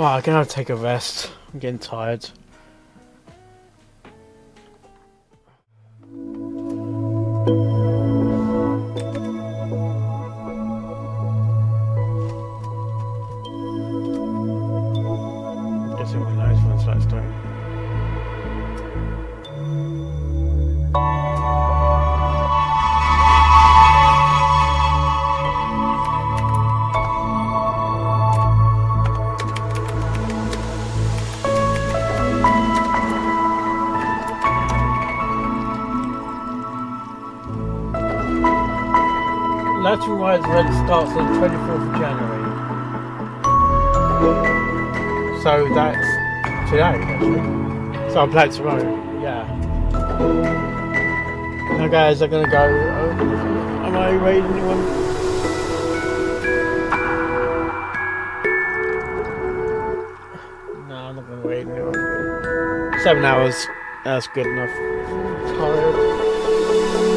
Well, I'm gonna have to take a rest. I'm getting tired. Guessing we know when it starts doing. Latin Rise Red starts on 24th of January. So that's today, actually. So I'll play it tomorrow, yeah. Now guys, I'm gonna go. Am I raiding anyone? No, I'm not gonna raid anyone. 7 hours, that's good enough. I'm tired.